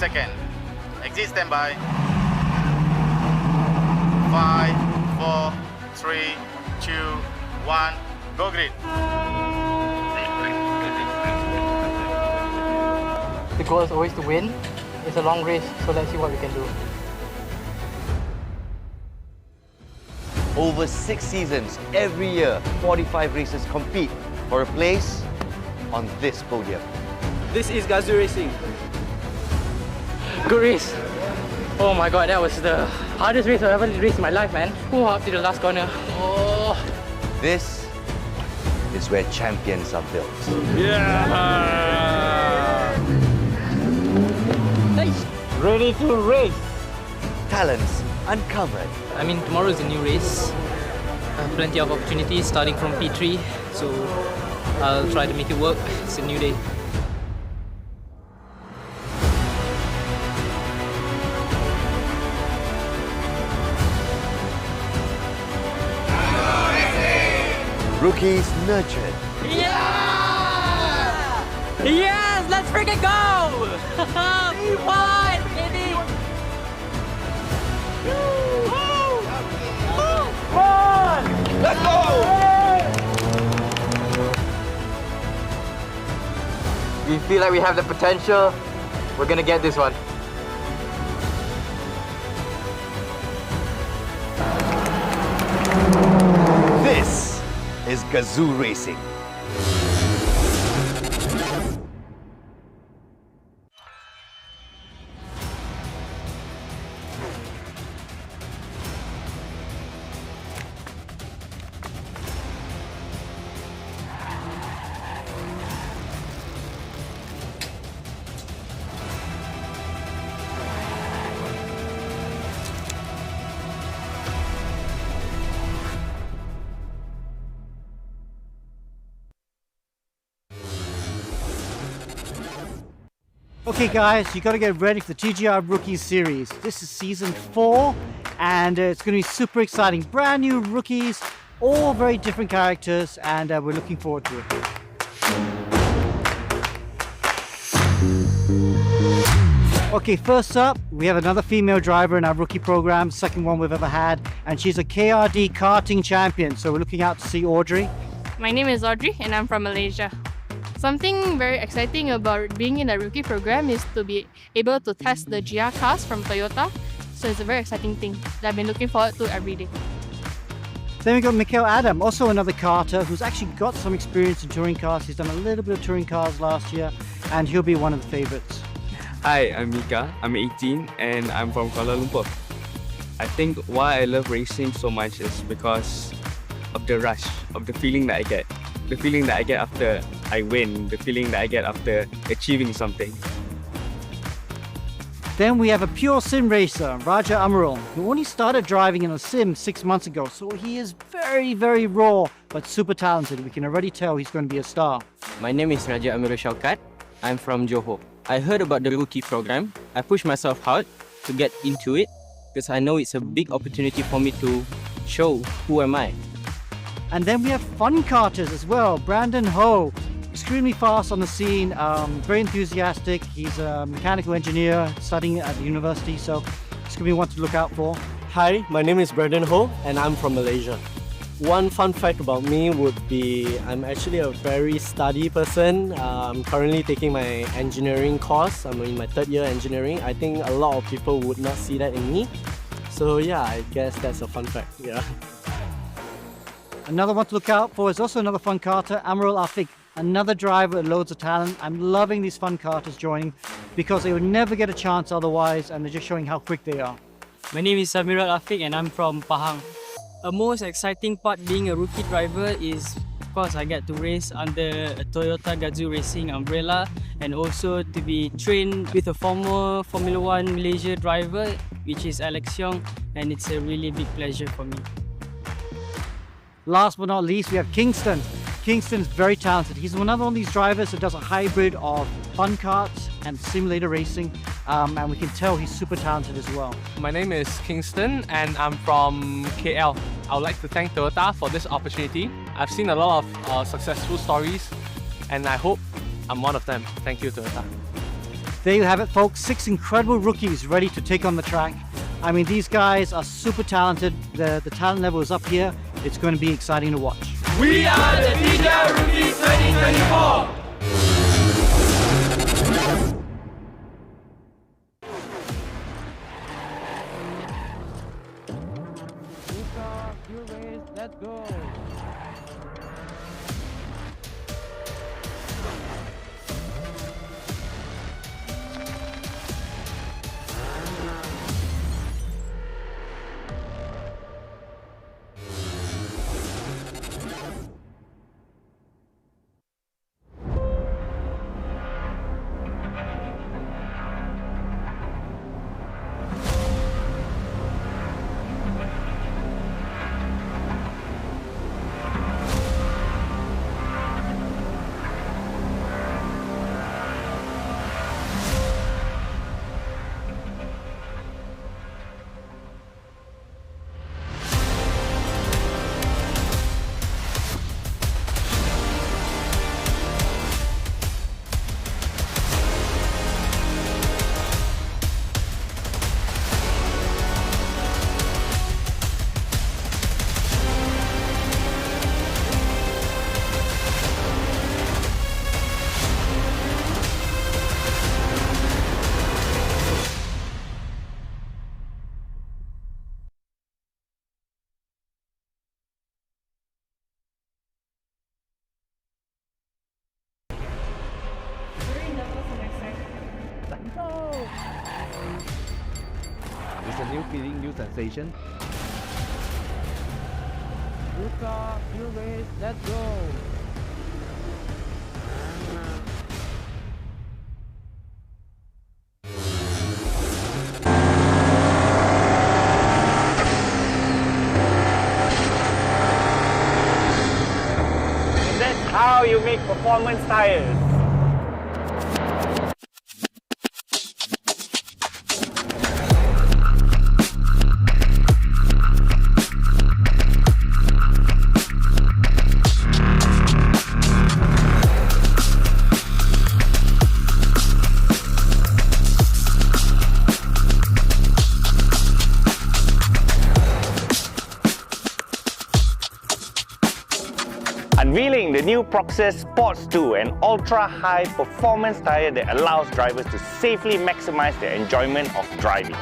seconds. Exit standby. 5, 4, 3, 2, 1, go grid. The goal is always to win. It's a long race, so let's see what we can do. Over 6 seasons, every year, 45 racers compete for a place on this podium. This is GAZOO Racing. Good race. Oh my god, that was the hardest race I've ever raced in my life, man. Up to the last corner. Oh. This is where champions are built. Yeah! Nice. Ready to race. Talents uncovered. I mean, tomorrow is a new race. Plenty of opportunities starting from P3, so I'll try to make it work. It's a new day. Rookies nurtured. Yeah! Yes! Let's freaking go! P1, baby! Let's go! We feel like we have the potential. We're gonna get this one. This is GAZOO Racing. Okay guys, you got to get ready for the TGR Rookies Series. This is season 4 and it's going to be super exciting. Brand new rookies, all very different characters, and we're looking forward to it. Okay, first up, we have another female driver in our rookie program, second one we've ever had, and she's a KRD karting champion, so we're looking out to see Audrey. My name is Audrey and I'm from Malaysia. Something very exciting about being in the rookie program is to be able to test the GR cars from Toyota. So it's a very exciting thing that I've been looking forward to every day. Then we got Mikhail Adam, also another karter who's actually got some experience in touring cars. He's done a little bit of touring cars last year and he'll be one of the favorites. Hi, I'm Mika. I'm 18 and I'm from Kuala Lumpur. I think why I love racing so much is because of the rush, of the feeling that I get. The feeling that I get after I win, the feeling that I get after achieving something. Then we have a pure sim racer, Raja Amaral, who only started driving in a sim 6 months ago, so he is very, very raw, but super talented. We can already tell he's going to be a star. My name is Raja Amirul Shaukat. I'm from Johor. I heard about the rookie program. I pushed myself hard to get into it because I know it's a big opportunity for me to show who am I. And then we have fun karters as well. Brandon Ho, extremely fast on the scene, very enthusiastic. He's a mechanical engineer studying at the university, so it's going to be one to look out for. Hi, my name is Brandon Ho and I'm from Malaysia. One fun fact about me would be I'm actually a very study person. I'm currently taking my engineering course. I'm in my 3rd year engineering. I think a lot of people would not see that in me. So yeah, I guess that's a fun fact. Yeah. Another one to look out for is also another fun karter, Amaral Afiq, another driver with loads of talent. I'm loving these fun karters joining because they would never get a chance otherwise, and they're just showing how quick they are. My name is Samiral Afiq and I'm from Pahang. A most exciting part being a rookie driver is, of course, I get to race under a Toyota GAZOO Racing umbrella and also to be trained with a former Formula 1 Malaysia driver, which is Alex Yong, and it's a really big pleasure for me. Last but not least, we have Kingston. Kingston is very talented. He's another one of these drivers that does a hybrid of fun karts and simulator racing, and we can tell he's super talented as well. My name is Kingston and I'm from KL. I would like to thank Toyota for this opportunity. I've seen a lot of successful stories and I hope I'm one of them. Thank you, Toyota. There you have it, folks. 6 incredible rookies ready to take on the track. I mean, these guys are super talented. The talent level is up here. It's going to be exciting to watch. We are the TJ Rookies 2024! Let's go. It's a new feeling, new sensation. New car, new race, let's go. And that's how you make performance tires. Unveiling the new Proxys Sports 2, an ultra-high performance tyre that allows drivers to safely maximize their enjoyment of driving.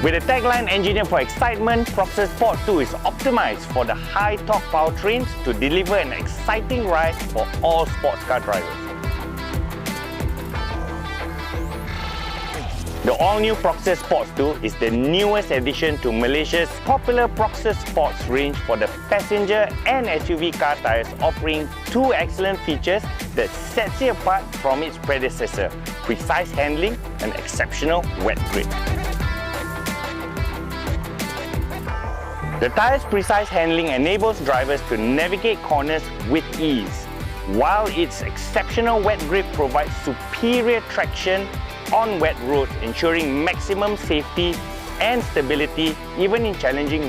With a tagline engineered for excitement, Proxys Sports 2 is optimized for the high-torque powertrains to deliver an exciting ride for all sports car drivers. The all-new Proxys Sports 2 is the newest addition to Malaysia's popular Proxys Sports range for the passenger and SUV car tyres, offering 2 excellent features that sets it apart from its predecessor: precise handling and exceptional wet grip. The tyre's precise handling enables drivers to navigate corners with ease, while its exceptional wet grip provides superior traction on wet roads, ensuring maximum safety and stability even in challenging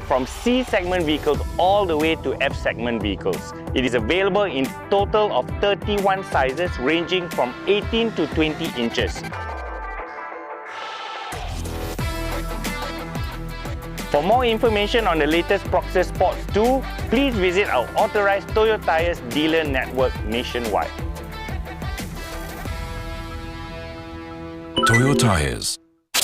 from C-segment vehicles all the way to F-segment vehicles. It is available in total of 31 sizes ranging from 18 to 20 inches. For more information on the latest Proxys Sports 2, please visit our authorized Toyo Tires dealer network nationwide. Toyo Tires.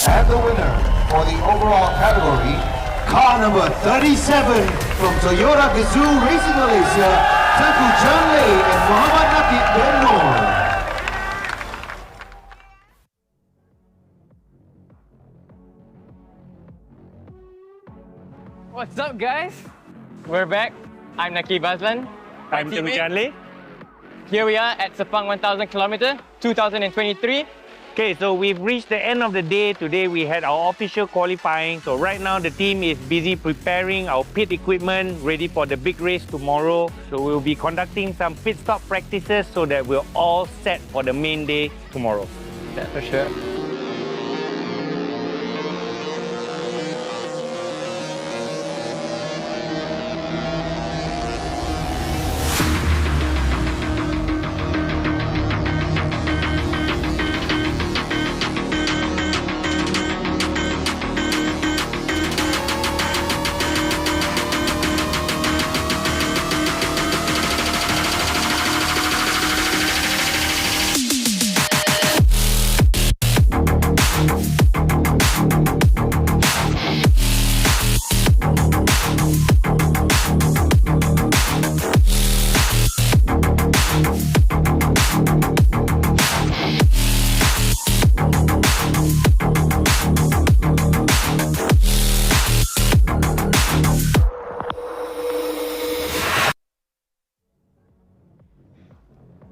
And the winner for the overall category, car number 37 from Toyota GAZOO Racing Malaysia, Tengku Chanlei and Muhammad Nakib bin Noor. What's up, guys? We're back. I'm Nakib Azlan. I'm Tengku Chanlei. Here we are at Sepang 1000 km 2023. Okay, so we've reached the end of the day. Today we had our official qualifying. So right now the team is busy preparing our pit equipment ready for the big race tomorrow. So we'll be conducting some pit stop practices so that we're all set for the main day tomorrow. Yeah, for sure.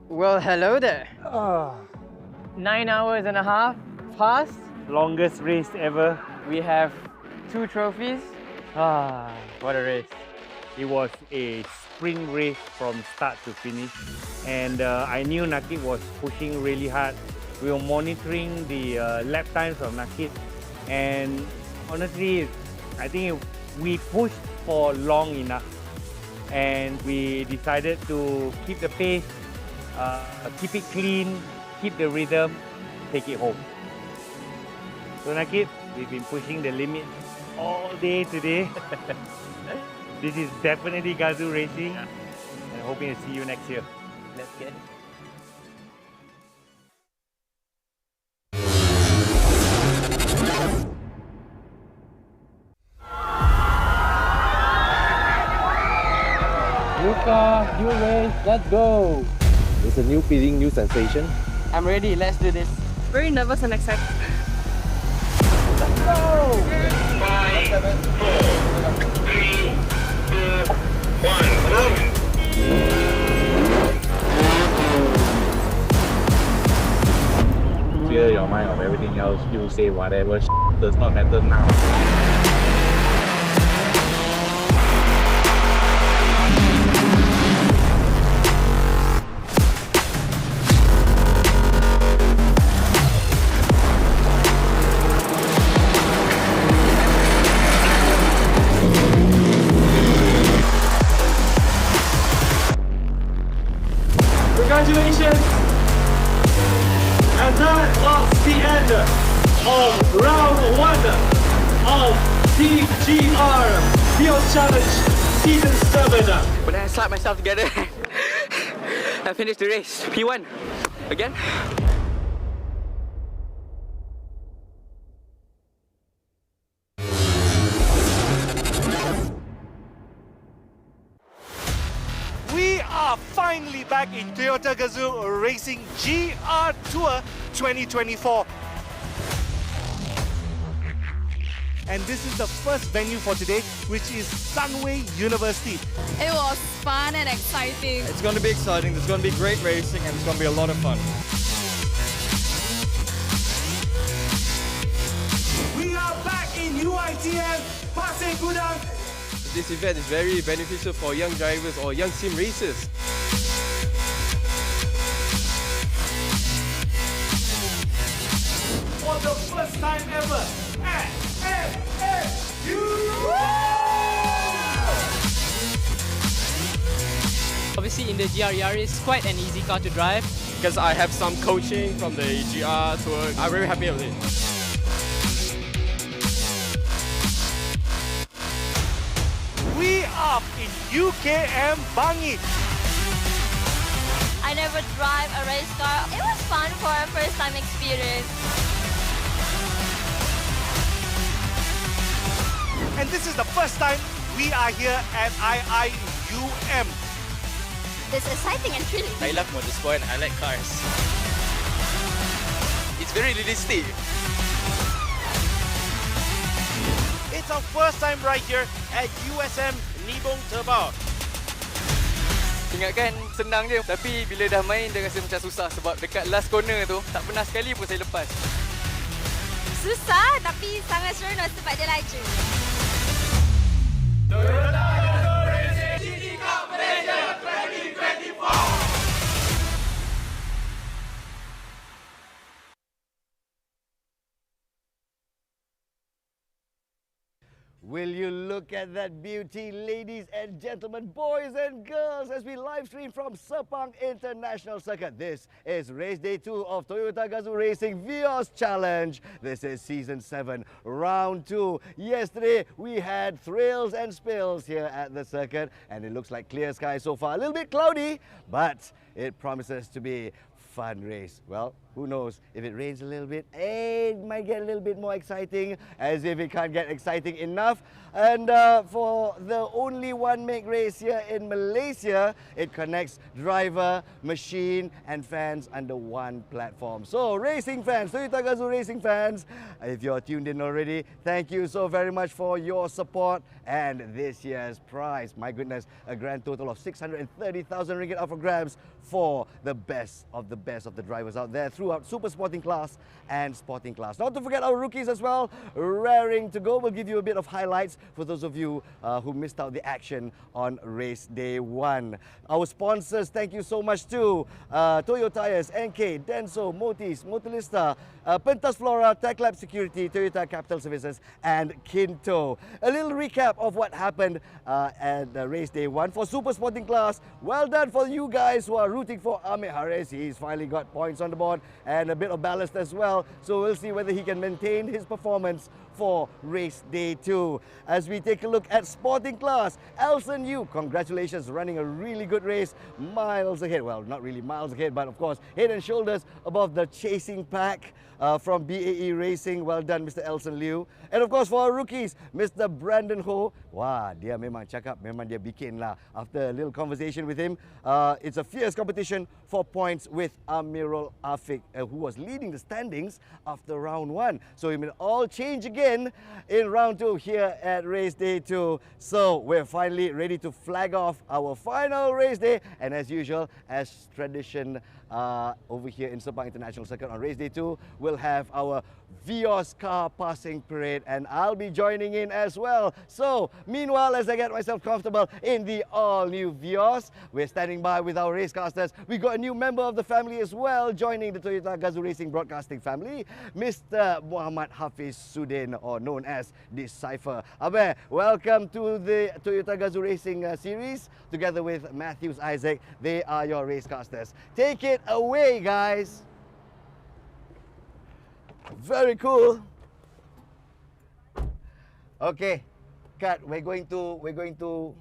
Well, hello there. 9 hours and a half passed. Longest race ever. We have 2 trophies. What a race. It was a sprint race from start to finish. And I knew Nakib was pushing really hard. We were monitoring the lap times of Nakib. And honestly, I think we pushed for long enough. And we decided to keep the pace, keep it clean, keep the rhythm, take it home. So Nakib, we've been pushing the limit all day today. This is definitely GAZOO racing, and hoping to see you next year. Let's get it. Luca, new race, let's go! It's a new feeling, new sensation. I'm ready, let's do this. Very nervous and excited. Let's go! 5, 4, 3, 2, 1, Clear your mind of everything else. You say whatever does not matter now. Congratulations! And that was the end of round 1 of TGR Vios Challenge Season 7. When I slap myself together, I finished the race. P1. Again. We are finally back in Toyota GAZOO Racing GR Tour 2024. And this is the first venue for today, which is Sunway University. It was fun and exciting. It's going to be exciting, there's going to be great racing, and it's going to be a lot of fun. We are back in UITM Pasir Gudang. This event is very beneficial for young drivers or young sim racers. For the first time ever at MSU! Obviously in the GR Yaris, it's quite an easy car to drive. Because I have some coaching from the GR tour, I'm very happy with it. We are in UKM Bangi. I never drive a race car. It was fun for a first time experience. And this is the first time we are here at IIUM. It's exciting and thrilling. I love motorsport, I like cars. It's very realistic. It's our first time right here at USM Nibong Terbau. Ingatkan senang je, tapi bila dah main dia rasa macam susah sebab dekat last corner tu tak pernah sekali pun saya lepas. Susah tapi sangat seronok sebab dia laju. Toyota GAZOO Racing GT Cup Malaysia 2024. Will you look at that beauty, ladies and gentlemen, boys and girls, as we live stream from Sepang International Circuit. This is race day 2 of Toyota GAZOO Racing Vios Challenge. This is season 7, round 2. Yesterday, we had thrills and spills here at the circuit, and it looks like clear sky so far. A little bit cloudy, but it promises to be fun race. Well, who knows, if it rains a little bit, it might get a little bit more exciting, as if it can't get exciting enough. And for the only one make race here in Malaysia, it connects driver, machine and fans under one platform. So racing fans, Toyota GAZOO Racing fans, if you're tuned in already, thank you so very much for your support. And this year's prize, my goodness, a grand total of 630,000 ringgit up for grabs for the best of the drivers out there throughout Super Sporting class and Sporting class. Not to forget our rookies as well, raring to go. We'll give you a bit of highlights for those of you who missed out the action on race day 1. Our sponsors, thank you so much to Toyo Tires, NK, Denso, Motis, Motorista, Pentas Flora, Tech Lab Security, Toyota Capital Services and Kinto. A little recap of what happened at race day 1 for Super Sporting class. Well done for you guys who are rooting for Ahmed Haris. He's finally got points on the board and a bit of ballast as well. So we'll see whether he can maintain his performance for race day 2. As we take a look at Sporting class, Elson Yu, congratulations, running a really good race, miles ahead. Well, not really miles ahead, but of course, head and shoulders above the chasing pack from BAE Racing. Well done, Mr. Elson Liu. And of course, for our rookies, Mr. Brandon Ho. Wah, dia memang cakap, memang dia bikin lah. After a little conversation with him, it's a fierce competition for points with Amirul Afiq, who was leading the standings after round 1. So it will all change again in round 2 here at race day 2. So we're finally ready to flag off our final race day. And as usual, as tradition over here in Sepang International Circuit on race day 2, we'll have our Vios car passing parade, and I'll be joining in as well. So meanwhile, as I get myself comfortable in the all-new Vios, we're standing by with our racecasters. We got a new member of the family as well joining the Toyota GAZOO Racing broadcasting family, Mr. Muhammad Hafiz Sudin, or known as Decipher. Abe, welcome to the Toyota GAZOO Racing series together with Matthews Isaac. They are your racecasters. Take it away, guys. Very cool. Okay, Kat, we're going to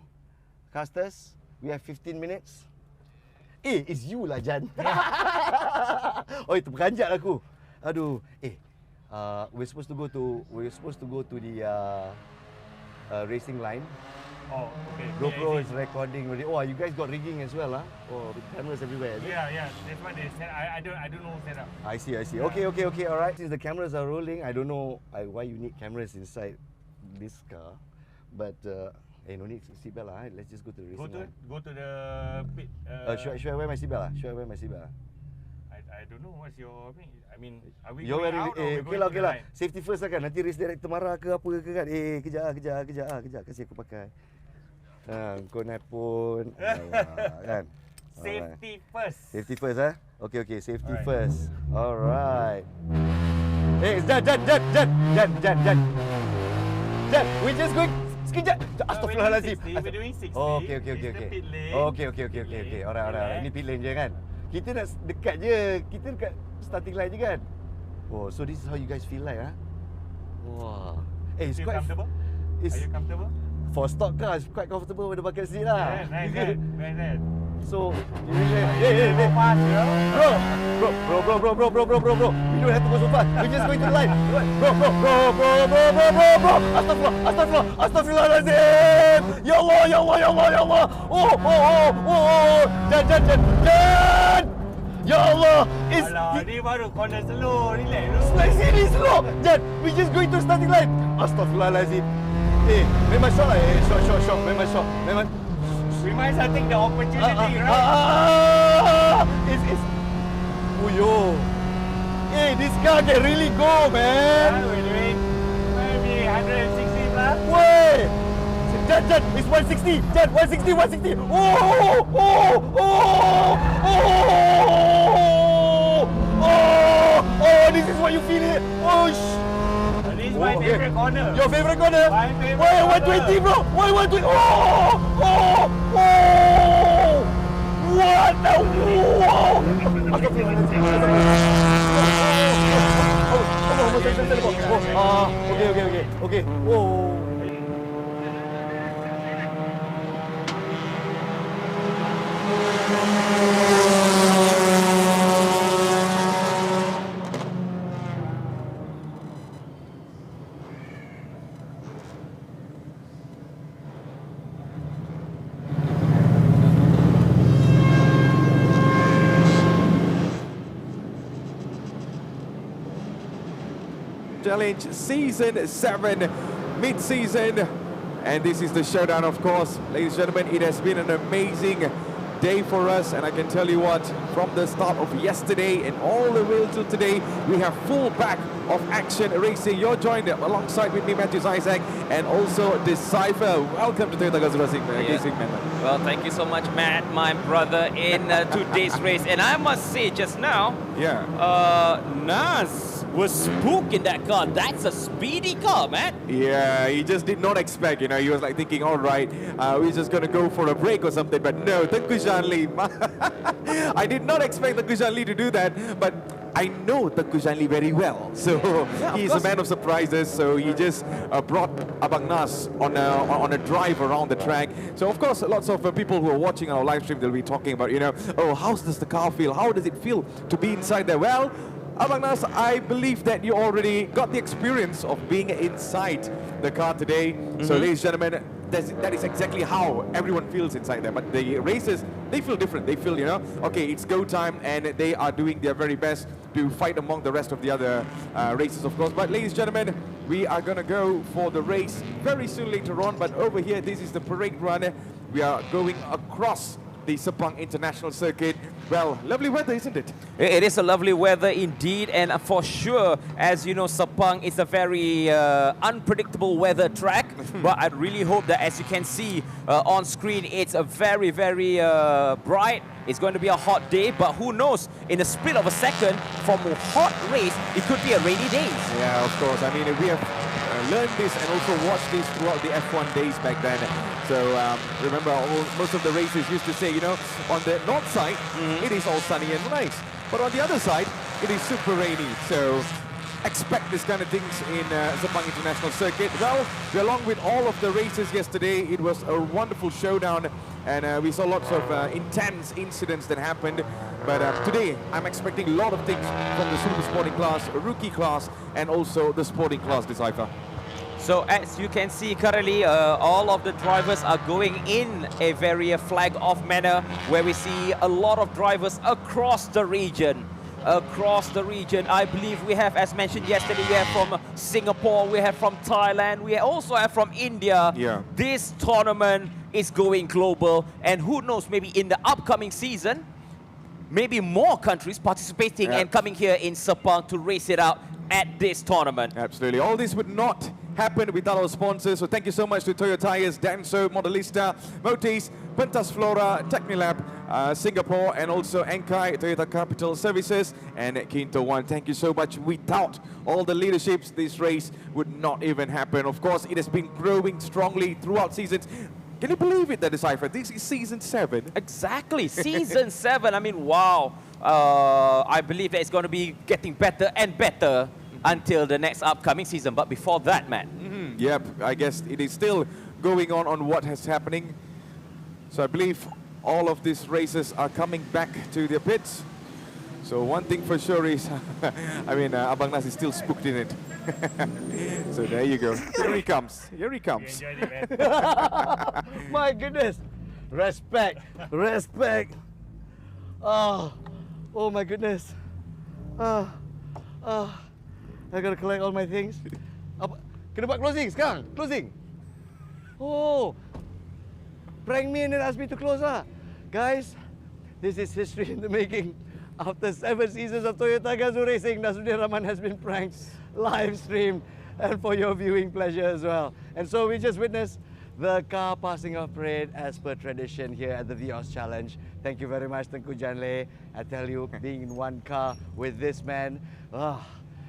casters. We have 15 minutes. It's you lah, Jan. Oh, itu beranjak aku. Aduh. We're supposed to go to the racing line. Oh, okay. GoPro is recording already. Oh, you guys got rigging as well, huh? Oh, with cameras everywhere. Yeah. That's what they said. I don't know setup. I see. Okay. All right. Since the cameras are rolling, I don't know why you need cameras inside this car, but no need seatbelt lah. Let's just go to the racing line. Go to the pit. Should I wear my seatbelt? I don't know what's your. I mean, are we You're going wearing, out or we going to the lah. line? Safety first lah kan. Nanti race director marah ke apa ke kan. Kejap. Kasih aku pakai. Kau naik pun. Kan? Safety first. Safety first, eh? Okay. Safety first. Alright. Jan. We're just going. Sekejap. Astaghfirullahaladzim. We're doing 60. Okay. Pit lane. Okay. Alright. Ini pit lane je kan. Kita nak dekat je. Kita dekat starting line je kan. Oh, so this is how you guys feel like, huh? Wow. It's Feel quite comfortable? Are you comfortable? For stock car, it's quite comfortable with the bucket seat lah. Nice. So, you really Go fast, bro. We don't have to go so fast. We're just going to the line. Bro. Astaghfirullahaladzim. Ya Allah. Oh. Jan. Ya Allah. Alah, ni baru corner slow. Relax. Like sini slow. Jan, we just going to starting line. Astaghfirullahaladzim. Memang short lah. Short. Memang short. We might as well take the opportunity, right? It's... Uyo. Hey, this car can really go, man. We're doing maybe 160 plus. Wait! Jet, it's 160. Jet, 160. Oh, this is what you feel it. This is my favorite corner. Your favorite corner? My favorite Why corner. 120, bro? Why 120? What the? Okay. Whoa. Challenge Season 7 mid-season, and this is the showdown, of course. Ladies and gentlemen, it has been an amazing day for us, and I can tell you what, from the start of yesterday and all the way till today, we have full back of action racing. You're joined alongside with me, Matthews Isaac, and also Decipher. Welcome to Toyota GAZOO Racing. Well, thank you so much, Matt, my brother, in today's race. And I must say, just now, Nas was spooked in that car. That's a speedy car, man. Yeah, he just did not expect, you know, he was like thinking, all right, we're just going to go for a break or something, but no, Tengku Shanli. I did not expect Tengku Shanli to do that, but I know Tengku Shanli very well. So he's a man of surprises, so he just brought Abang Nas on a drive around the track. So of course, lots of people who are watching our live stream, they'll be talking about, you know, oh, how does the car feel? How does it feel to be inside there? Well, Abang Nas, I believe that you already got the experience of being inside the car today. So ladies and gentlemen, that is exactly how everyone feels inside there. But the racers, they feel different. They feel, you know, okay, it's go time, and they are doing their very best to fight among the rest of the other racers, of course. But ladies and gentlemen, we are going to go for the race very soon later on. But over here, this is the parade run. We are going across the Sepang International Circuit. Well, lovely weather, isn't it? It is a lovely weather indeed, and for sure, as you know, Sepang is a very unpredictable weather track. But I really hope that, as you can see on screen, it's a very, very bright. It's going to be a hot day, but who knows? In a split of a second, from a hot race, it could be a rainy day. Yeah, of course. I mean, we have learned this and also watched this throughout the F1 days back then. So remember, most of the racers used to say, you know, on the north side, it is all sunny and nice. But on the other side, it is super rainy. So expect this kind of things in Sepang International Circuit. Well, along with all of the races yesterday, it was a wonderful showdown, and we saw lots of intense incidents that happened. But today, I'm expecting a lot of things from the super sporting class, rookie class, and also the sporting class, Decipher. So as you can see currently, all of the drivers are going in a very flag-off manner, where we see a lot of drivers across the region. I believe we have, as mentioned yesterday, we have from Singapore, we have from Thailand, we also have from India. Yeah. This tournament is going global, and who knows, maybe in the upcoming season, maybe more countries participating and coming here in Sepang to race it out at this tournament. Absolutely. All this would not happen without our sponsors. So thank you so much to Toyo Tires, Danso, Modelista, Motis, Pentas Flora, Technilab, Singapore, and also Enkai, Toyota Capital Services, and Kinto One. Thank you so much. Without all the leaderships, this race would not even happen. Of course, it has been growing strongly throughout seasons. Can you believe it, that Decipher? This is season 7. Exactly, season 7. I mean, wow. I believe that it's going to be getting better and better until the next upcoming season. But before that, man. Yep, I guess it is still going on what is happening. So I believe all of these races are coming back to their pits. So one thing for sure is, I mean, Abang Nas is still spooked in it. So there you go. Here he comes. Here he comes. You enjoyed it, man. My goodness. Respect. Respect. Oh my goodness. I gotta collect all my things. Kena buat closing sekarang. Closing. Oh. prank me and then ask me to close. Guys, this is history in the making. After 7 seasons of Toyota GAZOO Racing, Nasruddin Rahman has been pranked, live streamed, and for your viewing pleasure as well. And so we just witnessed the car passing off parade as per tradition here at the Vios Challenge. Thank you very much, Tengku Janle. I tell you, being in one car with this man,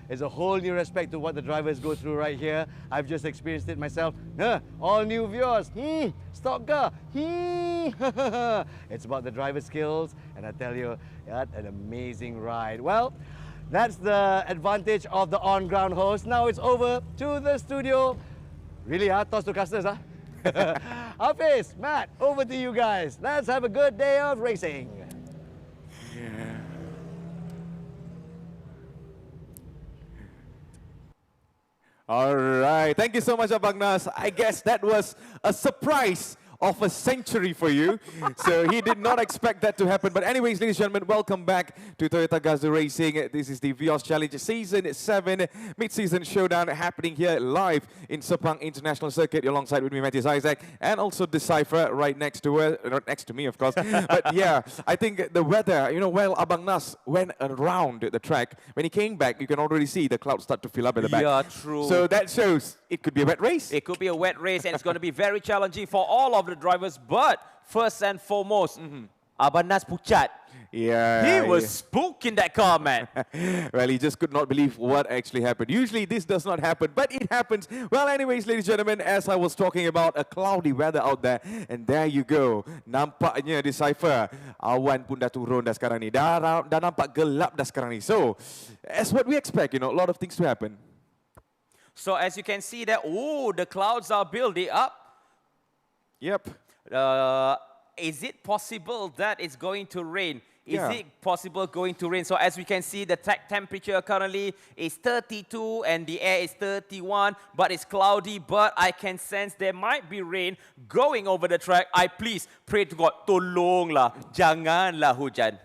is a whole new respect to what the drivers go through right here. I've just experienced it myself. All new Vios, stock car, It's about the driver skills, and I tell you, what an amazing ride. Well, that's the advantage of the on-ground host. Now it's over to the studio. Really, toss to casters, Hafiz, Matt, over to you guys. Let's have a good day of racing. All right. Thank you so much, Abang Nas. I guess that was a surprise of a century for you. So he did not expect that to happen. But anyways, ladies and gentlemen, welcome back to Toyota GAZOO Racing. This is the Vios Challenge Season 7 Mid-Season Showdown happening here live in Sepang International Circuit alongside with me, Matthias Isaac, and also Decipher right next to her, not next to me, of course. But yeah, I think the weather, while Abang Nas went around the track, when he came back, you can already see the clouds start to fill up at the back. Yeah, true. So that shows it could be a wet race. It could be a wet race, and it's going to be very challenging for all of the drivers. But first and foremost, Abang Nas pucat. Yeah. He was spooked in that car, man. Well, he just could not believe what actually happened. Usually this does not happen, but it happens. Well, anyways, ladies and gentlemen, as I was talking about a cloudy weather out there, and there you go. Nampaknya Decipher, awan pun dah turun dah sekarang ni. Dah nampak gelap dah sekarang ni. So, as what we expect, a lot of things to happen. So as you can see that, the clouds are building up. Yep. Is it possible that it's going to rain? Is Yeah. it possible going to rain? So as we can see, the temperature currently is 32 and the air is 31, but it's cloudy, but I can sense there might be rain going over the track. I please pray to God, tolonglah, janganlah hujan.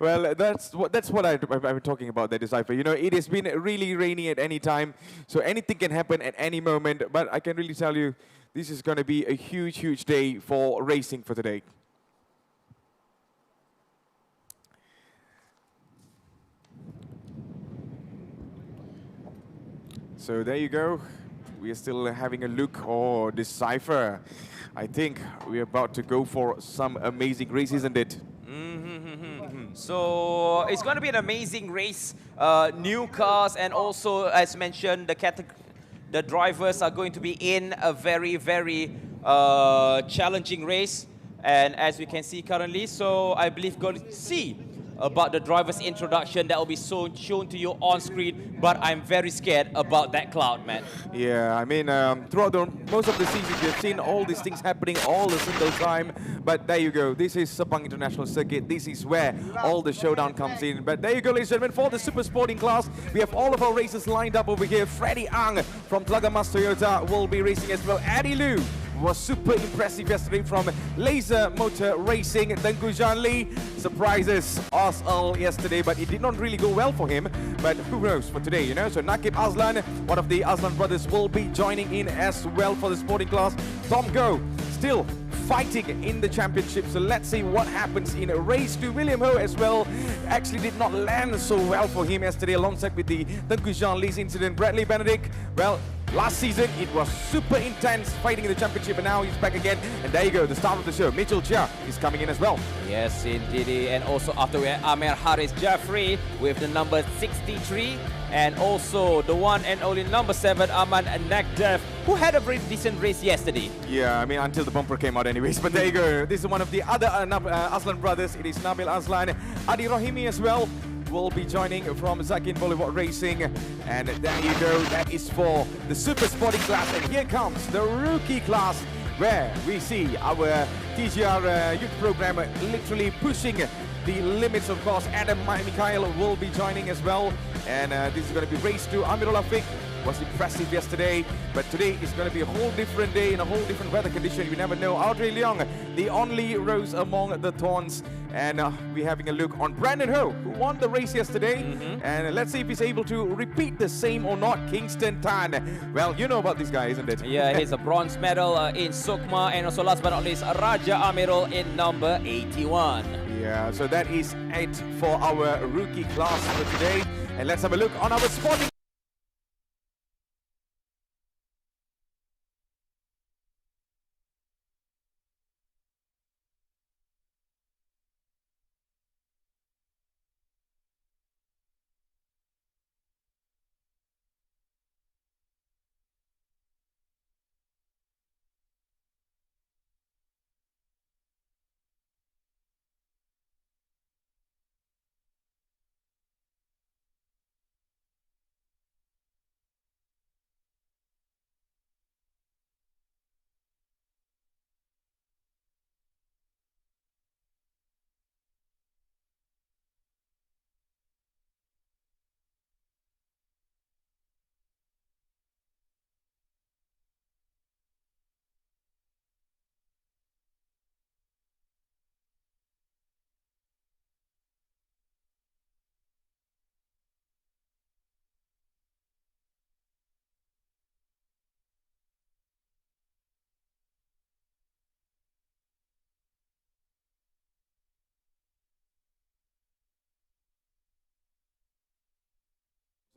Well, that's what I've been talking about, that Decipher. It has been really rainy at any time, so anything can happen at any moment, but I can really tell you, this is going to be a huge, huge day for racing for today. So there you go. We are still having a look. Decipher. I think we're about to go for some amazing race, isn't it? So it's going to be an amazing race. New cars, and also, as mentioned, the drivers are going to be in a very, very challenging race. And as we can see currently, so I believe going to see about the driver's introduction that will be shown to you on screen, but I'm very scared about that cloud, man. Yeah, I mean, throughout most of the seasons, you've seen all these things happening all the single time, but there you go. This is Sepang International Circuit. This is where all the showdown comes in. But there you go, ladies and gentlemen, for the super sporting class, we have all of our racers lined up over here. Freddie Ang from Telaga Mas Toyota will be racing as well. Eddie Liu was super impressive yesterday from Laser Motor Racing. Tengku Janli surprises us all yesterday, but it did not really go well for him. But who knows for today, So Nakib Azlan, one of the Azlan brothers, will be joining in as well for the sporting class. Tom Go, still fighting in the championship. So let's see what happens in race 2. William Ho as well actually did not land so well for him yesterday, alongside with the Tengku Janli's incident. Bradley Benedict, well, last season, it was super intense fighting in the championship, and now he's back again. And there you go, the start of the show. Mitchell Chia is coming in as well. Yes, indeed. And also after we had Amer Haris Jeffrey with the number 63. And also the one and only number 7, Aman Nagdev, who had a very decent race yesterday. Yeah, I mean, until the bumper came out anyways. But there you go. This is one of the other Aslan brothers. It is Nabil Aslan. Adi Rahimi as well will be joining from Zakin Bollywood Racing. And there you go. That is for the super sporting class. And here comes the rookie class, where we see our TGR youth program literally pushing the limits, of course. Adam Mikhail will be joining as well. And this is going to be race 2. Amirul Afiq was impressive yesterday, but today is going to be a whole different day in a whole different weather condition. You never know. Audrey Leong, the only rose among the thorns. And we're having a look on Brandon Ho, who won the race yesterday. And let's see if he's able to repeat the same or not. Kingston Tan. Well, you know about this guy, isn't it? Yeah, he's a bronze medal in Sukma, and also last but not least, Raja Amirul in number 81. Yeah, so that is it for our rookie class for today. And let's have a look on our spotting.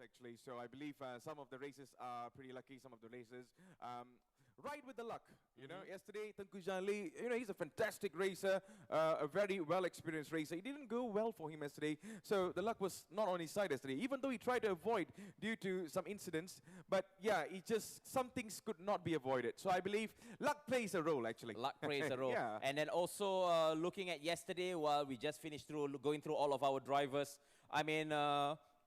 Actually, so I believe some of the races are pretty lucky, some of the races ride with the luck. You know, yesterday Tengku Janli, you know, he's a fantastic racer, a very well experienced racer. It didn't go well for him yesterday, so the luck was not on his side yesterday, even though he tried to avoid due to some incidents. But yeah, it just, some things could not be avoided. So I believe luck plays a role actually. Luck plays a role. Yeah. And then also looking at yesterday, while we just finished going through all of our drivers, I mean,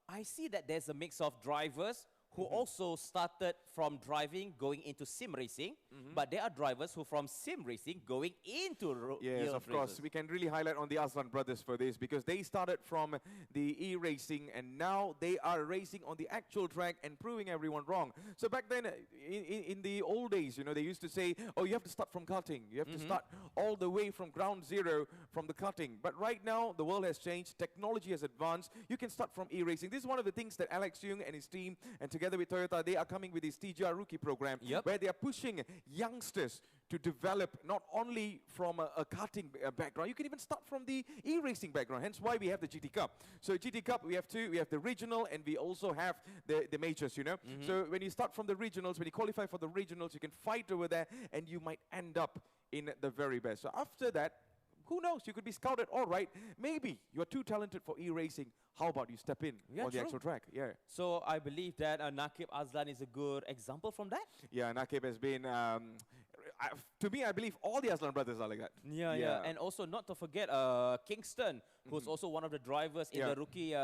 I see that there's a mix of drivers who also started from driving going into sim racing, but there are drivers who from sim racing going into yes, of course. We can really highlight on the Aslan brothers for this, because they started from the e-racing and now they are racing on the actual track and proving everyone wrong. So back then, in the old days, you know, they used to say, oh, you have to start from karting. You have to start all the way from ground zero from the karting. But right now, the world has changed. Technology has advanced. You can start from e-racing. This is one of the things that Alex Yung and his team, and together with Toyota, they are coming with this TGR Rookie program, where they are pushing youngsters to develop not only from a karting background, you can even start from the e-racing background, hence why we have the GT Cup. So GT Cup, we have two, we have the regional and we also have the majors, you know. So when you start from the regionals, when you qualify for the regionals, you can fight over there and you might end up in the very best. So after that, who knows, you could be scouted, all right, maybe you're too talented for e-racing. How about you step in on the actual track? Yeah. So I believe that Nakib Azlan is a good example from that. Yeah, Nakib has been, to me, I believe all the Aslan brothers are like that. Yeah. And also not to forget Kingston, who's also one of the drivers in the rookie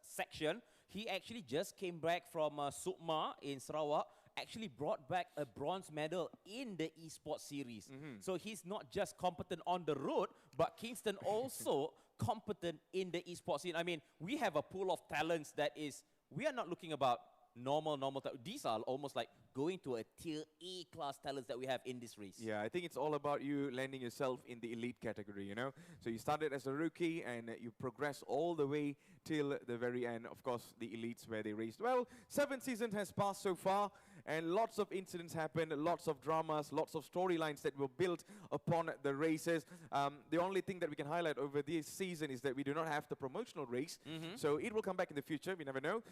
section. He actually just came back from Sukma in Sarawak, actually brought back a bronze medal in the esports series. So he's not just competent on the road, but Kingston also competent in the esports scene. I mean, we have a pool of talents that is, we are not looking about normal. These are almost like going to a tier A class talents that we have in this race. Yeah, I think it's all about you landing yourself in the elite category, you know. So you started as a rookie and you progress all the way till the very end. Of course, the elites where they raced. Well, 7 seasons has passed so far and lots of incidents happened, lots of dramas, lots of storylines that were built upon the races. The only thing that we can highlight over this season is that we do not have the promotional race. So it will come back in the future, we never know.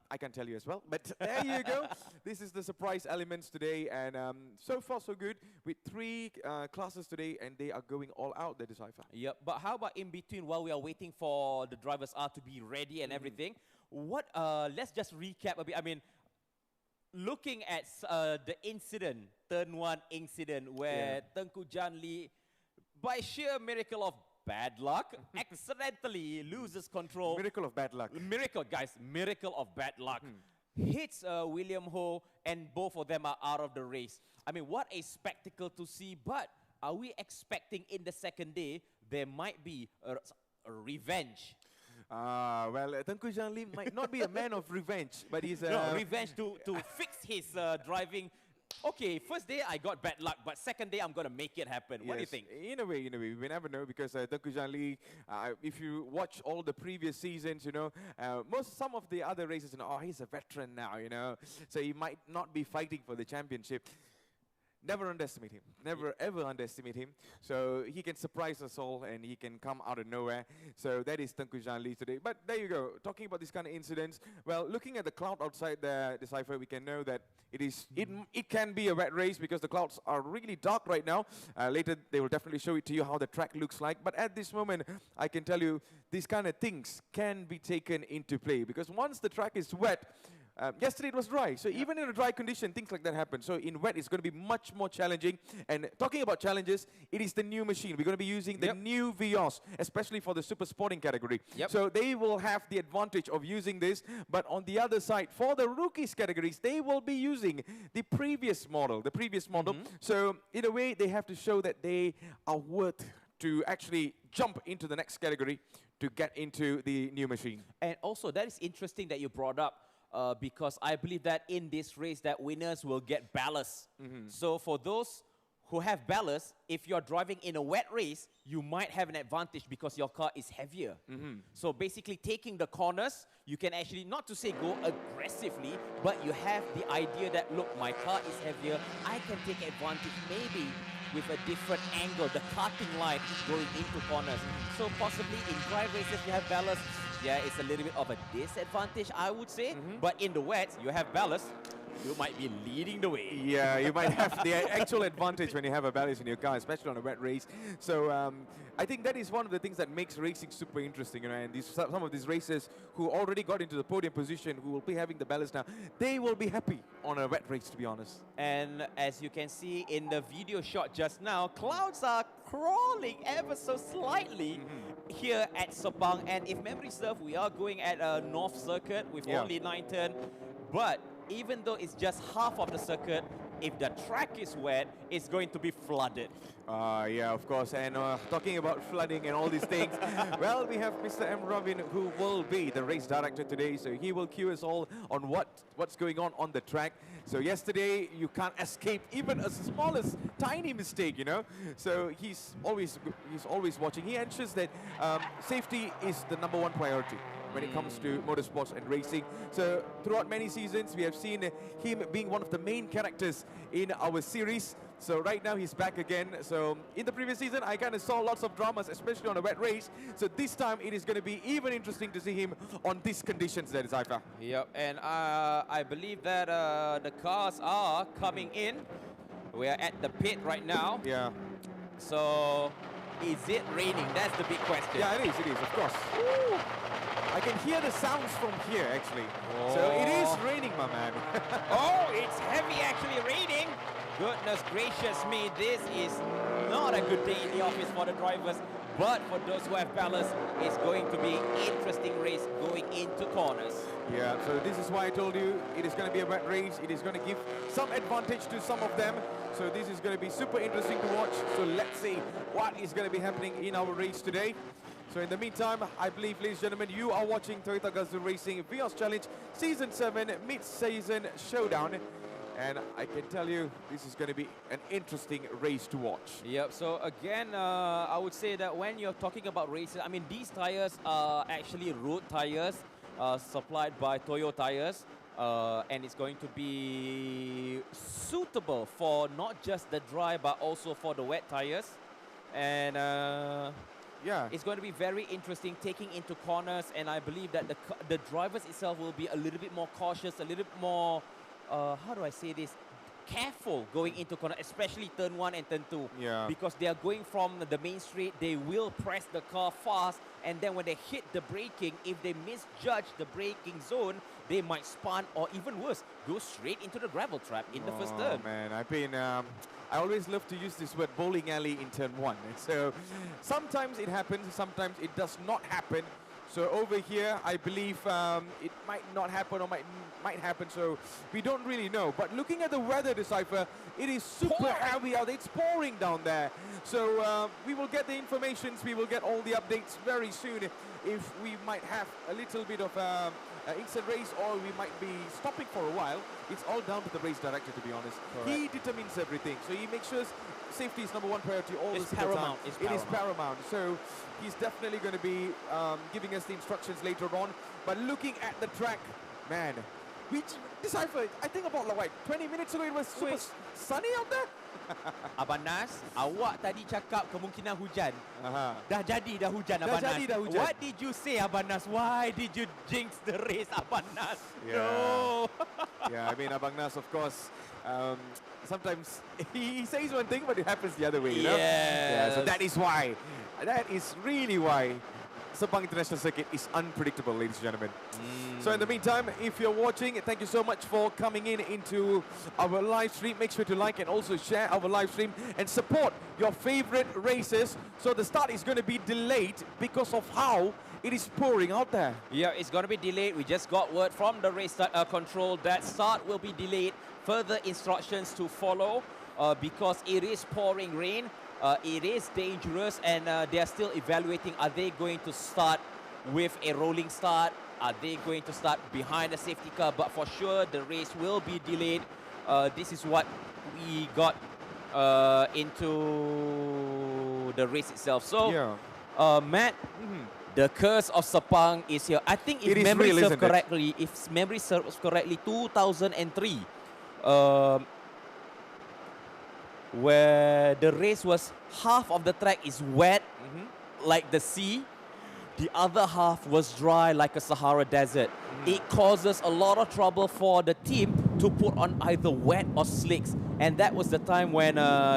I can't tell you as well, but there you go. This is the surprise elements today, and so far so good with 3 classes today, and they are going all out, the Decipher. Yep, but how about in between while we are waiting for the drivers to be ready and everything? What, let's just recap a bit. I mean, looking at the incident, turn 1 incident, where Tengku Janli, by sheer miracle of bad luck, accidentally loses control. Miracle of bad luck. Miracle, guys, miracle of bad luck. Hits William Ho, and both of them are out of the race. I mean, what a spectacle to see, but are we expecting in the second day there might be revenge. Well, Tengku Zhanli might not be a man of revenge, but he's No, revenge to fix his driving. Okay, first day I got bad luck, but second day I'm going to make it happen. What do you Yes, think? In a way, we never know because Tengku Zhanli, if you watch all the previous seasons, you know, some of the other races, you know, oh, he's a veteran now, you know, so he might not be fighting for the championship. Never underestimate him. Never ever underestimate him. So he can surprise us all and he can come out of nowhere. So that is Tengku Zhanli today. But there you go. Talking about this kind of incidents. Well, looking at the cloud outside the Cypher, we can know that it can be a wet race because the clouds are really dark right now. Later they will definitely show it to you how the track looks like. But at this moment, I can tell you these kind of things can be taken into play because once the track is wet, yesterday it was dry, so even in a dry condition, things like that happen. So in wet, it's going to be much more challenging. And talking about challenges, it is the new machine. We're going to be using the new Vios, especially for the super sporting category. So they will have the advantage of using this. But on the other side, for the rookies categories, they will be using the previous model. So in a way, they have to show that they are worth to actually jump into the next category to get into the new machine. And also, that is interesting that you brought up. Because I believe that in this race that winners will get ballast. So for those who have ballast, if you're driving in a wet race, you might have an advantage because your car is heavier. So basically taking the corners, you can actually, not to say go aggressively, but you have the idea that, look, my car is heavier, I can take advantage maybe with a different angle, the karting line going into corners. So possibly in dry races you have ballast. Yeah, it's a little bit of a disadvantage, I would say. But in the wet, you have ballast. You might be leading the way. Yeah, you might have the actual advantage when you have a ballast in your car, especially on a wet race. So I think that is one of the things that makes racing super interesting. You know, and some of these racers who already got into the podium position, who will be having the ballast now, they will be happy on a wet race, to be honest. And as you can see in the video shot just now, clouds are crawling ever so slightly here at Sepang. And if memory serves, we are going at a north circuit with only 9 turns. But even though it's just half of the circuit, if the track is wet, it's going to be flooded. Yeah, of course. And talking about flooding and all these things, well, we have Mr. M. RAVIN, who will be the race director today. So he will cue us all on what's going on the track. So yesterday, you can't escape even a smallest tiny mistake, you know. So he's always watching. He ensures that safety is the #1 priority when it comes to motorsports and racing. So throughout many seasons, we have seen him being one of the main characters in our series. So right now he's back again. So in the previous season, I kind of saw lots of dramas, especially on a wet race. So this time it is going to be even interesting to see him on these conditions, that is Haifa. Yep, and I believe that the cars are coming in. We are at the pit right now. Yeah. So is it raining? That's the big question. Yeah, it is, of course. Woo! I can hear the sounds from here, actually. So it is raining, my man. Oh, it's heavy actually raining. Goodness gracious me, this is not a good day in the office for the drivers. But for those who have ballast, it's going to be an interesting race going into corners. Yeah, so this is why I told you it is going to be a wet race. It is going to give some advantage to some of them. So this is going to be super interesting to watch. So let's see what is going to be happening in our race today. So in the meantime, I believe, ladies and gentlemen, you are watching Toyota GAZOO Racing Vios Challenge Season 7 Mid-Season Showdown. And I can tell you, this is going to be an interesting race to watch. Yep, so again, I would say that when you're talking about races, I mean, these tires are actually road tires supplied by Toyo Tires. And it's going to be suitable for not just the dry, but also for the wet tires. And yeah, it's going to be very interesting taking into corners, and I believe that the drivers itself will be a little bit more cautious, a little bit more, how do I say this, careful going into corner, especially turn 1 and turn 2. Yeah. Because they are going from the main straight, they will press the car fast, and then when they hit the braking, if they misjudge the braking zone, they might spun, or even worse, go straight into the gravel trap in the first turn. Oh man, I always love to use this word bowling alley in turn 1. And so sometimes it happens, sometimes it does not happen. So over here, I believe it might not happen or might happen, so we don't really know. But looking at the weather, Decipher, it is super heavy out. It's pouring down there. So we will get the informations, we will get all the updates very soon if we might have a little bit of instant race or we might be stopping for a while. It's all down to the race director, to be honest. Correct. He determines everything. So he makes sure safety is #1 priority all It's the single paramount. time. It's It is paramount. paramount. So he's definitely going to be giving us the instructions later on. But looking at the track, man, Decipher, I think about like 20 minutes ago it was super sunny out there. Abang Nas, awak tadi cakap kemungkinan hujan. Dah hujan, Abang Nas. dah hujan. What did you say, Abang Nas? Why did you jinx the race, Abang Nas? Yeah. No. Yeah, I mean, Abang Nas, of course, sometimes he says one thing, but it happens the other way, you know? Yeah, so that is why. That is really why Sepang International Circuit is unpredictable, ladies and gentlemen. So in the meantime, if you're watching, thank you so much for coming into our live stream. Make sure to like and also share our live stream and support your favorite races. So the start is going to be delayed because of how it is pouring out there. Yeah, it's going to be delayed. We just got word from the race control that start will be delayed. Further instructions to follow because it is pouring rain. It is dangerous and they are still evaluating, are they going to start with a rolling start? Are they going to start behind the safety car? But for sure, the race will be delayed. This is what we got into the race itself. So, Matt, the curse of Sepang is here. I think if memory serves correctly, 2003, where the race was half of the track is wet, like the sea. The other half was dry like a Sahara desert. It causes a lot of trouble for the team to put on either wet or slicks. And that was the time when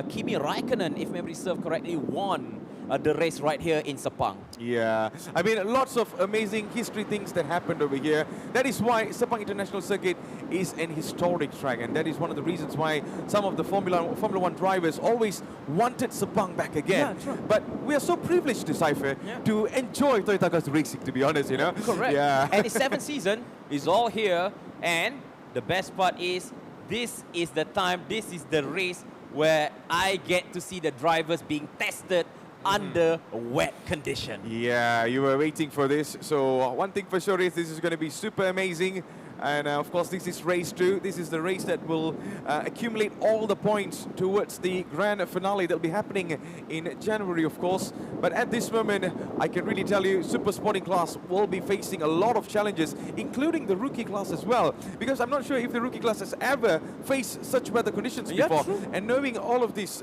Kimi Raikkonen, if memory serves correctly, won the race right here in Sepang. Yeah, I mean, lots of amazing history things that happened over here. That is why Sepang International Circuit is an historic track, and that is one of the reasons why some of the Formula 1 drivers always wanted Sepang back again. Yeah, true. But we are so privileged, Decipher, to enjoy Toyota GAZOO racing, to be honest, you know? Correct. Yeah. And the 7th season is all here, and the best part is this is the time, this is the race where I get to see the drivers being tested under wet condition. Yeah, you were waiting for this. So one thing for sure is this is going to be super amazing. And of course, this is race 2. This is the race that will accumulate all the points towards the grand finale that will be happening in January, of course. But at this moment, I can really tell you, Super Sporting class will be facing a lot of challenges, including the rookie class as well. Because I'm not sure if the rookie class has ever faced such weather conditions before. True. And knowing all of these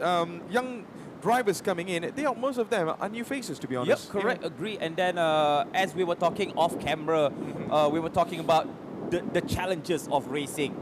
young drivers coming in, most of them are new faces, to be honest. Yep, correct, agree. And then as we were talking off camera, we were talking about the challenges of racing.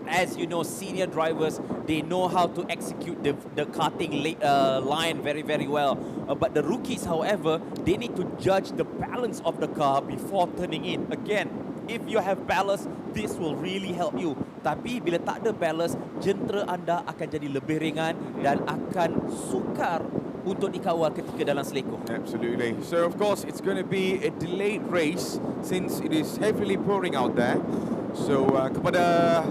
As you know, senior drivers, they know how to execute the karting line very, very well. But the rookies, however, they need to judge the balance of the car before turning in. Again, if you have balance, this will really help you. Tapi bila tak ada balance, jentera anda akan jadi lebih ringan dan akan sukar untuk dikawal ketika dalam selekoh. Absolutely. So of course it's going to be a delayed race since it is heavily pouring out there. So kepada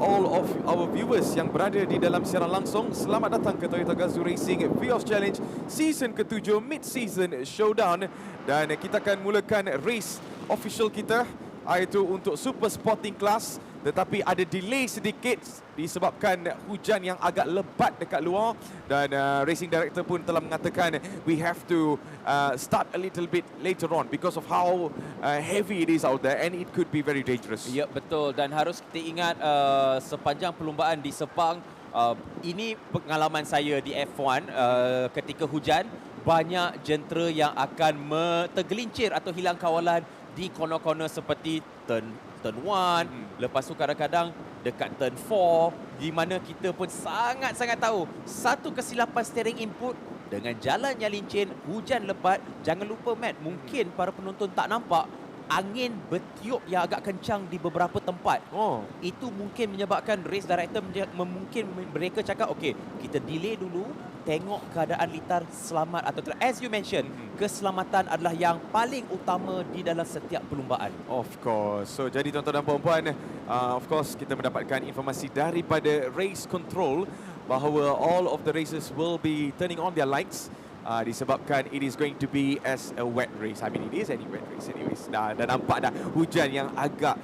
all of our viewers yang berada di dalam siaran langsung, selamat datang ke Toyota GAZOO Racing Vios Challenge Season ke-7 Mid-Season Showdown. Dan kita akan mulakan race official kita, iaitu untuk Super Sporting Class. Tetapi ada delay sedikit disebabkan hujan yang agak lebat dekat luar. Dan racing director pun telah mengatakan we have to start a little bit later on because of how heavy it is out there and it could be very dangerous. Ya, betul. Dan harus kita ingat sepanjang perlumbaan di Sepang, ini pengalaman saya di F1 ketika hujan, banyak jentera yang akan tergelincir atau hilang kawalan di corner-corner seperti turn 1, lepas tu kadang-kadang dekat turn 4, di mana kita pun sangat-sangat tahu satu kesilapan steering input dengan jalan yang licin, hujan lebat. Jangan lupa, Matt, mungkin para penonton tak nampak, angin bertiup yang agak kencang di beberapa tempat. Itu mungkin menyebabkan race director mungkin mereka cakap, okay, kita delay dulu, tengok keadaan litar selamat atau tidak. As you mentioned, keselamatan adalah yang paling utama di dalam setiap perlumbaan. Of course. So jadi tuan-tuan dan puan-puan, of course kita mendapatkan informasi daripada race control bahawa all of the races will be turning on their lights. Disebabkan it is going to be as a wet race. I mean, it is any wet race anyways. Dah nampak dah hujan yang agak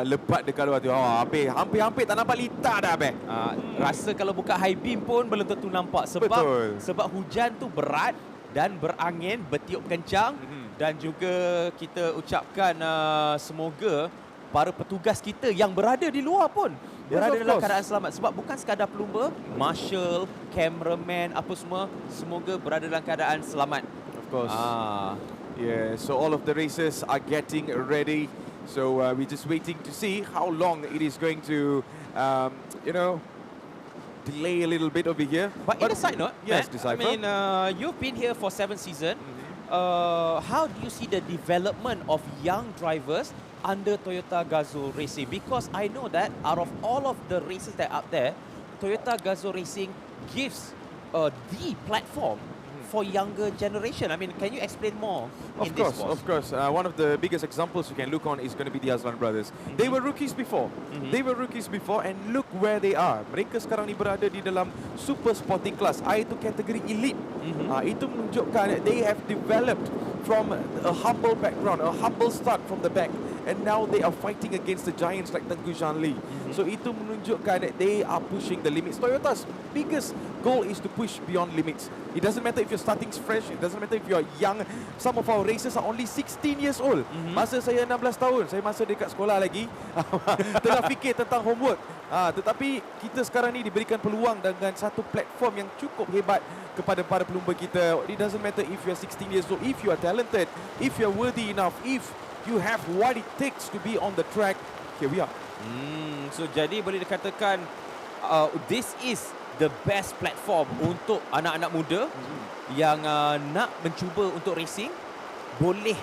lebat dekat luar tu. Hampir-hampir tak nampak litar dah, Abang. Rasa kalau buka high beam pun belum tentu nampak sebab hujan tu berat dan berangin, bertiup kencang. Dan juga kita ucapkan semoga para petugas kita yang berada di luar pun berada dalam keadaan selamat. Sebab bukan sekadar pelumba, marshal, cameraman, apa semua, semoga berada dalam keadaan selamat. Of course. Yeah, so all of the races are getting ready. So we're just waiting to see how long it is going to, delay a little bit over here. But in a side note, yes, Matt, I mean, you've been here for 7 seasons. How do you see the development of young drivers under Toyota GAZOO Racing? Because I know that out of all of the races that are out there, Toyota GAZOO Racing gives the platform for younger generation. I mean, can you explain more in this course? Of course. One of the biggest examples you can look on is going to be the Azlan brothers. They were rookies before. They were rookies before and look where they are. Mereka sekarang ni berada di dalam super sporting class. Itu kategori elite. Itu menunjukkan they have developed from a humble background, a humble start from the back. And now they are fighting against the giants like Tengku Zhanli. So itu menunjukkan that they are pushing the limits. Toyota's biggest goal is to push beyond limits. It doesn't matter if you're starting fresh, it doesn't matter if you're young. Some of our racers are only 16 years old. Masa saya 16 tahun, saya masa dekat sekolah lagi, tengah fikir tentang homework. Tetapi kita sekarang ni diberikan peluang dengan satu platform yang cukup hebat kepada para pelumba kita. It doesn't matter if you're 16 years old, if you are talented, if you're worthy enough, if you have what it takes to be on the track, here we are. So jadi boleh dikatakan this is the best platform untuk anak-anak muda yang nak mencuba untuk racing, boleh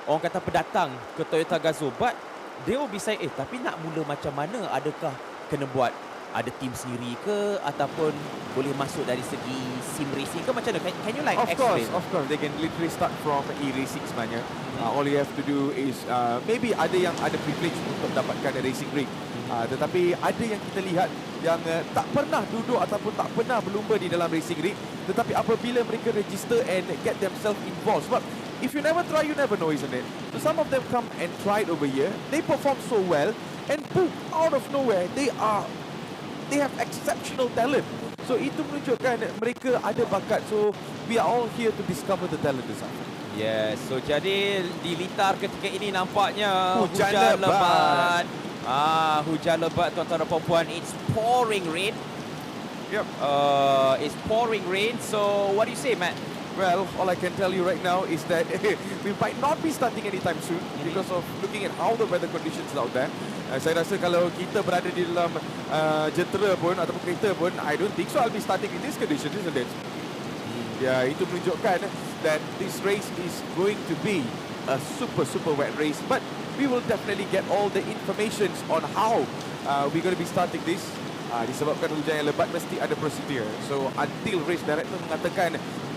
orang kata pendatang ke Toyota GAZOO. But they will be saying, tapi nak mula macam mana? Adakah kena buat ada team sendiri ke, ataupun boleh masuk dari segi sim racing ke, macam mana? Can you like explain? Of course, they can literally start from e-racing sebenarnya. All you have to do is maybe ada yang ada privilege untuk dapatkan racing rig. Tetapi ada yang kita lihat yang tak pernah duduk ataupun tak pernah berlumba di dalam racing rig, tetapi apabila mereka register and get themselves involved, sebab if you never try, you never know, isn't it? So some of them come and try it over here, they perform so well, and boom, out of nowhere, they have exceptional talent. So itu menunjukkan mereka ada bakat. So we are all here to discover the talent this time. Yes, so jadi di litar ketika ini nampaknya Hujan lebat. Hujan lebat, tuan-tuan dan puan-puan. It's pouring rain. Yep. It's pouring rain. So what do you say, Matt? Well, all I can tell you right now is that we might not be starting anytime soon because of looking at how the weather conditions out there. Saya rasa kalau kita berada di dalam jentera pun ataupun kereta pun, I don't think so I'll be starting in this condition, isn't it? Ya, itu menunjukkan that this race is going to be a super wet race. But we will definitely get all the information on how we're going to be starting this. Disebabkan hujan yang lebat, mesti ada prosedur. So until race director mengatakan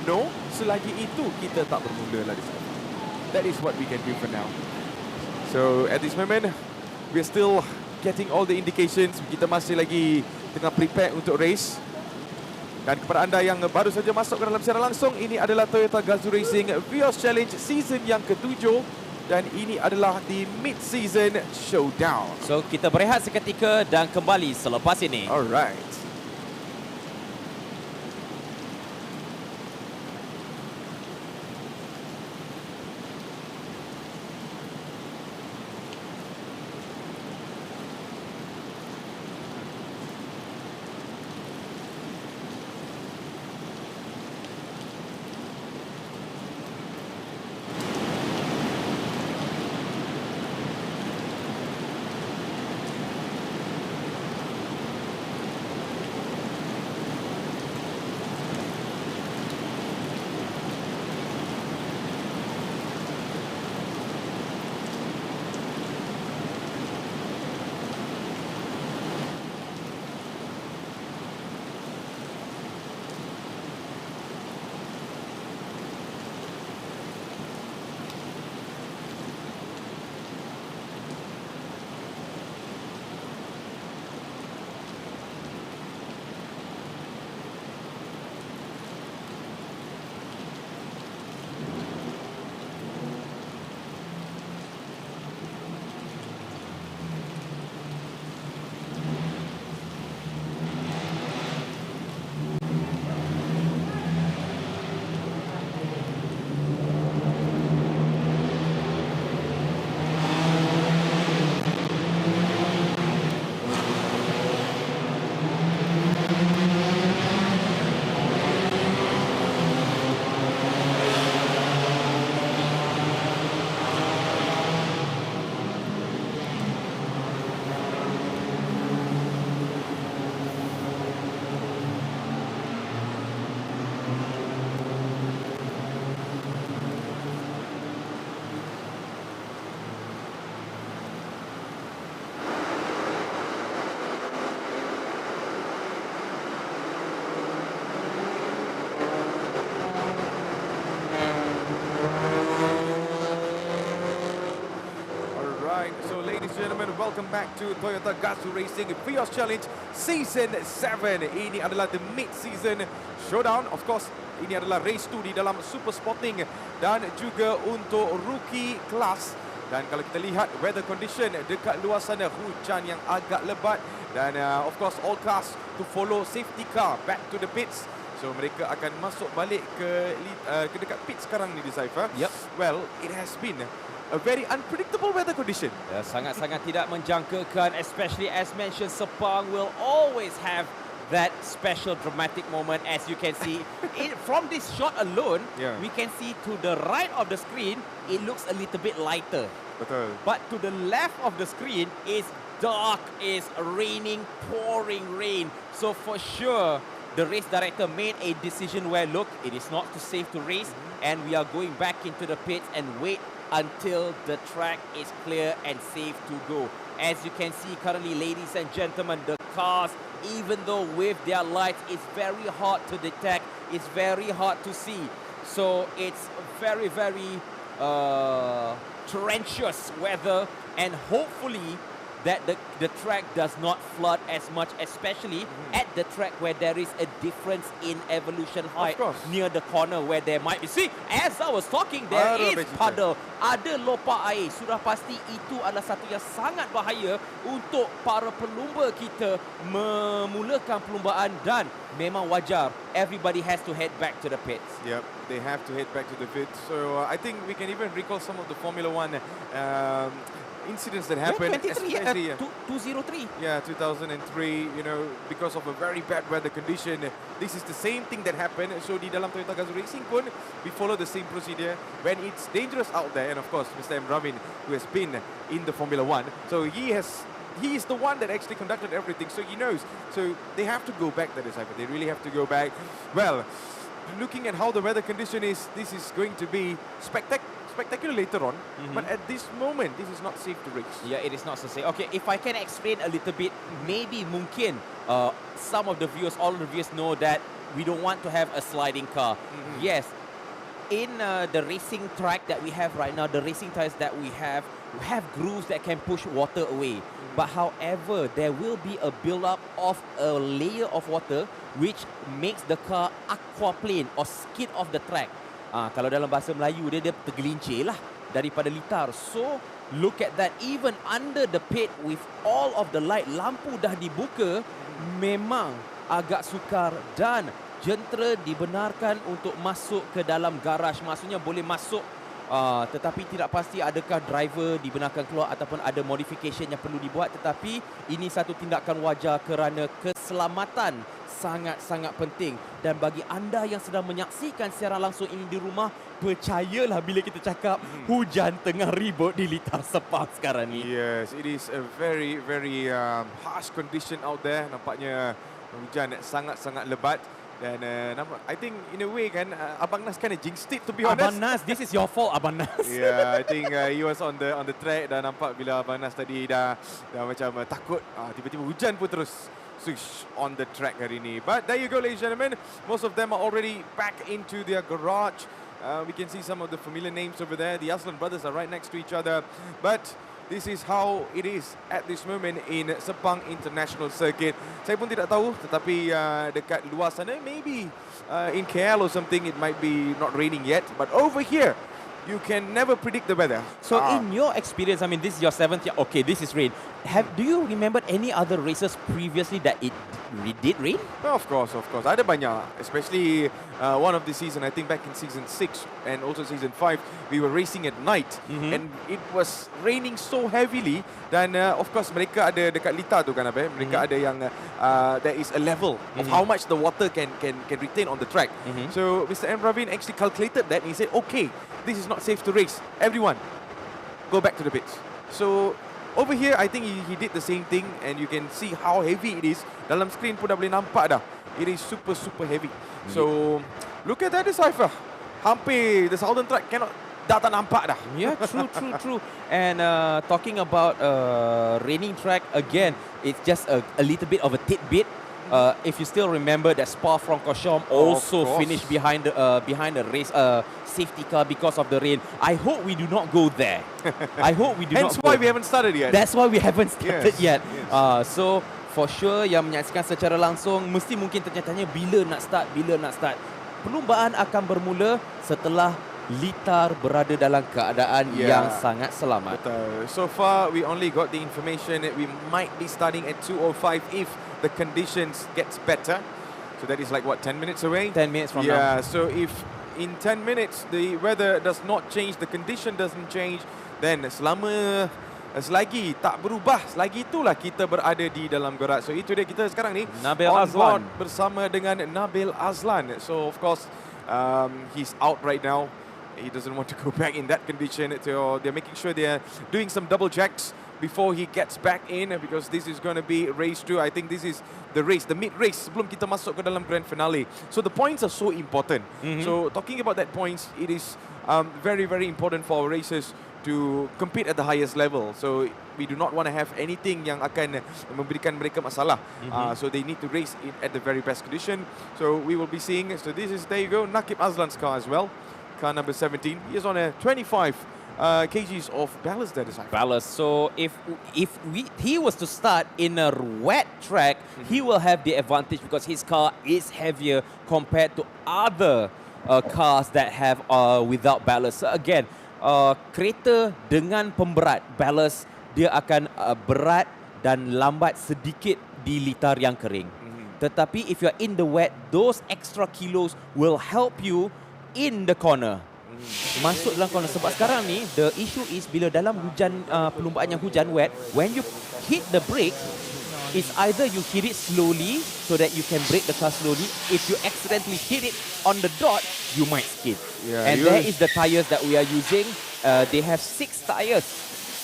no, selagi itu kita tak bermula lah di sana. That is what we can do for now. So at this moment, we're still getting all the indications. Kita masih lagi tengah prepare untuk race. Dan kepada anda yang baru saja masuk ke dalam siaran langsung, ini adalah Toyota GAZOO Racing Vios Challenge season yang ke-7 dan ini adalah di Mid-Season Showdown. So kita berehat seketika dan kembali selepas ini. Alright. welcome back to Toyota GAZOO Racing Vios Challenge Season 7. Ini adalah the Mid-Season Showdown. Of course, ini adalah race 2 di dalam Super Sporting dan juga untuk rookie class. Dan kalau kita lihat weather condition dekat luar sana, hujan yang agak lebat. Dan of course, all cars to follow safety car back to the pits. So mereka akan masuk balik ke dekat pit sekarang ni di Cypher. Yep. Well, it has been a very unpredictable weather condition. Ya, sangat-sangat tidak menjangkakan, especially as mentioned, Sepang will always have that special dramatic moment. As you can see, from this shot alone, we can see to the right of the screen, it looks a little bit lighter. Betul. But to the left of the screen is dark, is raining, pouring rain. So for sure, the race director made a decision where, look, it is not too safe to race, and we are going back into the pits and wait until the track is clear and safe to go. As you can see currently, ladies and gentlemen, the cars, even though with their lights, it's very hard to detect, it's very hard to see. So it's very, very torrentious weather, and hopefully that the track does not flood as much, especially at the track where there is a difference in evolution height near the corner where there might be. See, as I was talking, there is puddle, ada lopak air. Sudah pasti itu adalah satu yang sangat bahaya untuk para pelumba kita memulakan perlumbaan, dan memang wajar. Everybody has to head back to the pits. Yep, they have to head back to the pits. So I think we can even recall some of the Formula One incidents that happened, especially 203. Yeah, 2003. You know, because of a very bad weather condition. This is the same thing that happened. So di dalam Toyota GAZOO Racing pun, we follow the same procedure when it's dangerous out there. And of course, Mr. RAVIN, who has been in the Formula One, so he is the one that actually conducted everything. So he knows. So they have to go back. That is happening. They really have to go back. Well, looking at how the weather condition is, this is going to be spectacular later on, but at this moment, this is not safe to race. Yeah, it is not so safe. Okay, if I can explain a little bit, maybe mungkin some of the viewers, all of the viewers know that we don't want to have a sliding car. Yes, in the racing track that we have right now, the racing tires that we have grooves that can push water away. But however, there will be a build-up of a layer of water which makes the car aquaplane or skid off the track. Kalau dalam bahasa Melayu, dia tergelincir lah daripada litar. So, look at that. Even under the pit with all of the light, lampu dah dibuka, memang agak sukar, dan jentera dibenarkan untuk masuk ke dalam garaj. Maksudnya boleh masuk, tetapi tidak pasti adakah driver dibenarkan keluar ataupun ada modification yang perlu dibuat. Tetapi ini satu tindakan wajar kerana keselamatan sangat-sangat penting. Dan bagi anda yang sedang menyaksikan secara langsung ini di rumah, percayalah bila kita cakap hujan tengah ribut di litar Sepang sekarang ni. Yes, it is a very, very harsh condition out there. Nampaknya hujan sangat-sangat lebat. Dan I think in a way kan, Abang Nas kind of jinxed it, to be honest. Abang Nas, this is your fault, Abang Nas. Yeah, I think he was on the track, dan nampak bila Abang Nas tadi dah macam takut, tiba-tiba hujan pun terus switch on the track hari ini. But there you go, ladies and gentlemen. Most of them are already back into their garage. We can see some of the familiar names over there. The Aslan brothers are right next to each other. But this is how it is at this moment in Sepang International Circuit. Saya pun tidak tahu, tetapi dekat luar sana, maybe in KL or something, it might be not raining yet. But over here, you can never predict the weather. So in your experience, I mean, this is your 7th year. Okay, this is rain. Do you remember any other races previously that it did rain? Oh, of course. Ada banyak. Especially one of the season, I think back in season 6 and also season 5, we were racing at night. And it was raining so heavily. Dan of course, mereka ada dekat litar tu kan, Abang. Mereka ada yang, there is a level of how much the water can retain on the track. So Mr. RAVIN actually calculated that, and he said, okay, this is not safe to race. Everyone, go back to the pits. So over here, I think he did the same thing, and you can see how heavy it is. Dalam screen pun dah boleh nampak dah. It is super, super heavy. So look at that decipher. Hampir the southern track cannot dah tak nampak dah. Yeah, true. And talking about raining track, again, it's just a little bit of a tidbit. if you still remember that Spa-Francorchamps also finished behind the race safety car because of the rain. I hope we do not go there. I hope we do not. Hence why we haven't started yet. That's why we haven't started Yes, yet. So for sure yang menyaksikan secara langsung mesti mungkin tanya-tanya bila nak start. Perlumbaan akan bermula setelah Litar berada dalam keadaan yang sangat selamat. So far, we only got the information that we might be starting at 2:05 if the conditions gets better. So that is like what, 10 minutes away? 10 minutes from now. Yeah, so if in 10 minutes the weather does not change, the condition doesn't change, then selagi tak berubah, selagi itulah kita berada di dalam garaj. So itu dia kita sekarang ni Nabil on Azlan board bersama dengan Nabil Azlan. So of course he's out right now. He doesn't want to go back in that condition. So they're making sure they're doing some double checks before he gets back in, because this is going to be race 2. I think this is the race, the mid-race sebelum kita masuk ke dalam grand finale. So the points are so important. So talking about that points, it is very, very important for our racers to compete at the highest level. So we do not want to have anything yang akan memberikan mereka masalah. So they need to race at the very best condition. So we will be seeing. So this is, there you go, Nakib Azlan's car as well. Car number 17. He is on a 25 kgs of ballast, that is ballast. So if he was to start in a wet track, he will have the advantage because his car is heavier compared to other cars that have without ballast. So again, kereta dengan pemberat ballast, dia akan berat dan lambat sedikit di litar yang kering. Tetapi if you're in the wet, those extra kilos will help you in the corner. Masuk dalam corner. Sebab sekarang ni, the issue is bila dalam hujan, perlumbaan yang hujan wet, when you hit the brake, it's either you hit it slowly so that you can brake the car slowly. If you accidentally hit it on the dot, you might skid. And there is the tires that we are using. They have 6 tires.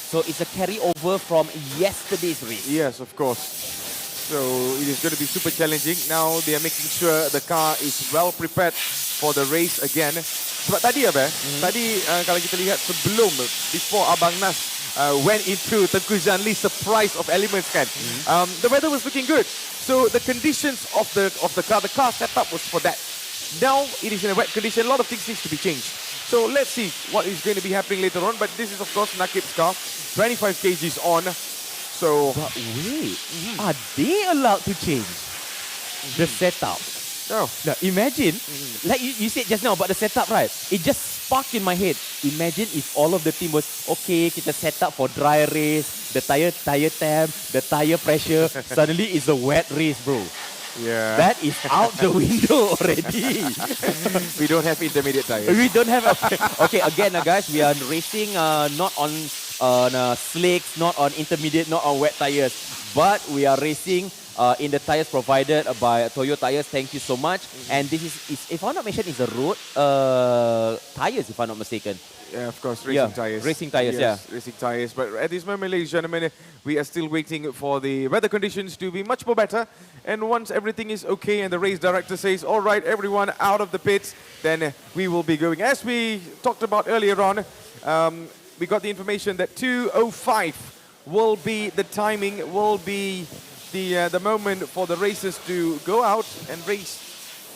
So it's a carryover from yesterday's race. Yes, of course. So it is going to be super challenging. Now they are making sure the car is well prepared for the race again. Sebab tadi tadi kalau kita lihat sebelum, before Abang Nas went into Tengku Janli's surprise of elements kan, the weather was looking good. So the conditions of the car setup was for that. Now it is in a wet condition. A lot of things needs to be changed. So let's see what is going to be happening later on. But this is of course Nakib's car, 25 kgs on. So, but wait, are they allowed to change the setup? No. Now imagine, like you said just now about the setup, right? It just sparked in my head. Imagine if all of the team was, okay, kita set up for dry race, the tire temp, the tire pressure, suddenly it's a wet race, bro. Yeah. That is out the window already. We don't have intermediate tires. We don't have. Okay, again, guys, we are racing not on slicks, not on intermediate, not on wet tires, but we are racing in the tires provided by Toyo Tires. Thank you so much. And this is if I'm not mistaken, is a road tires, if I'm not mistaken. Yeah, of course, racing tires. Racing tires, yes, racing tires. But at this moment, ladies and gentlemen, we are still waiting for the weather conditions to be much more better. And once everything is okay and the race director says, all right, everyone out of the pits, then we will be going. As we talked about earlier on, we got the information that 2:05 will be the timing, will be the moment for the racers to go out and race.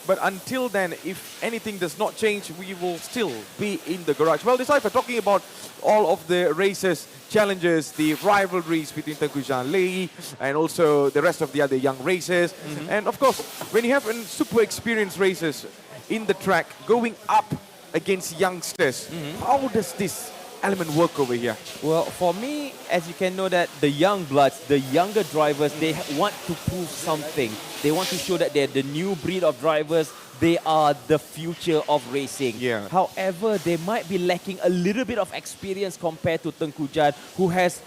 But until then, if anything does not change, we will still be in the garage. Well, Decipher, talking about all of the races, challenges, the rivalries between Tengku Janli and also the rest of the other young racers. And of course, when you have super experienced racers in the track going up against youngsters, how does this element work over here? Well, for me, as you can know that the young bloods, the younger drivers, they want to prove something. They want to show that they're the new breed of drivers. They are the future of racing. Yeah. However, they might be lacking a little bit of experience compared to Tengku Jan, who has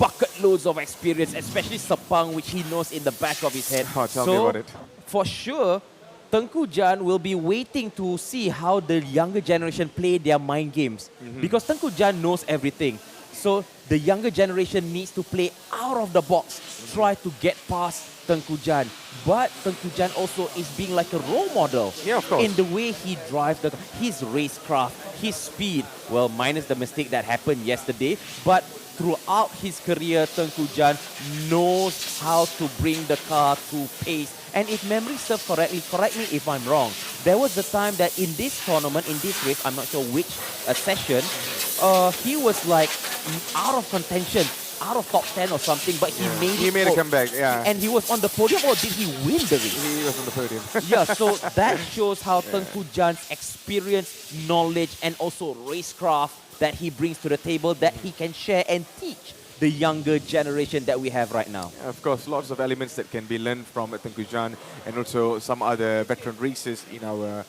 bucket loads of experience, especially Sepang, which he knows in the back of his head. Oh, tell me about it. For sure, Tengku Jan will be waiting to see how the younger generation play their mind games. Because Tengku Jan knows everything. So the younger generation needs to play out of the box, try to get past Tengku Jan. But Tengku Jan also is being like a role model. Yeah, of course. In the way he drives his racecraft, his speed. Well, minus the mistake that happened yesterday. But throughout his career, Tengku Jan knows how to bring the car to pace And if memory serves correctly, correct me if I'm wrong, there was the time that in this tournament, in this race, I'm not sure which session, he was like out of contention, out of top 10 or something, but he made a comeback, yeah. And he was on the podium, or did he win the race? He was on the podium. Yeah, so that shows how Tengku Jan's experience, knowledge, and also racecraft that he brings to the table that he can share and teach the younger generation that we have right now. Of course, lots of elements that can be learned from Tengku Jan and also some other veteran races in our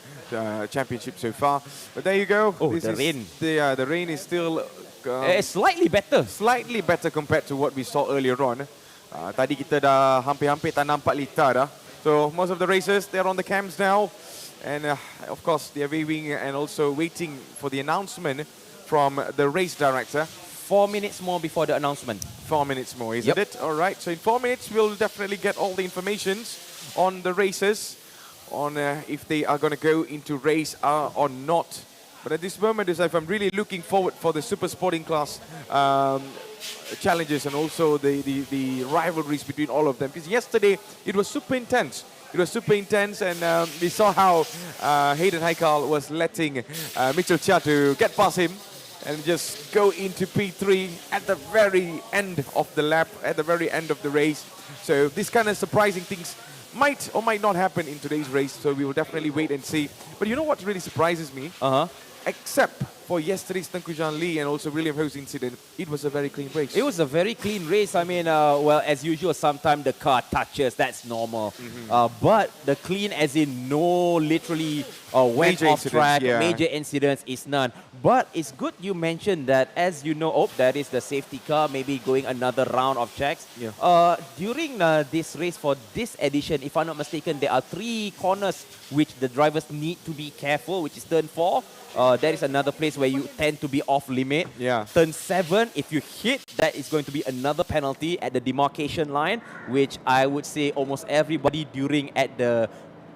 championship so far. But there you go. Oh, This the is rain. The rain is still slightly better. Slightly better compared to what we saw earlier on. Tadi kita dah hampir-hampir tak nampak litar dah. So most of the racers, they're on the cams now. And of course, they're waving and also waiting for the announcement from the race director. 4 minutes more before the announcement. 4 minutes more, isn't it? All right. So in 4 minutes, we'll definitely get all the informations on the races, on if they are going to go into race or not. But at this moment, I'm really looking forward for the super sporting class challenges and also the rivalries between all of them. Because yesterday, it was super intense. It was super intense, and we saw how Hayden Haikal was letting Mitchell Chia to get past him and just go into P3 at the very end of the lap, at the very end of the race. So these kind of surprising things might or might not happen in today's race, so we will definitely wait and see. But you know what really surprises me? Except for yesterday's Tengku Jan Lee and also William Ho's incident, it was a very clean race. It was a very clean race. I mean, well, as usual, sometimes the car touches, that's normal. But the clean as in no literally went Major off track, incidents, yeah. major incidents is none. But it's good you mentioned that, as you know, that is the safety car, maybe going another round of checks. Yeah. During this race for this edition, if I'm not mistaken, there are 3 corners which the drivers need to be careful, which is turn 4. That is another place where you tend to be off limit. Yeah. Turn 7, if you hit, that is going to be another penalty at the demarcation line, which I would say almost everybody during at the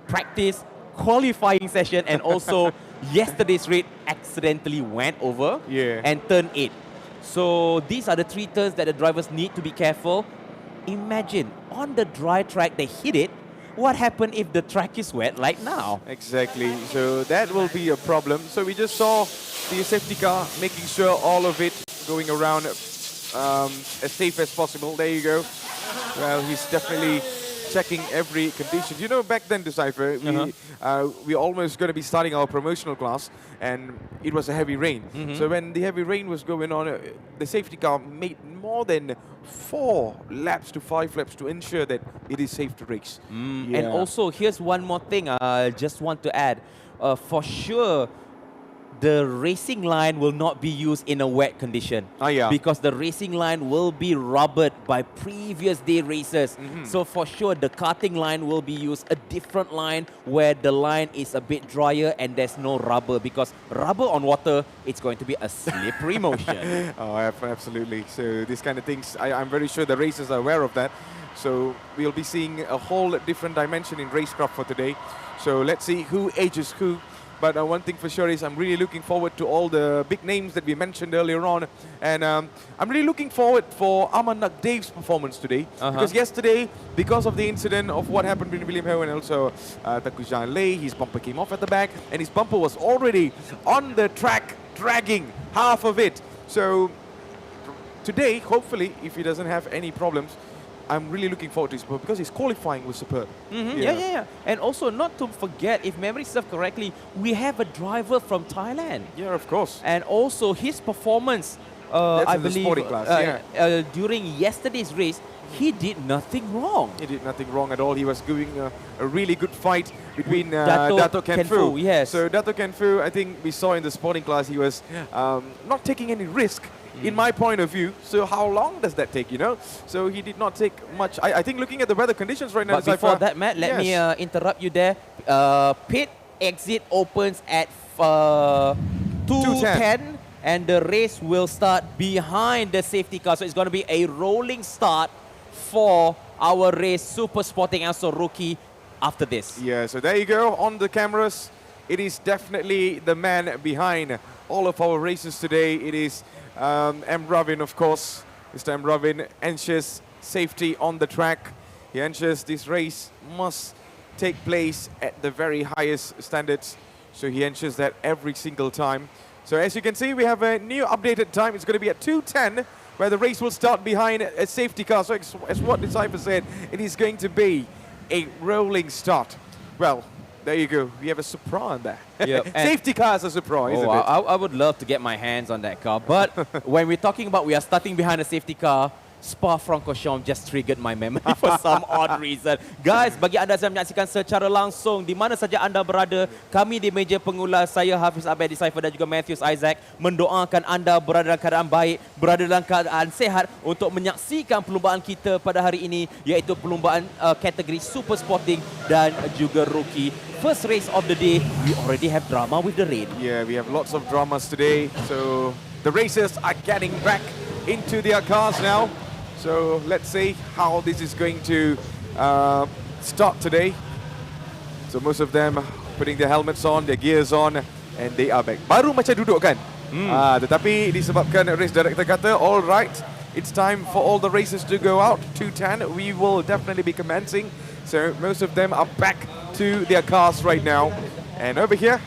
practice qualifying session and also yesterday's race accidentally went over. Yeah. And turn 8. So these are the 3 turns that the drivers need to be careful. Imagine on the dry track they hit it. What happened if the track is wet like now? Exactly. So that will be a problem. So we just saw the safety car making sure all of it going around as safe as possible. There you go. Well, he's definitely checking every condition. You know, back then, Decipher, we almost going to be starting our promotional class, and it was a heavy rain. So when the heavy rain was going on, the safety car made more than 4 laps to 5 laps to ensure that it is safe to race. And also, here's one more thing I just want to add. For sure, the racing line will not be used in a wet condition. Because the racing line will be rubbered by previous day racers. So for sure, the karting line will be used a different line where the line is a bit drier and there's no rubber. Because rubber on water, it's going to be a slippery motion. Oh, absolutely. So these kind of things, I'm very sure the racers are aware of that. So we'll be seeing a whole different dimension in racecraft for today. So let's see who ages who. But one thing for sure is I'm really looking forward to all the big names that we mentioned earlier on. And I'm really looking forward for Ahmad Nakdave's performance today. Because yesterday, because of the incident of what happened between William Ho and also Tengku Jan Lee, his bumper came off at the back. And his bumper was already on the track, dragging half of it. So today, hopefully, if he doesn't have any problems, I'm really looking forward to his performance because his qualifying was superb. Yeah. And also, not to forget, if memory serves correctly, we have a driver from Thailand. Yeah, of course. And also, his performance, I believe, during yesterday's race, he did nothing wrong. He did nothing wrong at all. He was doing a really good fight between Dato' Ken Fu, yes. So Dato' Ken Fu, I think we saw in the sporting class, he was not taking any risk. In my point of view, so how long does that take, you know? So he did not take much. I think looking at the weather conditions right now... But before that, Matt, let me interrupt you there. Pit exit opens at 2:10 and the race will start behind the safety car. So it's going to be a rolling start for our race, Super Sporting also rookie, after this. Yeah, so there you go. On the cameras, it is definitely the man behind all of our races today. It is... RAVIN, of course. Mr. RAVIN ensures safety on the track. He ensures this race must take place at the very highest standards. So he ensures that every single time. So as you can see, we have a new updated time. It's going to be at 2:10, where the race will start behind a safety car. So as what Decipher said, it is going to be a rolling start. Well, there you go. We have a surprise there. Yep. Safety car is a surprise, isn't it? I would love to get my hands on that car. But when we're talking about we are starting behind a safety car, Spa-Francorchamps just triggered my memory for some odd reason. Guys, bagi anda yang menyaksikan secara langsung di mana saja anda berada, kami di meja pengulas, saya Hafiz Abed Decipher dan juga Matthews Isaac mendoakan anda berada dalam keadaan baik, berada dalam keadaan sehat untuk menyaksikan perlumbaan kita pada hari ini, iaitu perlumbaan kategori Super Sporting dan juga Rookie. First race of the day, we already have drama with the rain. Yeah, we have lots of dramas today. So the racers are getting back into their cars now. So let's see how this is going to start today. So most of them putting their helmets on, their gears on, and they are back. Baru macam duduk kan? Tetapi disebabkan race director kata, all right, it's time for all the racers to go out. 2:10, we will definitely be commencing. So most of them are back to their cars right now. And over here,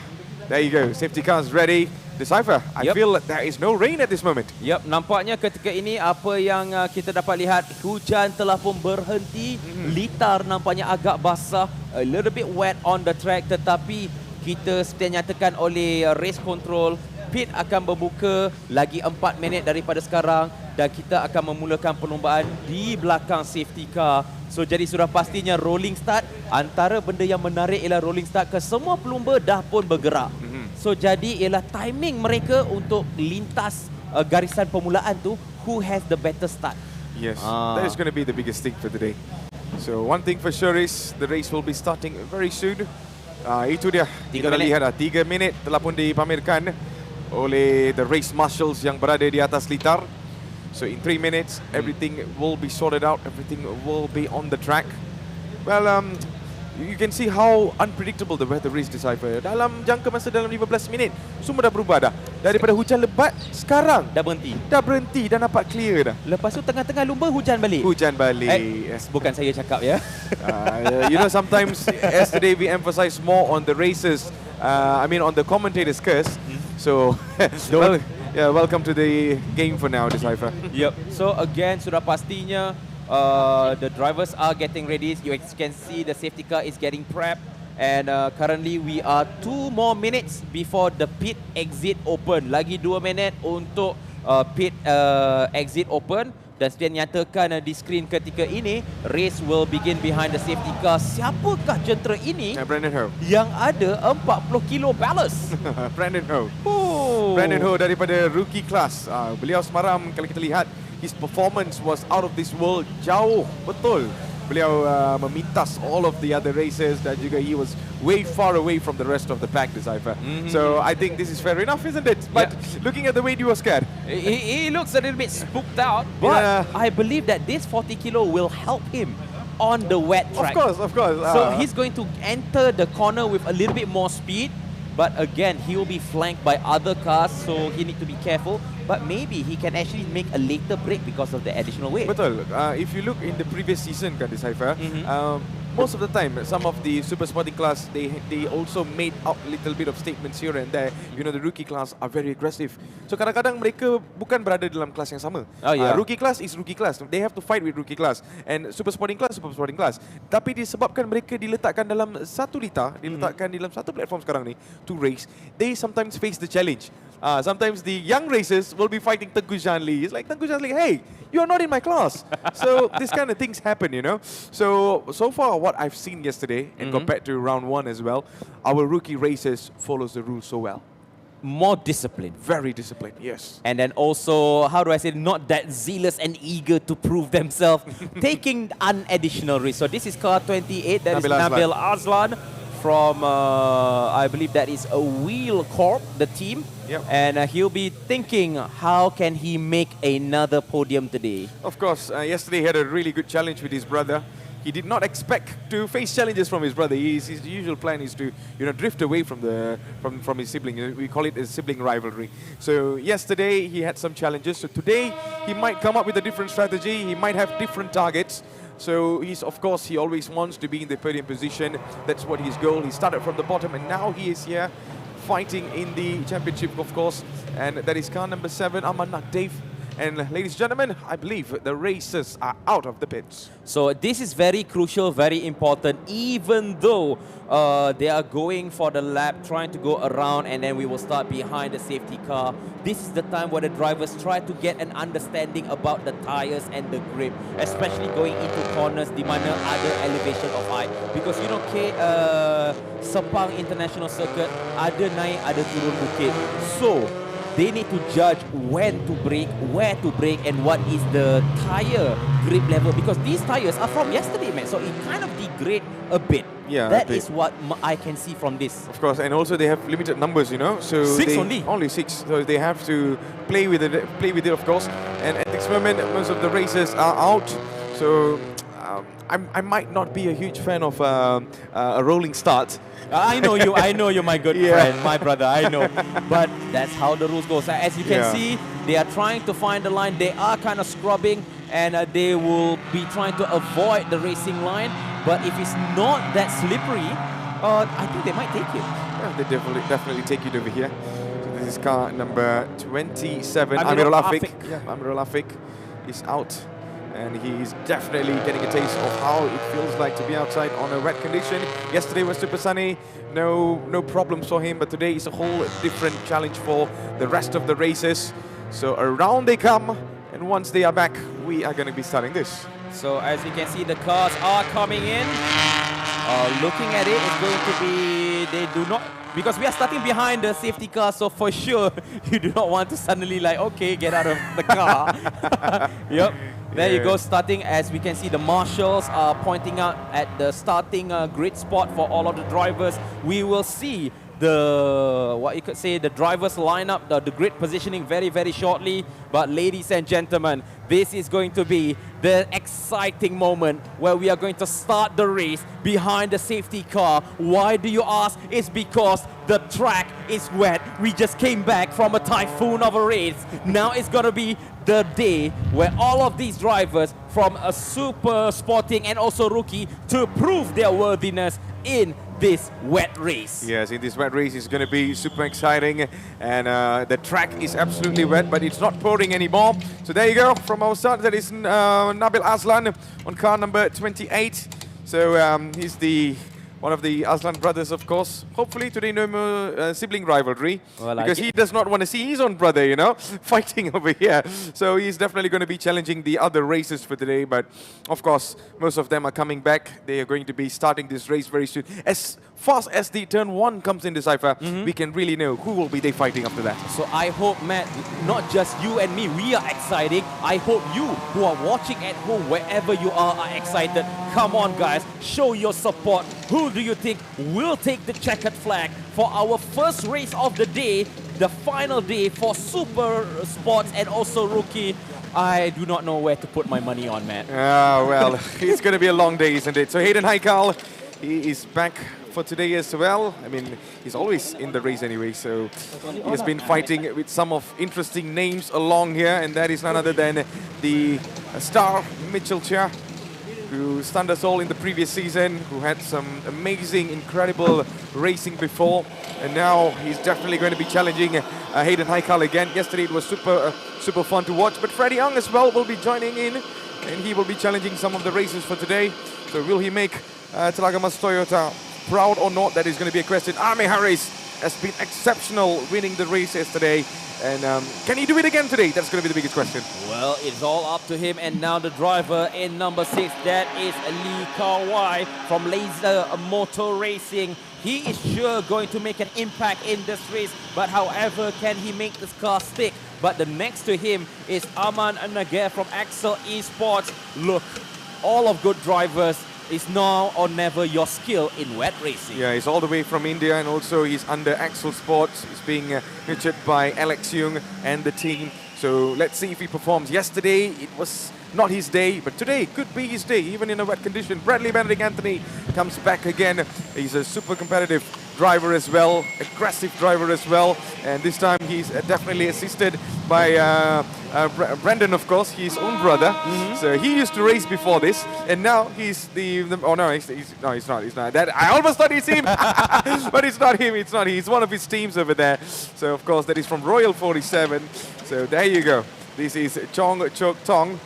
there you go, safety cars ready. Decipher, I feel that there is no rain at this moment. Yep, nampaknya ketika ini apa yang kita dapat lihat, hujan telah pun berhenti, litar nampaknya agak basah, a little bit wet on the track, tetapi kita seperti nyatakan oleh race control, pit akan berbuka lagi 4 minit daripada sekarang dan kita akan memulakan perlumbaan di belakang safety car. So jadi sudah pastinya rolling start, antara benda yang menarik ialah rolling start ke semua pelumba dah pun bergerak. So jadi ialah timing mereka untuk lintas garisan permulaan tu, who has the better start. Yes, that is going to be the biggest thing for today. So one thing for sure is the race will be starting very soon. Itu dia, kita dah lihat 3 minit telah pun dipamerkan oleh the race marshals yang berada di atas litar. So in 3 minutes, everything will be sorted out, everything will be on the track. Well, you can see how unpredictable the weather is, Decipher. Dalam jangka masa dalam 15 minit, semua dah berubah dah. Daripada hujan lebat, sekarang dah berhenti. Dah berhenti, dah nampak clear dah. Lepas tu tengah-tengah lumba hujan balik. Hujan balik. Bukan saya cakap ya. You know, sometimes yesterday we emphasize more on the races, I mean on the commentators' curse. So, well, yeah, welcome to the game for now, Decipher. Yep. So again, sudah pastinya the drivers are getting ready. You can see the safety car is getting prepped. And currently we are 2 more minutes before the pit exit open. Lagi 2 minit untuk pit exit open. Dan seperti nyatakan di skrin ketika ini, race will begin behind the safety car. Siapakah jentera ini Brandon Ho yang ada 40 kilo ballast? Brandon Ho. Brandon Ho daripada rookie class. Beliau semalam kalau kita lihat, his performance was out of this world, jauh betul. Beliau memintas all of the other racers dan juga he was way far away from the rest of the pack, Decipher. So I think this is fair enough, isn't it? But looking at the way you were scared. He looks a little bit spooked out, but I believe that this 40 kilo will help him on the wet track. Of course. So he's going to enter the corner with a little bit more speed. But again, he will be flanked by other cars, so he need to be careful. But maybe he can actually make a later break because of the additional weight. Betul. If you look in the previous season, kan, Decipher, most of the time, some of the super sporting class, they also made out a little bit of statements here and there. You know, the rookie class are very aggressive. So kadang-kadang mereka bukan berada dalam kelas yang sama. Rookie class is rookie class. They have to fight with rookie class. And super sporting class. Tapi disebabkan mereka diletakkan dalam satu litar, diletakkan dalam satu platform sekarang ni to race, they sometimes face the challenge. Sometimes the young racers will be fighting Tengku Janli. It's like Tengku Janli, hey, you are not in my class. So this kind of things happen, you know. So far what I've seen yesterday and compared to round 1 as well, our rookie racers follows the rules so well. More disciplined. Very disciplined, yes. And then also, how do I say, not that zealous and eager to prove themselves, taking an additional risk. So this is car 28, that is Nabil Arslan from, I believe that is a Wheel Corp, the team. Yep. And he'll be thinking, how can he make another podium today? Of course, yesterday he had a really good challenge with his brother. He did not expect to face challenges from his brother. His usual plan is to, you know, drift away from his sibling. We call it a sibling rivalry. So yesterday he had some challenges. So today he might come up with a different strategy. He might have different targets. So he's, of course, he always wants to be in the podium position. That's what his goal. He started from the bottom and now he is here fighting in the championship, of course. And that is car number 7, Aman Nakdev. And ladies and gentlemen, I believe the racers are out of the pits. So this is very crucial, very important, even though they are going for the lap, trying to go around, and then we will start behind the safety car. This is the time where the drivers try to get an understanding about the tires and the grip, especially going into corners di mana ada elevation of height. Because you know, Sepang International Circuit ada naik, ada turun bukit. So they need to judge when to brake, where to brake, and what is the tire grip level. Because these tires are from yesterday, man. So it kind of degrade a bit. Yeah, that is what I can see from this. Of course, and also they have limited numbers, you know. So 6 only. Only 6. So they have to play with it, of course. And at this moment, most of the racers are out. So I might not be a huge fan of a rolling start. I know you, my good friend, my brother, I know. But that's how the rules go. So as you can see, they are trying to find the line. They are kind of scrubbing, and they will be trying to avoid the racing line. But if it's not that slippery, I think they might take it. Yeah, they definitely take it over here. So this is car number 27, Amirul Afiq. Yeah, Amirul Afiq is out. And he's definitely getting a taste of how it feels like to be outside on a wet condition. Yesterday was super sunny, no problems for him, but today is a whole different challenge for the rest of the racers. So around they come, and once they are back, we are going to be starting this. So as you can see, the cars are coming in. Looking at it, it's going to be, they do not, because we are starting behind the safety car, so for sure, you do not want to suddenly like, okay, get out of the car. Yep. There you go, starting. As we can see, the marshals are pointing out at the starting grid spot for all of the drivers. We will see the drivers lineup, the grid positioning very shortly. But ladies and gentlemen, this is going to be the exciting moment where we are going to start the race behind the safety car. Why do you ask? It's because the track is wet. We just came back from a typhoon of a race. Now it's gonna be the day where all of these drivers from a super sporting and also rookie to prove their worthiness in this wet race. Yes, in this wet race it's going to be super exciting, and the track is absolutely wet, but it's not pouring anymore. So there you go, from our start, that is Nabil Aslan on car number 28. So he's one of the Aslan brothers, of course. Hopefully today no more sibling rivalry, because he does not want to see his own brother, you know, fighting over here. So he's definitely going to be challenging the other racers for today. But of course, most of them are coming back. They are going to be starting this race very soon. As fast as the turn 1 comes in, Decipher, we can really know who will be they fighting after that. So I hope, Matt, not just you and me, we are excited. I hope you who are watching at home, wherever you are excited. Come on, guys, show your support. Who do you think will take the checkered flag for our first race of the day, the final day for Super Sports and also Rookie? I do not know where to put my money on, Matt. Well, it's going to be a long day, isn't it? So Hayden Haikal, he is back for today as well. I mean, he's always in the race anyway, so he's been fighting with some of interesting names along here, and that is none other than the star Mitchell Chia, who stunned us all in the previous season, who had some amazing, incredible racing before, and now he's definitely going to be challenging Hayden Haikal again. Yesterday it was super fun to watch, but Freddie Young as well will be joining in, and he will be challenging some of the races for today. So will he make Telaga Mas Toyota proud or not? That is going to be a question. Ame Harris has been exceptional winning the race yesterday. And can he do it again today? That's going to be the biggest question. Well, it's all up to him. And now the driver in number 6, that is Lee Kawai from Laser Motor Racing. He is sure going to make an impact in this race. But however, can he make this car stick? But the next to him is Aman Nagar from Axel Esports. Look, all of good drivers, is now or never your skill in wet racing. Yeah, he's all the way from India, and also he's under Axel Sports. He's being nurtured by Alex Young and the team. So let's see if he performs. Yesterday, it was not his day, but today could be his day, even in a wet condition. Bradley Benedict Anthony comes back again. He's a super competitive driver as well, aggressive driver as well, and this time he's definitely assisted by Brandon, of course, his own brother. So he used to race before this, and now he's the oh no, he's not. That I almost thought it's him, but it's not him. It's not. He's one of his teams over there. So of course that is from Royal 47. So there you go. This is Chong Chok Tong,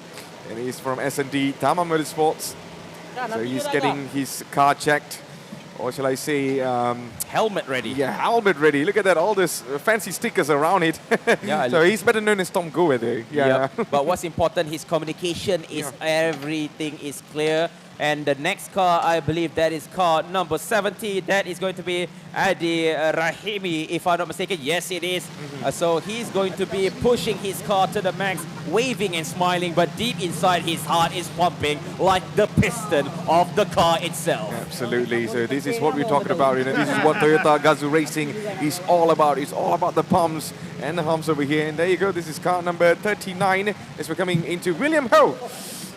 and he's from S&D Tama Motorsports. So he's getting his car checked. Or shall I say, helmet ready. Yeah, helmet ready. Look at that, all these fancy stickers around it. Yeah, so he's better known as Tom Goethe. Yeah. Yep. But what's important, his communication is everything is clear. And the next car, I believe that is car number 70. That is going to be Adi Rahimi, if I'm not mistaken. Yes, it is. So he's going to be pushing his car to the max, waving and smiling, but deep inside his heart is pumping like the piston of the car itself. Absolutely. So this is what we're talking about. You know, this is what Toyota GAZOO Racing is all about. It's all about the pumps and the humps over here. And there you go. This is car number 39 as we're coming into William Ho.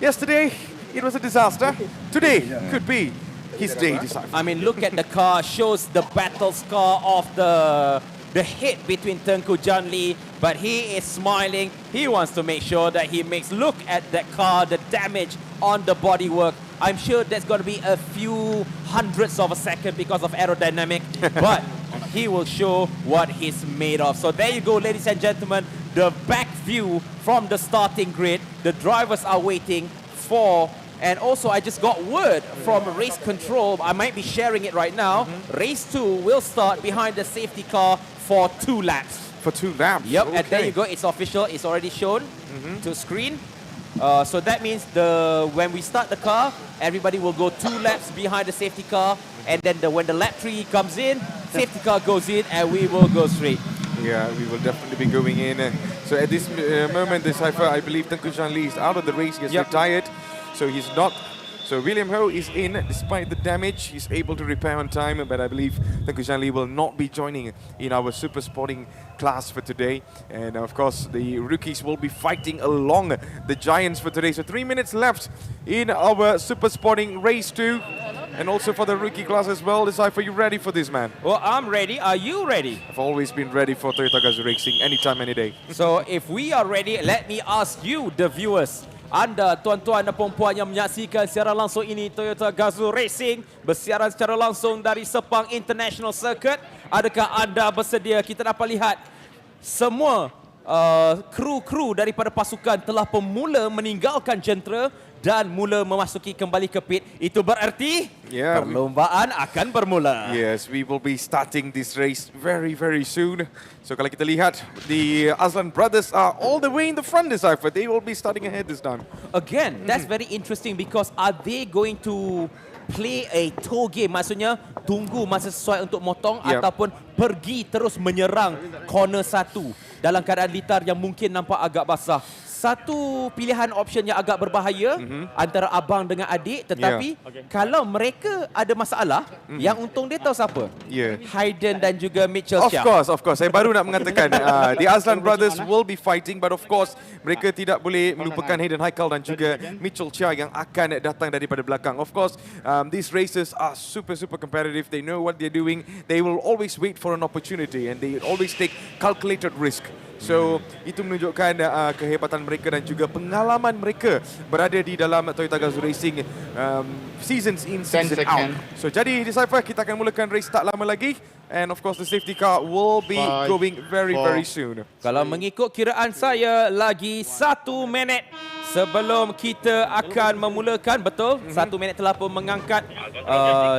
Yesterday, it was a disaster. Today could be his day. I mean, look at the car. Shows the battle scar of the hit between Tengku Janli, but he is smiling. He wants to make sure that he makes look at that car, the damage on the bodywork. I'm sure there's going to be a few hundredths of a second because of aerodynamic, but he will show what he's made of. So there you go, ladies and gentlemen, the back view from the starting grid. The drivers are waiting for. And also, I just got word from race control. I might be sharing it right now. Race 2 will start behind the safety car for 2 laps. For 2 laps? Yep, okay. And there you go. It's official. It's already shown to screen. So that means when we start the car, everybody will go 2 laps behind the safety car. And then when the lap 3 comes in, safety car goes in, and we will go straight. Yeah, we will definitely be going in. So at this moment, the Cypher, I believe Tengku Janli is out of the race. He has retired. So he's not. So William Ho is in despite the damage. He's able to repair on time, but I believe Tengku Janli will not be joining in our super sporting class for today. And of course, the rookies will be fighting along the giants for today. So 3 minutes left in our super sporting race 2. And also for the rookie class as well. Cypher, you ready for this, man? Well, I'm ready. Are you ready? I've always been ready for Toyota GAZOO Racing, anytime, any day. So if we are ready, let me ask you, the viewers. Anda, tuan-tuan dan puan-puan yang menyaksikan siaran langsung ini, Toyota GAZOO Racing bersiaran secara langsung dari Sepang International Circuit. Adakah anda bersedia? Kita dapat lihat semua kru-kru daripada pasukan telah pun mula meninggalkan jentera dan mula memasuki kembali ke pit. Itu berarti perlombaan akan bermula. Yes, we will be starting this race very, very soon. So kalau kita lihat, the Azlan brothers are all the way in the front this time. They will be starting ahead this time. Again, that's very interesting because are they going to play a toe game? Maksudnya tunggu masa sesuai untuk motong ataupun pergi terus menyerang corner 1 dalam keadaan litar yang mungkin nampak agak basah. Satu pilihan option yang agak berbahaya antara abang dengan adik, tetapi kalau mereka ada masalah, yang untung dia tahu siapa? Hayden dan juga Mitchell Chia. Of course. Saya baru nak mengatakan the Azlan brothers will be fighting, but of course mereka tidak boleh melupakan Hayden Haikal dan juga Mitchell Chia yang akan datang daripada belakang. Of course, these racers are super competitive. They know what they're doing. They will always wait for an opportunity and they always take calculated risk. So itu menunjukkan kehebatan mereka dan juga pengalaman mereka berada di dalam Toyota GAZOO Racing seasons in, season out. So jadi di Cypher, kita akan mulakan race tak lama lagi. And of course the safety car will be going very soon. Kalau mengikut kiraan saya, lagi 1 minit sebelum kita akan memulakan. Betul, 1 minit telah pun mengangkat.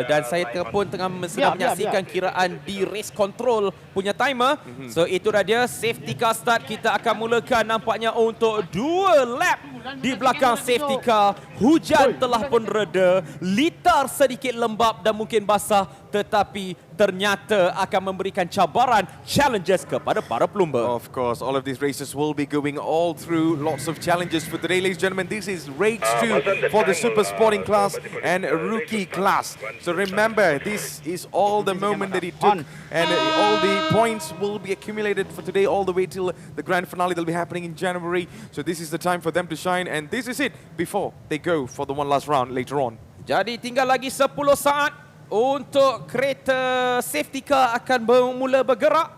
Dan saya pun tengah sedang menyaksikan kiraan di race control punya timer. So itu dah dia, safety car start. Kita akan mulakan nampaknya untuk 2 lap di belakang safety car. Hujan telah pun reda, litar sedikit lembap dan mungkin basah, tetapi ternyata akan memberikan cabaran, challenges kepada para pelumba. Of course, all of these races will be going all through lots of challenges for today, ladies and gentlemen. This is race 2 for the super sporting class and rookie class. So remember, this is all the moment that it took, and all the points will be accumulated for today all the way till the grand finale that will be happening in January. So this is the time for them to shine, and this is it before they go for the one last round later on. Jadi tinggal lagi 10 saat untuk kereta safety car akan mula bergerak.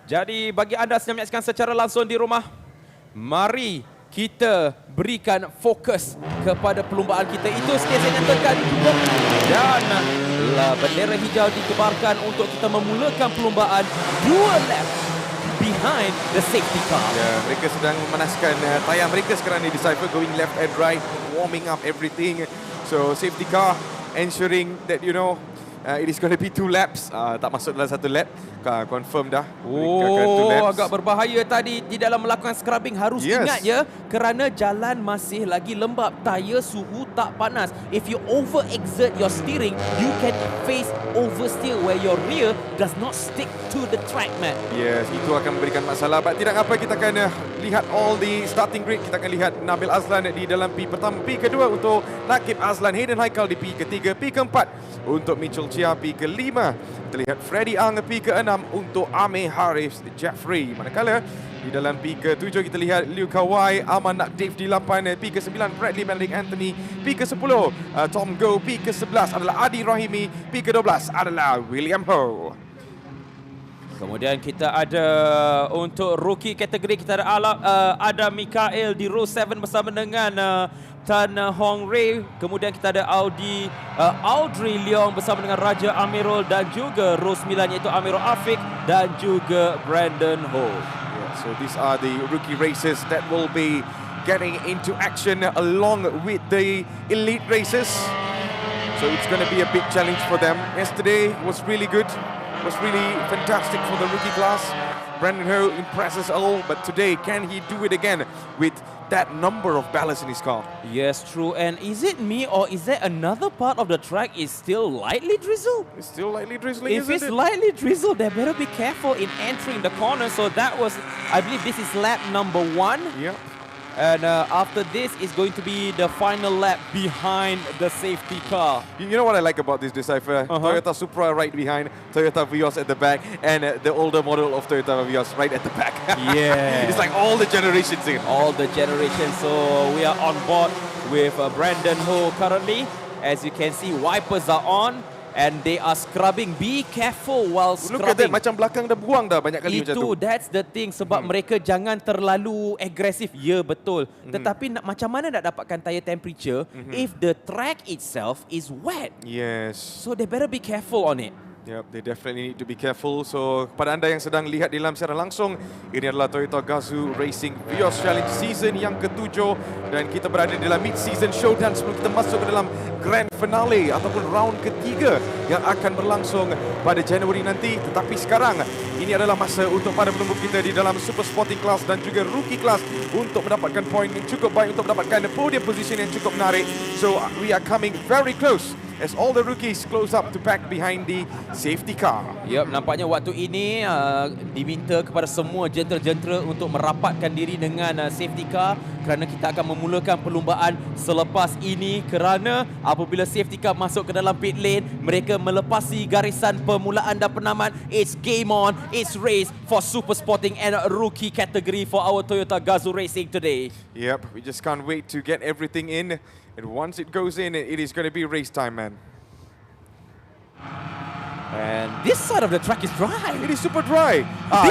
Jadi bagi anda yang menyaksikan secara langsung di rumah, mari kita berikan fokus kepada perlumbaan kita. Itu sikit saya nyatakan cukup. Dan bendera hijau dikebarkan untuk kita memulakan perlumbaan 2 lap behind the safety car. Ya, mereka sedang memanaskan tayar mereka sekarang ni di Cypher, going left and right, warming up everything. So safety car ensuring that it is going to be 2 laps. Tak masuk dalam 1 lap. Confirm dah. Agak berbahaya tadi di dalam melakukan scrubbing. Harus ingat ya, kerana jalan masih lagi lembab, tayar suhu tak panas. If you over exert your steering, you can face oversteer where your rear does not stick to the track mat. Yes, itu akan memberikan masalah. But tidak apa, kita akan lihat all the starting grid. Kita akan lihat Nabil Azlan di dalam P pertama, P kedua untuk Nakib Azlan, Hayden Haikal di P ketiga, P keempat untuk Mitchell Chia, P kelima kita lihat Freddy Ang, P keenam untuk Amir Harif Jeffrey. Manakala di dalam P ke-7 kita lihat Liu Kawai, Aman Nakdif di 8, P ke-9 Bradley Benedict Anthony, P ke-10 Tom Go, P ke-11 adalah Adi Rahimi, P ke-12 adalah William Ho. Kemudian kita ada untuk rookie kategori, kita ada Mikael di row 7 bersama dengan Tan Hong Ray. Kemudian kita ada Audrey Leong bersama dengan Raja Amirul, dan juga row 9 iaitu Amirul Afiq dan juga Brandon Ho. Yeah, so these are the rookie races that will be getting into action along with the elite races. So it's going to be a big challenge for them. Yesterday was really good. Was really fantastic for the rookie class. Brandon Ho impresses all, but today can he do it again with that number of ballast in his car? Yes, true. And is it me, or is there another part of the track is still lightly drizzled? It's still lightly drizzling, If isn't it's it? lightly drizzled, they better be careful in entering the corner. So that was, I believe this is lap number 1. Yeah. And after this is going to be the final lap behind the safety car. You know what I like about this Decipher? Toyota Supra right behind, Toyota Vios at the back, and the older model of Toyota Vios right at the back. Yeah. It's like all the generations in. All the generations. So we are on board with Brandon Ho currently. As you can see, wipers are on. And they are scrubbing. Be careful while scrubbing. Look at that, macam belakang dah buang dah banyak kali macam tu. That's the thing. Sebab mereka jangan terlalu agresif. Ya, betul. Tetapi macam mana nak dapatkan tire temperature if the track itself is wet? Yes. So they better be careful on it. Yep, they definitely need to be careful. So, kepada anda yang sedang lihat di dalam siaran langsung, ini adalah Toyota GAZOO Racing Vios Challenge Season yang ke-7, dan kita berada di dalam Mid-Season Showdown sebelum kita masuk ke dalam Grand Finale ataupun round ketiga yang akan berlangsung pada Januari nanti. Tetapi sekarang, ini adalah masa untuk para pelumba kita di dalam Super Sporting Class dan juga Rookie Class untuk mendapatkan poin yang cukup baik untuk mendapatkan podium position yang cukup menarik. So, we are coming very close as all the rookies close up to pack behind the safety car. Yep, nampaknya waktu ini diminta kepada semua jentera-jentera untuk merapatkan diri dengan safety car kerana kita akan memulakan perlumbaan selepas ini, kerana apabila safety car masuk ke dalam pit lane, mereka melepasi garisan permulaan dan penamat. It's game on, it's race for super sporting and rookie category for our Toyota GAZOO Racing today. Yep, we just can't wait to get everything in. And once it goes in, it is going to be race time, man. And this side of the track is dry. It is super dry.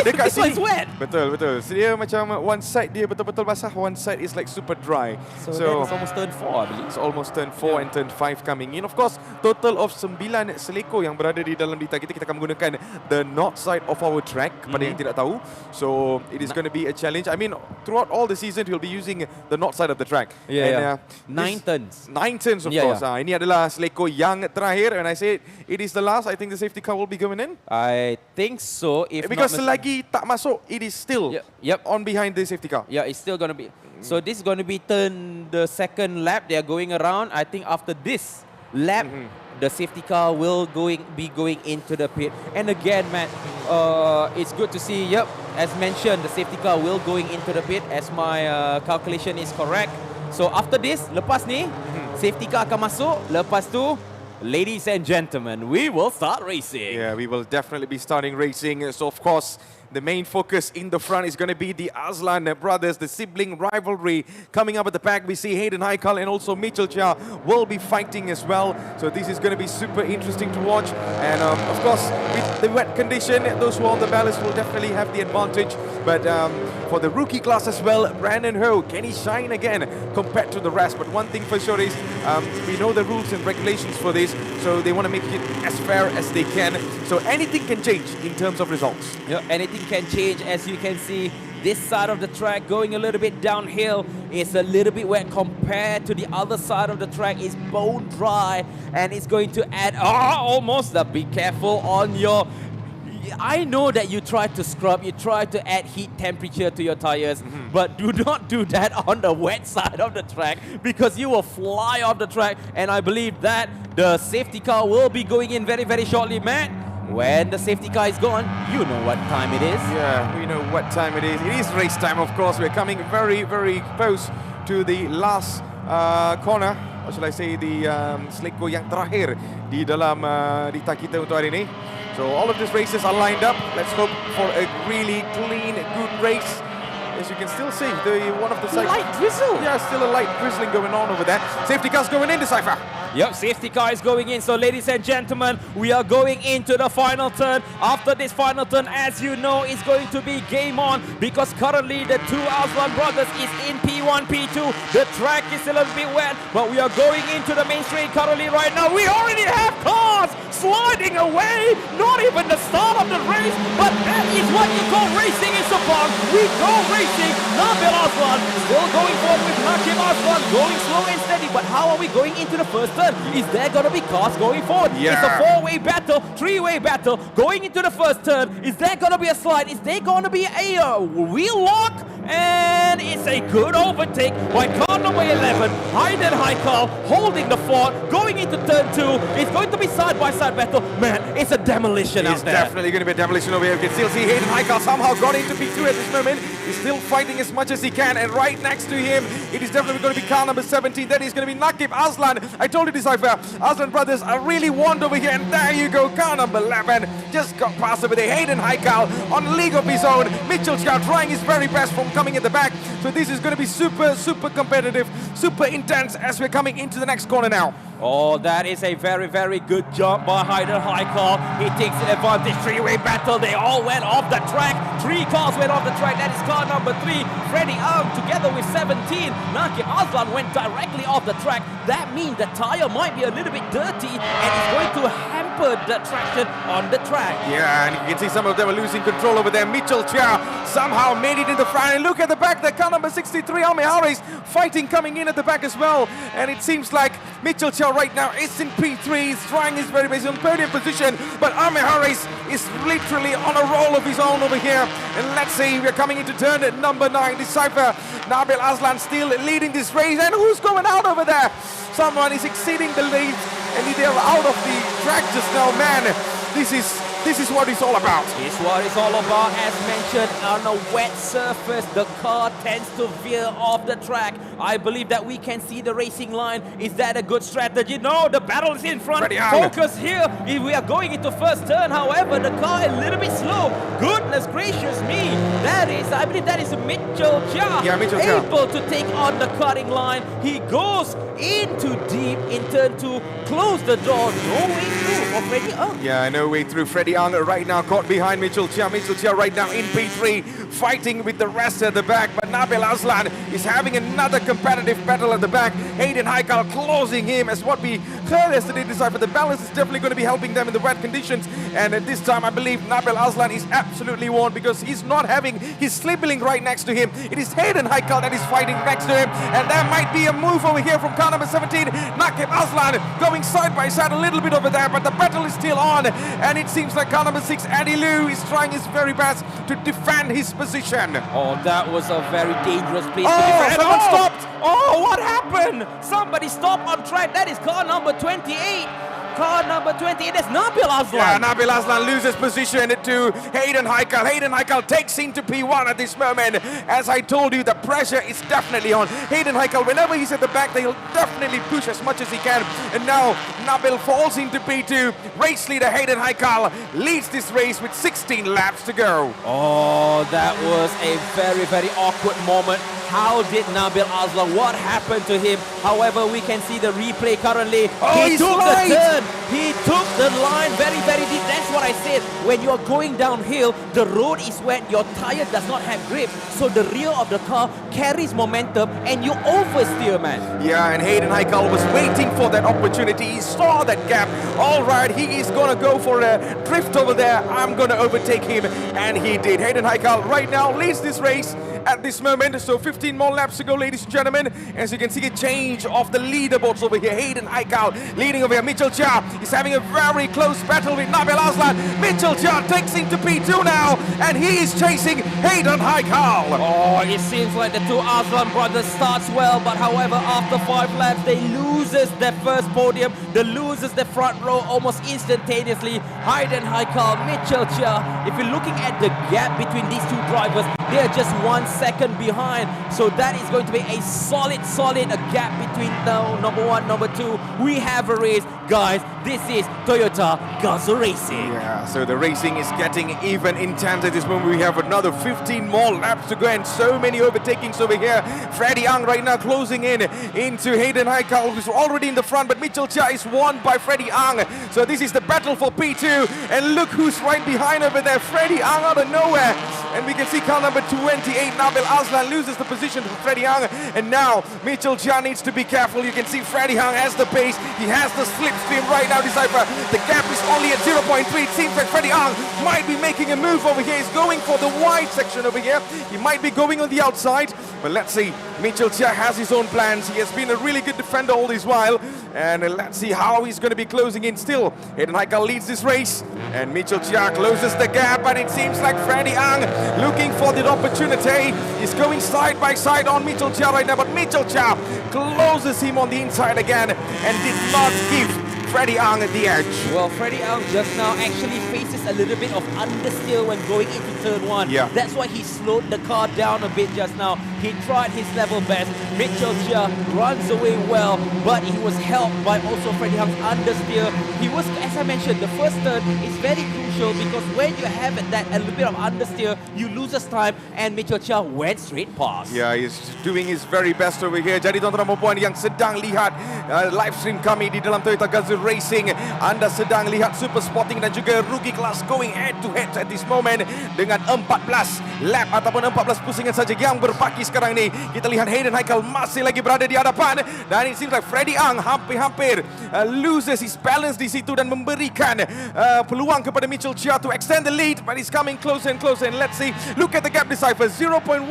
Dekat this one sini is wet. Betul, betul. So, dia macam one side dia betul-betul basah, one side is like super dry. So that's almost turn 4, I believe. It's almost turn 4 and turn 5 coming in. Of course, total of 9 seleko yang berada di dalam dita kita. Kita akan menggunakan the north side of our track kepada yang tidak tahu. So it is going to be a challenge. I mean, throughout all the season, we'll be using the north side of the track. Yeah, and, 9 turns. 9 turns, of course. Ini adalah seleko yang terakhir. And I said it is the last. I think the safety car will be going in. I think so. If Because not selagi tak masuk, it is still on behind the safety car. Yeah, it's still going to be. So this is going to be the second lap. They are going around. I think after this, lap, the safety car will be going into the pit. And again, Matt, it's good to see, yep, as mentioned, the safety car will going into the pit as my calculation is correct. So after this, lepas ni, safety car akan masuk, lepas tu, ladies and gentlemen, we will start racing. Yeah, we will definitely be starting racing. So of course, the main focus in the front is going to be the Aslan brothers, the sibling rivalry. Coming up at the back, we see Hayden Haikal and also Mitchell Chia will be fighting as well. So this is going to be super interesting to watch. And of course, with the wet condition, those who are on the ballast will definitely have the advantage. But for the rookie class as well, Brandon Ho, can he shine again compared to the rest? But one thing for sure is we know the rules and regulations for this, so they want to make it as fair as they can. So anything can change in terms of results. Yeah, anything can change. As you can see, this side of the track going a little bit downhill is a little bit wet compared to the other side of the track is bone dry, and it's going to add almost be careful on your. I know that you try to scrub, you try to add heat temperature to your tires, but do not do that on the wet side of the track because you will fly off the track. And I believe that the safety car will be going in very, very shortly, Matt. When the safety car is gone, you know what time it is. Yeah, we know what time it is. It is race time, of course. We're coming very, very close to the last corner. Or should I say the sliko yang terakhir di dalam dita kita untuk hari ini. So all of these races are lined up. Let's hope for a really clean, good race. As you can still see, one of the light drizzle. Yeah, still a light drizzling going on over there. Safety car's going in, Decipher. Yep, safety car is going in. So ladies and gentlemen, we are going into the final turn. After this final turn, as you know, it's going to be game on because currently the two Aslan brothers is in P1, P2. The track is a little bit wet, but we are going into the main straight currently right now. We already have cars sliding away. Not even the start of the race, but that is what you call racing in Sepang. We go racing. Nabil Aslan still going forward with Nakib Aslan, going slow and steady. But how are we going into the first turn? Is there going to be cars going forward? Yeah. It's a four-way battle, three-way battle. Going into the first turn, is there going to be a slide? Is there going to be a wheel lock? And it's a good overtake by car number 11, Hayden Haikal, holding the fort, going into turn 2. It's going to be side-by-side battle. Man, it's a demolition out there. It's definitely going to be a demolition over here. You can still see Hayden Haikal somehow got into P2 at this moment. He's still fighting as much as he can, and right next to him, it is definitely going to be car number 17. Then he's going to be Nakib Aslan. I told you, Decipher, Aslan brothers are really warned over here, and there you go, car number 11. Just got past over there. Hayden Haikal on a league of his own. Mitchell Chia trying his very best from coming at the back. So this is going to be super, super competitive, super intense as we're coming into the next corner now. Oh, that is a very, very good jump by Hayden Haikal. He takes an advantage. Three-way battle. They all went off the track. 3 cars went off the track. That is car number 3. Freddie Ang together with 17. Nakib Aslan went directly off the track. That means the tire might be a little bit dirty and it's going to hamper the traction on the track. Yeah, and you can see some of them are losing control over there. Mitchell Chia somehow made it in the front. And look at the back there, car number 63, Alme Harris, fighting coming in at the back as well. And it seems like Mitchell Chia right now is in P3. He's trying his very best on podium position. But Alme Harris is literally on a roll of his own over here. And let's see, we're coming into turn number 9. Decipher, Nabil Aslan still leading this race. And who's going out over there? Someone is exceeding the lead. And they're out of the track just now. Man, this is what it's all about. This is what it's all about. As mentioned, on a wet surface, the car tends to veer off the track. I believe that we can see the racing line. Is that a good strategy? No, the battle is in front. Focus here. If we are going into first turn, however, the car a little bit slow. Goodness gracious me. That is, I believe that is Mitchell Chia. Yeah, Mitchell Chia. Able to take on the cutting line. He goes into deep in turn 2. Close the door. No way through for Freddie Ang. Yeah, no way through. Freddie Ang right now caught behind Mitchell Chia. Mitchell Chia right now in P3, fighting with the rest at the back. But Nabil Aslan is having another competitive battle at the back. Hayden Haikal closing him as what we heard yesterday. Decipher, the balance is definitely going to be helping them in the wet conditions. And at this time, I believe Nabil Aslan is absolutely won because he's not having his sibling right next to him. It is Hayden Haikal that is fighting next to him. And there might be a move over here from car number 17. Nakib Aslan going side by side a little bit over there. But the battle is still on, and it seems like car number 6, Adilu, is trying his very best to defend his position. Oh, that was a very dangerous place to Oh, defend. someone stopped! Oh, what happened? Somebody stopped on track. That is car number 28. Car number 28, that's Nabil Aslan. Yeah, Nabil Aslan loses position to Hayden Haikal. Hayden Haikal takes into P1 at this moment. As I told you, the pressure is definitely on. Hayden Haikal, whenever he's at the back, they'll definitely push as much as he can. And now Nabil falls into P2. Race leader Hayden Haikal leads this race with 16 laps to go. Oh, that was a very, very awkward moment. How did Nabil Aslan, what happened to him? However, we can see the replay currently. Oh, he he's took light. the turn. He took the line very, very deep. That's what I said. When you're going downhill, the road is wet, your tire does not have grip. So the rear of the car carries momentum and you oversteer, man. Yeah, and Hayden Haikal was waiting for that opportunity. He saw that gap. All right, he is going to go for a drift over there. I'm going to overtake him. And he did. Hayden Haikal right now leads this race at this moment. So 15 more laps to go, ladies and gentlemen. As you can see, a change of the leaderboards over here. Hayden Haikal leading over here. Mitchell Chia is having a very close battle with Nabil Aslan. Mitchell Chia takes into P2 now, and he is chasing Hayden Haikal. Oh, it seems like the two Aslan brothers starts well, but however, after 5 laps, they loses their first podium. They loses the front row almost instantaneously. Hayden Haikal, Mitchell Chia. If you're looking at the gap between these two drivers, they are just 1 second behind. So that is going to be a solid gap between the number 1, number 2. We have a race. Guys, this is Toyota GAZOO Racing. Yeah, so the racing is getting even intense at this moment. We have another 15 more laps to go and so many overtakings over here. Freddie Ang right now closing in into Hayden Haikal, who's already in the front, but Mitchell Chia is won by Freddie Ang. So this is the battle for P2, and look who's right behind over there. Freddie Ang out of nowhere. And we can see car number 28, Nabil Aslan, loses the position to Freddie Ang. And now Mitchell Chia needs to be careful. You can see Freddie Ang has the pace. He has the slipstream right now, Decipher. The gap is only at 0.3. It seems like Freddie Ang might be making a move over here. He's going for the wide section over here. He might be going on the outside. But let's see. Mitchell Chia has his own plans. He has been a really good defender all this while. And let's see how he's going to be closing in still. Hayden Haikal leads this race. And Mitchell Chia closes the gap. And it seems like Freddie Ang looking for the opportunity. He's going side by side on Mitchell Chia right now. But Mitchell Chia closes him on the inside again and did not give Freddie Ang at the edge. Well, Freddie Ang just now actually faces a little bit of understeer when going into turn 1. Yeah. That's why he slowed the car down a bit just now. He tried his level best. Mitchell Chia runs away well, but he was helped by also Freddie Ang's understeer. He was, as I mentioned, the first turn is very crucial because when you have that a little bit of understeer, you lose time, and Mitchell Chia went straight past. Yeah, he's doing his very best over here. Jadi tuan-tuan dan puan yang sedang lihat live stream kami di dalam Toyota GAZOO Racing, anda sedang lihat super spotting dan juga rookie class going head to head at this moment dengan 14 lap ataupun 14 pusingan saja yang berbaki sekarang ni. Kita lihat Hayden Haikal masih lagi berada di hadapan, dan it seems like Freddie Ang hampir-hampir loses his balance di situ dan memberikan peluang kepada Mitchell Chia to extend the lead, but he's coming closer and closer. And let's see, look at the gap, Decipher. 0.179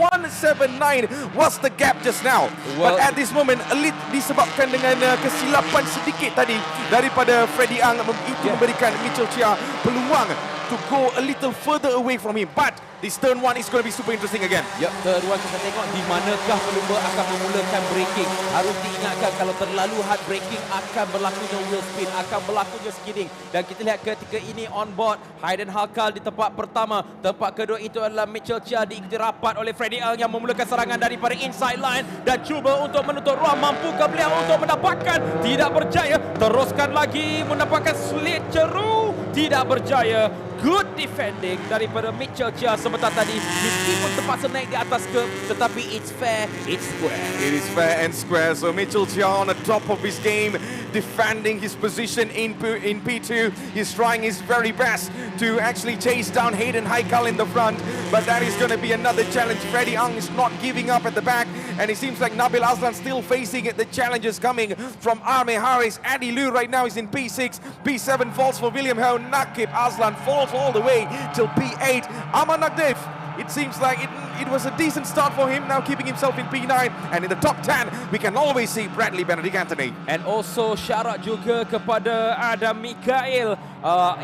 was the gap just now. Well, but at this moment, a lead disebabkan dengan kesilapan sedikit tadi daripada Freddie Ang, itu memberikan Mitchell Chia peluang to go a little further away from him. But this turn 1 is going to be super interesting again. Yep, turn 1 kita tengok di manakah pelumba akan memulakan braking. Harus diingatkan kalau terlalu hard braking akan berlakunya wheel spin, akan berlakunya skidding. Dan kita lihat ketika ini on board, Hayden Haikal di tempat pertama. Tempat kedua itu adalah Mitchell Chia, diikuti rapat oleh Freddie Ang yang memulakan serangan daripada inside line dan cuba untuk menutup ruang. Mampukah beliau untuk mendapatkan? Tidak berjaya. Teruskan lagi mendapatkan slit ceru. Tidak berjaya. Good defending daripada Mitchell Chia sebentar tadi. Meskipun terpaksa naik di atas curb, tetapi it's fair, it's square. It is fair and square. So Mitchell Chia on the top of his game, defending his position in P2. He's trying his very best to actually chase down Hayden Haikal in the front, but that is going to be another challenge. Freddie Ang is not giving up at the back, and it seems like Nabil Aslan still facing it. The challenges coming from Arme Harris. Adi Lu right now is in P6. P7 falls for William Ho. Nakib Aslan falls all the way till P8. Aman Nagdev It seems like it was a decent start for him, now keeping himself in P9. And in the top 10, we can always see Bradley Benedict Anthony. And also shout out juga kepada Adam Mikael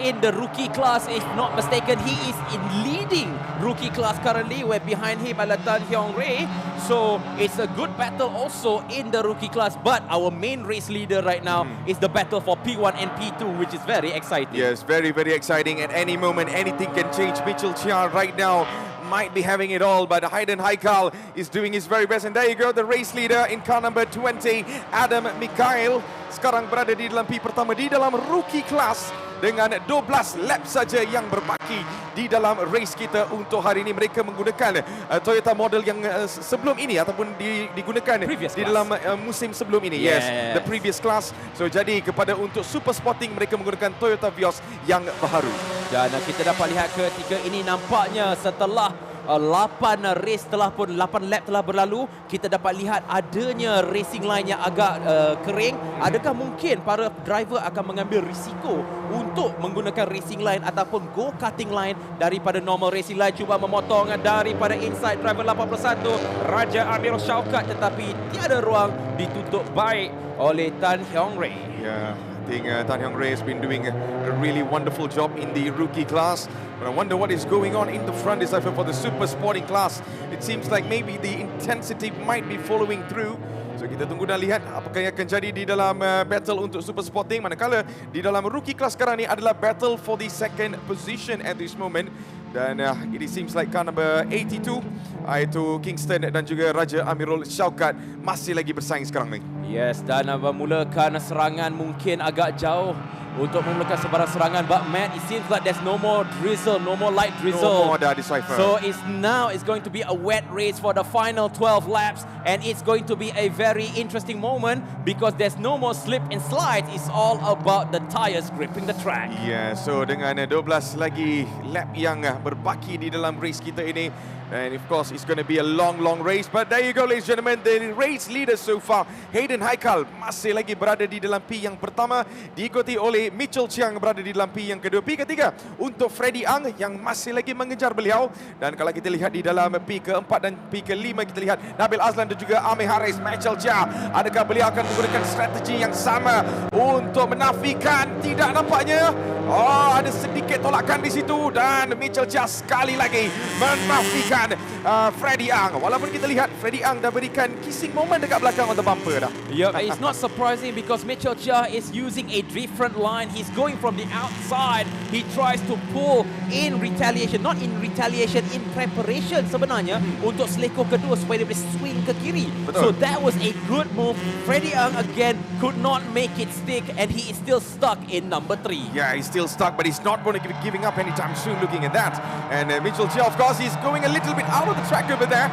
in the rookie class. If not mistaken, he is in leading rookie class currently, where behind him adalah Tan Hyong Ray. So it's a good battle also in the rookie class. But our main race leader right now is the battle for P1 and P2, which is very exciting. Yes, very, very exciting. At any moment, anything can change. Mitchell Chia right now might be having it all, but Hayden Haikal is doing his very best. And there you go, the race leader in car number 20, Adam Mikael, sekarang berada di dalam P pertama di dalam rookie class dengan 12 lap saja yang berbaki di dalam race kita untuk hari ini. Mereka menggunakan Toyota model yang sebelum ini ataupun digunakan previous di class. dalam musim sebelum ini. Yes, the previous class. So jadi kepada untuk super sporting mereka menggunakan Toyota Vios yang baharu. Dan kita dapat lihat ketika ini nampaknya setelah 8 race telah pun 8 lap telah berlalu, kita dapat lihat adanya racing line yang agak kering. Adakah mungkin para driver akan mengambil risiko untuk menggunakan racing line ataupun go-karting line daripada normal racing line, cuba memotong daripada inside driver 81 Raja Amir Syaukat, tetapi tiada ruang, ditutup baik oleh Tan Hyong Ray. Yeah, I think Tan Hyong Ray has been doing a really wonderful job in the rookie class. But I wonder what is going on in the front decipher for the super sporting class. It seems like maybe the intensity might be following through. So kita tunggu dan lihat apakah yang akan jadi di dalam battle untuk super sporting. Manakala di dalam rookie class sekarang ni adalah battle for the second position at this moment. Dan it seems like car number 82 iaitu Kingston dan juga Raja Amirul Syaukat masih lagi bersaing sekarang ni. Yes, dan memulakan serangan mungkin agak jauh untuk memulakan sebarang serangan. But Matt, it seems like there's no more drizzle, no more light drizzle. No more dah decipher. So it's going to be a wet race for the final 12 laps, and it's going to be a very interesting moment because there's no more slip and slide. It's all about the tires gripping the track. Yeah, so dengan 12 lagi lap yang berbaki di dalam race kita ini, and of course it's going to be a long race. But there you go, ladies and gentlemen, the race leader so far, Hayden Haikal, masih lagi berada di dalam P yang pertama, diikuti oleh Mitchell Chiang berada di dalam P yang kedua. P ketiga untuk Freddy Ang yang masih lagi mengejar beliau. Dan kalau kita lihat di dalam P keempat dan P kelima, kita lihat Nabil Azlan dan juga Amir Haris. Mitchell Chiang, adakah beliau akan menggunakan strategi yang sama untuk menafikan? Tidak nampaknya. Oh, ada sedikit tolakan di situ dan Mitchell Chiang sekali lagi menafikan Freddy Ang. Walaupun kita lihat Freddy Ang dah berikan kissing moment dekat belakang on the bumper dah. Yeah, it's not surprising because Mitchell Chia is using a different line. He's going from the outside. He tries to pull in retaliation, not in retaliation, in preparation sebenarnya untuk seleko kedua supaya dia boleh swing ke kiri. Betul. So that was a good move. Freddy Ang again could not make it stick, and he is still stuck in number 3. Yeah, he's still stuck, but he's not going to be giving up anytime soon looking at that. And Mitchell Chia, of course, he's going a little bit out of the track over there.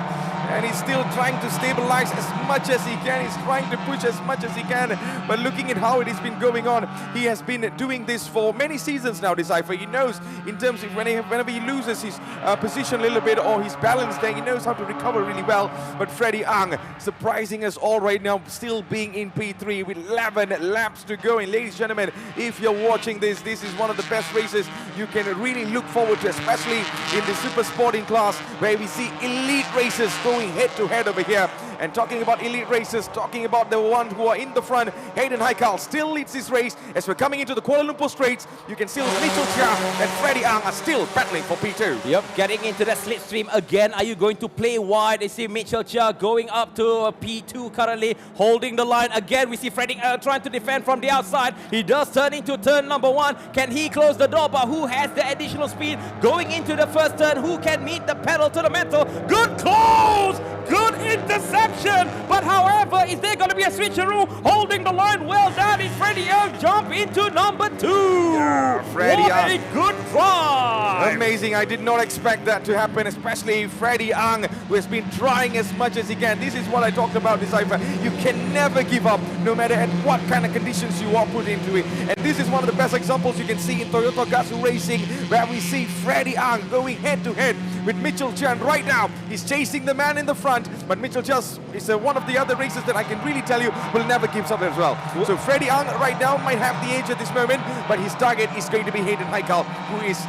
And he's still trying to stabilize as much as he can. He's trying to push as much as he can. But looking at how it has been going on, he has been doing this for many seasons now, Decipher. He knows in terms of whenever he loses his position a little bit or his balance there, he knows how to recover really well. But Freddy Ang surprising us all right now, still being in P3 with 11 laps to go. And ladies and gentlemen, if you're watching this, this is one of the best races you can really look forward to, especially in the super sporting class where we see elite races going head-to-head over here. And talking about elite races, talking about the ones who are in the front, Hayden Haikal still leads this race. As we're coming into the Kuala Lumpur straights, you can see Mitchell Chia and Freddy Ang are still battling for P2. Yep, getting into that slipstream again. Are you going to play wide? I see Mitchell Chia going up to P2 currently, holding the line. Again, we see Freddy trying to defend from the outside. He does turn into turn number 1. Can he close the door? But who has the additional speed going into the first turn? Who can meet the pedal to the metal? Good close! Good interception! But however, is there going to be a switcheroo? Holding the line well done is Freddy Young. Jump into number 2. Yeah, Freddy what Young. a good drive! Amazing. I did not expect that to happen, especially Freddy Ang, who has been trying as much as he can. This is what I talked about, Decipher. You can never give up, no matter at what kind of conditions you are put into it. And this is one of the best examples you can see in Toyota GAZOO Racing, where we see Freddy Ang going head-to-head with Mitchell Chan right now. He's chasing the man in the front, but Mitchell Chan is one of the other races that I can really tell you will never give up as well. So Freddy Ang right now might have the edge at this moment, but his target is going to be Hayden Haikal, who is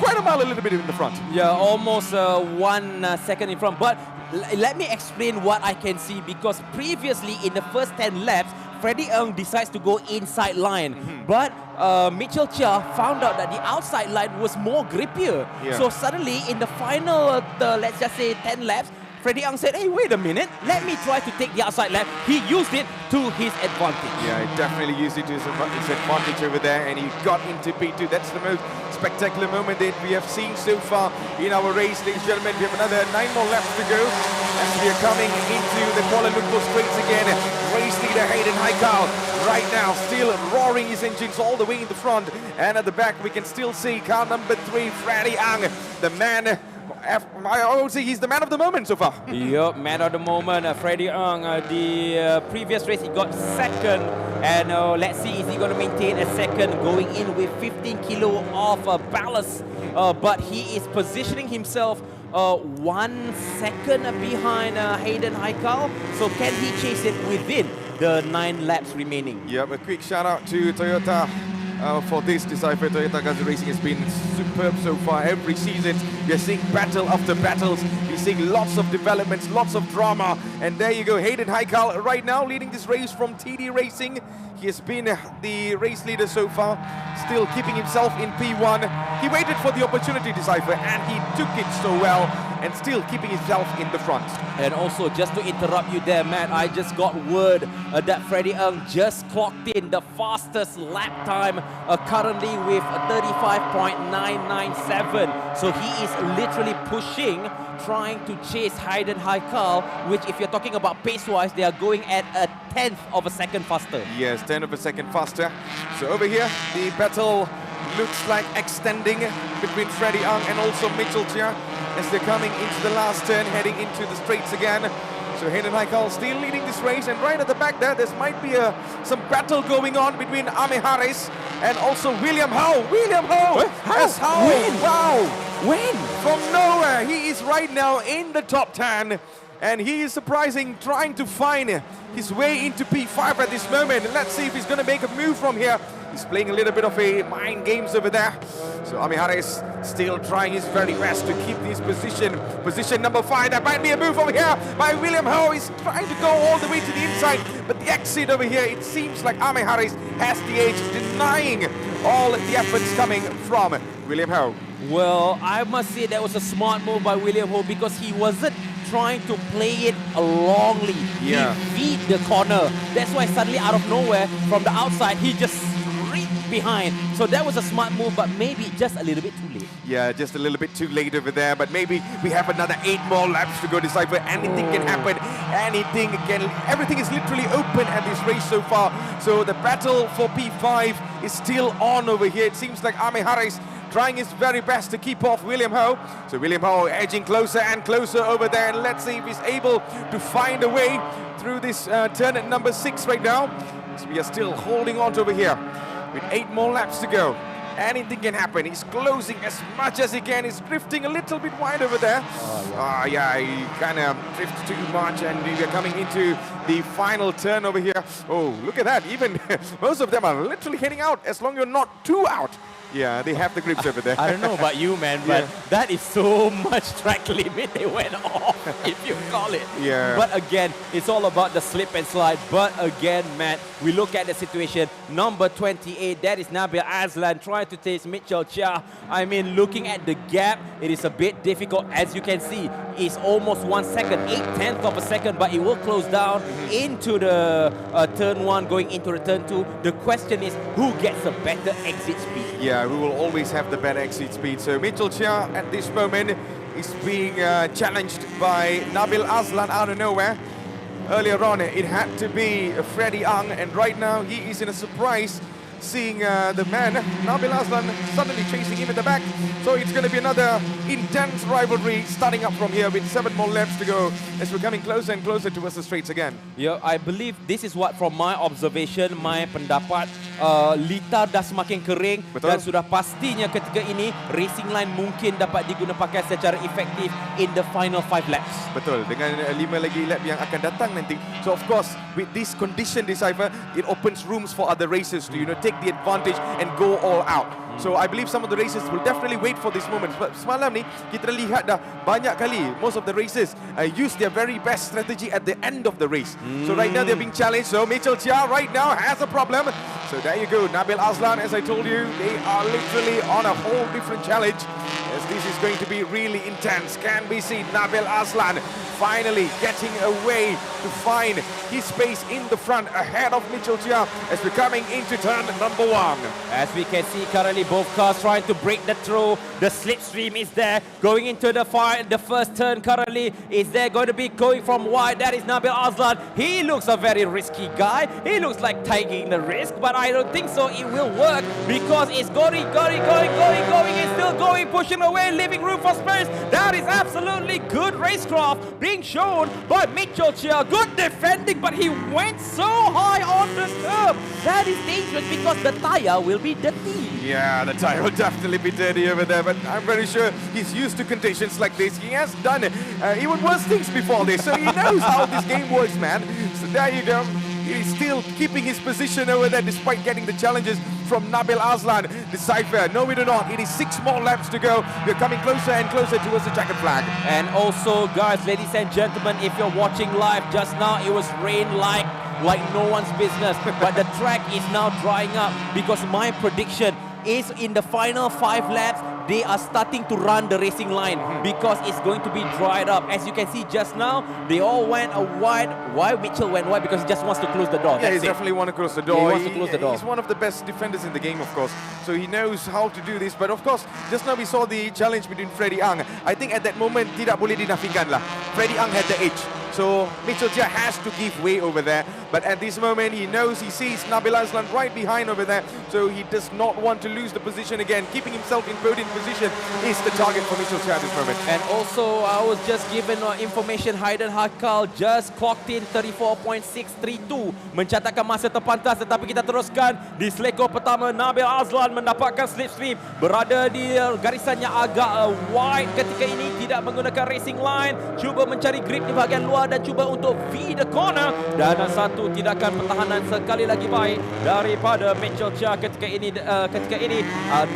quite a mile a little bit in the front. Yeah, almost 1 second in front. But let me explain what I can see, because previously in the first 10 laps, Freddie Ng decides to go inside line. But Mitchell Chia found out that the outside line was more grippier. Yeah. So suddenly in the final, let's just say 10 laps, Freddie Ng said, hey, wait a minute, let me try to take the outside lap. He used it to his advantage. Yeah, he definitely used it to his advantage over there, and he got into P2. That's the most spectacular moment that we have seen so far in our race. Ladies and gentlemen, we have another 9 more laps to go as we are coming into the Kuala Lumpur straights again. Race leader Hayden Haikal right now still roaring his engines all the way in the front, and at the back we can still see car number 3, Freddie Ng, the man. I would say he's the man of the moment so far. Yup, man of the moment, Freddie Ng. The previous race he got second, and let's see, is he going to maintain a second going in with 15 kilo of ballast, but he is positioning himself 1 second behind Hayden Haikal. So can he chase it within the 9 laps remaining? Yep, a quick shout out to Toyota for this Decipher. Toyota GAZOO Racing has been superb so far. Every season we are seeing battle after battles. We're seeing lots of developments, lots of drama. And there you go, Hayden Haikal right now leading this race from TD Racing. He has been the race leader so far, still keeping himself in P1. He waited for the opportunity, Decipher, and he took it so well, and still keeping himself in the front. And also, just to interrupt you there, Matt, I just got word that Freddie Ng just clocked in the fastest lap time currently with 35.997. So he is literally pushing, trying to chase Hayden Haikal, which if you're talking about pace-wise, they are going at a 1/10 of a second faster. Yes, 1/10 of a second faster. So over here, the battle looks like extending between Freddie Ng and also Mitchell Chia as they're coming into the last turn, heading into the straights again. So Hayden Haikal still leading this race, and right at the back there might be some battle going on between Ame Harris and also William Ho. William Ho! As Ho! Wow! When? From nowhere, he is right now in the top 10. And he is surprising, trying to find his way into P5 at this moment. And let's see if he's going to make a move from here. He's playing a little bit of a mind games over there. So Ame Harris still trying his very best to keep this position. Position number 5. That might be a move over here by William Ho. He's trying to go all the way to the inside. But the exit over here, it seems like Ame Harris has the edge, denying all the efforts coming from William Ho. Well, I must say that was a smart move by William Ho, because he wasn't trying to play it longly. Yeah. He beat the corner. That's why suddenly out of nowhere, from the outside, he just reached behind. So that was a smart move, but maybe just a little bit too late. Yeah, just a little bit too late over there, but maybe we have another 8 more laps to go, Decipher. Anything can happen. Everything is literally open at this race so far. So the battle for P5 is still on over here. It seems like Ame Harris trying his very best to keep off William Ho. So William Ho edging closer and closer over there, and let's see if he's able to find a way through this turn at number 6 right now. So we are still holding on to over here with 8 more laps to go. Anything can happen. He's closing as much as he can. He's drifting a little bit wide over there. Yeah, he kind of drifts too much, and we are coming into the final turn over here. Oh, look at that. Even most of them are literally heading out as long as you're not too out. Yeah, they have the grips over there. I don't know about you, man, but that is so much track limit they went off, if you call it. Yeah. But again, it's all about the slip and slide. But again, Matt, we look at the situation. Number 28, that is Nabil Azlan trying to chase Mitchell Chia. I mean, looking at the gap, it is a bit difficult. As you can see, it's almost 1 second, 8/10 of a second, but it will close down into the turn 1, going into the turn 2. The question is, who gets a better exit speed? Yeah, we will always have the better exit speed. So Mitchell Chia at this moment is being challenged by Nabil Azlan out of nowhere. Earlier on, it had to be Freddie Ng, and right now he is in a surprise, seeing the man, Nabil Azlan, suddenly chasing him at the back. So it's going to be another intense rivalry starting up from here with 7 more laps to go as we're coming closer and closer towards the straights again. Yeah, I believe this is what, from my observation, my pendapat, litar dah semakin kering. Betul. Dan sudah pastinya ketika ini racing line mungkin dapat diguna pakai secara efektif in the final 5 laps. Betul, dengan 5 lagi lap yang akan datang nanti. So of course, with this condition, Decipher, it opens rooms for other racers to take the advantage and go all out. So I believe some of the racers will definitely wait for this moment. Sebab semalam ni kita lihat dah banyak kali most of the racers use their very best strategy at the end of the race. So right now they're being challenged. So Mitchell Chia right now has a problem. So there you go, Nabil Azlan, as I told you, they are literally on a whole different challenge. As this is going to be really intense. Can we see Nabil Azlan finally getting away to find his space in the front ahead of Mitchell Chia as we're coming into turn number 1. As we can see currently both cars trying to break the throw. The slipstream is there going into the first turn currently. Is there going to be going from wide? That is Nabil Azlan. He looks a very risky guy. He looks like taking the risk, but I don't think so it will work because it's going, it's still going, pushing away, leaving room for space. That is absolutely good racecraft being shown by Mitchell Chia. Good defending, but he went so high on the curb. That is dangerous because the tyre will be dirty. Yeah, the tyre will definitely be dirty over there, but I'm very sure he's used to conditions like this. He has done even worse things before this, so he knows how this game works, man. So there you go. He's still keeping his position over there despite getting the challenges from Nabil Azlan. The Cypher, no we do not. It is 6 more laps to go. We're coming closer and closer towards the checkered flag. And also, guys, ladies and gentlemen, if you're watching live just now, it was rain like no one's business. But the track is now drying up because my prediction is in the final 5 laps, they are starting to run the racing line because it's going to be dried up. As you can see just now, they all went wide. Why Mitchell went wide? Because he just wants to close the door. Yeah, he definitely wants to close the door. He wants to close the door. He's one of the best defenders in the game, of course. So he knows how to do this. But of course, just now we saw the challenge between Freddie Ang. I think at that moment, tidak boleh dinafikan lah. Freddie Ang had the edge. So Mitchell Chia has to give way over there. But at this moment, he knows, he sees Nabil Azlan right behind over there. So he does not want to lose the position again. Keeping himself in podium position is the target for Mitchell Chia at this moment. And also, I was just given information, Haydn Hakal just clocked in 34.632. Mencatatkan masa terpantas, tetapi kita teruskan. Di selekor pertama, Nabil Azlan mendapatkan slipstream. Berada di garisan yang agak wide ketika ini. Tidak menggunakan racing line. Cuba mencari grip di bahagian luar dan cuba untuk V the corner. Dan satu tindakan pertahanan sekali lagi baik daripada Mitchell Chia ketika ini.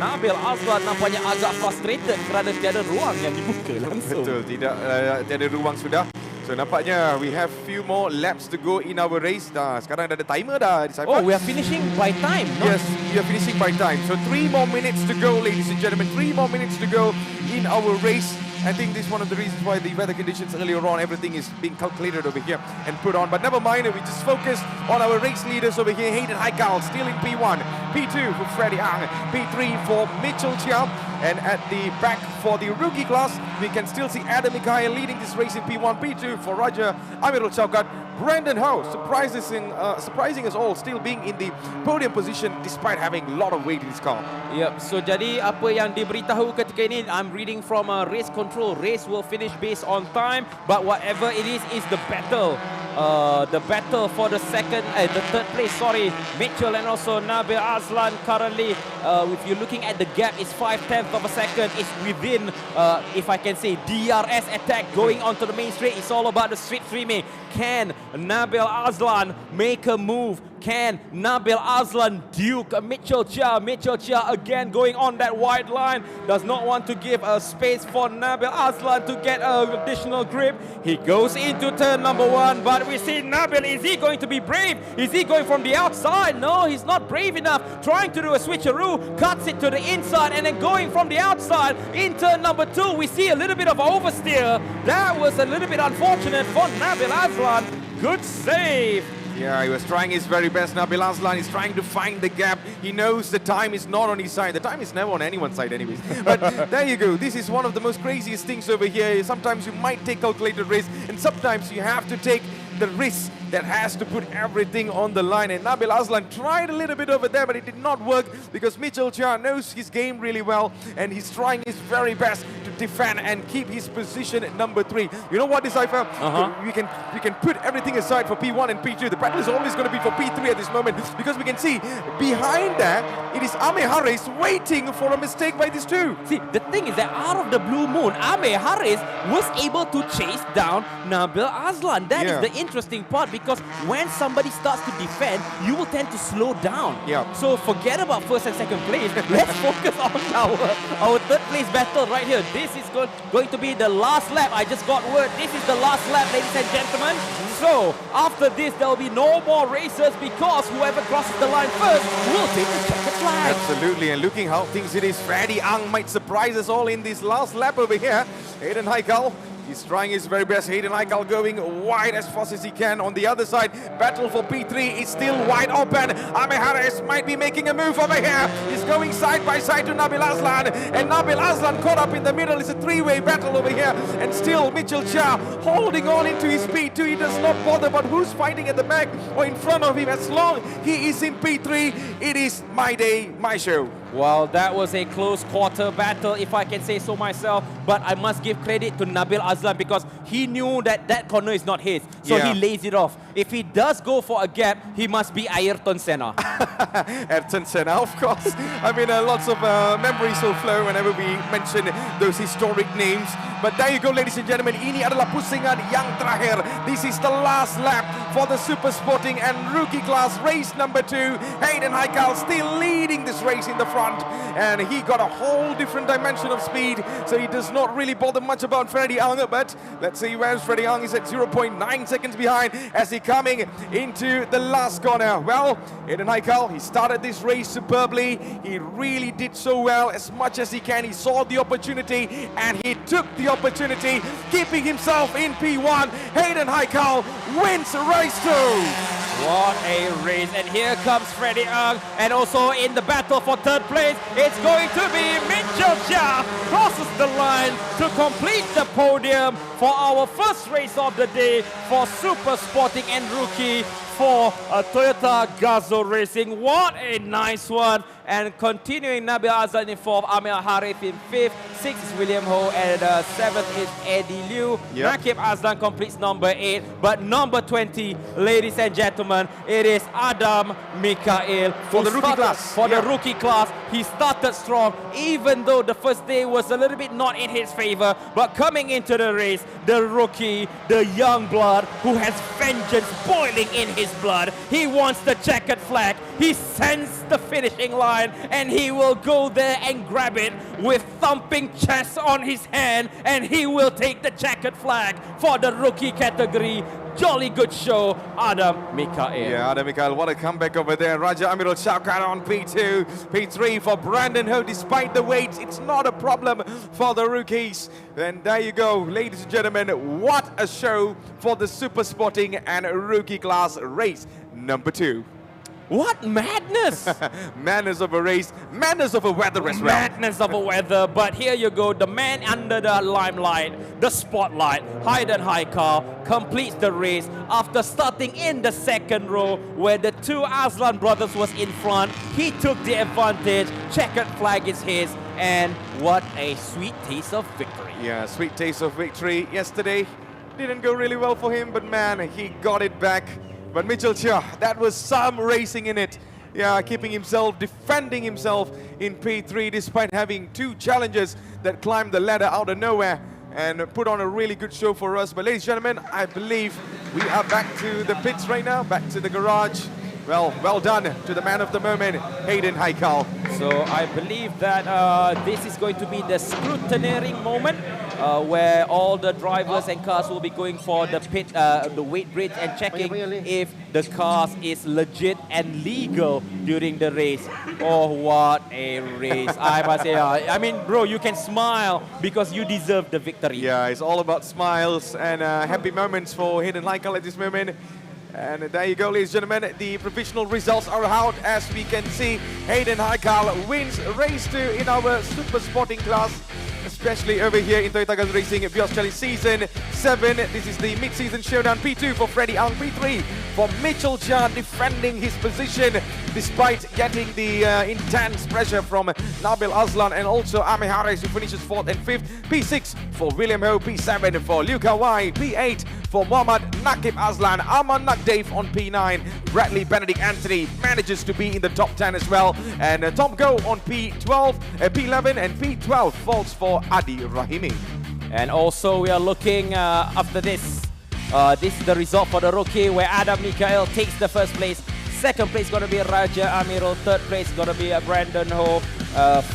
Nabil Azlan nampaknya agak frustrated kerana tiada ruang yang dibuka langsung. Betul, tiada ruang sudah. So nampaknya we have few more laps to go in our race. Sekarang dah ada timer dah. Oh, we are finishing by time. Yes, we are finishing by time. So 3 more minutes to go, ladies and gentlemen. 3 more minutes to go in our race. I think this is one of the reasons why the weather conditions earlier on, everything is being calculated over here and put on. But never mind, we just focus on our race leaders over here. Hayden Haikal still in P1, P2 for Freddie Ang, P3 for Mitchell Chia. And at the back for the rookie class, we can still see Adam Mikhail leading this race in P1, P2 for Raja Amirul Chaukat. Brandon Ho, surprising us all, still being in the podium position despite having a lot of weight in his car. Yep, so jadi apa yang diberitahu ketika ini, I'm reading from race control. Race will finish based on time, but whatever it is the battle. The battle for the third place, sorry. Mitchell and also Nabil Azlan currently, if you're looking at the gap, it's 0.5 of a second. It's within, if I can say, DRS attack going onto the main straight. It's all about the street streaming. Can Nabil Azlan make a move? Can Nabil Azlan duke Mitchell Chia? Mitchell Chia again going on that wide line. Does not want to give a space for Nabil Azlan to get additional grip. He goes into turn number 1, but we see Nabil. Is he going to be brave? Is he going from the outside? No, he's not brave enough. Trying to do a switcheroo, cuts it to the inside and then going from the outside. In turn number 2, we see a little bit of oversteer. That was a little bit unfortunate for Nabil Azlan. Good save. Yeah, he was trying his very best. Nabil Azlan is trying to find the gap. He knows the time is not on his side. The time is never on anyone's side anyways. But there you go. This is one of the most craziest things over here. Sometimes you might take calculated risk, and sometimes you have to take the risk that has to put everything on the line. And Nabil Azlan tried a little bit over there, but it did not work because Mitchell Chia knows his game really well, and he's trying his very best to defend and keep his position at number 3. You know what, Decipher? We can put everything aside for P1 and P2. The battle is always going to be for P3 at this moment, because we can see behind that it is Ame Haris waiting for a mistake by these two. See, the thing is that out of the blue moon, Ame Haris was able to chase down Nabil Azlan. That is the interesting part, because when somebody starts to defend, you will tend to slow down. So forget about first and second place. Let's focus on our third place battle right here. This is going to be the last lap. I just got word. This is the last lap, ladies and gentlemen. So after this, there will be no more races, because whoever crosses the line first will take the checkered flag. Absolutely, and looking how things it is, Freddy Ang might surprise us all in this last lap over here. Hayden Haikal, he's trying his very best. Hayden Haikal going wide as fast as he can. On the other side, battle for P3 is still wide open. Ame Haris might be making a move over here. He's going side by side to Nabil Azlan, and Nabil Azlan caught up in the middle. It's a three-way battle over here, and still Mitchell Chia holding on into his P2. He does not bother about who's fighting at the back or in front of him. As long he is in P3, it is my day, my show. Well, that was a close quarter battle, if I can say so myself. But I must give credit to Nabil Azlan, because he knew that that corner is not his. So he lays it off. If he does go for a gap, he must be Ayrton Senna. Ayrton Senna, of course. I mean, lots of memories will flow whenever we mention those historic names. But there you go, ladies and gentlemen. Ini adalah pusingan yang terakhir. This is the last lap for the Super Sporting and Rookie Class race number 2. Hayden Haikal still leading this race in the front, and he got a whole different dimension of speed, so he does not really bother much about Freddy Ang. But let's see where Freddy Ang is at 0.9 seconds behind as he coming into the last corner. Well, Hayden Haikal, he started this race superbly. He really did so well, as much as he can. He saw the opportunity and he took the opportunity, keeping himself in P1. Hayden Haikal wins race 2. What a race. And here comes Freddy Ang. And also in the battle for third place, it's going to be Mitchell Chia. Crosses the line to complete the podium for our first race of the day for Super Sporting and Rookie for Toyota GAZOO Racing. What a nice one. And continuing, Nabil Azlan in 4th, Amir Harith in 5th, 6th is William Ho, and 7th is Eddie Liu. Nakib Azlan completes number 8, but number 20, ladies and gentlemen, it is Adam Mikael. For the rookie class. For the rookie class, he started strong, even though the first day was a little bit not in his favor, but coming into the race, the rookie, the young blood, who has vengeance boiling in his blood. He wants the checkered flag. He sends the finishing line, and he will go there and grab it with thumping chest on his hand, and he will take the checkered flag for the rookie category. Jolly good show, Adam Mikael. Yeah, Adam Mikael, what a comeback over there. Raja Amirul Shaukat on P2. P3 for Brandon Ho. Despite the weight, it's not a problem for the rookies. And there you go, ladies and gentlemen. What a show for the Super Sporting and Rookie Class race number 2. What madness! Madness of a race, madness of a weather as well. Madness of a weather, but here you go, the man under the limelight, the spotlight, Hayden Haikal, completes the race after starting in the second row where the two Azlan brothers was in front. He took the advantage, checkered flag is his, and what a sweet taste of victory. Yeah, sweet taste of victory. Yesterday didn't go really well for him, but man, he got it back. But Mitchell Chia, that was some racing in it. Yeah, keeping himself, defending himself in P3 despite having 2 challenges that climbed the ladder out of nowhere and put on a really good show for us. But ladies and gentlemen, I believe we are back to the pits right now, back to the garage. Well done to the man of the moment, Hayden Haikal. So I believe that this is going to be the scrutineering moment where all the drivers and cars will be going for the pit, the weight bridge and checking if the cars is legit and legal during the race. Oh, what a race. I must say, I mean, bro, you can smile because you deserve the victory. Yeah, it's all about smiles and happy moments for Hayden Haikal at this moment. And there you go, ladies and gentlemen, the provisional results are out. As we can see, Hayden Haikal wins race 2 in our Super Sporting class, especially over here in Toyota GAZOO Racing Vios Challenge Season 7. This is the Mid-Season Showdown P2 for Freddy Ang, P3 for Mitchell Chia defending his position despite getting the intense pressure from Nabil Aslan and also Ame Harris, who finishes 4th and 5th. P6 for William Ho, P7 for Liu Kawai, P8 for Muhammad Nakib Aslan, Aman Nakdave on P9. Bradley Benedict Anthony manages to be in the top 10 as well. And Tom Go on P12, P11 and P12 falls for Adi Rahimi. And also we are looking after this. This is the result for the rookie where Adam Mikael takes the first place. Second place going to be Raja Amirul. Third place going to be Brandon Ho.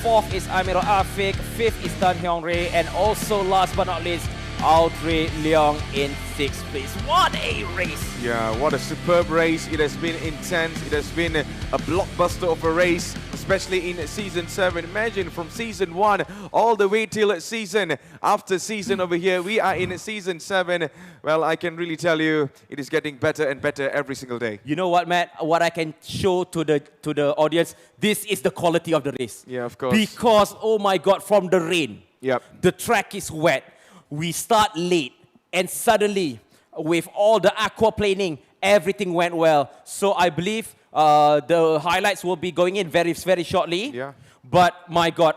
Fourth is Amirul Afiq. Fifth is Tan Hyong Ray. And also last but not least, Audrey Leong in 6th place. What a race! Yeah, what a superb race. It has been intense. It has been a blockbuster of a race, especially in Season 7. Imagine from Season 1 all the way till season after season over here. We are in Season 7. Well, I can really tell you it is getting better and better every single day. You know what, Matt? What I can show to the audience, this is the quality of the race. Yeah, of course. Because, oh my God, from the rain, yep, the track is wet. We start late, and suddenly, with all the aquaplaning, everything went well. So I believe the highlights will be going in very, very shortly. Yeah. But my God,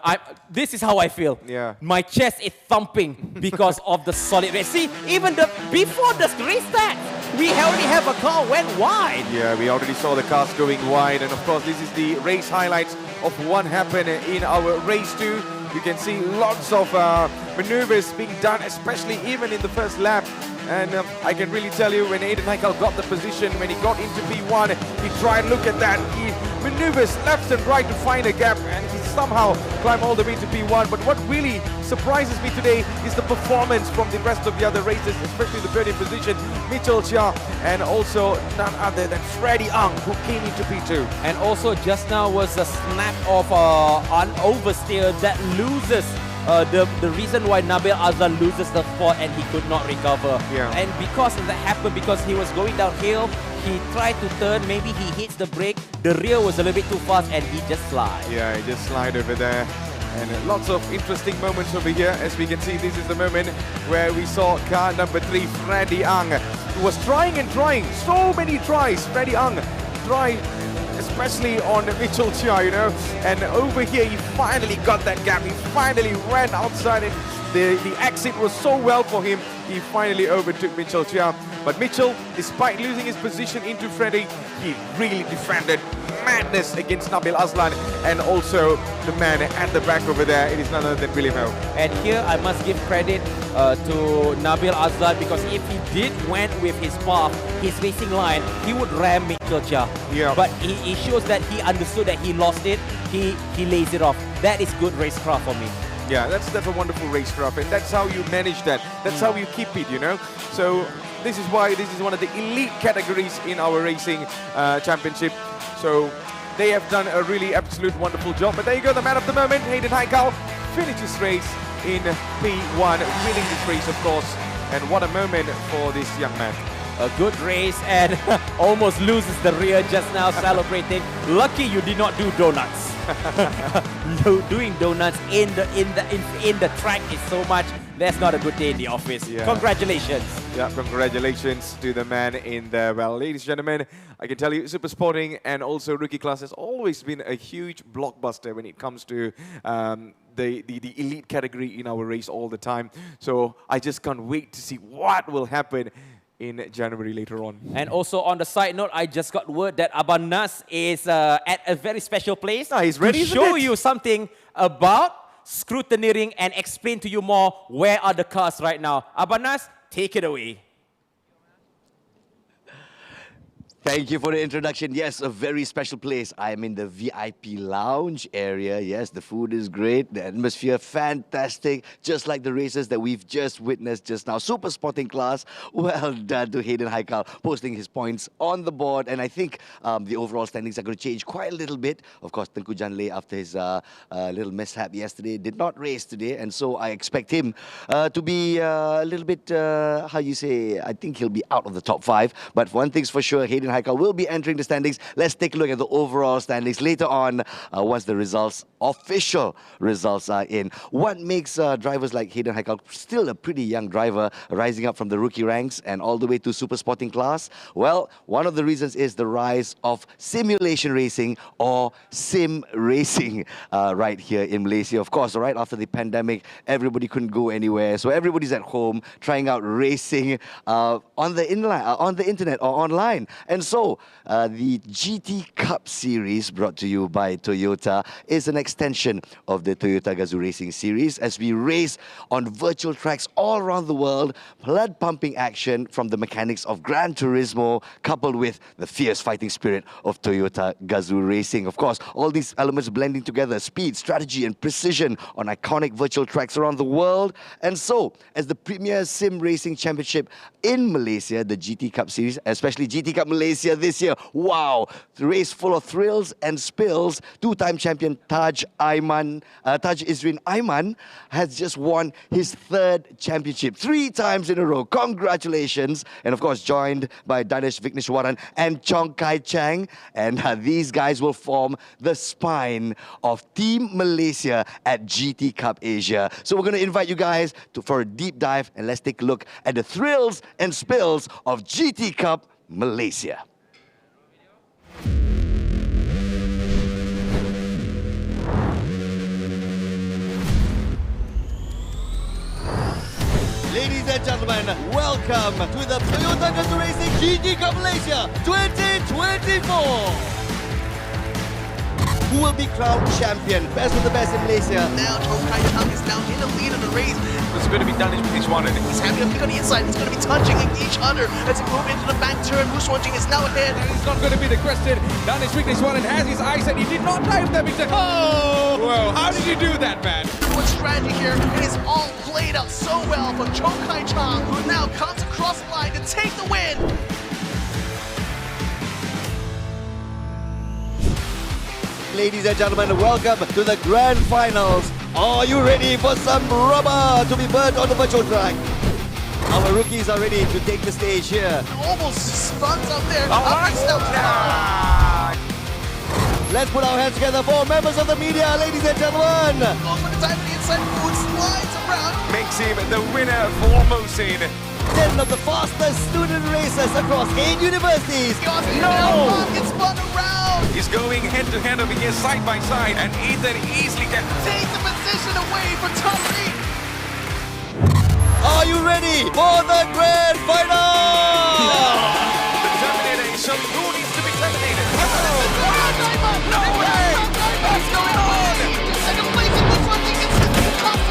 this is how I feel. Yeah. My chest is thumping because of the solid race. See, even before the race start, we already have a car went wide. Yeah, we already saw the cars going wide, and of course this is the race highlights of what happened in our race 2. You can see lots of maneuvers being done, especially even in the first lap. And I can really tell you, when Aiden Heikal got the position, when he got into P1, he tried, look at that, he maneuvers left and right to find a gap, and he somehow climbed all the way to P1. But what really surprises me today is the performance from the rest of the other races, especially the third in position, Mitchell Chia, and also none other than Freddie Ang, who came into P2. And also just now was a snap of an oversteer that loses the reason why Nabil Azlan loses the spot and he could not recover. Yeah. And because that happened, because he was going downhill, he tried to turn, maybe he hits the brake, the rear was a little bit too fast and he just slides. Yeah, he just slid over there. And lots of interesting moments over here. As we can see, this is the moment where we saw car number 3, Freddie Ang, who was trying and trying, so many tries. Freddie Ang tried, especially on Mitchell Chia, you know. And over here, he finally got that gap. He finally went outside, and the exit was so well for him. He finally overtook Mitchell Chia. But Mitchell, despite losing his position into Freddie, he really defended madness against Nabil Aslan, and also the man at the back over there, it is none other than William Ho. And here I must give credit to Nabil Aslan, because if he did went with his path, his racing line, he would ram Mitchell Chia. Yeah. But he shows that he understood that he lost it, he lays it off. That is good racecraft for me. Yeah, that's a wonderful racecraft, and that's how you manage that. That's how you keep it, you know. So this is why this is one of the elite categories in our racing championship. So they have done a really absolute wonderful job. But there you go, the man of the moment, Hayden Heikal, finishes race in P1, winning this race, of course. And what a moment for this young man. A good race, and almost loses the rear just now, celebrating. Lucky you did not do donuts. Doing donuts in the track is so much. That's not a good day in the office. Yeah. Congratulations. Yeah, congratulations to the man in there. Well, ladies and gentlemen, I can tell you, Super Sporting and also Rookie Class has always been a huge blockbuster when it comes to the elite category in our race all the time. So I just can't wait to see what will happen in January later on. And also on the side note, I just got word that Abang Nas is at a very special place he's ready, to show you something about scrutineering and explain to you more where are the cars right now. Abang Nas, take it away. Thank you for the introduction. Yes, a very special place. I'm in the VIP lounge area. Yes, the food is great. The atmosphere, fantastic. Just like the races that we've just witnessed just now. Super Sporting Class. Well done to Hayden Heikal, posting his points on the board. And I think the overall standings are going to change quite a little bit. Of course, Tengku Janle, after his little mishap yesterday, did not race today. And so I expect him to be a little bit, how you say, I think he'll be out of the top 5. But one thing's for sure, Hayden Haikal will be entering the standings. Let's take a look at the overall standings later on once the official results are in. What makes drivers like Hayden Haikal still a pretty young driver, rising up from the rookie ranks and all the way to super sporting class? Well, one of the reasons is the rise of simulation racing or sim racing right here in Malaysia. Of course, right after the pandemic, everybody couldn't go anywhere, so everybody's at home trying out racing on the internet or online. And so the GT Cup series, brought to you by Toyota, is an extension of the Toyota GAZOO Racing series as we race on virtual tracks all around the world, blood pumping action from the mechanics of Gran Turismo coupled with the fierce fighting spirit of Toyota GAZOO Racing. Of course, all these elements blending together, speed, strategy and precision on iconic virtual tracks around the world. And so, as the premier sim racing championship in Malaysia, the GT Cup series, especially GT Cup Malaysia this year, wow, the race full of thrills and spills. Two-time champion Taj Izrin Aiman has just won his third championship 3 times in a row. Congratulations. And of course, joined by Danesh Vigneshwaran and Chong Kai Chang. And these guys will form the spine of Team Malaysia at GT Cup Asia. So we're going to invite you guys for a deep dive, and let's take a look at the thrills and spills of GT Cup Malaysia. Ladies and gentlemen, welcome to the Toyota GAZOO Racing GT Cup Malaysia 2024. Who will be crowned champion? Best of the best in Malaysia. Now Chong Kai Chang is now in the lead of the race. It's going to be Danesh Vigneshwaran. He's having a pick on the inside. It's going to be touching each other as they move into the back turn. Vigneshwaran is now ahead. It's not going to be the question. Danesh Vigneshwaran has his eyes and he did not dive that big time. Oh! Well, how did you do that, man? Good strategy here. It is all played out so well from Chong Kai Chang, who now comes across the line to take the win. Ladies and gentlemen, welcome to the grand finals. Are you ready for some rubber to be burnt on the virtual track? Our rookies are ready to take the stage here. Almost stuns up there. Let's put our hands together for members of the media, ladies and gentlemen. Goes for the time on the inside, food slides around. Makes him the winner for Mosin. 10 of the fastest student racers across 8 universities. No! Gets spun around. He's going head-to-head over here, side by side, and Ethan easily can take the position away for top 3. Are you ready for the grand final? The Terminator is shown who needs to be terminated. No way! What's going on? Second place in this one, he gets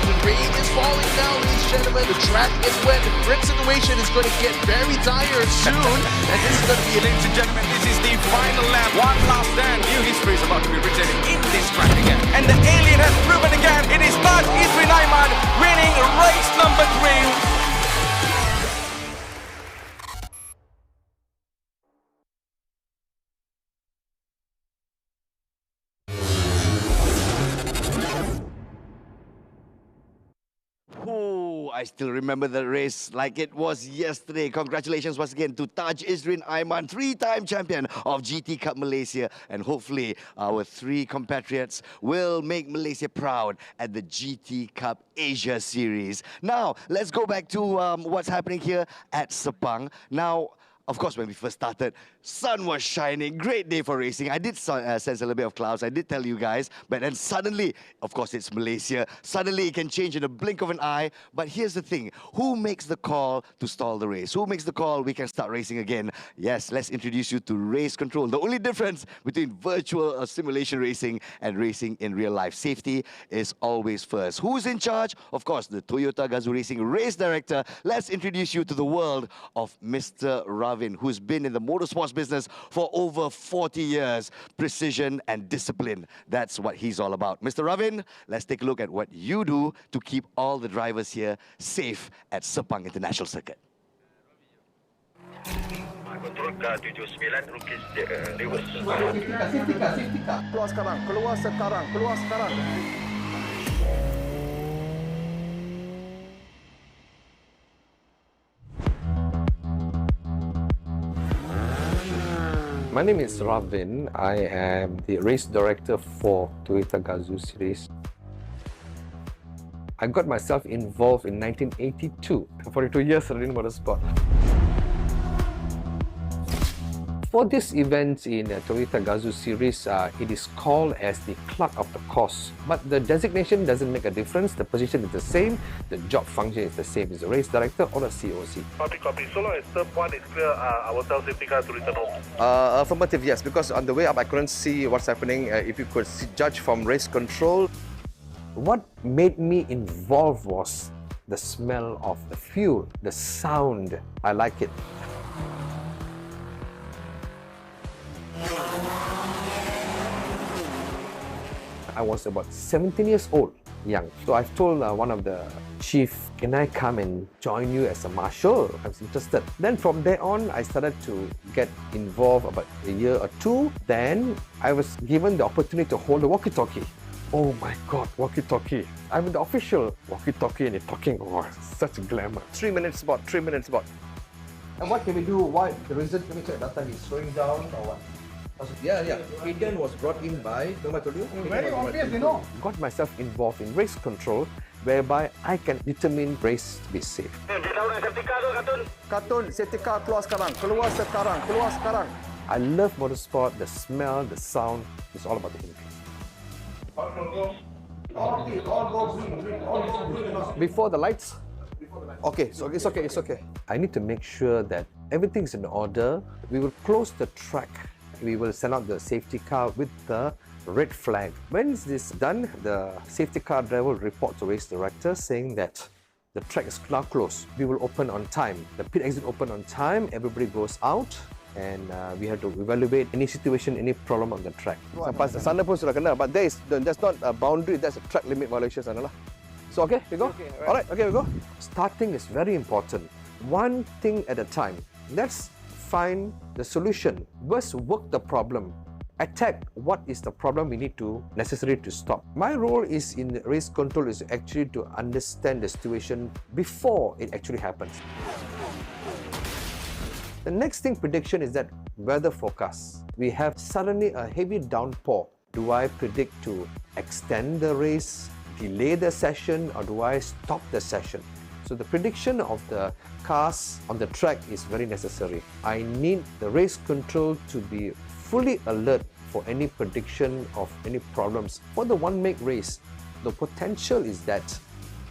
the rain is falling down, ladies and gentlemen. The track is wet. The grip situation is going to get very dire soon. And this is going to be, ladies and gentlemen, this is the final lap. One last stand. New history is about to be written in this track again. And the alien has proven again. It is Taj Izrin Aiman winning race number 3. Oh, I still remember the race like it was yesterday. Congratulations once again to Taj Izrin Aiman, 3-time champion of GT Cup Malaysia. And hopefully our 3 compatriots will make Malaysia proud at the GT Cup Asia Series. Now, let's go back to what's happening here at Sepang. Now, of course, when we first started, sun was shining, great day for racing. I did sense a little bit of clouds, I did tell you guys, but then suddenly, of course it's Malaysia, suddenly it can change in a blink of an eye. But here's the thing, who makes the call to stall the race? Who makes the call we can start racing again? Yes, let's introduce you to race control. The only difference between virtual simulation racing and racing in real life. Safety is always first. Who's in charge? Of course, the Toyota GAZOO Racing race director. Let's introduce you to the world of Mr. RAVIN, who's been in the motorsports business for over 40 years. Precision and discipline, that's what he's all about. Mr. RAVIN, let's take a look at what you do to keep all the drivers here safe at Sepang International Circuit. Kontrol K79 Rukis reverse. Keluar sekarang. My name is RAVIN. I am the race director for Toyota GAZOO series. I got myself involved in 1982, 42 years in motorsport. For this event in Toyota GAZOO series, it is called as the clerk of the course. But the designation doesn't make a difference. The position is the same. The job function is the same. It's a race director or a COC. Copy. So long as turn 1 is clear, I will tell safety car to return home. Affirmative, yes. Because on the way up, I couldn't see what's happening. If you could judge from race control. What made me involved was the smell of the fuel, the sound. I like it. I was about 17 years old, young. So I've told one of the chief, can I come and join you as a marshal? I was interested. Then from there on, I started to get involved about a year or two. Then I was given the opportunity to hold a walkie-talkie. Oh my God, walkie-talkie. I'm the official walkie-talkie and you're talking, oh, such glamour. 3 minutes spot. And what can we do? Why? The reason, can we check that time is slowing down or what? Yeah. Aiden was brought in by, I told you? Very obvious, you know. Got myself involved in race control whereby I can determine race to be safe. Katun, safety car keluar sekarang. I love motorsport, the smell, the sound, it's all about the interest. Before the lights? Okay, so it's okay. I need to make sure that everything's in order. We will close the track. We will send out the safety car with the red flag. When is this done, the safety car driver will report to race director saying that the track is now closed. We will open on time. The pit exit open on time. Everybody goes out. And we have to evaluate any situation, any problem on the track. Sampai sana pun sudah kena, but that's not a boundary, that's a track limit violation sana lah. So okay, we go? Okay, right. Alright, okay, we go. Starting is very important. One thing at a time. Let's find the solution. First, work the problem. Attack what is the problem we need to necessary to stop. My role is in race control is actually to understand the situation before it actually happens. The next thing prediction is that weather forecast. We have suddenly a heavy downpour. Do I predict to extend the race, delay the session, or do I stop the session? So the prediction of the cars on the track is very necessary. I need the race control to be fully alert for any prediction of any problems. For the one-make race, the potential is that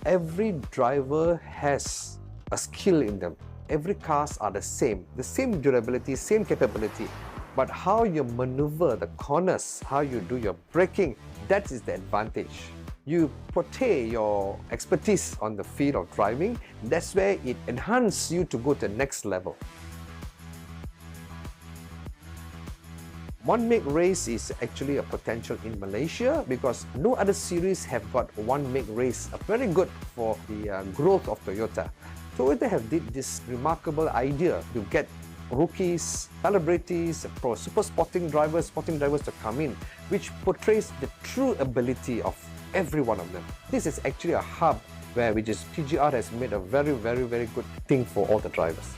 every driver has a skill in them. Every cars are the same durability, same capability. But how you maneuver the corners, how you do your braking, that is the advantage. You portray your expertise on the field of driving, that's where it enhances you to go to the next level. One-make race is actually a potential in Malaysia because no other series have got one-make race. Very good for the growth of Toyota. Toyota have did this remarkable idea to get rookies, celebrities, super sporting drivers to come in, which portrays the true ability of every one of them. This is actually a hub where TGR has made a very good thing for all the drivers.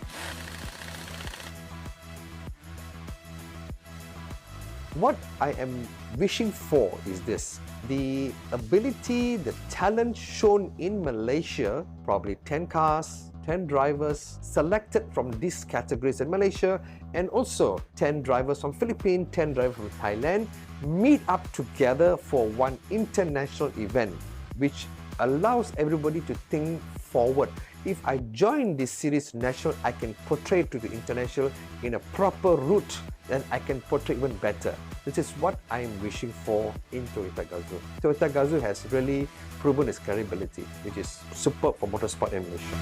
What I am wishing for is this. The ability, the talent shown in Malaysia, probably 10 cars, 10 drivers selected from these categories in Malaysia, and also 10 drivers from Philippines, 10 drivers from Thailand, meet up together for one international event, which allows everybody to think forward. If I join this series national, I can portray to the international in a proper route, then I can portray even better. This is what I am wishing for in Toyota GAZOO. Toyota GAZOO has really proven its credibility, which is superb for motorsport in Malaysia.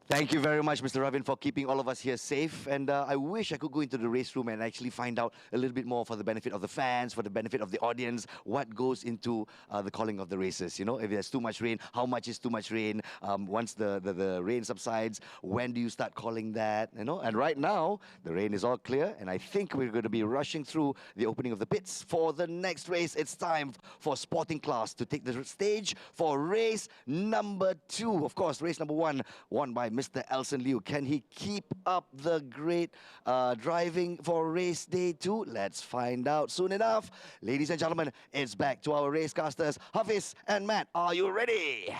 Thank you very much, Mr. Ravin, for keeping all of us here safe. And I wish I could go into the race room and actually find out a little bit more for the benefit of the fans, for the benefit of the audience, what goes into the calling of the races. You know, if there's too much rain, how much is too much rain? Once the rain subsides, when do you start calling that? You know, and right now, the rain is all clear, and I think we're going to be rushing through the opening of the pits for the next race. It's time for Sporting Class to take the stage for race number 2. Of course, race number 1 won by Mr. Elson Liu. Can he keep up the great driving for race day 2? Let's find out soon enough. Ladies and gentlemen, it's back to our racecasters, Hafiz and Matt. Are you ready?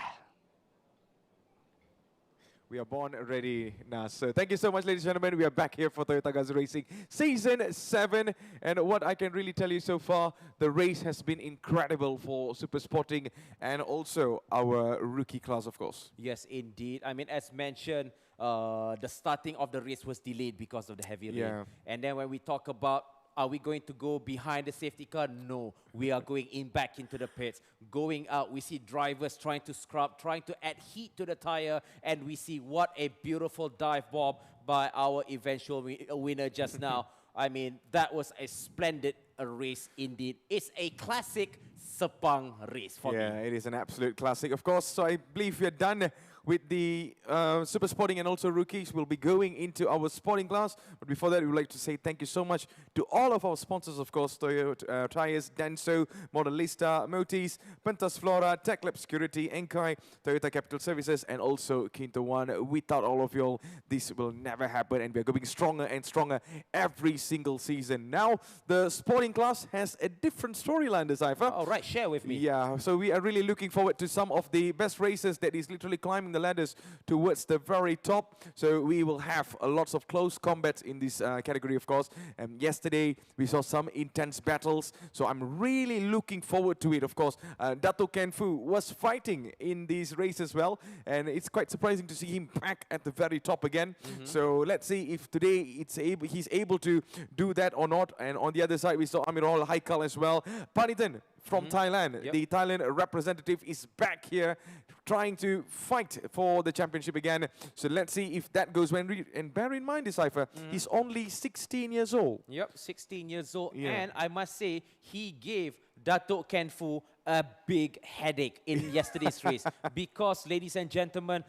We are born ready now. So thank you so much, ladies and gentlemen. We are back here for Toyota GAZOO Racing Season 7. And what I can really tell you so far, the race has been incredible for Super Sporting and also our rookie class, of course. Yes, indeed. I mean, as mentioned, the starting of the race was delayed because of the heavy rain. Yeah. And then when we talk about are we going to go behind the safety car? No, we are going back into the pits. Going out, we see drivers trying to scrub, trying to add heat to the tire, and we see what a beautiful dive bomb by our eventual winner just now. I mean, that was a splendid race indeed. It's a classic Sepang race for me. Yeah, it is an absolute classic. Of course, so I believe we're done with the Super Sporting and also rookies. We'll be going into our sporting class. But before that, we would like to say thank you so much to all of our sponsors, of course, Toyota Tires, Denso, Modelista, Motis, Pentas Flora, Tech Lab Security, Enkai, Toyota Capital Services, and also Quinto One. Without all of you all, this will never happen, and we're going stronger and stronger every single season. Now, the sporting class has a different storyline, Decipher. All right, share with me. Yeah, so we are really looking forward to some of the best races that is literally climbing the ladders towards the very top. So we will have lots of close combats in this category, of course. And yesterday we saw some intense battles, so I'm really looking forward to it. Of course, Dato Ken Fu was fighting in these races as well, and it's quite surprising to see him back at the very top again. So let's see if today he's able to do that or not. And on the other side, we saw Amirul Haikal as well. Panitan from Thailand, the Thailand representative, is back here trying to fight for the championship again. So let's see if that goes well. And bear in mind, Decipher, he's only 16 years old. Yep, 16 years old. Yeah. And I must say, he gave Dato Ken Fu a big headache in yesterday's race. Because, ladies and gentlemen,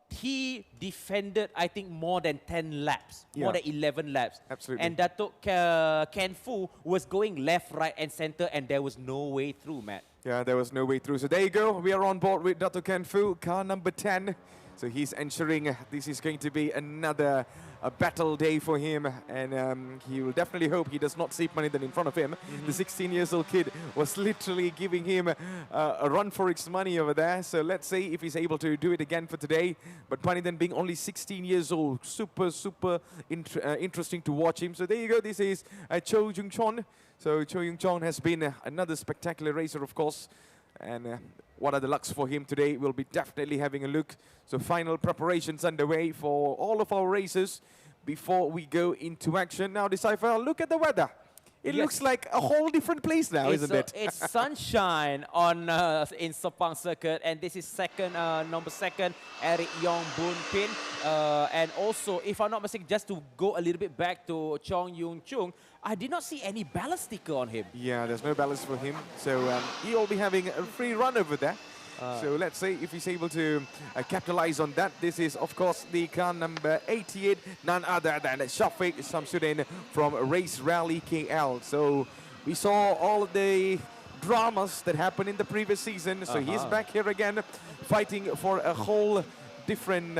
he defended, I think, more than 10 laps, more than 11 laps. Absolutely. And Dato Ken Fu was going left, right, and center, and there was no way through, Matt. Yeah, there was no way through. So there you go. We are on board with Dato Ken Fu, car number 10. So he's ensuring this is going to be another battle day for him, and he will definitely hope he does not see Panitan in front of him. The 16-year-old kid was literally giving him a run for his money over there. So let's see if he's able to do it again for today. But Panitan being only 16 years old, super interesting to watch him. So there you go. This is Cho Jung Chon. So Cho Jung Chon has been another spectacular racer, of course. And what are the lucks for him today? We'll be definitely having a look. So final preparations underway for all of our races before we go into action. Now, Decipher, look at the weather. It looks like a whole different place now, isn't it? It's sunshine on in Sepang Circuit, and this is number 2, Eric Yong Boon Pin. And also, if I'm not mistaken, just to go a little bit back to Chong Yung Chung, I did not see any ballast sticker on him. Yeah, there's no ballast for him. So he'll be having a free run over there. So let's see if he's able to capitalize on that. This is, of course, the car number 88, none other than Shafiq Shamsuddin from Race Rally KL. So we saw all of the dramas that happened in the previous season. So he's back here again, fighting for a whole different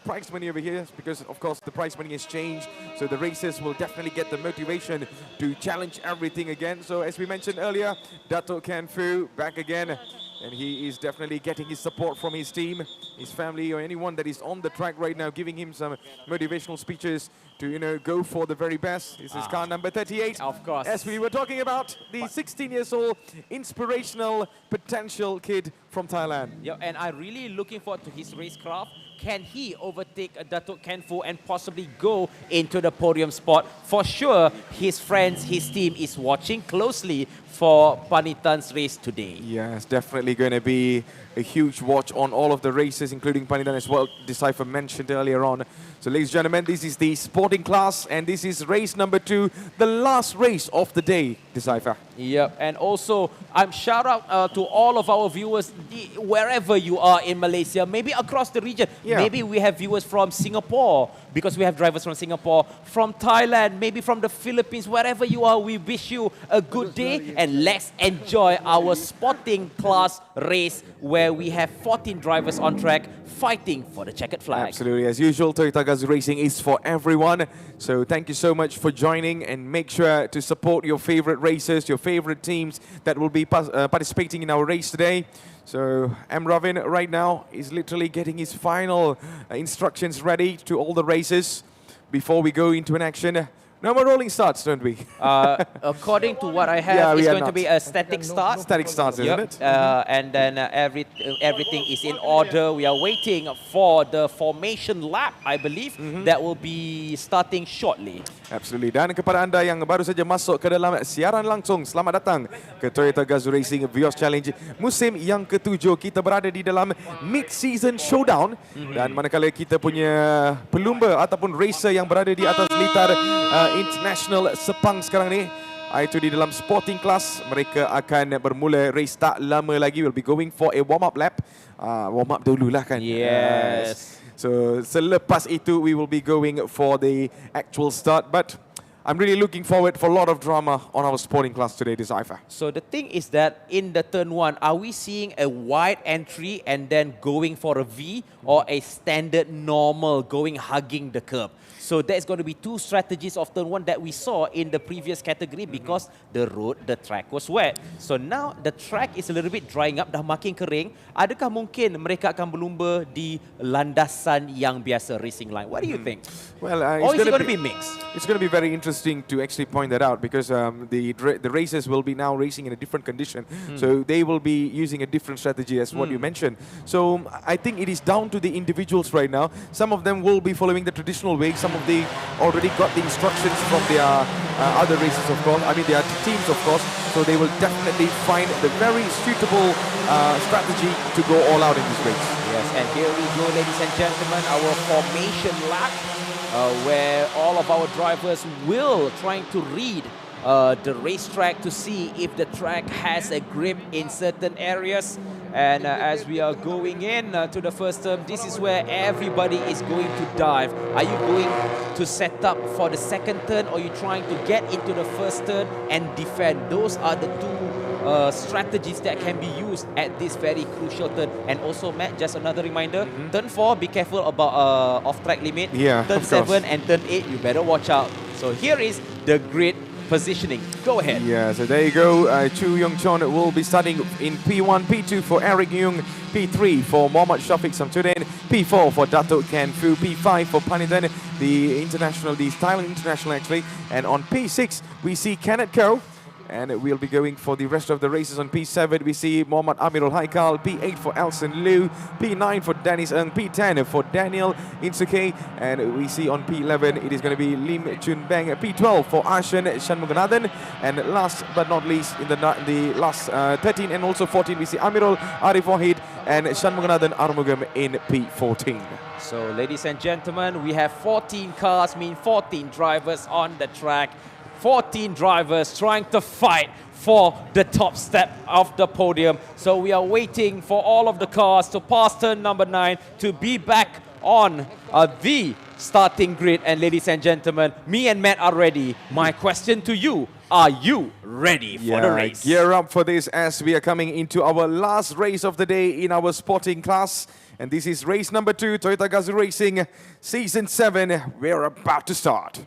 prize money over here, because of course the prize money has changed, so the racers will definitely get the motivation to challenge everything again. So as we mentioned earlier, Dato Ken Fu back again, and he is definitely getting his support from his team, his family, or anyone that is on the track right now, giving him some motivational speeches to, you know, go for the very best. This is car number 38. Of course. As we were talking about, the 16-year-old inspirational potential kid from Thailand. Yeah, and I'm really looking forward to his racecraft. Can he overtake Dato Ken Fu and possibly go into the podium spot? For sure, his friends, his team is watching closely for Panitan's race today. Yeah, it's definitely going to be a huge watch on all of the races, including Panidan as well, Decipher mentioned earlier on. So ladies and gentlemen, this is the sporting class, and this is race number 2, the last race of the day, Decipher. Yep, and also shout out to all of our viewers wherever you are in Malaysia, maybe across the region. Yeah. Maybe we have viewers from Singapore, because we have drivers from Singapore, from Thailand, maybe from the Philippines. Wherever you are, we wish you a good day, and let's enjoy our sporting class race where we have 14 drivers on track fighting for the checkered flag. Absolutely. As usual, Toyota GAZOO Racing is for everyone. So thank you so much for joining, and make sure to support your favorite racers, your favorite teams that will be participating in our race today. So RAVIN right now is literally getting his final instructions ready to all the races before we go into an action. No more rolling starts, don't we? According to what I have, it's going to be a static start. Static starts, isn't it? And then everything is in order. We are waiting for the formation lap, I believe, that will be starting shortly. Absolutely. Dan kepada anda yang baru saja masuk ke dalam siaran langsung, selamat datang ke Toyota GAZOO Racing Vios Challenge musim yang ke-7. Kita berada di dalam Mid-Season Showdown, dan manakala kita punya pelumba ataupun racer yang berada di atas litar International Sepang sekarang ni, itu di dalam sporting class. Mereka akan bermula race tak lama lagi. We'll be going for a warm-up lap. Warm-up dululah kan. Yes. So selepas itu we will be going for the actual start. But I'm really looking forward for a lot of drama on our sporting class today, Decipher. So the thing is that in the turn 1, are we seeing a wide entry and then going for a V, or a standard normal going hugging the curb? So there's going to be 2 strategies of turn 1 that we saw in the previous category because the track was wet. So now the track is a little bit drying up, dah makin kering. Adakah mungkin mereka akan berlumba di landasan yang biasa, racing line? What do you think? Well, or is it going to be mixed? It's going to be very interesting to actually point that out, because the racers will be now racing in a different condition. So they will be using a different strategy as what you mentioned. So I think it is down to the individuals right now. Some of them will be following the traditional way. Some of them already got the instructions from their other races, of course. I mean, their teams, of course. So they will definitely find the very suitable strategy to go all out in this race. Yes, and here we go, ladies and gentlemen, our formation lap, where all of our drivers will trying to read the racetrack to see if the track has a grip in certain areas. And as we are going in to the first turn, this is where everybody is going to dive. Are you going to set up for the second turn, or are you trying to get into the first turn and defend? Those are the 2 strategies that can be used at this very crucial turn. And also, Matt, just another reminder, turn 4, be careful about off-track limit. Yeah, turn 7 and turn 8, you better watch out. So here is the grid positioning. Go ahead. Yeah, so there you go. Chu Yong Chon will be starting in P1, P2 for Eric Yung, P3 for Mohammad Shafiq Samsudin, P4 for Datuk Ken Fu, P5 for Panidan, the Thailand international actually, and on P6 we see Kenneth Koh. And we'll be going for the rest of the races. On P7, we see Mohammad Amirul Haikal, P8 for Elson Liu, P9 for Dennis Ng, P10 for Daniel Insuke, and we see on P11, it is going to be Lim Chun Beng, P12 for Ashan Shanmuganathan, and last but not least, in the last 13 and also 14, we see Amirul Arif Wahid and Shanmuganathan Armugam in P14. So, ladies and gentlemen, we have 14 cars, mean 14 drivers on the track. 14 drivers trying to fight for the top step of the podium. So we are waiting for all of the cars to pass turn number 9 to be back on the starting grid. And ladies and gentlemen, me and Matt are ready. My question to you, are you ready for the race? Gear up for this as we are coming into our last race of the day in our sporting class. And this is race number 2, Toyota GAZOO Racing Season 7. We're about to start.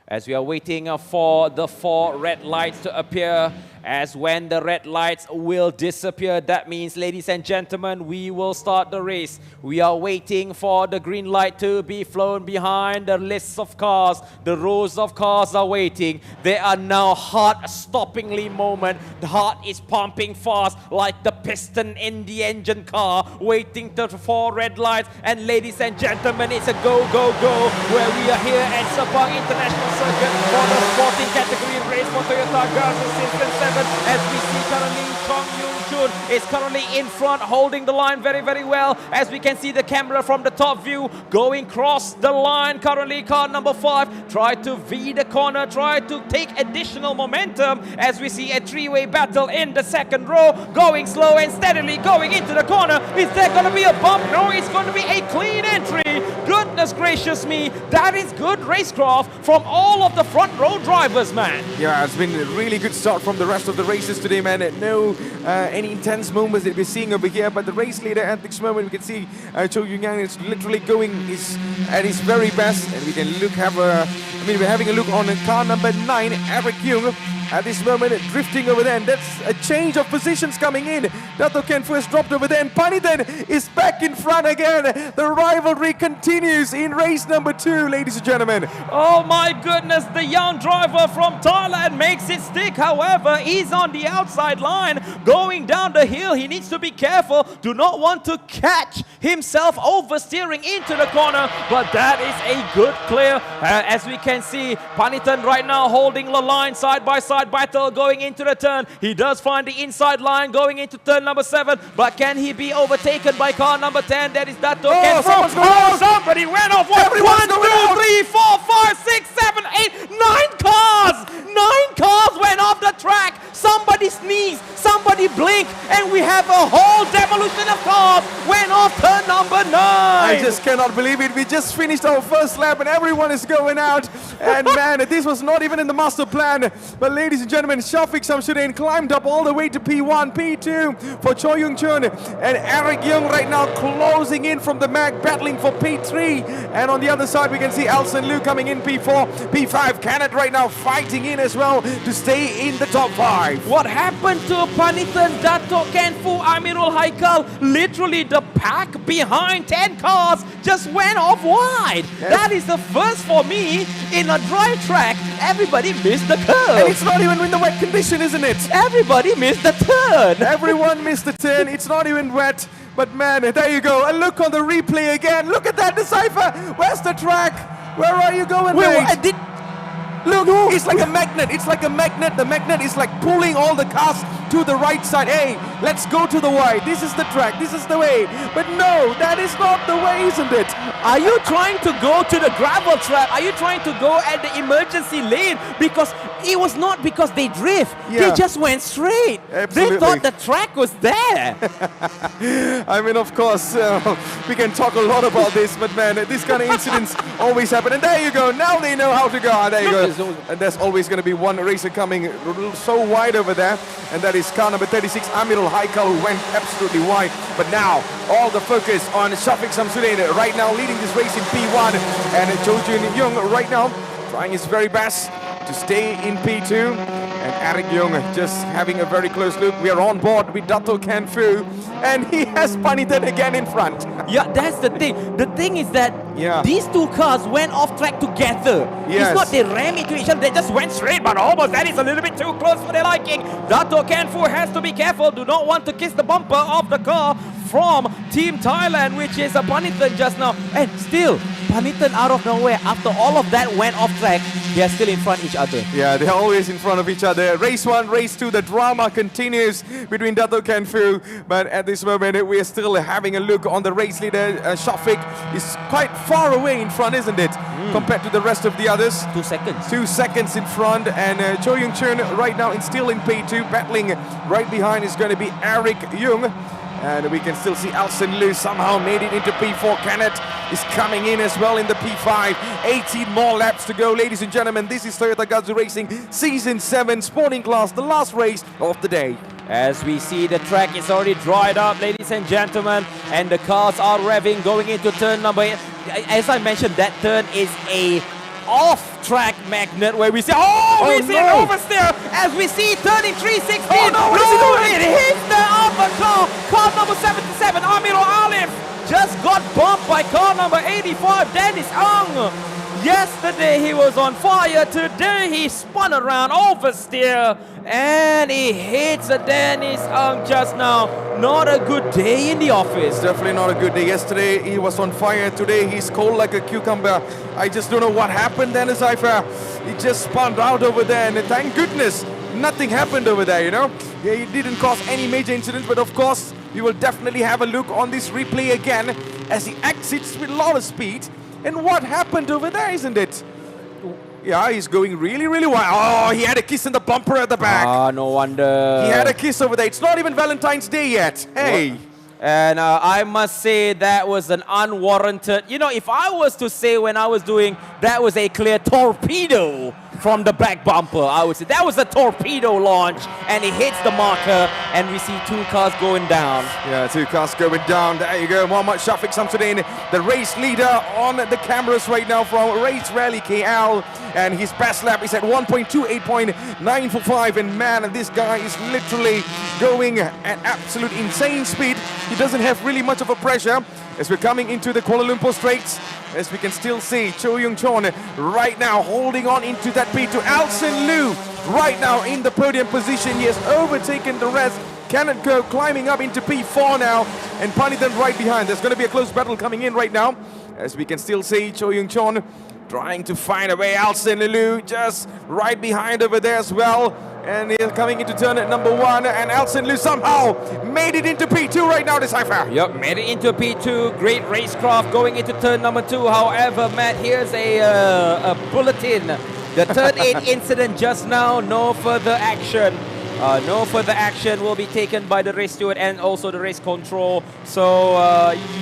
As we are waiting for the 4 red lights to appear, as when the red lights will disappear, that means, ladies and gentlemen, we will start the race. We are waiting for the green light to be flown behind the lists of cars. The rows of cars are waiting. They are now heart-stoppingly moment. The heart is pumping fast like the piston in the engine car, waiting for red lights. And ladies and gentlemen, it's a go, go, go, where we are here at Sepang International Circuit for the sporting category race for Toyota GAZOO Season 7 as we see currently Chong Yoon-chun is currently in front, holding the line very, very well as we can see the camera from the top view going across the line. Currently car number 5 tried to V the corner, tried to take additional momentum as we see a three-way battle in the second row, going slow and steadily going into the corner. Is there going to be a bump? No, it's going to be a clean entry. Goodness gracious me, that is good racecraft from all of the front row drivers, man. Yeah, it's been a really good start from the rest of the races today, man. No any intense moments that we're seeing over here, but the race leader at this moment, we can see Cho Young-yang is literally going at his very best, and we can we're having a look on car number 9, Eric Young. At this moment, drifting over there, and that's a change of positions coming in. Dato Ken first dropped over there, and Panithan is back in front again. The rivalry continues in race number 2, ladies and gentlemen. Oh my goodness, the young driver from Thailand makes it stick. However, he's on the outside line, going down the hill. He needs to be careful. Do not want to catch himself oversteering into the corner, but that is a good clear. As we can see, Panithan right now holding the line side by side battle going into the turn. He does find the inside line going into turn number 7, but can he be overtaken by car number 10? That is Dato Ken. Somebody went off. 1, 2, 3, 4, 5, 6, 7, 8, 9 cars! 9 cars went off the track. Somebody sneezed, somebody blinked, and we have a whole demolition of cars went off turn number 9. I just cannot believe it. We just finished our first lap and everyone is going out. And man, this was not even in the master plan. But ladies and gentlemen, Shafiq Shamsuddin climbed up all the way to P1, P2 for Cho Young-chun. And Eric Young right now closing in from the MAC, battling for P3. And on the other side, we can see Elson Liu coming in P4, P5. Kenneth right now fighting in as well to stay in the top 5. What happened to Panithan, Dato Ken Fu, Amirul Haikal? Literally the pack behind 10 cars just went off wide. Yes. That is the first for me in a dry track. Everybody missed the curve. And it's not even in the wet condition, isn't it? Everybody missed the turn. Everyone missed the turn. It's not even wet. But man, there you go. And look on the replay again. Look at that, Decipher. Where's the track? Where are you going, mate? Look, it's like a magnet. It's like a magnet. The magnet is like pulling all the cars to the right side. Hey, let's go to the wide. This is the track. This is the way. But no, that is not the way, isn't it? Are you trying to go to the gravel trap? Are you trying to go at the emergency lane? Because it was not because they drift. Yeah. They just went straight. Absolutely. They thought the track was there. I mean, of course, we can talk a lot about this, but man, these kind of incidents always happen. And there you go. Now they know how to go. There you go. And there's always going to be one racer coming so wide over there, and that is car number 36, Amirul Haikal, who went absolutely wide. But now, all the focus on Shafiq Shamsuddin, right now leading this race in P1, and Cho Young right now trying his very best to stay in P2. And Eric Young just having a very close look. We are on board with Dato Ken Fu, and he has Panithan again in front. Yeah, that's the thing. The thing is that these two cars went off track together. Yes. It's not they ram into each other, they just went straight, but almost that is a little bit too close for their liking. Dato Ken Fu has to be careful, do not want to kiss the bumper of the car from Team Thailand, which is a Panithan just now. And still, Panithan out of nowhere, after all of that went off track, they are still in front of each other. Yeah, they're always in front of each other. Race 1, race 2, the drama continues between Dato Ken Fu. But at this moment, we are still having a look on the race leader. Shafiq is quite far away in front, isn't it? Compared to the rest of the others. 2 seconds. 2 seconds in front. And Cho Young-chun right now is still in P2. Battling right behind is going to be Eric Young. And we can still see Elson Liu somehow made it into P4. Kenneth is coming in as well in the P5. 18 more laps to go, ladies and gentlemen. This is Toyota GAZOO Racing Season 7 Sporting Class, the last race of the day. As we see, the track is already dried up, ladies and gentlemen, and the cars are revving going into turn number 8. As I mentioned, that turn is a off-track magnet where we see, we see an oversteer as we see turning 316. It hits the upper car number 77, Amirul Alif. Just got bumped by car number 85, Dennis Ang. Yesterday he was on fire, today he spun around, oversteer, and he hits a Dennis Ang just now. Not a good day in the office. Definitely not a good day. Yesterday he was on fire, today he's cold like a cucumber. I just don't know what happened then, Cypher. He just spun out over there, and thank goodness nothing happened over there, you know. Yeah, it didn't cause any major incidents, but of course, we will definitely have a look on this replay again as he exits with a lot of speed. And what happened over there, isn't it? Yeah, he's going really, really wild. Oh, he had a kiss in the bumper at the back. Ah, no wonder. He had a kiss over there. It's not even Valentine's Day yet. Hey. What? And I must say that was an unwarranted, you know, if I was to say when I was doing, that was a clear torpedo from the back bumper, I would say. That was a torpedo launch, and it hits the marker, and we see two cars going down. Yeah, two cars going down. There you go, Mohammad Shafiq Samsudin, the race leader on the cameras right now from Race Rally KL. And his best lap is at 1.28.945. And man, this guy is literally going at absolute insane speed. He doesn't have really much of a pressure as we're coming into the Kuala Lumpur straights. As we can still see Cho Yung Chon right now holding on into that P2. Alson Liu right now in the podium position. He has overtaken the rest. Cannot go climbing up into P4 now. And Panithan right behind. There's going to be a close battle coming in right now. As we can still see Cho Yung Chon trying to find a way. Alson Liu just right behind over there as well. And he's coming into turn at number 1, and Alson Liu somehow made it into P2 right now, Decipher. Yep, made it into P2. Great racecraft going into turn number 2. However, Matt, here's a bulletin. The turn 8 incident just now, no further action. No further action will be taken by the race steward and also the race control. So,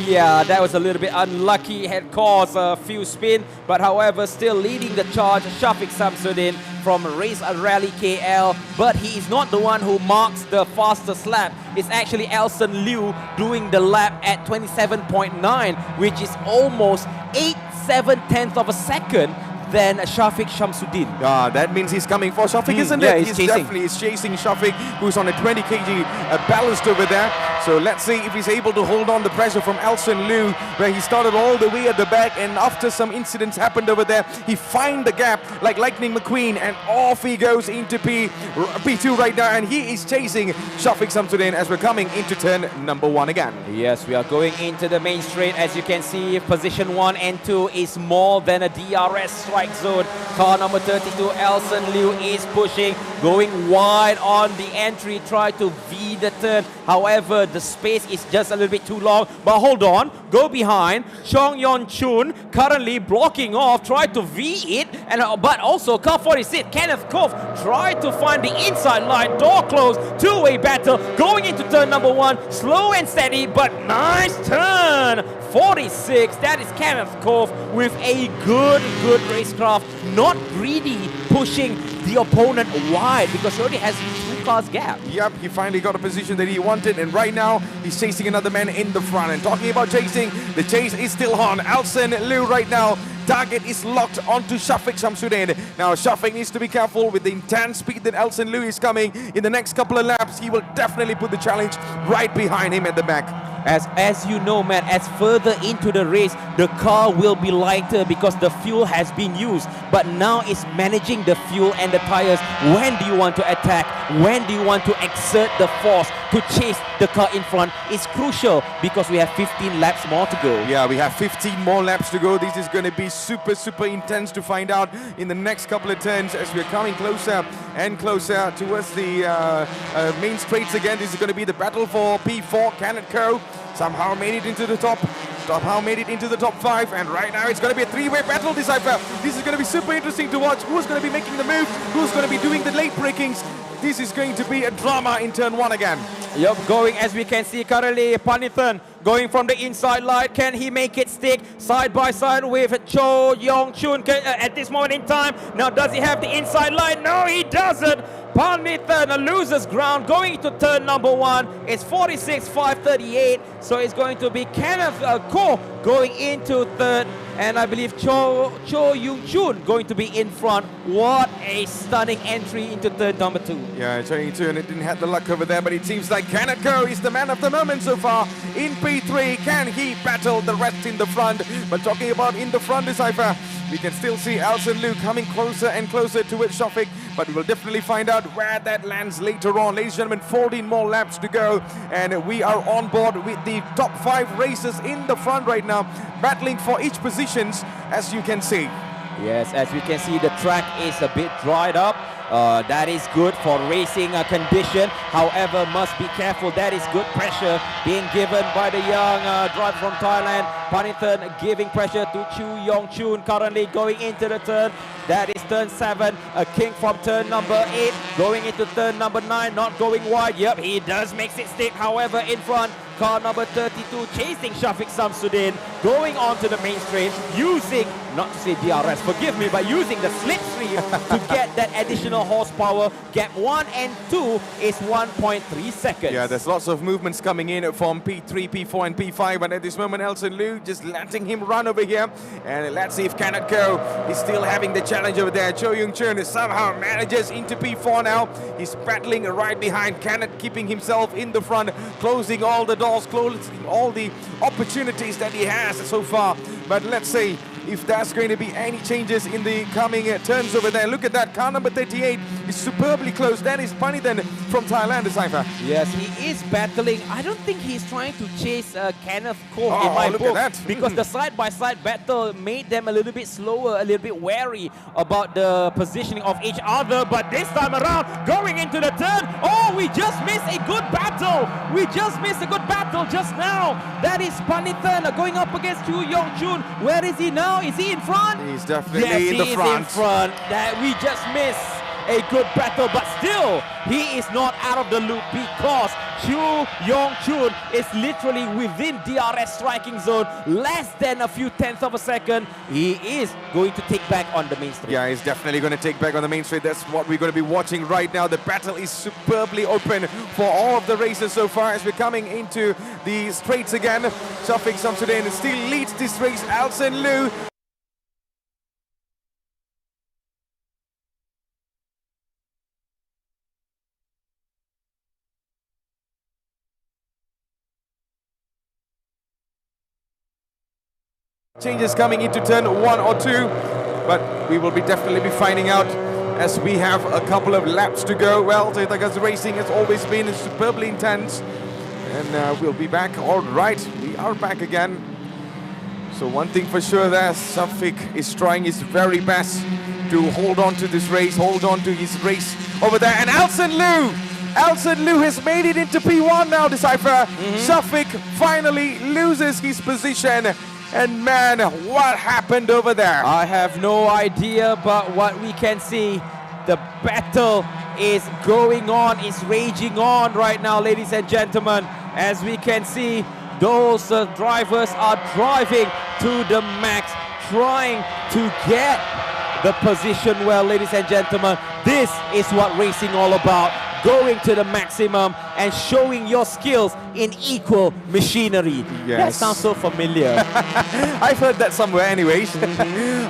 yeah, that was a little bit unlucky. Had caused a few spin, but however, still leading the charge, Shafiq Samsudin from Race Rally KL. But he is not the one who marks the fastest lap. It's actually Alson Liu doing the lap at 27.9, which is almost 8/7 of a second than Shafiq Shamsuddin. That means he's coming for Shafiq, isn't it? He's definitely chasing Shafiq, who's on a 20 kg ballast over there. So let's see if he's able to hold on the pressure from Alson Liu, where he started all the way at the back, and after some incidents happened over there, he found the gap like Lightning McQueen, and off he goes into P2 right now, and he is chasing Shafiq Shamsuddin as we're coming into turn number 1 again. Yes, we are going into the main straight. As you can see, position 1 and 2 is more than a DRS strike zone. Car number 32, Alson Liu, is pushing, going wide on the entry, try to V the turn. However, the space is just a little bit too long. But hold on, go behind. Chong Yon Chun currently blocking off, try to V it, and but also car 46, Kenneth Cove, try to find the inside line, door closed, two-way battle, going into turn number 1, slow and steady, but nice turn. 46, that is Kenneth Cove with a good racecraft, not greedy, pushing the opponent wide because he already has 2 cars gap. Yep, he finally got a position that he wanted, and right now he's chasing another man in the front. And talking about chasing, the chase is still on. Alson Liu right now, target is locked onto Shafiq Shamsuddin. Now Shafiq needs to be careful with the intense speed that Alson Liu is coming. In the next couple of laps, he will definitely put the challenge right behind him at the back. As you know, man, as further into the race, the car will be lighter because the fuel has been used. But now it's managing the fuel and the tires. When do you want to attack? When do you want to exert the force to chase the car in front? It's crucial because we have 15 laps more to go. Yeah, we have 15 more laps to go. This is going to be super intense to find out in the next couple of turns as we're coming closer and closer towards the main straights again. This is going to be the battle for P4. Kenneth Co somehow made it into the top. Somehow made it into the top 5, and right now it's going to be a 3-way battle, Decipher. This is going to be super interesting to watch. Who's going to be making the move? Who's going to be doing the late breakings? This is going to be a drama in turn 1 again. Yep, going as we can see currently, Panithan going from the inside line. Can he make it stick side by side with Cho Yong Chun at this moment in time? Now, does he have the inside line? No, he doesn't. Panithan loses ground going to turn number 1. It's 46.538, so it's going to be Kenneth Ko going into third, and I believe Cho Yung Chun going to be in front. What a stunning entry into turn number 2. Yeah, Cho Yung Chun didn't have the luck over there, but it seems like Kenneth Ko is the man of the moment so far in P3. Can he battle the rest in the front? But talking about in the front, Decipher, we can still see Alson Liu coming closer and closer towards Shafiq, but we will definitely find out where that lands later on. Ladies and gentlemen, 14 more laps to go, and we are on board with the top 5 racers in the front right now, battling for each positions, as you can see. Yes, as we can see, the track is a bit dried up. That is good for racing condition. However, must be careful. That is good pressure being given by the young driver from Thailand. Panithan giving pressure to Chu Yong Chun, currently going into the turn. That is turn 7. A king from turn number 8 going into turn number 9, not going wide. Yep, he does make it stick. However, in front, car number 32 chasing Shafiq Samsudin, going on to the main straight, using, not to say DRS, forgive me, but using the slipstream to get that additional horsepower. Gap 1 and 2 is 1.3 seconds. Yeah, there's lots of movements coming in from P3, P4 and P5, and at this moment Elson Liu just letting him run over here, and let's see if cannot go. He's still having the challenge over there. Cho Yung Chun somehow manages into P4 now. He's battling right behind, cannot keeping himself in the front, closing all the doors, closing all the opportunities that he has so far. But let's see if there's going to be any changes in the coming turns over there. Look at that, car number 38 is superbly close. That is Panithan from Thailand, the Cypher. Yes, he is battling. I don't think he's trying to chase Kenneth Cole in my look book, at that. because the side-by-side battle made them a little bit slower, a little bit wary about the positioning of each other. But this time around, going into the turn, oh, we just missed a good battle. We just missed a good battle just now. That is Panithan going up against Chu Yong Chun. Where is he now? Is he in front? He's definitely in the front. Yes, he is in front. That we just missed a good battle, but still, he is not out of the loop because Chu Yong Chun is literally within DRS striking zone, less than a few tenths of a second. He is going to take back on the main straight. Yeah, he's definitely going to take back on the main straight. That's what we're going to be watching right now. The battle is superbly open for all of the races so far as we're coming into the straights again. Shafiq Samsudin still leads this race. Elson Liu changes coming into turn 1 or 2, but we will definitely be finding out as we have a couple of laps to go. Well, Toyota GAZOO Racing has always been superbly intense, and we'll be back. All right, we are back again. So one thing for sure there, Shafiq is trying his very best to hold on to this race, hold on to his race over there. And Elson Liu has made it into P1 now, Decipher. Shafiq finally loses his position. And man, what happened over there? I have no idea, but what we can see, the battle is going on, is raging on right now, ladies and gentlemen. As we can see, those drivers are driving to the max, trying to get the position well, ladies and gentlemen. This is what racing all about. Going to the maximum and showing your skills in equal machinery. Yes. That sounds so familiar. I've heard that somewhere anyways.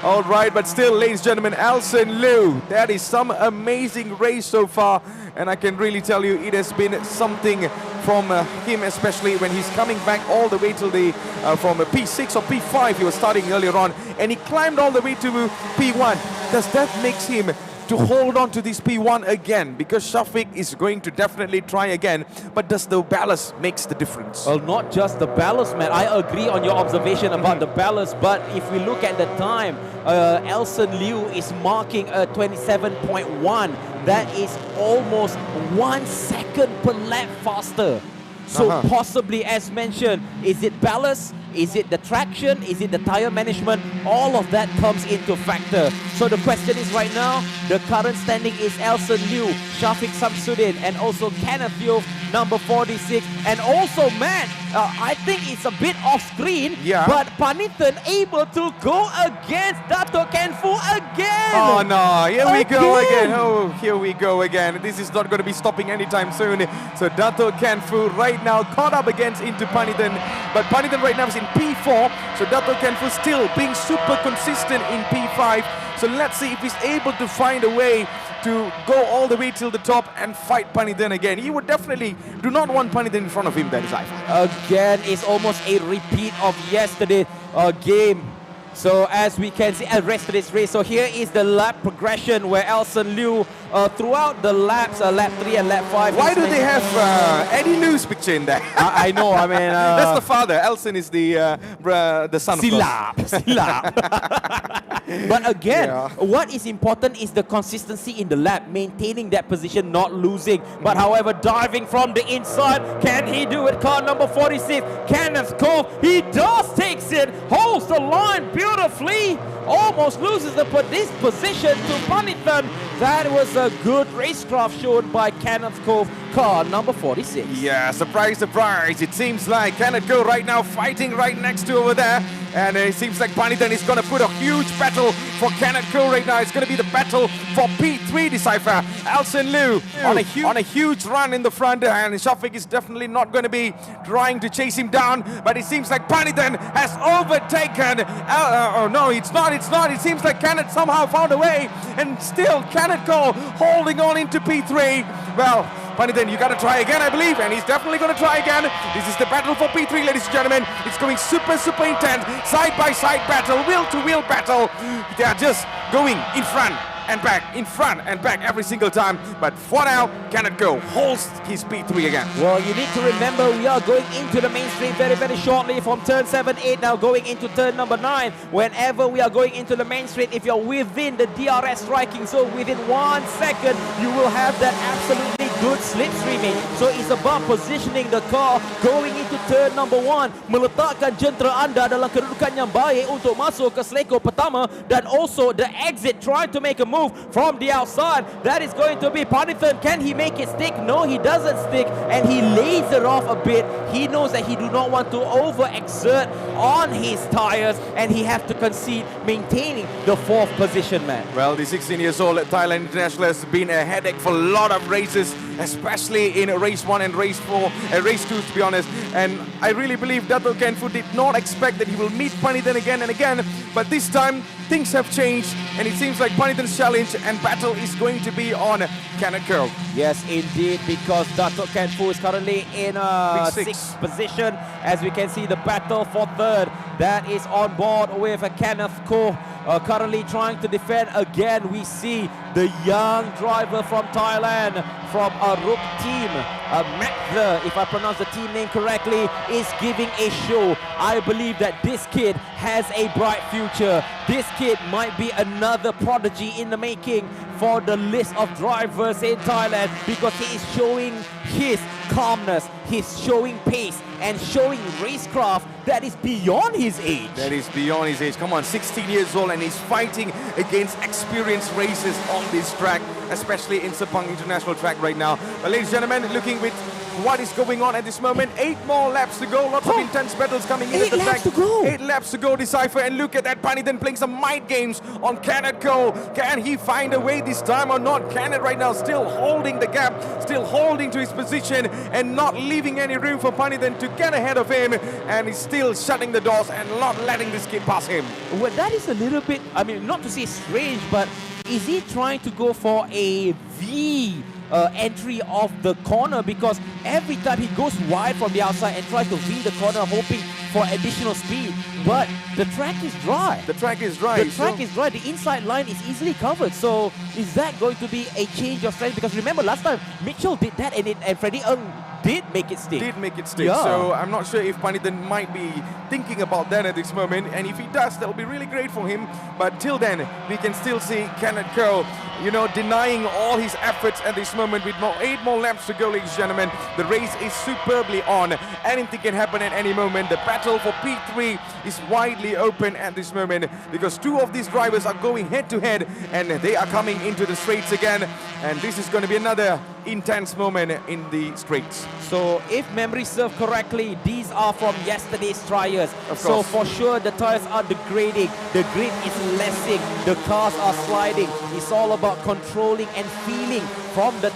All right, but still, ladies and gentlemen, Elson Liu, that is some amazing race so far. And I can really tell you it has been something from him, especially when he's coming back all the way to the from a P6 or P5 he was starting earlier on, and he climbed all the way to P1. Does that makes him to hold on to this P1 again? Because Shafiq is going to definitely try again, but does the ballast makes the difference? Well, not just the ballast, man. I agree on your observation about the ballast, but if we look at the time, Elson Liu is marking a 27.1. That is almost 1 second per lap faster. So possibly, as mentioned, is it ballast? Is it the traction? Is it the tire management? All of that comes into factor. So the question is right now, the current standing is Elson Liu, Shafiq Samsudin, and also Kenneth Vios, number 46. And also, man, I think it's a bit off screen, but Panithan able to go against Dato' Ken Fu again. Oh no, here we go again. Oh, here we go again. This is not going to be stopping anytime soon. So Dato' Ken Fu right now caught up against into Panithan, but Panithan right now is in P4, so Dato' Ken Fu still being super consistent in P5. So let's see if he's able to find a way to go all the way till the top and fight Panithan again. He would definitely do not want Panithan in front of him, that is Again, it's almost a repeat of yesterday's game. So as we can see, rest of this race. So here is the lap progression where Elson Liu, throughout the laps, lap 3 and lap 5. Why do they have Eddie Liu's picture in there? I know, I mean... That's the father. Elson is the son of Silap. But again, what is important is the consistency in the lap, maintaining that position, not losing. But however, diving from the inside, can he do it? Car number 46, Kenneth Cove, he does takes it, holds the line beautifully, almost loses this position to Panithan. That was a good racecraft shown by Kenneth Cove, car number 46. Yeah, surprise, surprise. It seems like Kenneth Cove right now fighting right next to over there. And it seems like Panithan is going to put a huge battle for Kenneth Cove right now. It's going to be the battle for P3 Decipher. Elson Liu on a huge run in the front, and Shafiq is definitely not going to be trying to chase him down. But it seems like Panithan has overtaken. Oh no, it's not. It seems like Kenneth somehow found a way, and still Kenneth Cove holding on into P3. Well, Panithan, you got to try again, I believe, and he's definitely going to try again. This is the battle for P3, ladies and gentlemen. It's going super, super intense. Side-by-side battle, wheel-to-wheel battle. They are just going in front and back every single time. But for now, Kenneth Cove holds his P3 again. Well, you need to remember we are going into the main street very, very shortly from turn 7, 8, now going into turn number 9. Whenever we are going into the main street, if you're within the DRS striking zone within 1 second, you will have that absolutely good slipstreaming. So it's about positioning the car going into turn number 1, meletakkan jentera anda dalam kedudukan yang baik untuk masuk ke seleko pertama, dan also the exit, trying to make a move from the outside. That is going to be Panithan. Can he make it stick? No, he doesn't stick, and he lays it off a bit. He knows that he do not want to overexert on his tires, and he have to concede, maintaining the 4th position, man. Well, the 16-years-old Thailand international has been a headache for a lot of races, especially in race 1 and race 4, race 2 to be honest. And I really believe Dato' Kenfu did not expect that he will meet Panithan again and again, but this time things have changed, and it seems like Panithan's challenge and battle is going to be on Kenneth Cove. Yes, indeed, because Dato' Kenfu is currently in a 6th position. As we can see, the battle for 3rd, that is on board with Kenneth Cove. Currently trying to defend again. We see the young driver from Thailand, from Arup team, Maktha, if I pronounce the team name correctly, is giving a show. I believe that this kid has a bright future. This kid might be another prodigy in the making for the list of drivers in Thailand, because he is showing his calmness, he's showing pace, and showing racecraft that is beyond his age. That is beyond his age. Come on, 16 years old, and he's fighting against experienced racers on this track, especially in Sepang International Track right now. But ladies and gentlemen, looking with what is going on at this moment, 8 more laps to go. Lots of intense battles coming in at the track. 8 laps to go, Decipher, and look at that. Panithan playing some mind games on Kenneth Cove. Can he find a way this time or not? Kenneth right now still holding the gap, still holding to his position, and not leaving any room for Panithan to get ahead of him, and he's still shutting the doors and not letting this kid pass him. Well, that is a little bit, I mean, not to say strange, but is he trying to go for a V entry of the corner? Because every time he goes wide from the outside and tries to V the corner, hoping for additional speed, but the track is dry. The track is dry. The track is dry. The inside line is easily covered. So is that going to be a change of strategy? Because remember last time Mitchell did that, and Freddie Ng did make it stick. Yeah. So I'm not sure if Panithan might be thinking about that at this moment, and if he does, that will be really great for him. But till then, we can still see Kenneth Cove, you know, denying all his efforts at this moment with 8 more laps to go, ladies and gentlemen. The race is superbly on. Anything can happen at any moment. The battle for P3 is widely open at this moment, because 2 of these drivers are going head-to-head, and they are coming into the straights again. And this is going to be another intense moment in the straights. So if memory serves correctly, these are from yesterday's trials. Of course. So for sure the tires are degrading, the grid is lessing, the cars are sliding. It's all about controlling and feeling from the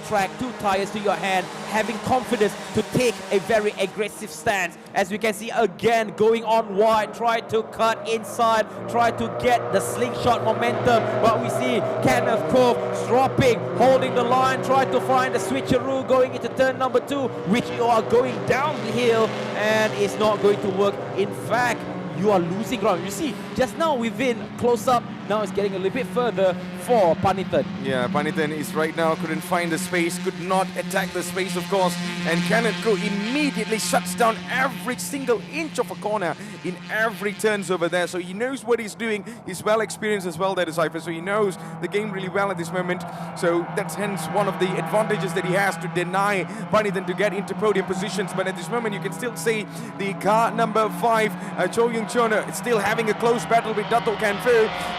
track, 2 tires to your hand, having confidence to take a very aggressive stance. As we can see again, going on wide, try to cut inside, try to get the slingshot momentum, but we see Kenneth Cove dropping, holding the line, try to find the switcheroo going into turn number 2, which you are going downhill, and it's not going to work. In fact, you are losing ground. You see, just now within close up, now it's getting a little bit further for Panithan. Yeah, Panithan is right now, couldn't find the space, could not attack the space, of course, and cannot go immediately shuts down every single inch of a corner in every turns over there. So he knows what he's doing. He's well experienced as well, that is Cypher, so he knows the game really well at this moment. So that's hence one of the advantages that he has to deny Panithan to get into podium positions. But at this moment, you can still see the car number 5, Cho Yung Chon, still having a close battle with Dato Can Fu.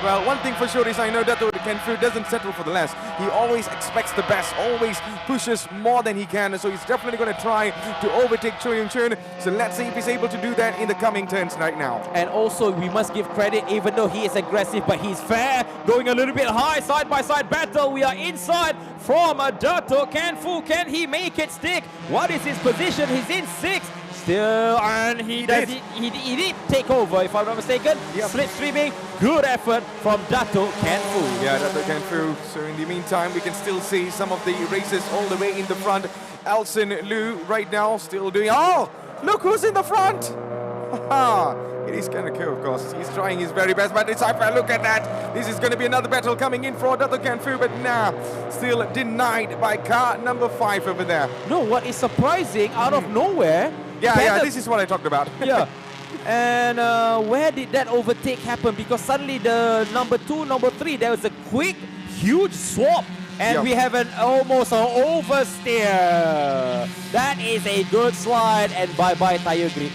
Well, one thing for sure is I know Dato Can Fu doesn't settle for the less. He always expects the best, always pushes more than he can. So he's definitely going to try to overtake Cho Yung Chon. So let's see if he's able to do that in the coming turns right now. And also, we must give credit, even though he is aggressive, but he's fair, going a little bit high, side-by-side battle. We are inside from Dato Can Fu. Can he make it stick? What is his position? He's in 6th. Still, and he did take over, if I'm not mistaken. Yep. Slipstreaming, good effort from Dato Can Fu. Yeah, Dato Can Fu. So in the meantime, we can still see some of the races all the way in the front. Elson Liu right now still doing... Oh, look who's in the front! It is kind of cool, of course. He's trying his very best, but it's Cypher. Look at that. This is going to be another battle coming in for Dato Can Fu, but nah, still denied by car number 5 over there. No, what is surprising, out of nowhere... Yeah, this is what I talked about. Yeah. And where did that overtake happen? Because suddenly the number 2, number 3, there was a quick, huge swap. And we have almost an oversteer. That is a good slide, and bye-bye tire grip.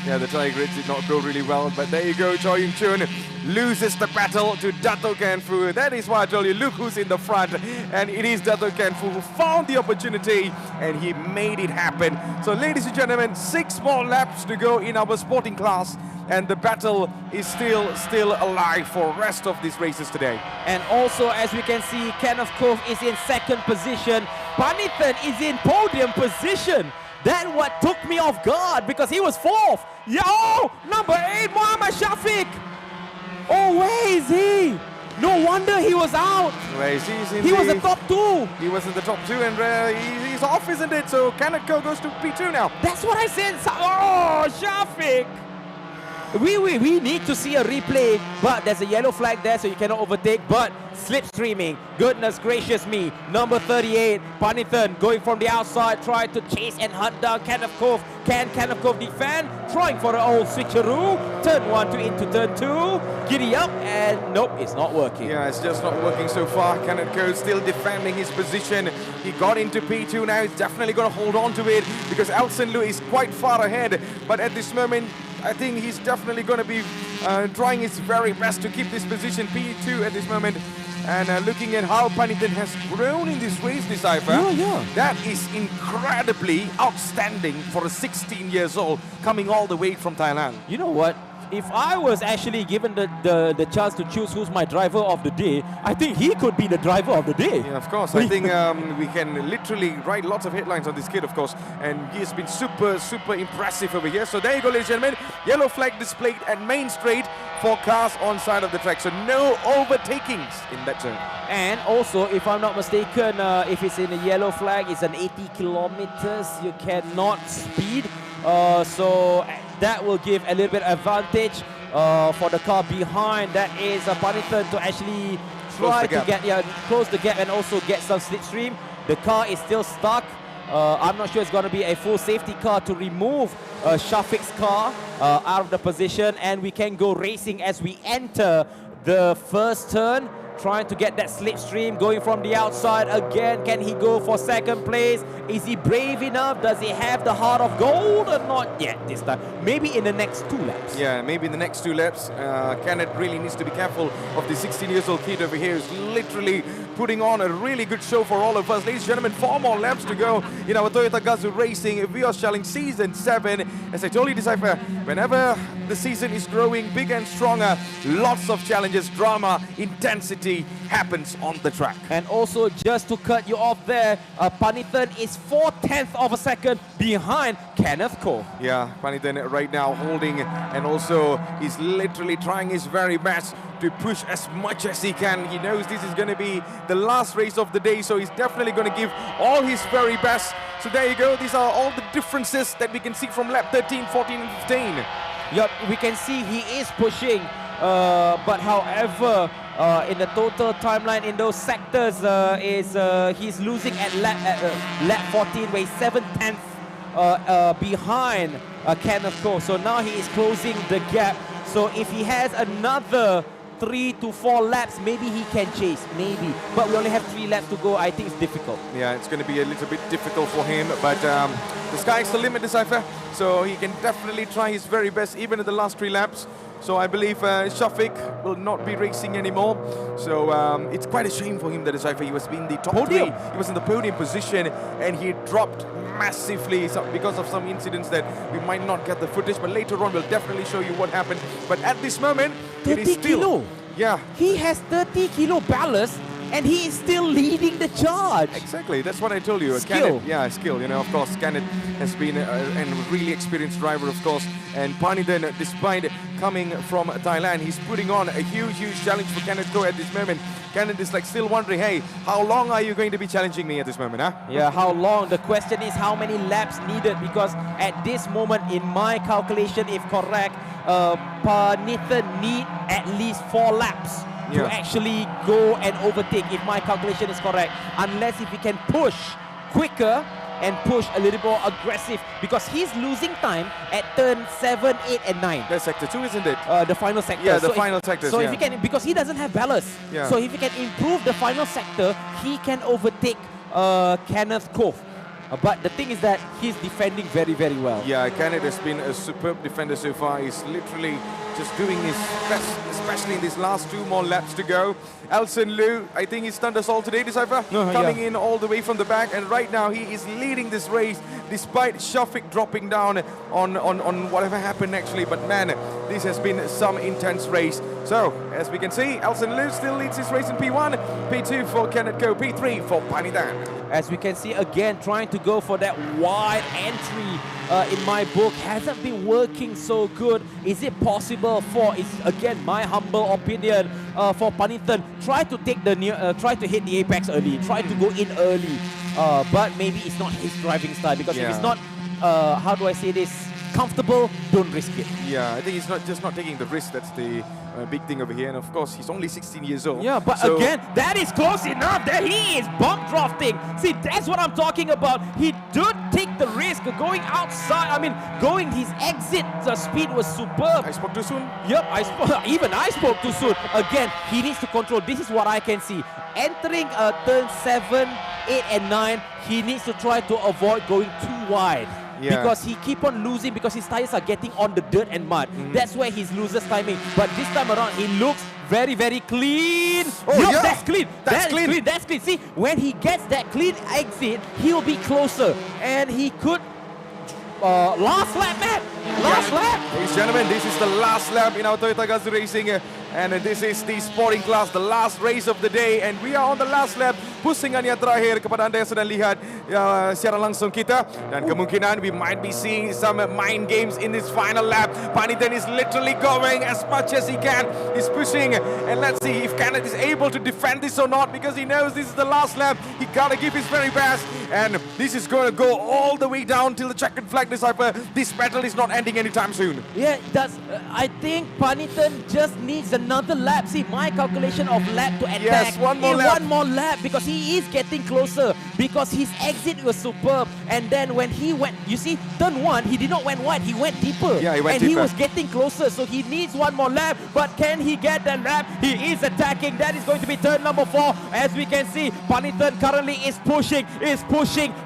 Yeah, the tire grip did not go really well, but there you go, Cho Yung Chon loses the battle to Dato Can Fu. That is why I told you, look who's in the front, and it is Dato Can Fu who found the opportunity, and he made it happen. So ladies and gentlemen, 6 more laps to go in our sporting class, and the battle is still alive for the rest of these races today. And also, as we can see, Kenneth Cove is in 2nd position. Panithan is in podium position. That what took me off guard, because he was 4th. Yo, number 8, Muhammad Shafiq. Oh, where is he? No wonder he was out. He was the top 2. He was in the top 2, and he's off, isn't it? So Kenneth Cove goes to P2 now. That's what I said. Oh, Shafiq. We need to see a replay, but there's a yellow flag there, so you cannot overtake. But slipstreaming, goodness gracious me. Number 38, Panithan going from the outside, trying to chase and hunt down Kenneth Cove. Can Kenneth Cove defend? Trying for an old switcheroo. Turn 1 to into turn 2. Giddy up, and nope, it's not working. Yeah, it's just not working so far. Kenneth Cove still defending his position. He got into P2 now. He's definitely going to hold on to it, because Elson Liu is quite far ahead. But at this moment, I think he's definitely going to be trying his very best to keep this position, P2 at this moment. And looking at how Panithan has grown in this race, Decipher, that is incredibly outstanding for a 16 years old coming all the way from Thailand. You know what? If I was actually given the chance to choose who's my driver of the day, I think he could be the driver of the day. Yeah, of course. I think we can literally write lots of headlines on this kid, of course. And he has been super impressive over here. So there you go, ladies and gentlemen. Yellow flag displayed at main straight for cars on side of the track. So no overtakings in that zone. And also, if I'm not mistaken, if it's in a yellow flag, it's an 80 kilometers. You cannot speed. So that will give a little bit of advantage for the car behind. That is Panithan to actually try to close the gap and also get some slipstream. The car is still stuck. I'm not sure it's going to be a full safety car to remove Shafiq's car out of the position, and we can go racing as we enter the first turn. Trying to get that slipstream, going from the outside again. Can he go for 2nd place? Is he brave enough? Does he have the heart of gold or not yet this time? Maybe in the next 2 laps. Yeah, maybe in the next 2 laps. Kenneth really needs to be careful of the 16-year-old kid over here who's literally putting on a really good show for all of us. Ladies and gentlemen, 4 more laps to go in our Toyota GAZOO Racing Vios Challenge Season 7. As I told you, Decipher, whenever the season is growing big and stronger, lots of challenges, drama, intensity happens on the track. And also, just to cut you off there, Panithan is 4/10 of a second behind Kenneth Cove. Yeah, Panithan right now holding, and also he's literally trying his very best to push as much as he can. He knows this is going to be the last race of the day, so he's definitely going to give all his very best. So there you go. These are all the differences that we can see from lap 13, 14, and 15. Yep, we can see he is pushing But however, in the total timeline in those sectors, he's losing at lap 14, where he's 7/10 behind Kenneth Cole. So now he is closing the gap. So if he has another 3 to 4 laps, maybe he can chase, maybe. But we only have 3 laps to go. I think it's difficult. Yeah, it's going to be a little bit difficult for him, but the sky's the limit, Decipher. So he can definitely try his very best, even in the last 3 laps. So I believe Shafiq will not be racing anymore. So it's quite a shame for him that Decipher, he was in the top 3. He was in the podium position and he dropped massively because of some incidents that we might not get the footage, but later on we'll definitely show you what happened. But at this moment, 30 it is still... kilo. Yeah. He has 30 kilo ballast and he is still leading the charge. Exactly, that's what I told you. Skill. Skill. You know, of course, Kenneth has been a really experienced driver, of course. And Panithan, despite coming from Thailand, he's putting on a huge challenge for Kenneth Ko at this moment. Kenneth is like still wondering, hey, how long are you going to be challenging me at this moment, huh? Yeah, how long? The question is how many laps needed, because at this moment, in my calculation, if correct, Panithan need at least 4 laps to actually go and overtake, if my calculation is correct. Unless if he can push quicker and push a little more aggressive, because he's losing time at turn 7, 8 and 9. That's sector 2, isn't it? The final sector. Yeah, the so final sector. So if he can, because he doesn't have ballast, so if he can improve the final sector, he can overtake Kenneth Cove. But the thing is that he's defending very well. Yeah, Kenneth has been a superb defender so far. He's literally just doing his best, especially in these last 2 more laps to go. Elson Liu, I think he stunned us all today, Decipher. Coming in all the way from the back, and right now he is leading this race despite Shafiq dropping down on whatever happened actually. But man, this has been some intense race. So, as we can see, Elson Liu still leads his race in P1, P2 for Kenneth Ko, P3 for Panithan. As we can see again, trying to go for that wide entry in my book hasn't been working so good. Is it possible for, it's again my humble opinion, for Panithan, try to take the try to hit the apex early, try to go in early, but maybe it's not his driving style, because if it's not, how do I say this, comfortable, don't risk it. Yeah, I think he's not taking the risk. That's the big thing over here. And of course, he's only 16 years old. Yeah, but again, that is close enough. There he is, bump drafting. See, that's what I'm talking about. He did take the risk of going outside. I mean, going his exit, the speed was superb. I spoke too soon? Yep, even I spoke too soon. Again, he needs to control. This is what I can see. Entering turn 7, 8 and 9, he needs to try to avoid going too wide. Because he keep on losing, because his tires are getting on the dirt and mud. That's where he loses timing. But this time around, he looks very clean. That's clean. That's clean. See, when he gets that clean exit, he'll be closer. And he could... last lap, man! Last lap! Ladies and gentlemen, this is the last lap in our Toyota GAZOO Racing. And this is the sporting class, the last race of the day. And we are on the last lap. Pusingan yang terakhir kepada anda yang sedang lihat secara langsung kita. Dan kemungkinan we might be seeing some mind games in this final lap. Panithan is literally going as much as he can. He's pushing. And let's see if Kenneth is able to defend this or not, because he knows this is the last lap. He gotta give his very best. And this is going to go all the way down till the checkered flag, Decipher. This battle is not ending anytime soon. Yeah, it does. I think Panithan just needs another lap. See, my calculation of lap to attack. Yes, one more lap. One more lap, because he is getting closer, because his exit was superb. And then when he went, you see, turn 1, he did not went wide, he went deeper. Yeah, he went deeper. He was getting closer, so he needs one more lap. But can he get that lap? He is attacking. That is going to be turn number 4. As we can see, Panithan currently is pushing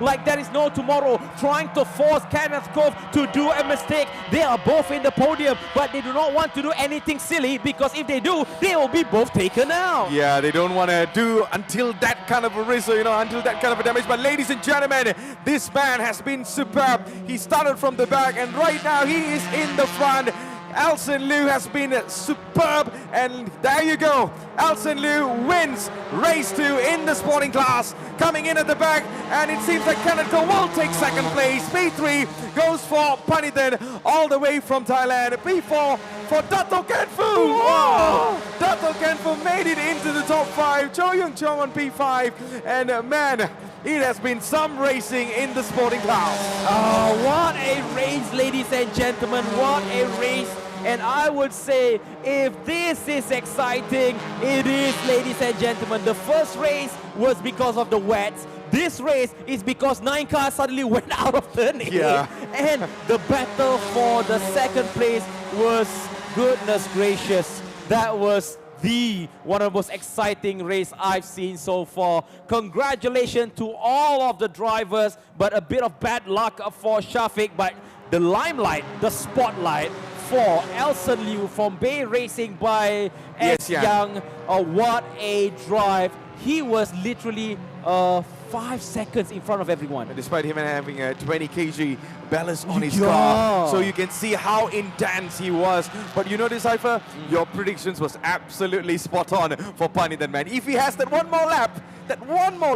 like there is no tomorrow, trying to force Kenneth Cove to do a mistake. They are both in the podium, but they do not want to do anything silly, because if they do, they will be both taken out. Yeah, they don't want to do until that kind of a risk, until that kind of a damage. But ladies and gentlemen, this man has been superb. He started from the back, and right now he is in the front. Elson Liu has been superb, and there you go. Elson Liu wins race 2 in the sporting class, coming in at the back, and it seems like Kenneth Ko will take second place. P3 goes for Panithan, all the way from Thailand. P4 for Dato Kenfu. Wow. Dato Kenfu made it into the top 5. Cho Young Chong on P5, and man, it has been some racing in the sporting class. Oh, what a race, ladies and gentlemen. What a race. And I would say, if this is exciting, it is, ladies and gentlemen. The first race was because of the wets. This race is because 9 cars suddenly went out of turn 8. Yeah. And the battle for the second place was, goodness gracious, that was one of the most exciting race I've seen so far. Congratulations to all of the drivers, but a bit of bad luck for Shafiq. But the limelight, the spotlight for Elson Liu from Bay Racing by S. Young. What a drive. He was literally 5 seconds in front of everyone. And despite him having a 20 kg ballast on his car. So you can see how intense he was. But you know this, Cypher? Your predictions was absolutely spot on for Panithan, man. If he has that one more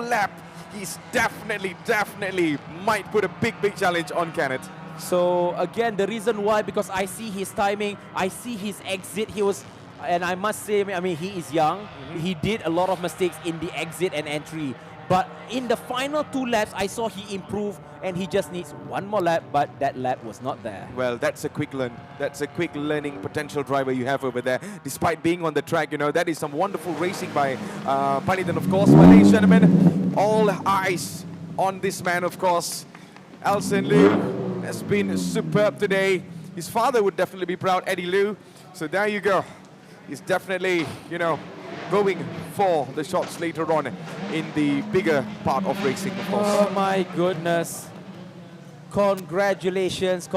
lap, he's definitely might put a big challenge on Kenneth. So again, the reason why, because I see his timing, I see his exit. He was, and I must say, I mean, he is young. He did a lot of mistakes in the exit and entry. But in the final 2 laps, I saw he improved, and he just needs one more lap, but that lap was not there. Well, that's a quick learn. That's a quick learning potential driver you have over there. Despite being on the track, you know, that is some wonderful racing by Panithan, of course. But ladies and gentlemen, all eyes on this man, of course. Elson Liu has been superb today. His father would definitely be proud, Eddie Liu. So there you go. He's definitely, you know, going for the shots later on in the bigger part of racing, of course. Oh my goodness. Congratulations.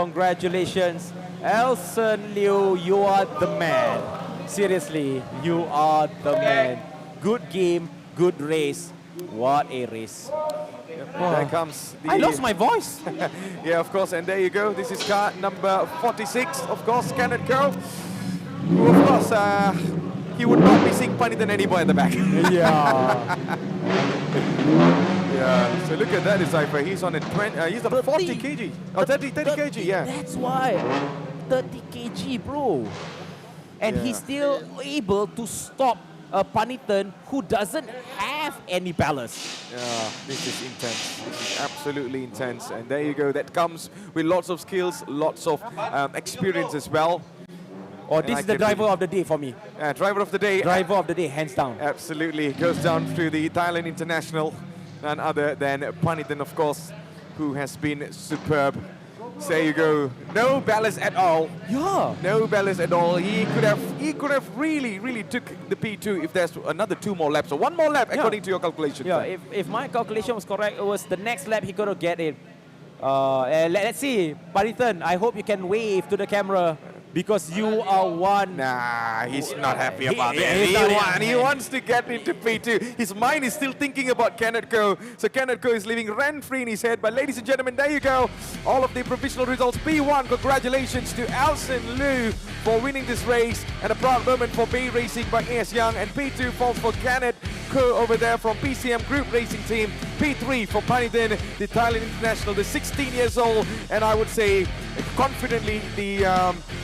Elson Liu, you are the man. Seriously, you are the man. Good game, good race. What a race. There comes the... I lost my voice. Yeah, of course, and there you go. This is car number 46, of course, Kenneth Coe, who, of course, he would not be seeing Panithan anymore at the back. Yeah. Yeah, so look at that, Cypher. He's on a 20, he's on 40 kg. Oh, 30 kg, yeah. That's why. 30 kg, bro. And he's still able to stop Panithan, who doesn't have any ballast. Yeah, this is intense. This is absolutely intense. And there you go. That comes with lots of skills, lots of experience as well. Oh, this is the driver of the day for me. Driver of the day. Driver of the day, hands down. Absolutely. Goes down to the Thailand International. None other than Panithan, of course, who has been superb. So there you go. No ballast at all. Yeah. No ballast at all. He could have really took the P2 if there's another 2 more laps or 1 more lap according to your calculation. Yeah, if my calculation was correct, it was the next lap he could have get it. Let's see, Panithan, I hope you can wave to the camera. Because you are one. Nah, he's not happy about it. He wants to get into P2. His mind is still thinking about Kenneth Coe. So Kenneth Coe is living rent-free in his head. But ladies and gentlemen, there you go. All of the provisional results. P1, congratulations to Elson Liu for winning this race. And a proud moment for Bay Racing by A.S. Young. And P2 falls for Kenneth Coe over there from PCM Group Racing Team. P3 for Panithan, the Thailand International, the 16 years old. And I would say confidently the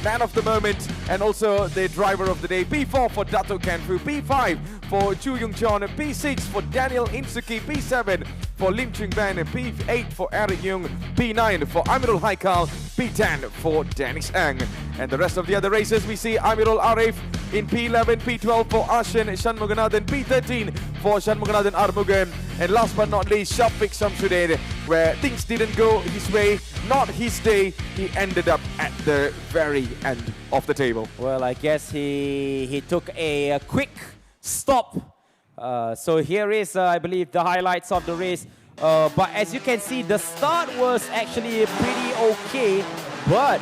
man of the moment and also the driver of the day. P4 for Dato Kanfu, P5 for Chu Yung Chon, P6 for Daniel Insuki, P7 for Lim Chung Ban, P8 for Eric Yung, P9 for Amirul Haikal, P10 for Dennis Ang. And the rest of the other races, we see Amirul Arif in P11, P12 for Ashen Shanmuganathan, P13 for Shanmuganathan Armugan, and last but not least, Shafiq Shamsuddin, where things didn't go his way, not his day. He ended up at the very end of the table. Well, I guess he took a quick stop. So here is, I believe, the highlights of the race. But as you can see, the start was actually pretty okay. But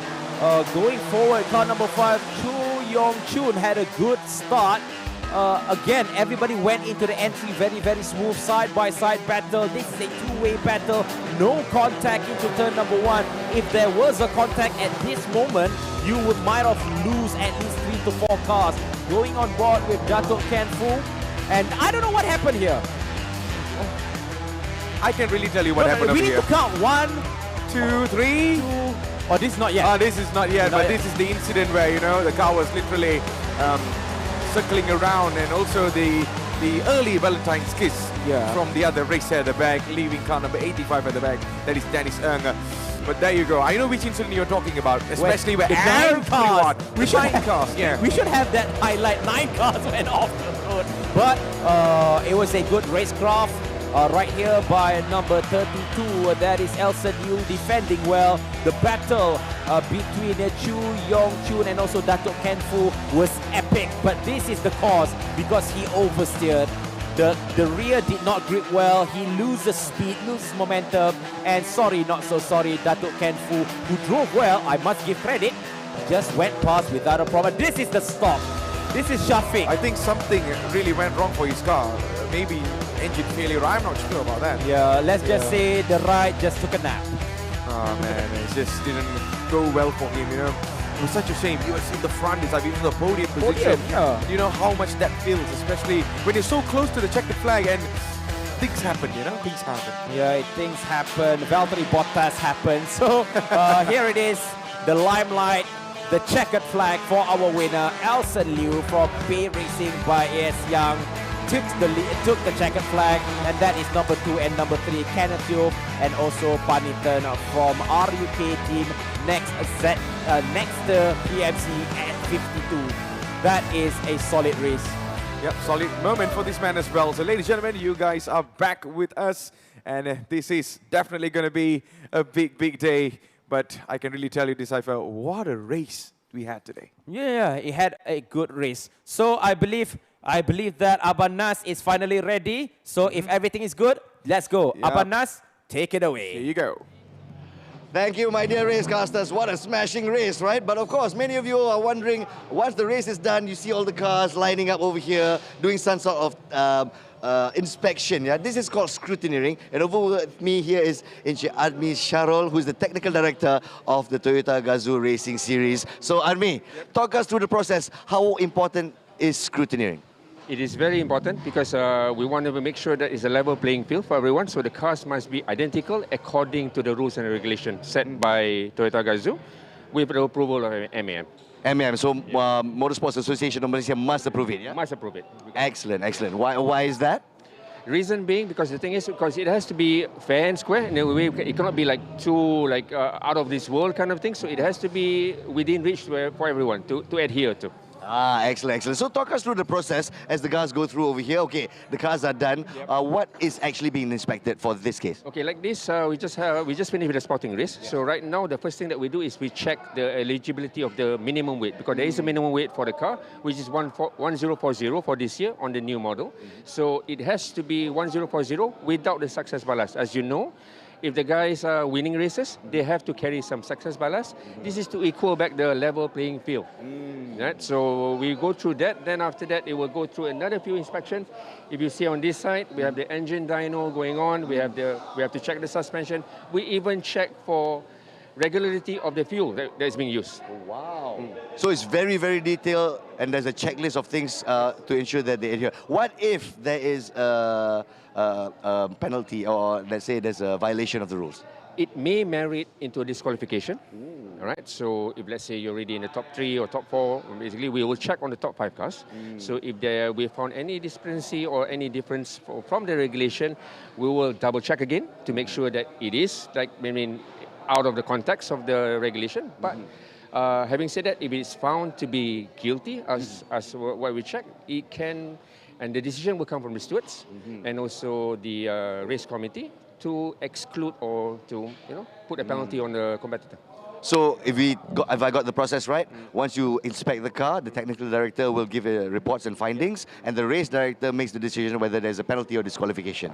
going forward, car number 5, Chu Yong Chun had a good start. Again, everybody went into the entry very smooth, side-by-side battle. This is a two-way battle, no contact into turn number 1. If there was a contact at this moment, you might have lose at least 3 to 4 cars. Going on board with Dato Kanfu, and I don't know what happened here. I can really tell you what happened over here. We need to count 1, 2, 3. Oh, this is not yet. This is not yet, but this is the incident where, you know, the car was literally circling around, and also the early Valentine's kiss from the other racer at the back, leaving car number 85 at the back. That is Dennis Ng. But there you go. I know which incident you're talking about, especially where the 9 cars. We should 9 cars, yeah. We should have that highlight. 9 cars went off the road. But it was a good racecraft right here by number 32. That is Elson Yu defending well. The battle between Chu Yong-chun and also Datuk Ken Fu was epic. But this is the cause because he oversteered. The rear did not grip well. He loses speed, loses momentum. And sorry, not so sorry, Datuk Ken Fu, who drove well, I must give credit, just went past without a problem. This is the stop. This is Shafiq. I think something really went wrong for his car. Maybe engine failure. I'm not sure about that. Yeah, let's just say the ride just took a nap. Oh man, it just didn't go well for him, you know. It was such a shame. You see the front is like even the podium position. Yeah. You know how much that feels, especially when you're so close to the checkered flag and things happen, you know? Things happen. Yeah, things happen. Valtteri Bottas happened. So here it is, the limelight, the checkered flag for our winner, Elson Liu from Pay Racing by AS Young. Took the checkered flag, and that is number 2 and number 3, Kenneth Yu, and also Panitan from RUK team next PMC at 52. That is a solid race. Yep, solid moment for this man as well. So ladies and gentlemen, you guys are back with us, and this is definitely going to be a big day. But I can really tell you this, Cypher, what a race we had today. Yeah, it had a good race. So I believe that Abang Nas is finally ready. So if everything is good, let's go. Yep. Abang Nas, take it away. Here you go. Thank you, my dear racecasters. What a smashing race, right? But of course, many of you are wondering, once the race is done, you see all the cars lining up over here, doing some sort of inspection. Yeah, this is called scrutineering. And over with me here is Encik Admi Sharol, who is the technical director of the Toyota GAZOO Racing Series. So Admi, talk us through the process. How important is scrutineering? It is very important because we want to make sure that it's a level playing field for everyone. So the cars must be identical according to the rules and regulations set by Toyota GAZOO with the approval of MAM. MAM, so Motorsports Association of Malaysia must approve it, yeah? Must approve it. Excellent, excellent. Why is that? Reason being, because the thing is, because it has to be fair and square. In a way, it cannot be like too out of this world kind of thing. So it has to be within reach for everyone to adhere to. Ah, excellent, excellent. So talk us through the process as the cars go through over here. Okay, the cars are done. Yep. What is actually being inspected for this case? Okay, like this, we just finished with the spotting race. Yep. So right now, the first thing that we do is we check the eligibility of the minimum weight, because there is a minimum weight for the car, which is 1040 for this year on the new model. So it has to be 1040 without the success ballast. As you know, if the guys are winning races, they have to carry some success ballast. This is to equal back the level playing field. Right? So we go through that. Then after that, it will go through another few inspections. If you see on this side, we have the engine dyno going on. We have to check the suspension. We even check for regularity of the fuel that is being used. Oh, wow. So it's very, very detailed, and there's a checklist of things to ensure that they adhere. What if there is a penalty, or let's say there's a violation of the rules? It may merit into a disqualification. All right. So if let's say you're already in the top 3 or top 4, basically we will check on the top 5 cars. So if we found any discrepancy or any difference from the regulation, we will double check again to make sure that it is out of the context of the regulation. But having said that, if it's found to be guilty, as what we check, it can, and the decision will come from the stewards and also the race committee to exclude or to put a penalty on the competitor. So if I got the process right, once you inspect the car, the technical director will give reports and findings, and the race director makes the decision whether there's a penalty or disqualification.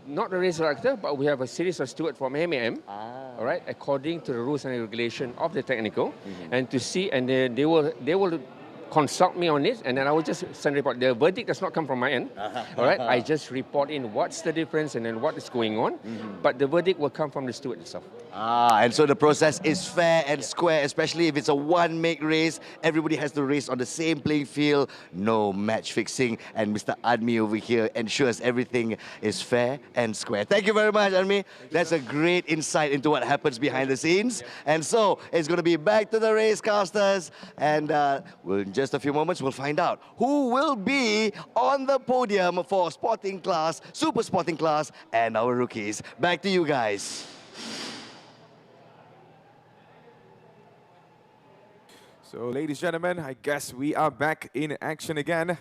Not the race director, but we have a series of stewards from MAM, all right, according to the rules and regulation of the technical, and to see, and they will consult me on it, and then I will just send a report. The verdict does not come from my end, all right? I just report in what's the difference and then what is going on, but the verdict will come from the steward itself. And so the process is fair and square, especially if it's a one-make race. Everybody has to race on the same playing field, no match fixing, and Mr. Admi over here ensures everything is fair and square. Thank you very much, Admi. That's a great insight into what happens behind the scenes. And so it's going to be back to the racecasters, and in just a few moments we'll find out who will be on the podium for sporting class, super sporting class, and our rookies. Back to you guys. So, ladies and gentlemen, I guess we are back in action again.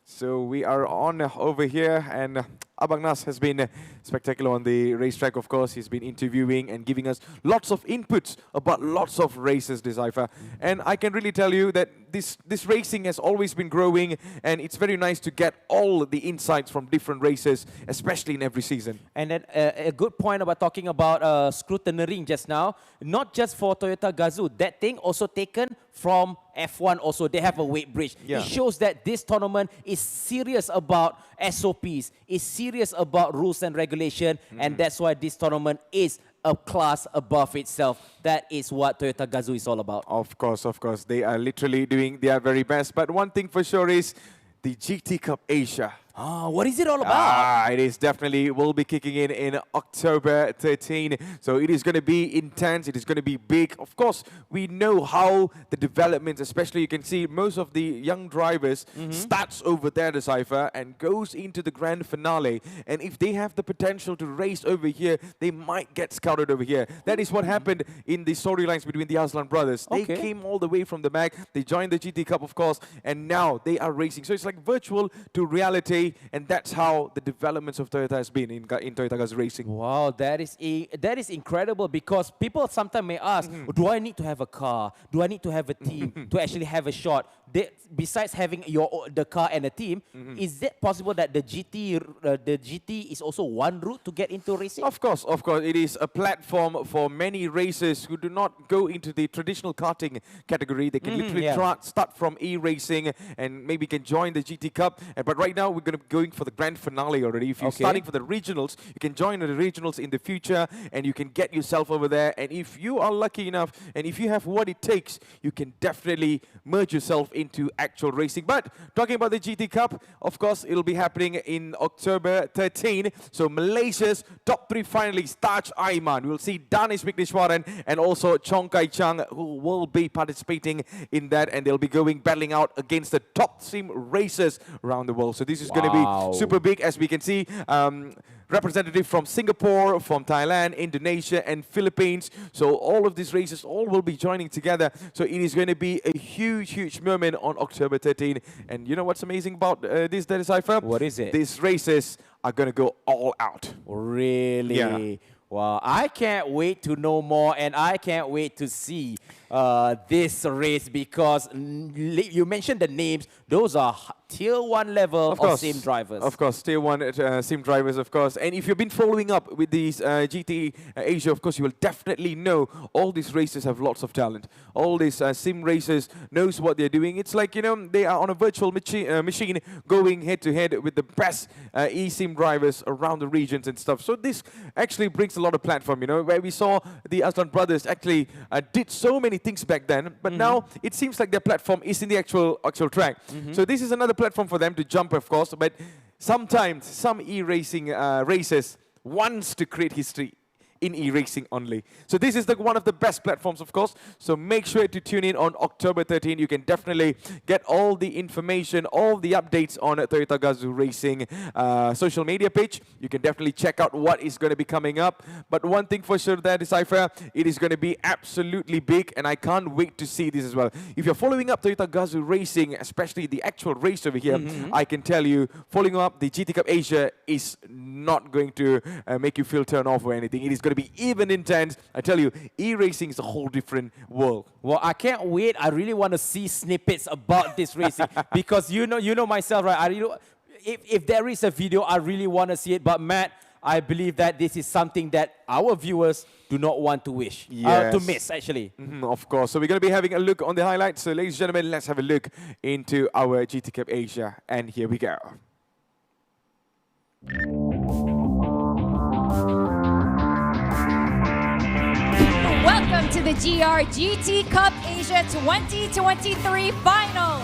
So we are on over here, and Abang Nas has been spectacular on the racetrack, of course. He's been interviewing and giving us lots of inputs about lots of races, Decipher. And I can really tell you that this racing has always been growing, and it's very nice to get all the insights from different races, especially in every season. And then a good point about talking about scrutineering just now, not just for Toyota GAZOO, that thing also taken from F1 also. They have a weight bridge. Yeah. It shows that this tournament is serious about SOPs, is serious about rules and regulation, and that's why this tournament is a class above itself. That is what Toyota GAZOO is all about. Of course, of course. They are literally doing their very best. But one thing for sure is the GT Cup Asia. What is it all about? It is definitely will be kicking in October 13. So it is going to be intense. It is going to be big. Of course, we know how the developments, especially you can see most of the young drivers starts over there, Decipher, and goes into the grand finale. And if they have the potential to race over here, they might get scouted over here. That is what happened in the storylines between the Aslan brothers. They came all the way from the back. They joined the GT Cup, of course, and now they are racing. So it's like virtual to reality. And that's how the developments of Toyota has been in Toyota GAZOO racing. Wow, that is incredible, because people sometimes may ask, do I need to have a car? Do I need to have a team to actually have a shot? Besides having the car and a team, is it possible that the GT is also one route to get into racing? Of course, it is a platform for many racers who do not go into the traditional karting category. They can literally start from e-racing and maybe can join the GT Cup. But right now we're going to be going for the grand finale already. If you're starting for the regionals, you can join the regionals in the future, and you can get yourself over there. And if you are lucky enough, and if you have what it takes, you can definitely merge yourself into actual racing. But talking about the GT Cup, of course, it'll be happening in October 13. So Malaysia's top 3 finalists, Taj Aiman. We'll see Danish Vigneswaran and also Chong Kai Chang, who will be participating in that, and they'll be battling out against the top sim racers around the world. So this is going to be super big, as we can see. Representative from Singapore, from Thailand, Indonesia, and Philippines. So all of these races all will be joining together. So it is going to be a huge moment on October 13. And you know what's amazing about this, Decipher? What is it? These races are going to go all out. Really? Yeah. Wow, I can't wait to know more, and I can't wait to see this race, because you mentioned the names. Those are tier 1 level of sim drivers. Of course, tier 1 sim drivers, of course. And if you've been following up with these GT Asia, of course, you will definitely know all these racers have lots of talent. All these sim racers knows what they're doing. It's like, you know, they are on a virtual machine going head-to-head with the best e-sim drivers around the regions and stuff. So this actually brings a lot of platform, you know, where we saw the Aslan brothers actually did so many things back then, but now it seems like their platform is in the actual track. So this is another platform for them to jump, of course, but sometimes some e-racing racers wants to create history in e-racing only. So this is one of the best platforms, of course. So make sure to tune in on October 13. You can definitely get all the information, all the updates on Toyota GAZOO Racing social media page. You can definitely check out what is going to be coming up. But one thing for sure there, Decipher, it is going to be absolutely big, and I can't wait to see this as well. If you're following up Toyota GAZOO Racing, especially the actual race over here, I can tell you, following up the GT Cup Asia is not going to make you feel turned off or anything. It is going to be even intense. I tell you, e-racing is a whole different world. Well, I can't wait. I really want to see snippets about this racing, because you know myself, right? If there is a video, I really want to see it. But Matt, I believe that this is something that our viewers do not want to miss, actually. Of course. So we're going to be having a look on the highlights. So ladies and gentlemen, let's have a look into our GT Cup Asia. And here we go. Welcome to the GT Cup Asia 2023 Finals.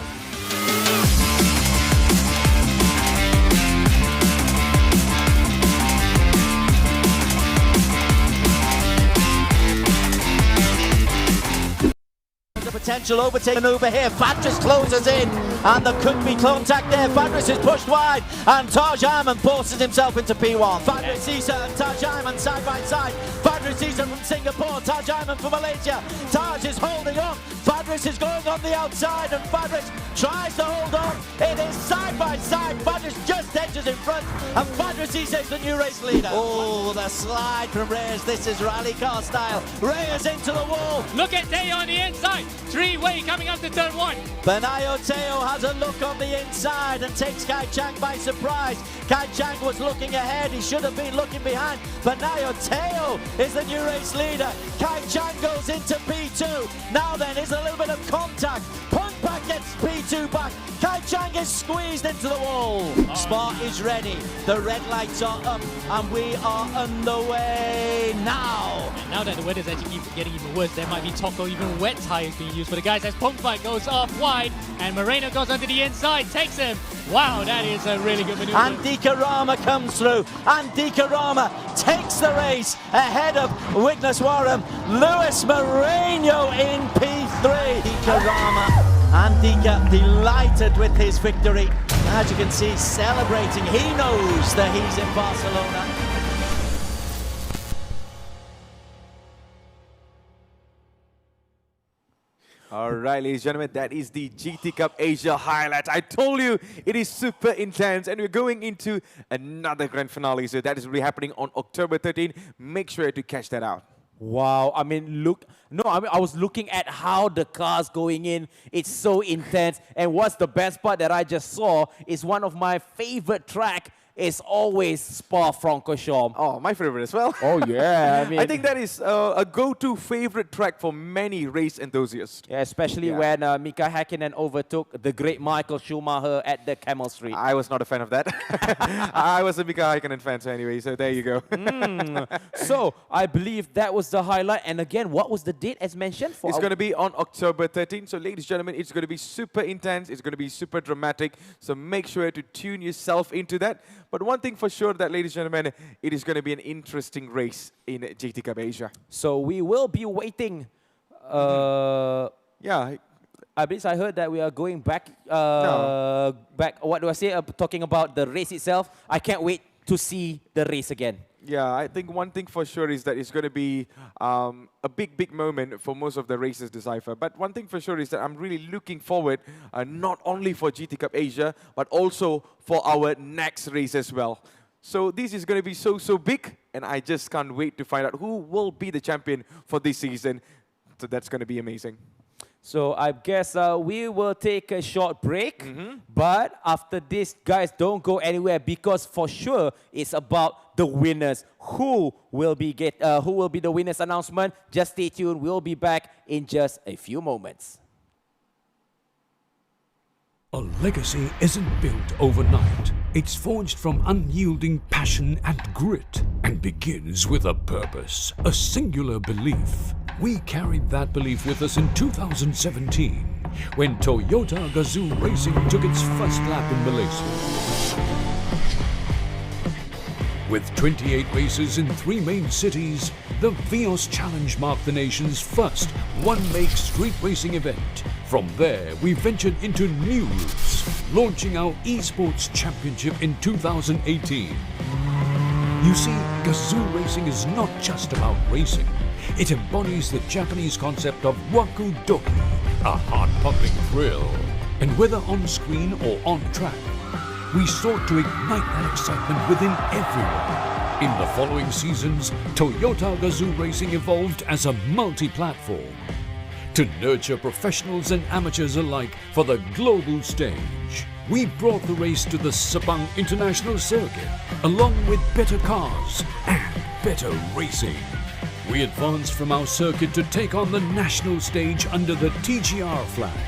potential overtake maneuver here. Fadris closes in, and there could be contact there. Fadris is pushed wide, and Taj Ayman forces himself into P1. Fadris Issa and Taj Ayman side by side. Fadris Issa from Singapore, Taj Ayman from Malaysia. Taj is holding on. Fadris is going on the outside, and Fadris tries to hold on. It is side by side. Fadris just edges in front, and Fadris Issa is the new race leader. Oh, the slide from Reyes. This is rally car style. Reyes into the wall. Look at Teo on the inside. Three-way coming up to turn one. Benayo Teo has a look on the inside and takes Kai Chang by surprise. Kai Chang was looking ahead. He should have been looking behind. Benayo Teo is the new race leader. Kai Chang goes into P2. Now then, is a little bit of contact. Pungpak gets P2 back. Kai Chang is squeezed into the wall. Spot is ready. The red lights are up, and we are underway now. And now that the weather's actually getting even worse, there might be top or even wet tires being used for the guys as Pungpak goes off wide, and Moreno goes onto the inside, takes him. Wow, that is a really good maneuver. Andika Rama comes through. Andika Rama takes the race ahead of Witnesswaram. Luis Moreno in P3. Andika Rama. Andika delighted with his victory. As you can see, celebrating. He knows that he's in Barcelona. All right, ladies and gentlemen, that is the GT Cup Asia highlight. I told you it is super intense, and we're going into another grand finale. So that is really happening on October 13. Make sure to catch that out. Wow, I mean, I was looking at how the car's going in. It's so intense. And what's the best part that I just saw is one of my favorite track is always Spa-Francorchamps. Oh, my favorite as well. Oh, yeah. I mean, I think that is a go-to favorite track for many race enthusiasts. Yeah, especially when Mika Häkkinen overtook the great Michael Schumacher at the Camel Street. I was not a fan of that. I was a Mika Häkkinen fan, so anyway, so there you go. So, I believe that was the highlight. And again, what was the date as mentioned? It's going to be on October 13th. So, ladies and gentlemen, it's going to be super intense. It's going to be super dramatic. So, make sure to tune yourself into that. But one thing for sure that, ladies and gentlemen, it is going to be an interesting race in GT Cup Asia. So we will be waiting. Yeah. I believe I heard that we are going back. Back. What do I say? Talking about the race itself. I can't wait to see the race again. Yeah, I think one thing for sure is that it's going to be a big moment for most of the races to decipher. But one thing for sure is that I'm really looking forward not only for GT Cup Asia, but also for our next race as well. So this is going to be so big, and I just can't wait to find out who will be the champion for this season. So that's going to be amazing. So I guess we will take a short break. But after this, guys, don't go anywhere, because for sure it's about the winners. Who will be the winners announcement? Just stay tuned. We'll be back in just a few moments. A legacy isn't built overnight. It's forged from unyielding passion and grit, and begins with a purpose, a singular belief. We carried that belief with us in 2017, when Toyota GAZOO Racing took its first lap in Malaysia. With 28 races in 3 main cities, the Vios Challenge marked the nation's first one-make street racing event. From there, we ventured into new routes, launching our esports championship in 2018. You see, GAZOO Racing is not just about racing. It embodies the Japanese concept of waku doki, a heart-pumping thrill. And whether on screen or on track, we sought to ignite that excitement within everyone. In the following seasons, Toyota GAZOO Racing evolved as a multi-platform to nurture professionals and amateurs alike for the global stage. We brought the race to the Sepang International Circuit, along with better cars and better racing. We advanced from our circuit to take on the national stage under the TGR flag.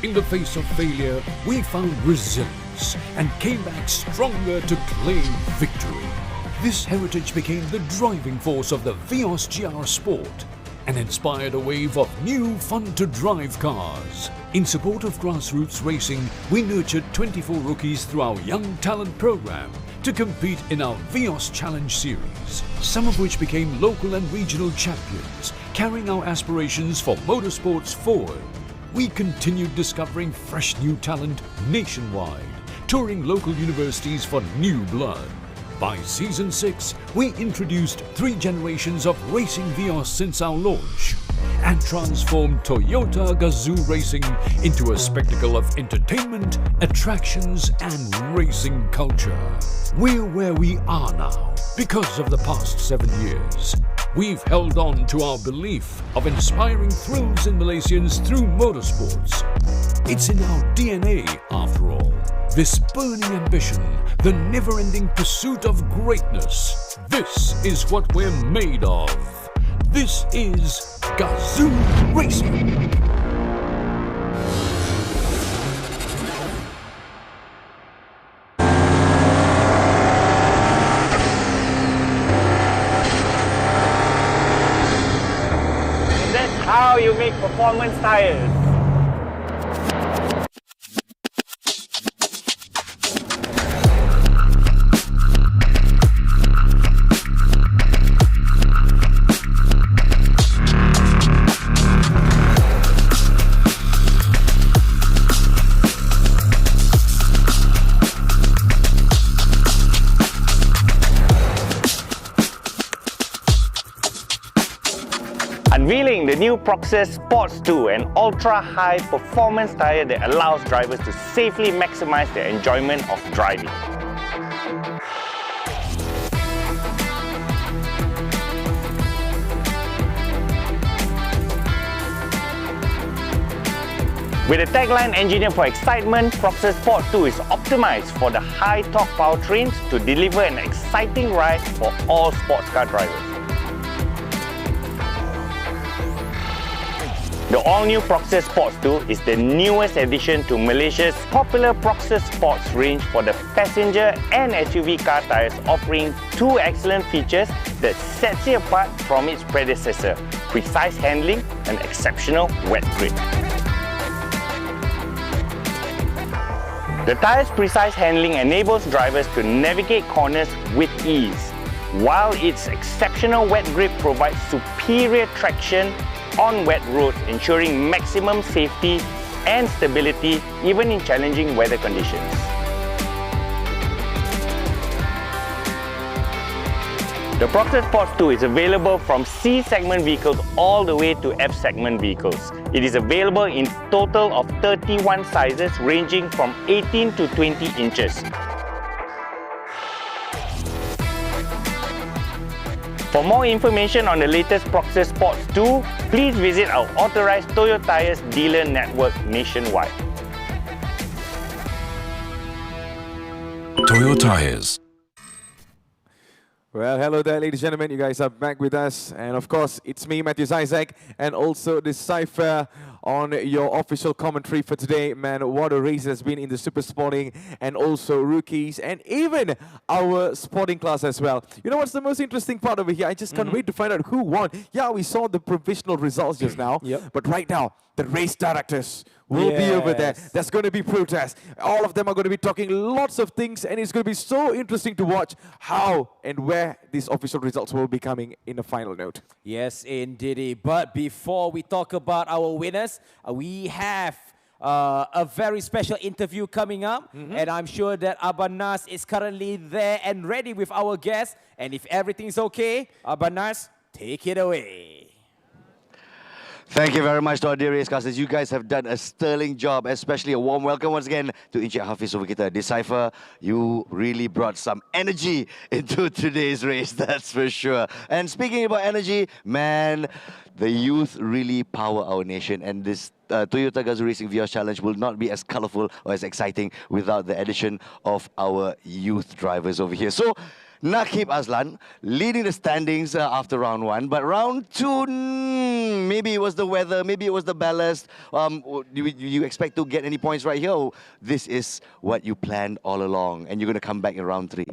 In the face of failure, we found resilience and came back stronger to claim victory. This heritage became the driving force of the Vios GR Sport and inspired a wave of new fun-to-drive cars. In support of grassroots racing, we nurtured 24 rookies through our Young Talent program to compete in our Vios Challenge series, some of which became local and regional champions, carrying our aspirations for motorsports forward. we continued discovering fresh new talent nationwide, touring local universities for new blood. By Season 6, we introduced 3 generations of racing Vios since our launch and transformed Toyota GAZOO racing into a spectacle of entertainment, attractions and racing culture. We're where we are now because of the past 7 years. We've held on to our belief of inspiring thrills in Malaysians through motorsports. It's in our DNA, after all. This burning ambition, the never-ending pursuit of greatness. This is what we're made of. This is GAZOO Racing. That's how you make performance tires. Unveiling the new Proxys Sports 2, an ultra-high performance tyre that allows drivers to safely maximize their enjoyment of driving. With a tagline engineered for excitement, Proxys Sport 2 is optimized for the high torque powertrains to deliver an exciting ride for all sports car drivers. The all-new Proxys Sports 2 is the newest addition to Malaysia's popular Proxys Sports range for the passenger and SUV car tyres, offering 2 excellent features that sets it apart from its predecessor: precise handling and exceptional wet grip. The tyre's precise handling enables drivers to navigate corners with ease, while its exceptional wet grip provides superior traction on wet roads, ensuring maximum safety and stability even in challenging weather conditions. The Proxys Sports 2 is available from C-segment vehicles all the way to F-segment vehicles. It is available in total of 31 sizes ranging from 18 to 20 inches. For more information on the latest Proxys Sports 2, please visit our authorized Toyo Tyres dealer network nationwide. Toyo Tyres. Well, hello there, ladies and gentlemen. You guys are back with us. And of course, it's me, Matthew Isaac, and also the Cypher on your official commentary for today. Man, what a race has been in the Super Sporting and also rookies and even our sporting class as well. You know what's the most interesting part over here? I just can't wait to find out who won. Yeah, we saw the provisional results just now. But right now, the race directors will be over there. There's going to be protests. All of them are going to be talking lots of things, and it's going to be so interesting to watch how and where these official results will be coming in a final note. Yes, indeed. But before we talk about our winners, we have a very special interview coming up, and I'm sure that Abang Nas is currently there and ready with our guests. And if everything's okay, Abang Nas, take it away. Thank you very much to our dear racecasters. You guys have done a sterling job, especially a warm welcome once again to Encik Hafiz over kita. Decipher, you really brought some energy into today's race, that's for sure. And speaking about energy, man, the youth really power our nation, and this Toyota GAZOO Racing Vios Challenge will not be as colorful or as exciting without the addition of our youth drivers over here. So, Nakib Aslan leading the standings after round 1, but round 2, maybe it was the weather, maybe it was the ballast. Do you expect to get any points right here? Or this is what you planned all along, and you're going to come back in round 3?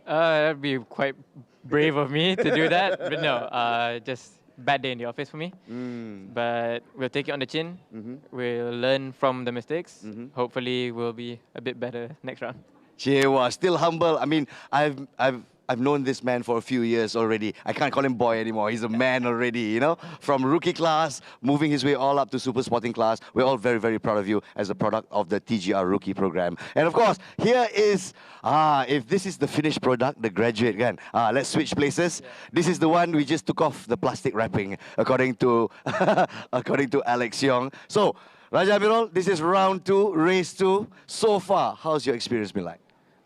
That'd be quite brave of me to do that, but no, just bad day in the office for me. But we'll take it on the chin. We'll learn from the mistakes. Hopefully, we'll be a bit better next round. Chewa, still humble. I mean, I've I've known this man for a few years already. I can't call him boy anymore. He's a man already, you know. From rookie class, moving his way all up to super sporting class. We're all very, very proud of you as a product of the TGR rookie program. And of course, here is, if this is the finished product, the graduate, kan? Let's switch places. Yeah. This is the one we just took off the plastic wrapping, according to according to Alex Yong. So, Raja Amirul, this is round 2, race 2. So far, how's your experience been like?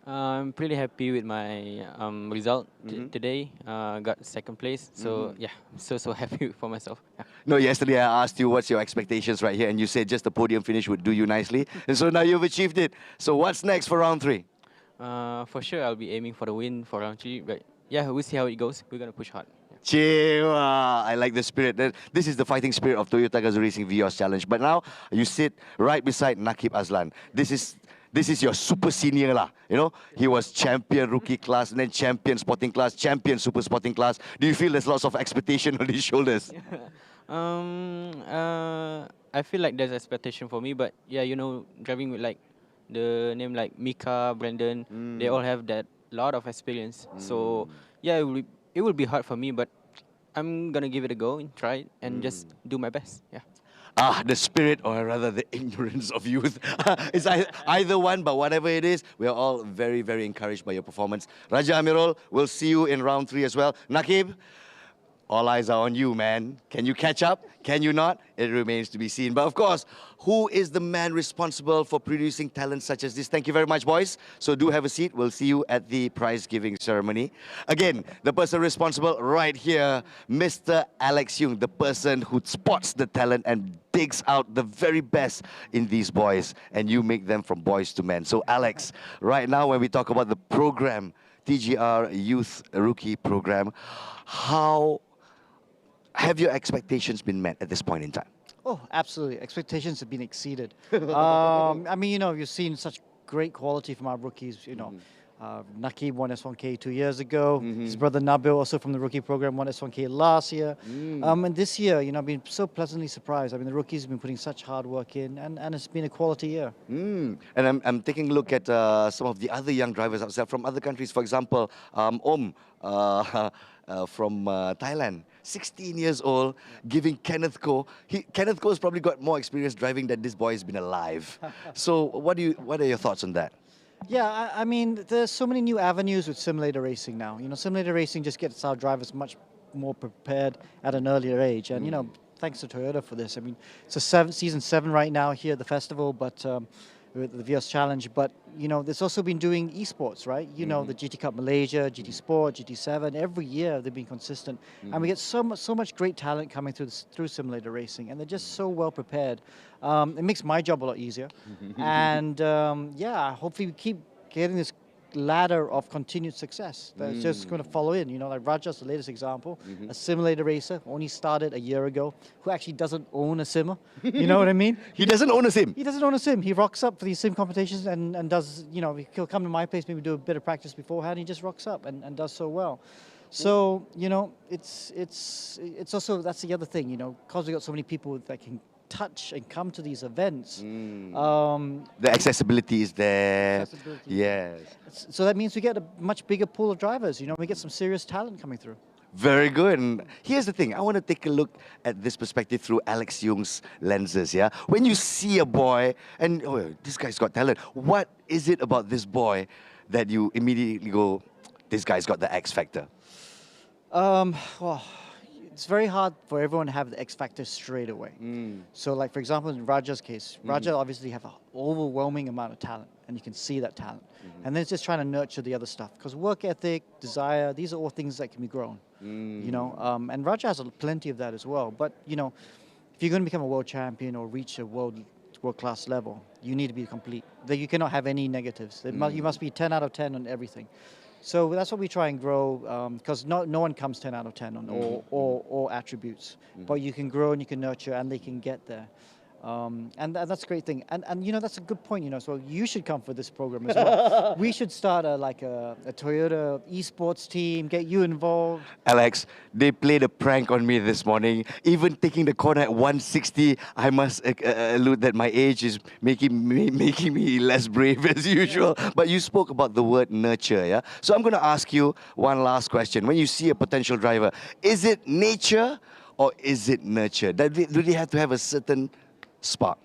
I'm pretty happy with my result today. Got second place, so yeah, so happy for myself. Yeah. No, yesterday I asked you what's your expectations right here, and you said just the podium finish would do you nicely, and so now you've achieved it. So what's next for round 3? For sure, I'll be aiming for the win for round 3, but yeah, we'll see how it goes. We're gonna push hard. Chewa. I like the spirit. This is the fighting spirit of Toyota GAZOO Racing Vios Challenge. But now you sit right beside Nakib Azlan. This is your super senior lah. You know, he was champion rookie class, and then champion sporting class, champion super sporting class. Do you feel there's lots of expectation on his shoulders? I feel like there's expectation for me, but yeah, you know, driving with like the name like Mika, Brandon, they all have that lot of experience. So yeah, it will be hard for me, but I'm gonna give it a go and try it and just do my best. Yeah. The spirit, or rather the ignorance of youth. It's either one, but whatever it is, we are all very, very encouraged by your performance. Raja Amirul, we'll see you in round 3 as well. Nakib, all eyes are on you, man. Can you catch up? Can you not? It remains to be seen. But of course, who is the man responsible for producing talent such as this? Thank you very much, boys. So do have a seat. We'll see you at the prize-giving ceremony. Again, the person responsible right here, Mr. Alex Yung, the person who spots the talent and digs out the very best in these boys, and you make them from boys to men. So Alex, right now when we talk about the program, TGR Youth Rookie Program, how have your expectations been met at this point in time? Oh, absolutely. Expectations have been exceeded. I mean, you know, you've seen such great quality from our rookies. You know, Nakib won S1K 2 years ago. His brother Nabil, also from the rookie program, won S1K last year. And this year, you know, I've been so pleasantly surprised. I mean, the rookies have been putting such hard work in, and it's been a quality year. And I'm taking a look at some of the other young drivers outside from other countries. For example, from Thailand, 16 years old, giving Kenneth Koh. Kenneth Koh has probably got more experience driving than this boy has been alive. So what are your thoughts on that? Yeah, I mean, there's so many new avenues with simulator racing now. You know, simulator racing just gets our drivers much more prepared at an earlier age. And, you know, thanks to Toyota for this. I mean, it's a season 7 right now here at the festival, but with the Vios Challenge. But, you know, there's also been doing esports, right? You know, the GT Cup Malaysia, GT Sport, GT7. Every year they've been consistent. And we get so much great talent coming through simulator racing. And they're just so well prepared. It makes my job a lot easier. And, yeah, hopefully we keep getting this ladder of continued success that's just going to follow in. You know, like Raja's the latest example, a simulator racer, only started a year ago, who actually doesn't own a simmer. You know what I mean? He doesn't own a sim? He doesn't own a sim. He rocks up for these sim competitions and does, you know, he'll come to my place, maybe do a bit of practice beforehand, he just rocks up and does so well. So, you know, it's also, that's the other thing, you know, because we've got so many people that can touch and come to these events. The accessibility is there. Yes. So that means we get a much bigger pool of drivers. You know, we get some serious talent coming through. Very good. And here's the thing. I want to take a look at this perspective through Alex Jung's lenses, yeah? When you see a boy and, oh, this guy's got talent, what is it about this boy that you immediately go, this guy's got the X factor? Well, it's very hard for everyone to have the X factor straight away. So like, for example, in Raja's case, Raja obviously have an overwhelming amount of talent, and you can see that talent. And then it's just trying to nurture the other stuff, because work ethic, desire, these are all things that can be grown. You know, and Raja has plenty of that as well. But, you know, if you're going to become a world champion or reach a world-class level, you need to be complete. You cannot have any negatives. You must be 10 out of 10 on everything. So that's what we try and grow, because no one comes 10 out of 10 on all attributes. But you can grow and you can nurture, and they can get there. That's a great thing. And you know, that's a good point, you know, so you should come for this program as well. We should start a Toyota esports team, get you involved. Alex, they played a prank on me this morning. Even taking the corner at 160, I must allude that my age is making me less brave as usual. But you spoke about the word nurture, yeah? So I'm going to ask you one last question. When you see a potential driver, is it nature or is it nurture? Do they have to have a certain spark?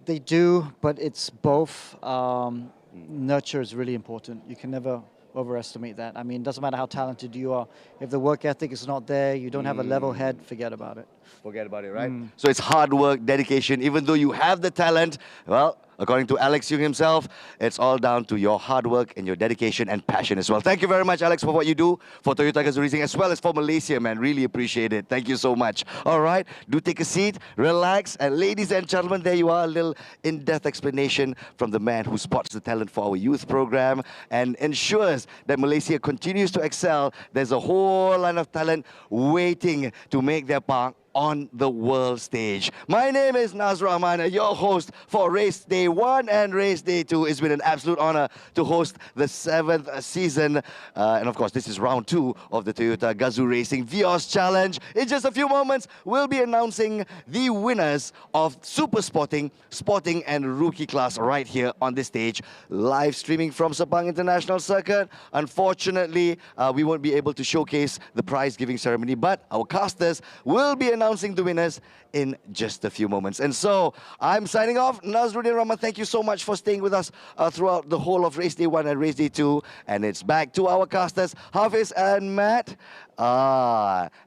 They do, but it's both. Nurture is really important. You can never overestimate that. I mean, it doesn't matter how talented you are. If the work ethic is not there, you don't have a level head, forget about it. Forget about it, right? So it's hard work, dedication. Even though you have the talent, well, according to Alex Yung himself, it's all down to your hard work and your dedication and passion as well. Thank you very much, Alex, for what you do for Toyota GAZOO Racing as well as for Malaysia, man. Really appreciate it. Thank you so much. All right, do take a seat, relax, and ladies and gentlemen, there you are, a little in-depth explanation from the man who spots the talent for our youth program and ensures that Malaysia continues to excel. There's a whole line of talent waiting to make their mark on the world stage. My name is RAHMAN, your host for Race Day 1 and Race Day 2. It's been an absolute honor to host the 7th season. And of course, this is round 2 of the Toyota GAZOO Racing Vios Challenge. In just a few moments, we'll be announcing the winners of Super Sporting, Sporting and Rookie class right here on this stage, live streaming from Sepang International Circuit. Unfortunately, we won't be able to showcase the prize giving ceremony, but our casters will be announcing the winners in just a few moments. And so, I'm signing off. Nazruddin Rahman, thank you so much for staying with us throughout the whole of Race Day 1 and Race Day 2. And it's back to our casters, Hafiz and Matt.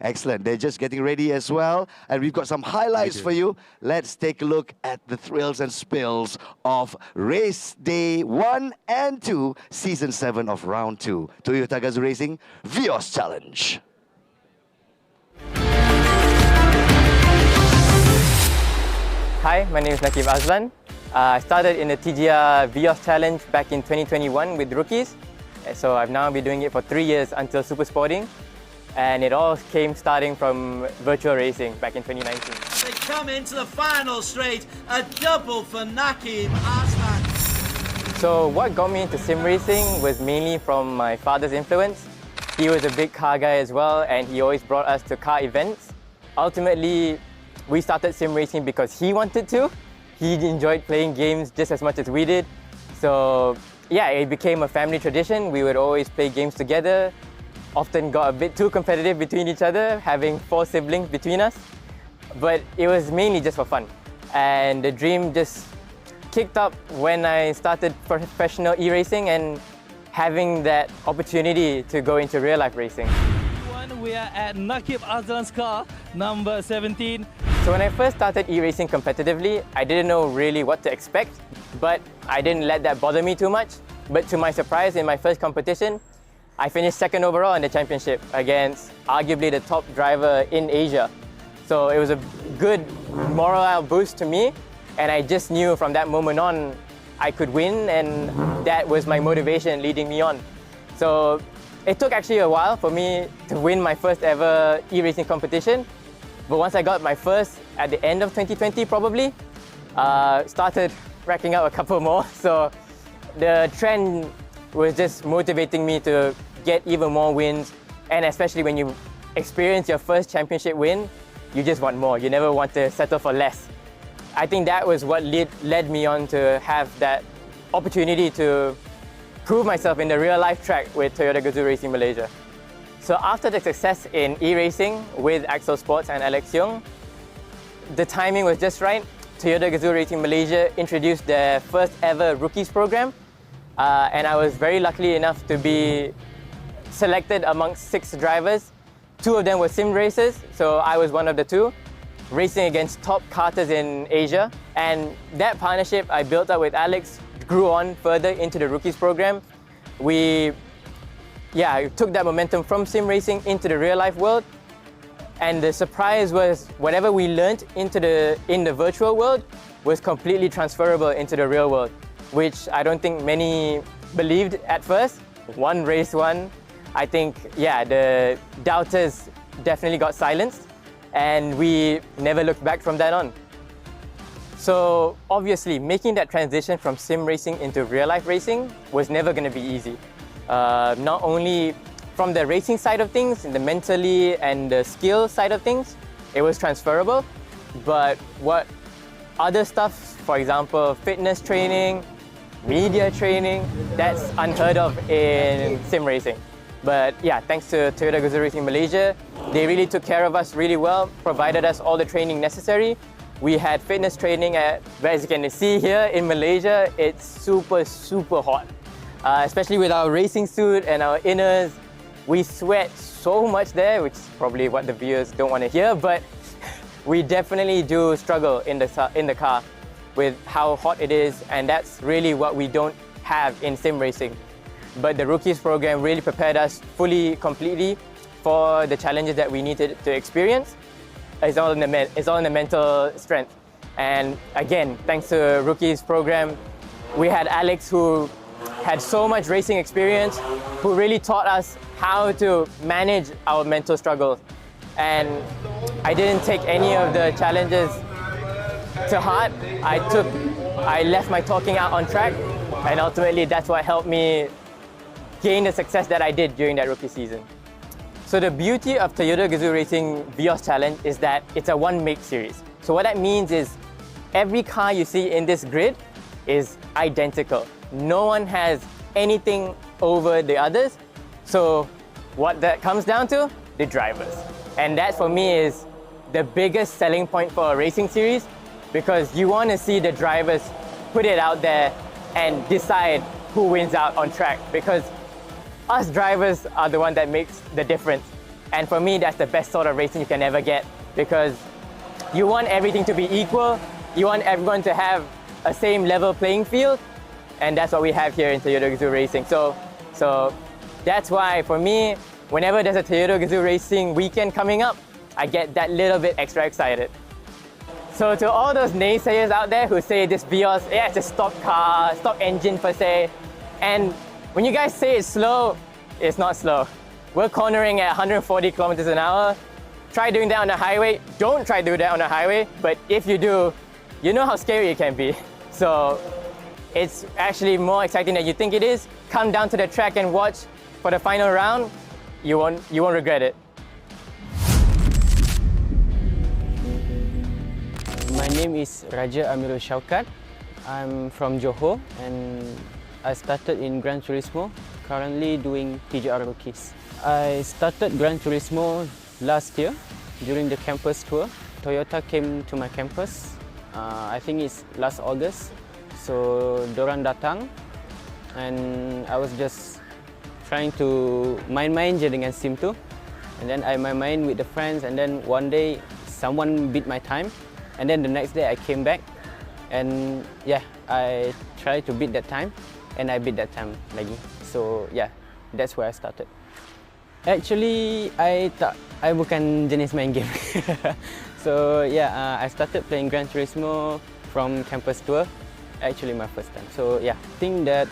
Excellent. They're just getting ready as well. And we've got some highlights for you. Let's take a look at the thrills and spills of Race Day 1 and 2, Season 7 of Round 2. Toyota GAZOO Racing Vios Challenge. Hi, my name is Nakib Azlan. I started in the TGR Vios Challenge back in 2021 with rookies. So I've now been doing it for 3 years until Super Sporting. And it all came starting from virtual racing back in 2019. They come into the final straight, a double for Nakib Azlan. So what got me into sim racing was mainly from my father's influence. He was a big car guy as well, and he always brought us to car events. Ultimately, we started sim racing because he wanted to. He enjoyed playing games just as much as we did. So yeah, it became a family tradition. We would always play games together. Often got a bit too competitive between each other, having 4 siblings between us. But it was mainly just for fun. And the dream just kicked up when I started professional e-racing and having that opportunity to go into real-life racing. We are at Nakib Azlan's car, number 17. So when I first started e-racing competitively, I didn't know really what to expect, but I didn't let that bother me too much. But to my surprise, in my first competition, I finished 2nd overall in the championship against arguably the top driver in Asia. So it was a good morale boost to me, and I just knew from that moment on I could win, and that was my motivation leading me on. So it took actually a while for me to win my first ever e-racing competition. But once I got my first at the end of 2020 probably, started racking up a couple more. So the trend was just motivating me to get even more wins. And especially when you experience your first championship win, you just want more. You never want to settle for less. I think that was what led me on to have that opportunity to prove myself in the real-life track with Toyota GAZOO Racing Malaysia. So after the success in e-racing with Axel Sports and Alex Yung, the timing was just right. Toyota GAZOO Racing Malaysia introduced their first ever rookies program, and I was very lucky enough to be selected amongst 6 drivers. 2 of them were sim racers, so I was one of the 2, racing against top karters in Asia. And that partnership I built up with Alex grew on further into the rookies program. We took that momentum from sim racing into the real life world. And the surprise was whatever we learned in the virtual world was completely transferable into the real world, which I don't think many believed at first. Race one, I think, the doubters definitely got silenced, and we never looked back from that on. So obviously, making that transition from sim racing into real life racing was never going to be easy. Not only from the racing side of things, the mentally and the skill side of things, it was transferable. But what other stuff, for example, fitness training, media training, that's unheard of in sim racing. But yeah, thanks to Toyota GAZOO Racing Malaysia, they really took care of us really well, provided us all the training necessary. We had fitness training as you can see here in Malaysia, it's super, super hot. Especially with our racing suit and our inners, we sweat so much there, which is probably what the viewers don't want to hear, but we definitely do struggle in the car with how hot it is, and that's really what we don't have in sim racing. But the Rookies program really prepared us completely for the challenges that we needed to experience. It's all in the mental strength. And again, thanks to Rookies program, we had Alex who had so much racing experience, who really taught us how to manage our mental struggles. And I didn't take any of the challenges to heart. I left my talking out on track, and ultimately that's what helped me gain the success that I did during that rookie season. So the beauty of Toyota GAZOO Racing Vios Challenge is that it's a one-make series. So what that means is every car you see in this grid is identical. No one has anything over the others. So what that comes down to? The drivers. And that for me is the biggest selling point for a racing series, because you want to see the drivers put it out there and decide who wins out on track, because us drivers are the one that makes the difference. And for me, that's the best sort of racing you can ever get, because you want everything to be equal, you want everyone to have a same level playing field, and that's what we have here in Toyota GAZOO Racing. So that's why for me, whenever there's a Toyota GAZOO Racing weekend coming up, I get that little bit extra excited. So to all those naysayers out there who say this Vios, yeah, it's a stock car, stock engine per se, and when you guys say it's slow, it's not slow. We're cornering at 140 kilometers an hour. Try doing that on the highway. Don't try doing that on the highway, but if you do, you know how scary it can be. So it's actually more exciting than you think it is. Come down to the track and watch for the final round. You won't regret it. My name is Raja Amirul Shaukat. I'm from Johor and I started in Gran Turismo, currently doing TGR Rookies. I started Gran Turismo last year during the campus tour. Toyota came to my campus, I think it's last August. So dorang datang and I was just trying to main-main je dengan sim tu. And then I main-main with the friends, and then one day someone beat my time. And then the next day I came back and yeah, I tried to beat that time and I beat that time lagi. So yeah, that's where I started. Actually, I bukan jenis main game. So yeah, I started playing Gran Turismo from campus tour. Actually my first time. So yeah, I think that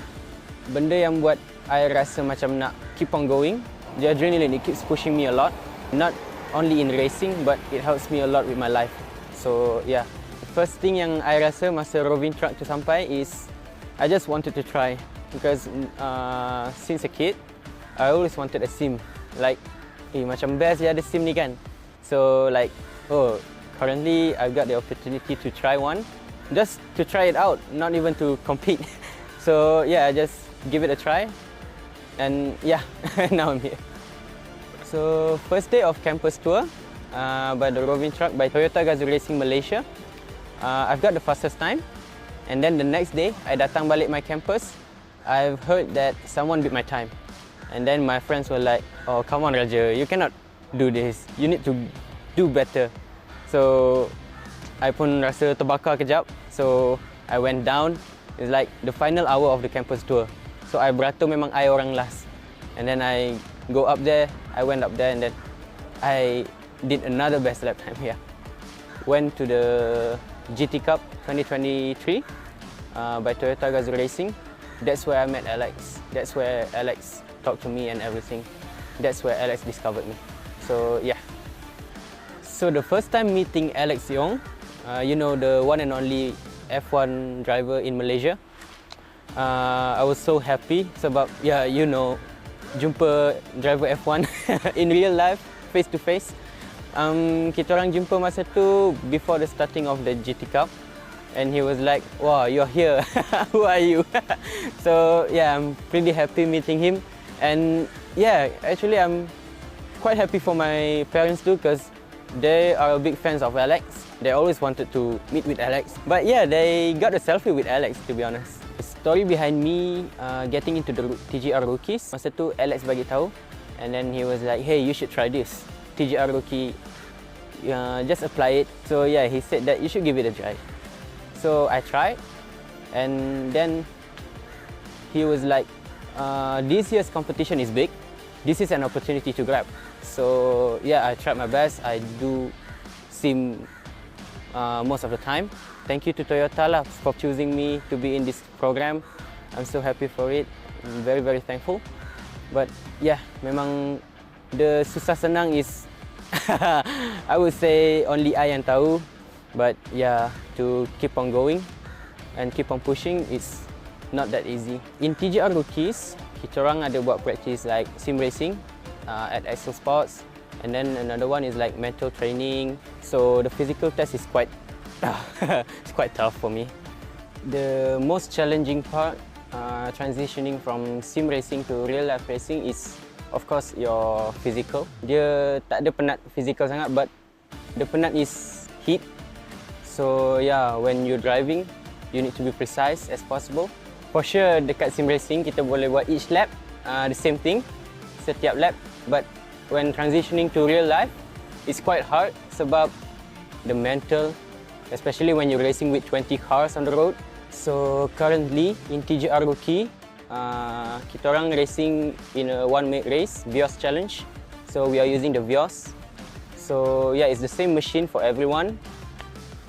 benda yang buat I rasa macam nak keep on going, the adrenaline, it keeps pushing me a lot. Not only in racing, but it helps me a lot with my life. So yeah, first thing yang I rasa masa RAVIN truck tu sampai is I just wanted to try, because since a kid I always wanted a sim. Like, macam best ya ada sim ni kan. So like, oh, currently I've got the opportunity to try one, just to try it out, not even to compete. So yeah, I just give it a try, and yeah, now I'm here. So first day of campus tour by the RAVIN truck by Toyota GAZOO Racing Malaysia. I've got the fastest time, and then the next day I datang balik my campus. I've heard that someone beat my time, and then my friends were like, "Oh, come on, Raja, you cannot do this. You need to do better." So I pun rasa terbakar kejap. So I went down. It's like the final hour of the campus tour. So I beratur memang I orang last, and then I go up there. I went up there and then I did another best lap time here. Went to the GT Cup 2023 by Toyota GAZOO Racing. That's where I met Alex. That's where Alex talked to me and everything. That's where Alex discovered me. So yeah. So the first time meeting Alex Yong, You know, the one and only F1 driver in Malaysia. I was so happy sebab, yeah, you know, jumpa driver F1 in real life, face to face. Kita orang jumpa masa tu before the starting of the GT Cup, and he was like, "Wow, you're here. Who are you?" So yeah, I'm pretty happy meeting him, and yeah, actually I'm quite happy for my parents too, because they are big fans of Alex. They always wanted to meet with Alex, but yeah, they got a selfie with Alex, to be honest. The story behind me getting into the TGR rookies, masa tu Alex bagi tahu, and then he was like, "Hey, you should try this TGR rookie. Just apply it." So yeah, he said that you should give it a try. So I tried, and then he was like, "This year's competition is big. This is an opportunity to grab." So yeah, I tried my best. I do sim most of the time. Thank you to Toyota lah for choosing me to be in this program. I'm so happy for it. I'm very, very thankful. But yeah, memang the susah senang is I would say only I yang tahu. But yeah, to keep on going and keep on pushing, it's not that easy. In TGR Rookies, kita orang ada buat practice like sim racing at Excel Sports, and then another one is like mental training. So the physical test is quite it's quite tough for me. The most challenging part transitioning from sim racing to real life racing is of course your physical. Dia tak ada penat physical sangat, but the penat is heat. So yeah, when you're driving, you need to be precise as possible. For sure, dekat sim racing kita boleh buat each lap the same thing, setiap lap. But when transitioning to real life, it's quite hard sebab the mental, especially when you're racing with 20 cars on the road. So currently in TGR Rookie, kita orang racing in a one-make race, Vios challenge. So we are using the Vios. So yeah, it's the same machine for everyone.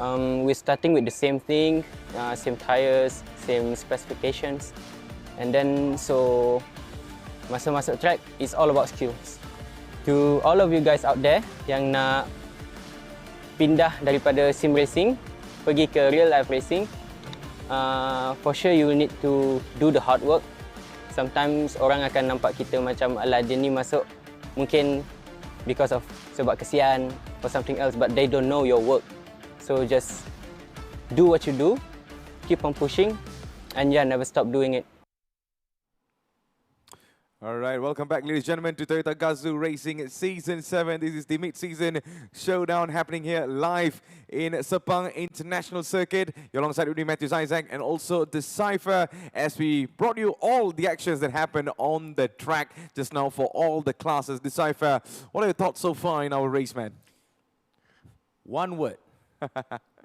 We're starting with the same thing, same tires, same specifications, and then so masa masuk track, it's all about skills. To all of you guys out there yang nak pindah daripada sim racing pergi ke real life racing, for sure you will need to do the hard work. Sometimes orang akan nampak kita macam alah dia ni masuk mungkin because of sebab kesian or something else, but they don't know your work. So just do what you do, keep on pushing, and yeah, never stop doing it. All right, welcome back, ladies and gentlemen, to Toyota GAZOO Racing Season 7. This is the Mid-Season Showdown happening here live in Sepang International Circuit. You're alongside with me, Matthew Isaac, and also Decipher, as we brought you all the actions that happened on the track just now for all the classes. Decipher, what are your thoughts so far in our race, man? One word.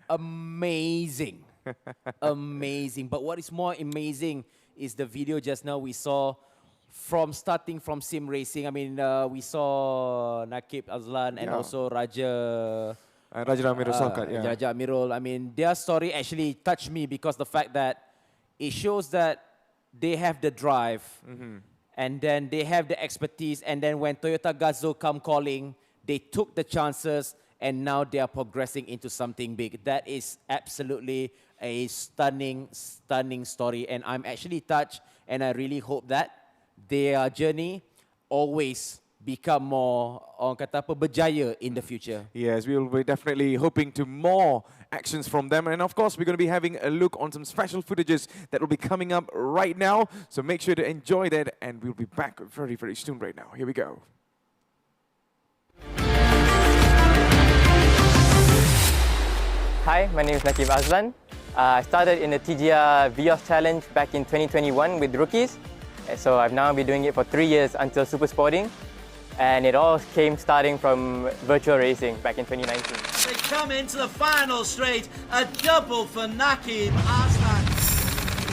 Amazing. Amazing. But what is more amazing is the video just now we saw from starting from sim racing. I mean, we saw Nakib Azlan and also Raja Amirul Songkat, yeah. Raja Amirul. I mean, their story actually touched me because the fact that it shows that they have the drive and then they have the expertise, and then when Toyota GAZOO come calling, they took the chances, and now they are progressing into something big. That is absolutely a stunning, stunning story, and I'm actually touched, and I really hope that their journey always become more, orang kata apa, berjaya in the future. Yes, we will be definitely hoping to more actions from them. And of course, we're going to be having a look on some special footages that will be coming up right now. So make sure to enjoy that, and we'll be back very, very soon right now. Here we go. Hi, my name is Nakib Azlan. I started in the TGR Vios Challenge back in 2021 with rookies. So I've now been doing it for 3 years until Super Sporting. And it all came starting from virtual racing back in 2019. They come into the final straight, a double for Nakib Azlan.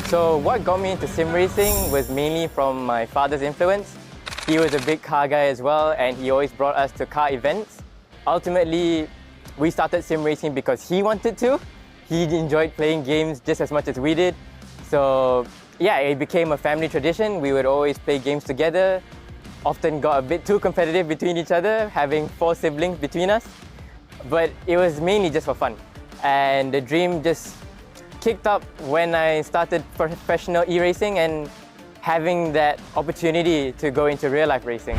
So what got me into sim racing was mainly from my father's influence. He was a big car guy as well, and he always brought us to car events. Ultimately, we started sim racing because he wanted to. He enjoyed playing games just as much as we did. So yeah, it became a family tradition. We would always play games together. Often got a bit too competitive between each other, having 4 siblings between us. But it was mainly just for fun. and the dream just kicked up when I started professional e-racing and having that opportunity to go into real-life racing.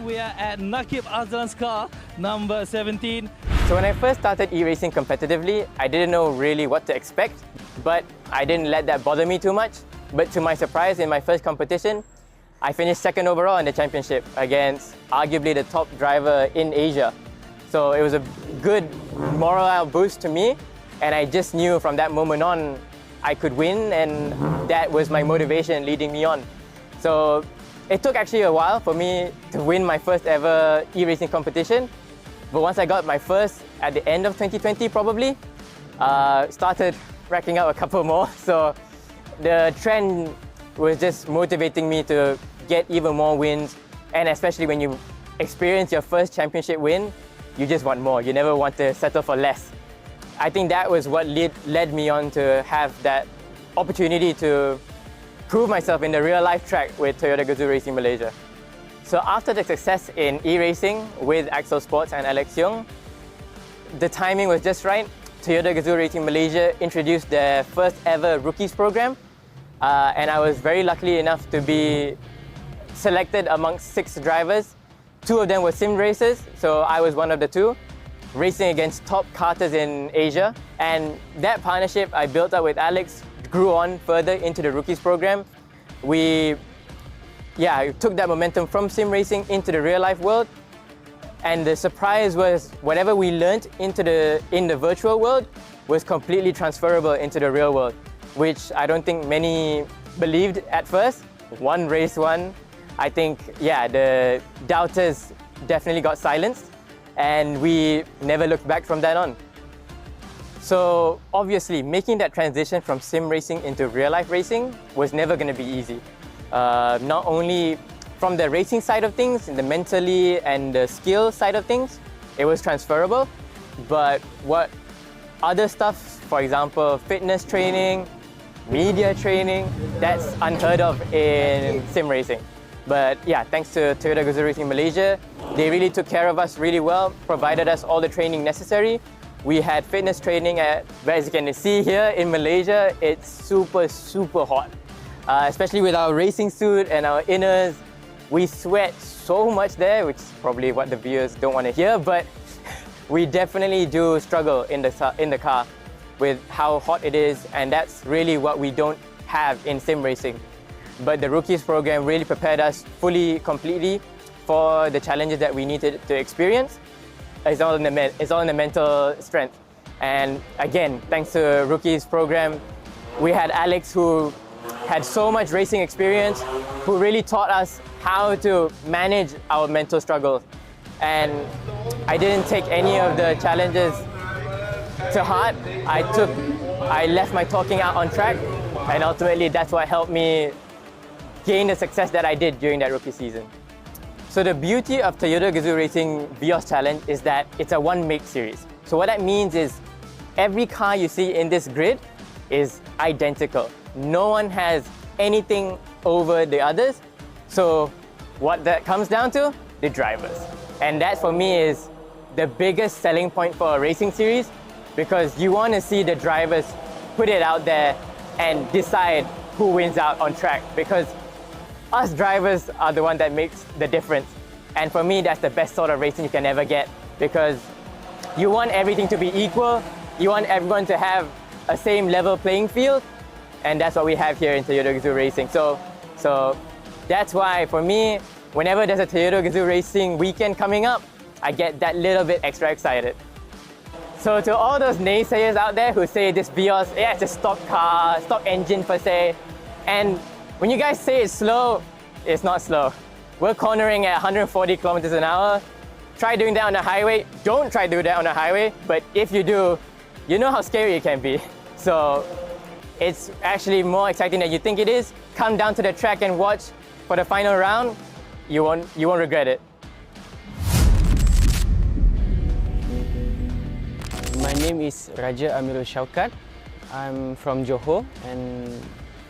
We are at Nakib Azlan's car, number 17. So when I first started e-racing competitively, I didn't know really what to expect, but I didn't let that bother me too much. But to my surprise, in my first competition, I finished second overall in the championship against arguably the top driver in Asia. So it was a good morale boost to me, and I just knew from that moment on I could win, and that was my motivation leading me on. So it took actually a while for me to win my first ever e-racing competition, but once I got my first at the end of 2020 probably, started racking up a couple more. So the trend was just motivating me to get even more wins, and especially when you experience your first championship win, you just want more. You never want to settle for less. I think that was what led me on to have that opportunity to prove myself in the real-life track with Toyota GAZOO Racing Malaysia. So after the success in e-racing with Axel Sports and Alex Young, the timing was just right. Toyota GAZOO Racing Malaysia introduced their first ever rookies program, and I was very lucky enough to be selected amongst 6 drivers. 2 of them were sim racers, so I was one of the 2, racing against top karters in Asia. And that partnership I built up with Alex grew on further into the rookies program. We took that momentum from sim racing into the real life world. And the surprise was whatever we learned in the virtual world was completely transferable into the real world, which I don't think many believed at first. One race won. I think, the doubters definitely got silenced, and we never looked back from that on. So obviously, making that transition from sim racing into real-life racing was never going to be easy. Not only from the racing side of things, the mentally and the skill side of things, it was transferable, but what other stuff, for example, fitness training, media training, that's unheard of in sim racing. But thanks to Toyota GAZOO Racing Malaysia, they really took care of us really well, provided us all the training necessary. We had fitness training as you can see here in Malaysia, it's super, super hot. Especially with our racing suit and our inners, we sweat so much there, which is probably what the viewers don't want to hear, but we definitely do struggle in the car with how hot it is, and that's really what we don't have in sim racing. But the rookies program really prepared us fully, completely for the challenges that we needed to experience. It's all in the mental strength. And again, thanks to rookies program, we had Alex, who had so much racing experience, who really taught us how to manage our mental struggles. And I didn't take any of the challenges to heart. I left my talking out on track, and ultimately that's what helped me gain the success that I did during that rookie season. So the beauty of Toyota GAZOO Racing Vios Challenge is that it's a one-make series. So what that means is every car you see in this grid is identical. No one has anything over the others. So what that comes down to? The drivers. And that for me is the biggest selling point for a racing series, because you want to see the drivers put it out there and decide who wins out on track, because us drivers are the one that makes the difference. And for me, that's the best sort of racing you can ever get, because you want everything to be equal, you want everyone to have a same level playing field, and that's what we have here in Toyota GAZOO Racing. So that's why for me, whenever there's a Toyota GAZOO Racing weekend coming up, I get that little bit extra excited. So to all those naysayers out there who say this Vios, it's a stock car, stock engine per se, and when you guys say it's slow, it's not slow. We're cornering at 140 kilometers an hour. Try doing that on the highway. Don't try to do that on the highway, but if you do, you know how scary it can be. So it's actually more exciting than you think it is. Come down to the track and watch for the final round. You won't regret it. My name is Raja Amirul Shaukat. I'm from Johor and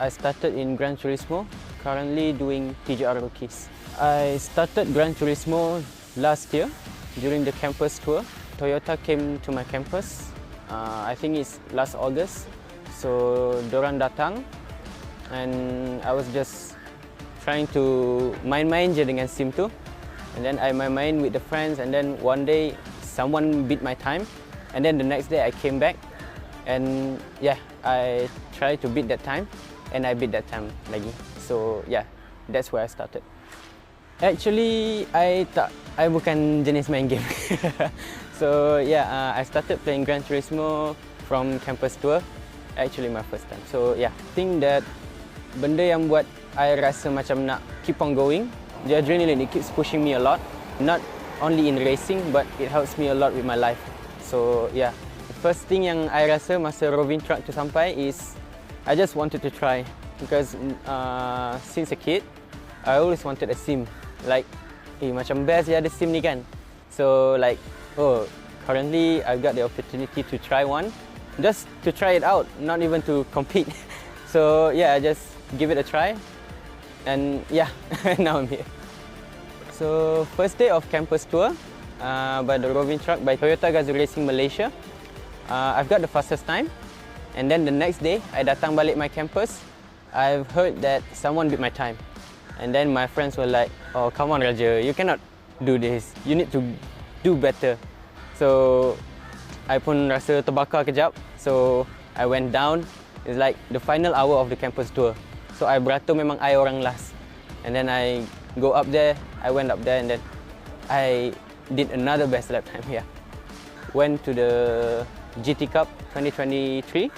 I started in Gran Turismo, currently doing TJR Rookies. I started Gran Turismo last year during the campus tour. Toyota came to my campus I think it's last August. So dorang datang and I was just trying to main-main je dengan SIM tu. And then I main-main with the friends and then one day someone beat my time. And then the next day I came back and yeah, I tried to beat that time and I beat that time lagi. So yeah, that's where I started. Actually, I bukan jenis main game. So yeah, I started playing Gran Turismo from campus tour. Actually my first time. So yeah, I think that benda yang buat I rasa macam nak keep on going, the adrenaline, it keeps pushing me a lot. Not only in racing, but it helps me a lot with my life. So yeah, the first thing yang I rasa masa RAVIN truck tu sampai is I just wanted to try because since a kid, I always wanted a SIM. Like, macam best ya ada SIM ni kan. So like, oh, currently I've got the opportunity to try one, just to try it out, not even to compete. So yeah, I just give it a try, and yeah, now I'm here. So first day of campus tour by the RAVIN truck by Toyota GAZOO Racing Malaysia. I've got the fastest time, and then the next day I datang balik my campus. I've heard that someone beat my time, and then my friends were like, "Oh, come on, Raja, you cannot do this. You need to do better." So I pun rasa terbakar kejap. So I went down. It's like the final hour of the campus tour. So I beratur memang I orang last, and then I go up there. I went up there and then I did another best lap time here. Went to the GT Cup 2023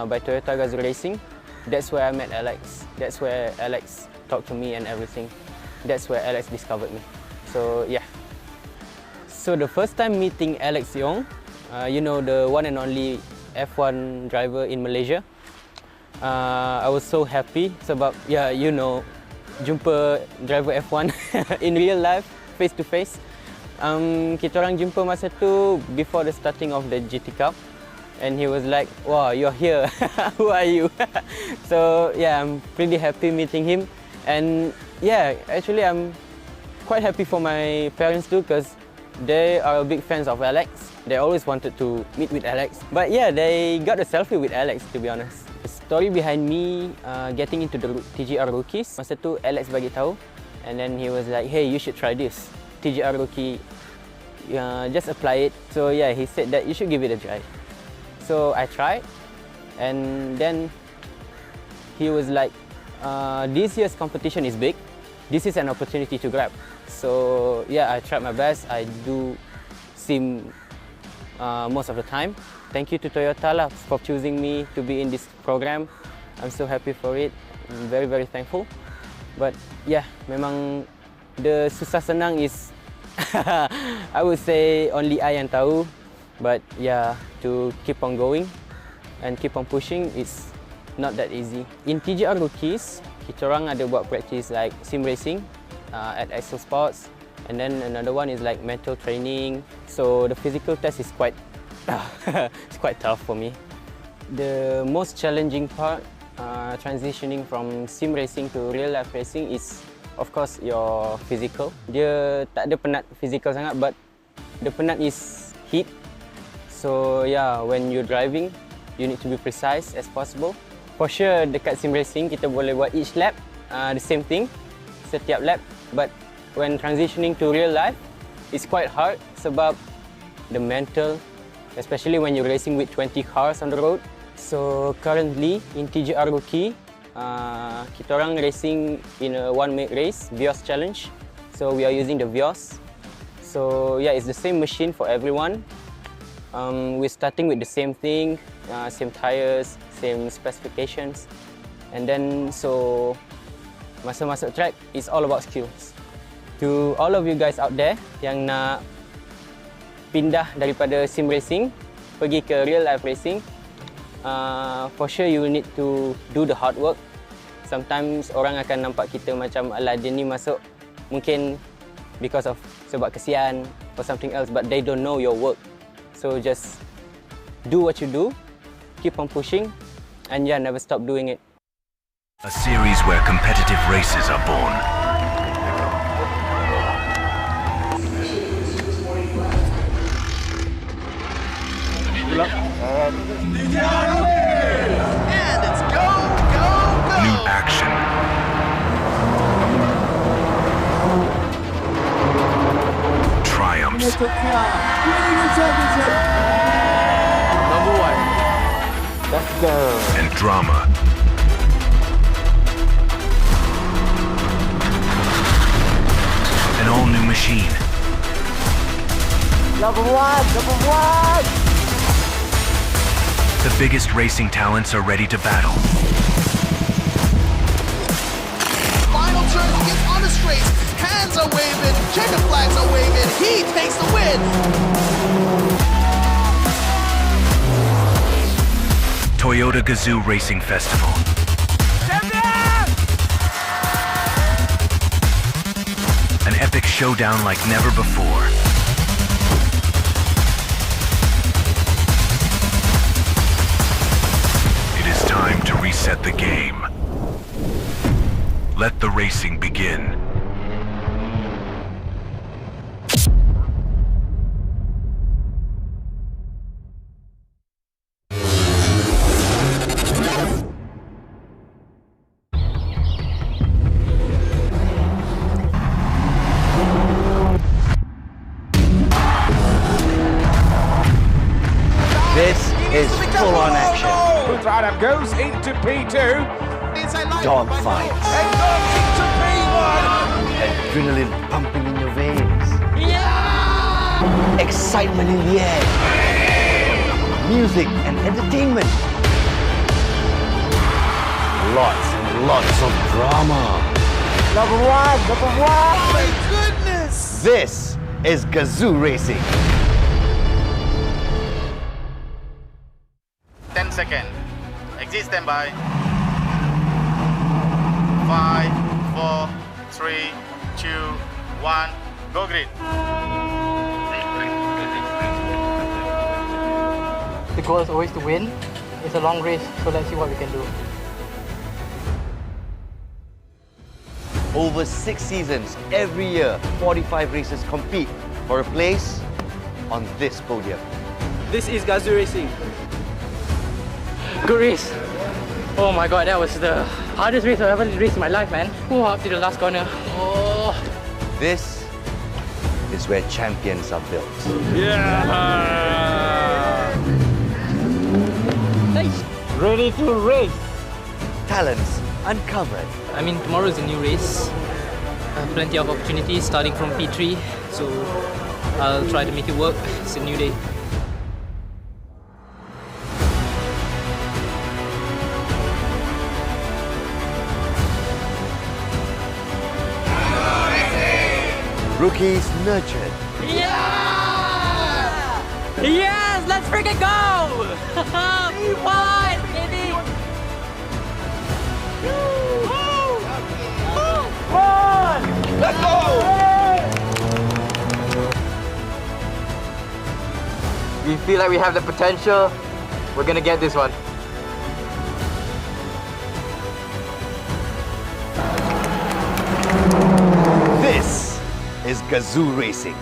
by Toyota GAZOO Racing. That's where I met Alex. That's where Alex talked to me and everything. That's where Alex discovered me. So yeah. So the first time meeting Alex Yong, you know, the one and only F1 driver in Malaysia, I was so happy sebab yeah, you know, jumpa driver F1 in real life, face to face. Kita orang jumpa masa tu before the starting of the GT Cup, and he was like, "Wow, you're here. Who are you?" So yeah, I'm pretty happy meeting him, and yeah, actually I'm quite happy for my parents too because they are big fans of Alex. They always wanted to meet with Alex, but yeah, they got a selfie with Alex, to be honest. The story behind me getting into the TGR rookies, masa tu Alex bagi tahu, and then he was like, "Hey, you should try this TGR rookie. Just apply it." So yeah, he said that you should give it a try. So I tried, and then he was like, "This year's competition is big. This is an opportunity to grab." So yeah, I tried my best. I do sim most of the time. Thank you to Toyota lah for choosing me to be in this program. I'm so happy for it. I'm very, very thankful. But yeah, memang the susah senang is I would say only I yang tahu. But yeah, to keep on going and keep on pushing, it's not that easy. In TGR Rookies, kita orang ada buat practice like sim racing at Excel Sports, and then another one is like mental training. So the physical test is quite it's quite tough for me. The most challenging part transitioning from sim racing to real life racing is of course your physical. Dia tak ada penat physical sangat, but the penat is heat. So yeah, when you're driving, you need to be precise as possible. For sure, dekat sim racing kita boleh buat each lap the same thing, setiap lap. But when transitioning to real life, it's quite hard sebab the mental, especially when you're racing with 20 cars on the road. So currently in TGR Rookie, kita orang racing in a one-make race, Vios challenge. So we are using the Vios. So yeah, it's the same machine for everyone. We're starting with the same thing, same tires, same specifications. And then so masa masuk track, it's all about skills. To all of you guys out there yang nak pindah daripada sim racing pergi ke real life racing, for sure you will need to do the hard work. Sometimes orang akan nampak kita macam alah dia ni masuk mungkin because of sebab kesian or something else, but they don't know your work. So just do what you do, keep on pushing, and yeah, never stop doing it. A series where competitive races are born. Good luck. And it's go, go, go! New action. Triumphs. Number 1. Let's go. And drama. An all-new machine. Number 1, number 1! The biggest racing talents are ready to battle. Final turn, he gets on the straight. Hands are waving, checker flags are waving. He takes the win. Toyota GAZOO Racing Festival. An epic showdown like never before. It is time to reset the game. Let the racing begin. This is full-on action. Adam goes into P2. Dogfight. And goes into P1. Adrenaline pumping in your veins. Yeah! Excitement in the air. Music and entertainment. Lots and lots of drama. Number 1, number 1! Oh my goodness! This is GAZOO Racing. 10 seconds. Exit standby. 5, 4, 3, 2, 1. Go green. The goal is always to win. It's a long race, so let's see what we can do. Over 6 seasons, every year, 45 racers compete for a place on this podium. This is GAZOO Racing. Good race. Oh my god, that was the hardest race I've ever raced in my life, man. Oh, up to the last corner. Oh. This is where champions are built. Yeah! Nice. Ready to race. Talents uncovered. I mean, tomorrow is a new race. Plenty of opportunities starting from P3, so I'll try to make it work. It's a new day. Rookies nurtured. Yeah! Yes! Let's freaking go! P1, baby! Let's go! We feel like we have the potential. We're gonna get this one. This is GAZOO Racing.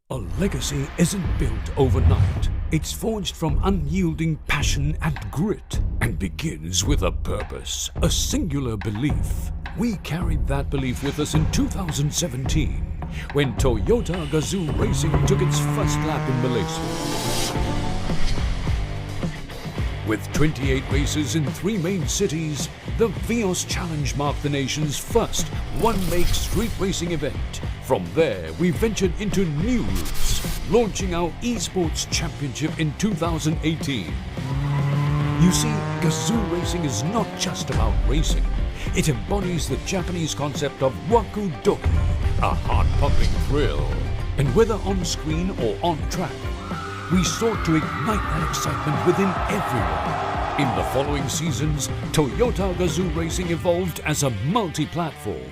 A legacy isn't built overnight. It's forged from unyielding passion and grit and begins with a purpose, a singular belief. We carried that belief with us in 2017 when Toyota GAZOO Racing took its first lap in Malaysia. With 28 races in 3 main cities, the Vios Challenge marked the nation's first one-make street racing event. From there, we ventured into new routes, launching our esports championship in 2018. You see, GAZOO Racing is not just about racing. It embodies the Japanese concept of wakudoki, a heart-pumping thrill. And whether on screen or on track, we sought to ignite that excitement within everyone. In the following seasons, Toyota GAZOO Racing evolved as a multi-platform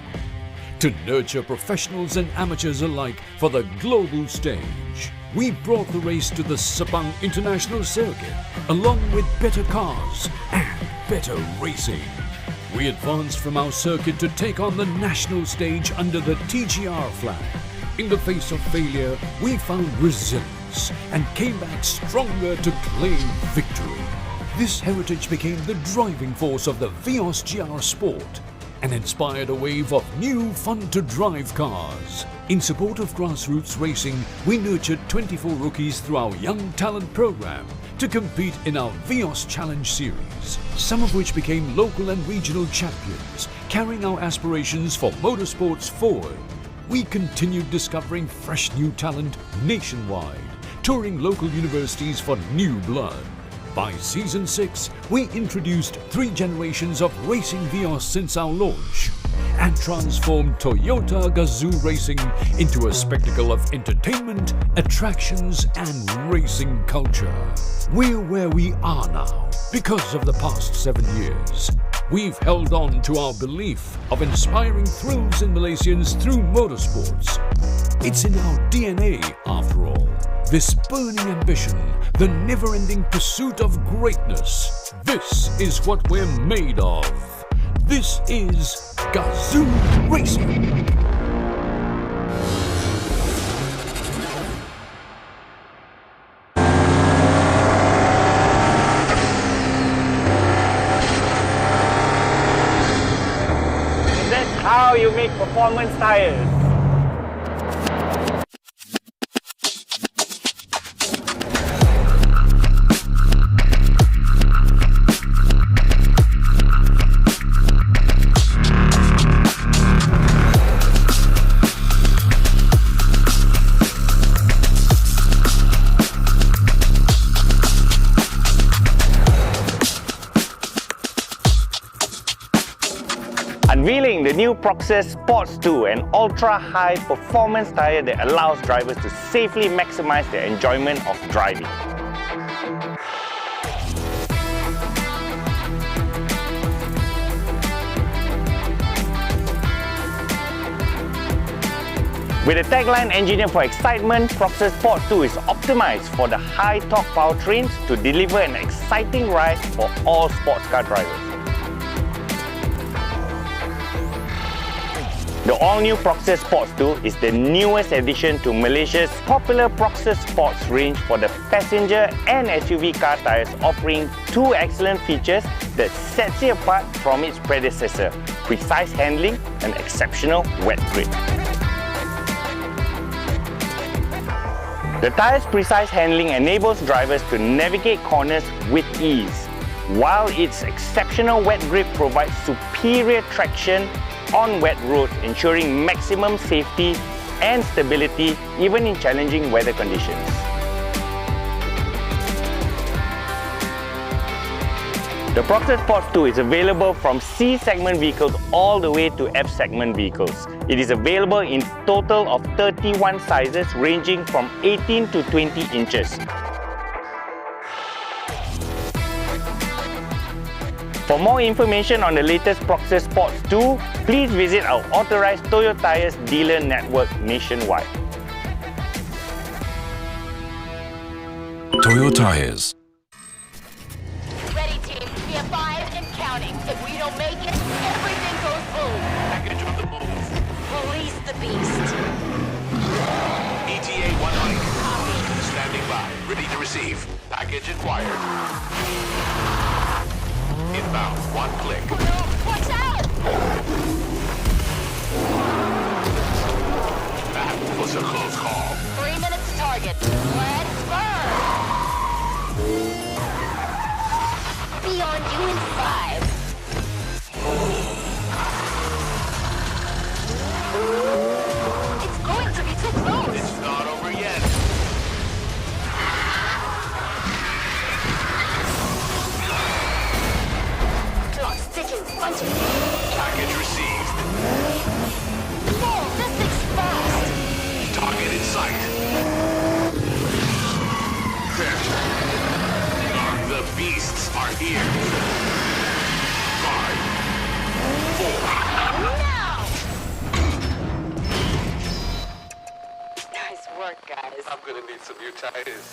to nurture professionals and amateurs alike for the global stage. We brought the race to the Sepang International Circuit, along with better cars and better racing. We advanced from our circuit to take on the national stage under the TGR flag. In the face of failure, we found resilience and came back stronger to claim victory. This heritage became the driving force of the Vios GR Sport and inspired a wave of new fun-to-drive cars. In support of grassroots racing, we nurtured 24 rookies through our Young Talent program to compete in our Vios Challenge series, some of which became local and regional champions, carrying our aspirations for motorsports forward. We continued discovering fresh new talent nationwide, touring local universities for new blood. By Season 6, we introduced 3 generations of racing Vios since our launch and transformed Toyota GAZOO Racing into a spectacle of entertainment, attractions and racing culture. We're where we are now because of the past 7 years. We've held on to our belief of inspiring thrills in Malaysians through motorsports. It's in our DNA after all. This burning ambition, the never-ending pursuit of greatness. This is what we're made of. This is GAZOO Racing. That's how you make performance tires. Unveiling the new Proxys Sports 2, an ultra-high performance tyre that allows drivers to safely maximize their enjoyment of driving. With a tagline engineered for excitement, Proxys Sport 2 is optimized for the high torque powertrains to deliver an exciting ride for all sports car drivers. The all-new Proxys Sports 2 is the newest addition to Malaysia's popular Proxys Sports range for the passenger and SUV car tyres, offering 2 excellent features that sets it apart from its predecessor: precise handling and exceptional wet grip. The tyre's precise handling enables drivers to navigate corners with ease, while its exceptional wet grip provides superior traction on wet roads, ensuring maximum safety and stability even in challenging weather conditions. The Proxys Sports 2 is available from C segment vehicles all the way to F segment vehicles. It is available in total of 31 sizes ranging from 18 to 20 inches. For more information on the latest Proxys Sports 2, please visit our authorized Toyo Tires dealer network nationwide. Toyo Tires. Ready, team. We have 5 and counting. If we don't make it, everything goes boom. Package on the move. Release the beast. ETA 100. Standing by. Ready to receive. Package acquired. Inbound. 1 click. Watch out! Back. was a close call. 3 minutes to target. Let's burn! Beyond you in 5. It's going to be too close. It's not over yet. Clock's ticking. Punching. Package received. Whoa, this thing's fast. Target in sight. The beasts are here. 5, 4. Now! Nice work, guys. I'm gonna need some new tires.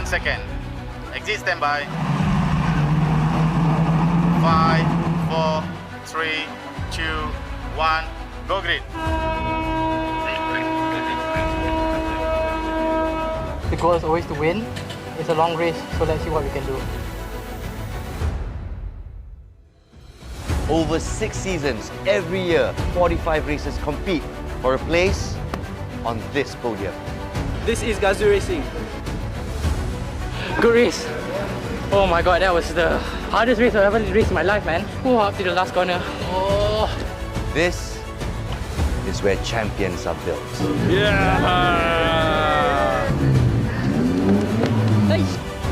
Second. Exit standby. 5, 4, 3, 2, 1. Go green. the goal is always to win. It's a long race, so let's see what we can do. Over 6 seasons, every year, 45 racers compete for a place on this podium. This is GAZOO Racing. Good race. Oh my god, that was the hardest race I've ever raced in my life, man. Oh, up to the last corner. Oh. This is where champions are built.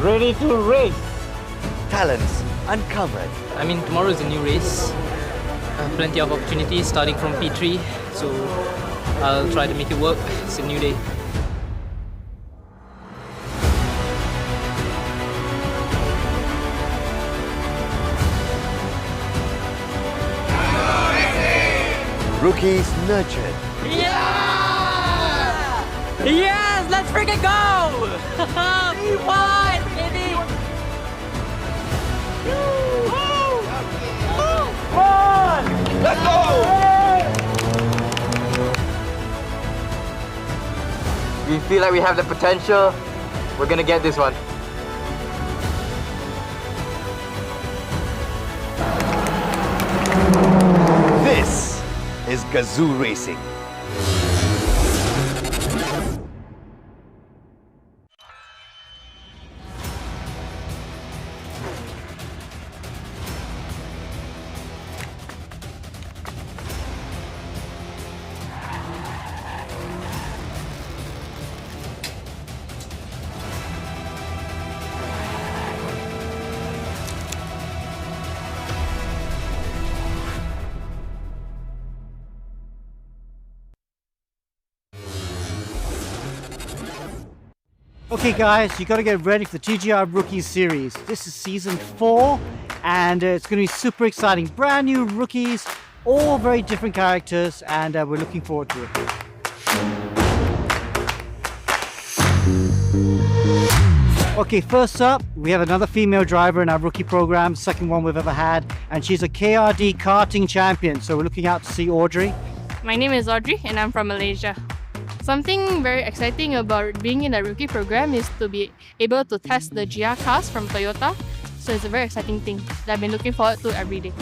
Ready to race. Talents uncovered. I mean, tomorrow is a new race. Plenty of opportunities starting from P3, so I'll try to make it work. It's a new day. Rookies nurtured. Yeah! Yes! Let's freaking go! We won, baby! Let's go! We feel like we have the potential. We're gonna get this one. This is GAZOO Racing. Okay guys, you got to get ready for the TGR Rookies series. This is season 4 and it's going to be super exciting. Brand new rookies, all very different characters, and we're looking forward to it. Okay, first up, we have another female driver in our rookie program, second one we've ever had, and she's a KRD karting champion, so we're looking out to see Audrey. My name is Audrey and I'm from Malaysia. Something very exciting about being in the rookie program is to be able to test the GR cars from Toyota. So it's a very exciting thing that I've been looking forward to every day.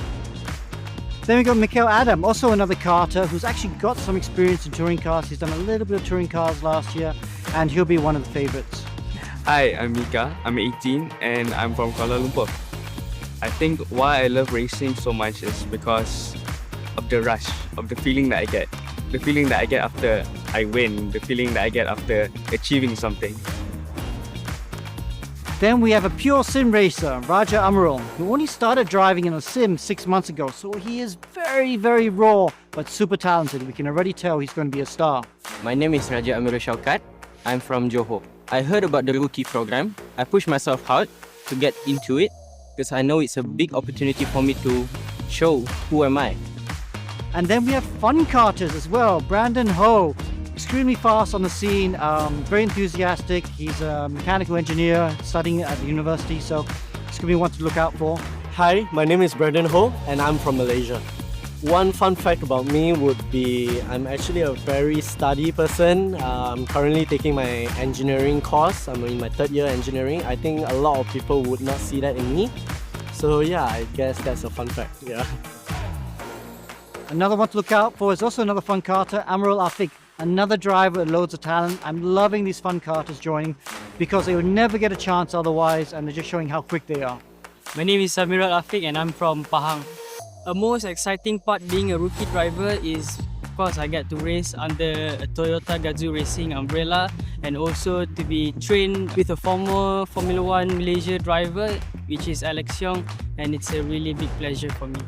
Then we got Mikhail Adam, also another karter who's actually got some experience in touring cars. He's done a little bit of touring cars last year and he'll be one of the favorites. Hi, I'm Mika. I'm 18 and I'm from Kuala Lumpur. I think why I love racing so much is because of the rush, of the feeling that I get. The feeling that I get after I win, the feeling that I get after achieving something. Then we have a pure sim racer, Raja Amarul, who only started driving in a sim 6 months ago, so he is very, very raw, but super talented. We can already tell he's going to be a star. My name is Raja Amirul Shaukat. I'm from Johor. I heard about the rookie program. I pushed myself hard to get into it because I know it's a big opportunity for me to show who am I. And then we have fun karters as well. Brandon Ho, extremely fast on the scene, very enthusiastic. He's a mechanical engineer studying at the university, so it's going to be one to look out for. Hi, my name is Brandon Ho and I'm from Malaysia. One fun fact about me would be I'm actually a very study person. I'm currently taking my engineering course. I'm in my 3rd year engineering. I think a lot of people would not see that in me. So yeah, I guess that's a fun fact. Yeah. Another one to look out for is also another fun karter, Amarul Afiq, another driver with loads of talent. I'm loving these fun karters joining because they would never get a chance otherwise, and they're just showing how quick they are. My name is Samirul Afiq and I'm from Pahang. A most exciting part being a rookie driver is, of course, I get to race under a Toyota GAZOO Racing umbrella and also to be trained with a former Formula 1 Malaysia driver, which is Alex Yong, and it's a really big pleasure for me.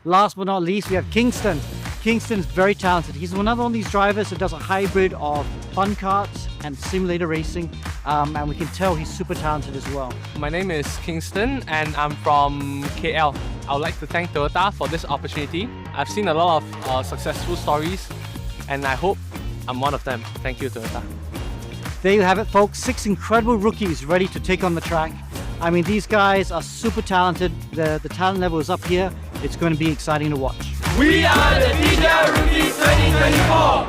Last but not least, we have Kingston. Kingston's very talented. He's another one of these drivers that does a hybrid of fun karts and simulator racing, and we can tell he's super talented as well. My name is Kingston and I'm from KL. I would like to thank Toyota for this opportunity. I've seen a lot of successful stories and I hope I'm one of them. Thank you, Toyota. There you have it, folks. 6 incredible rookies ready to take on the track. I mean, these guys are super talented. The talent level is up here. It's going to be exciting to watch. We are the TGR Rookies 2024!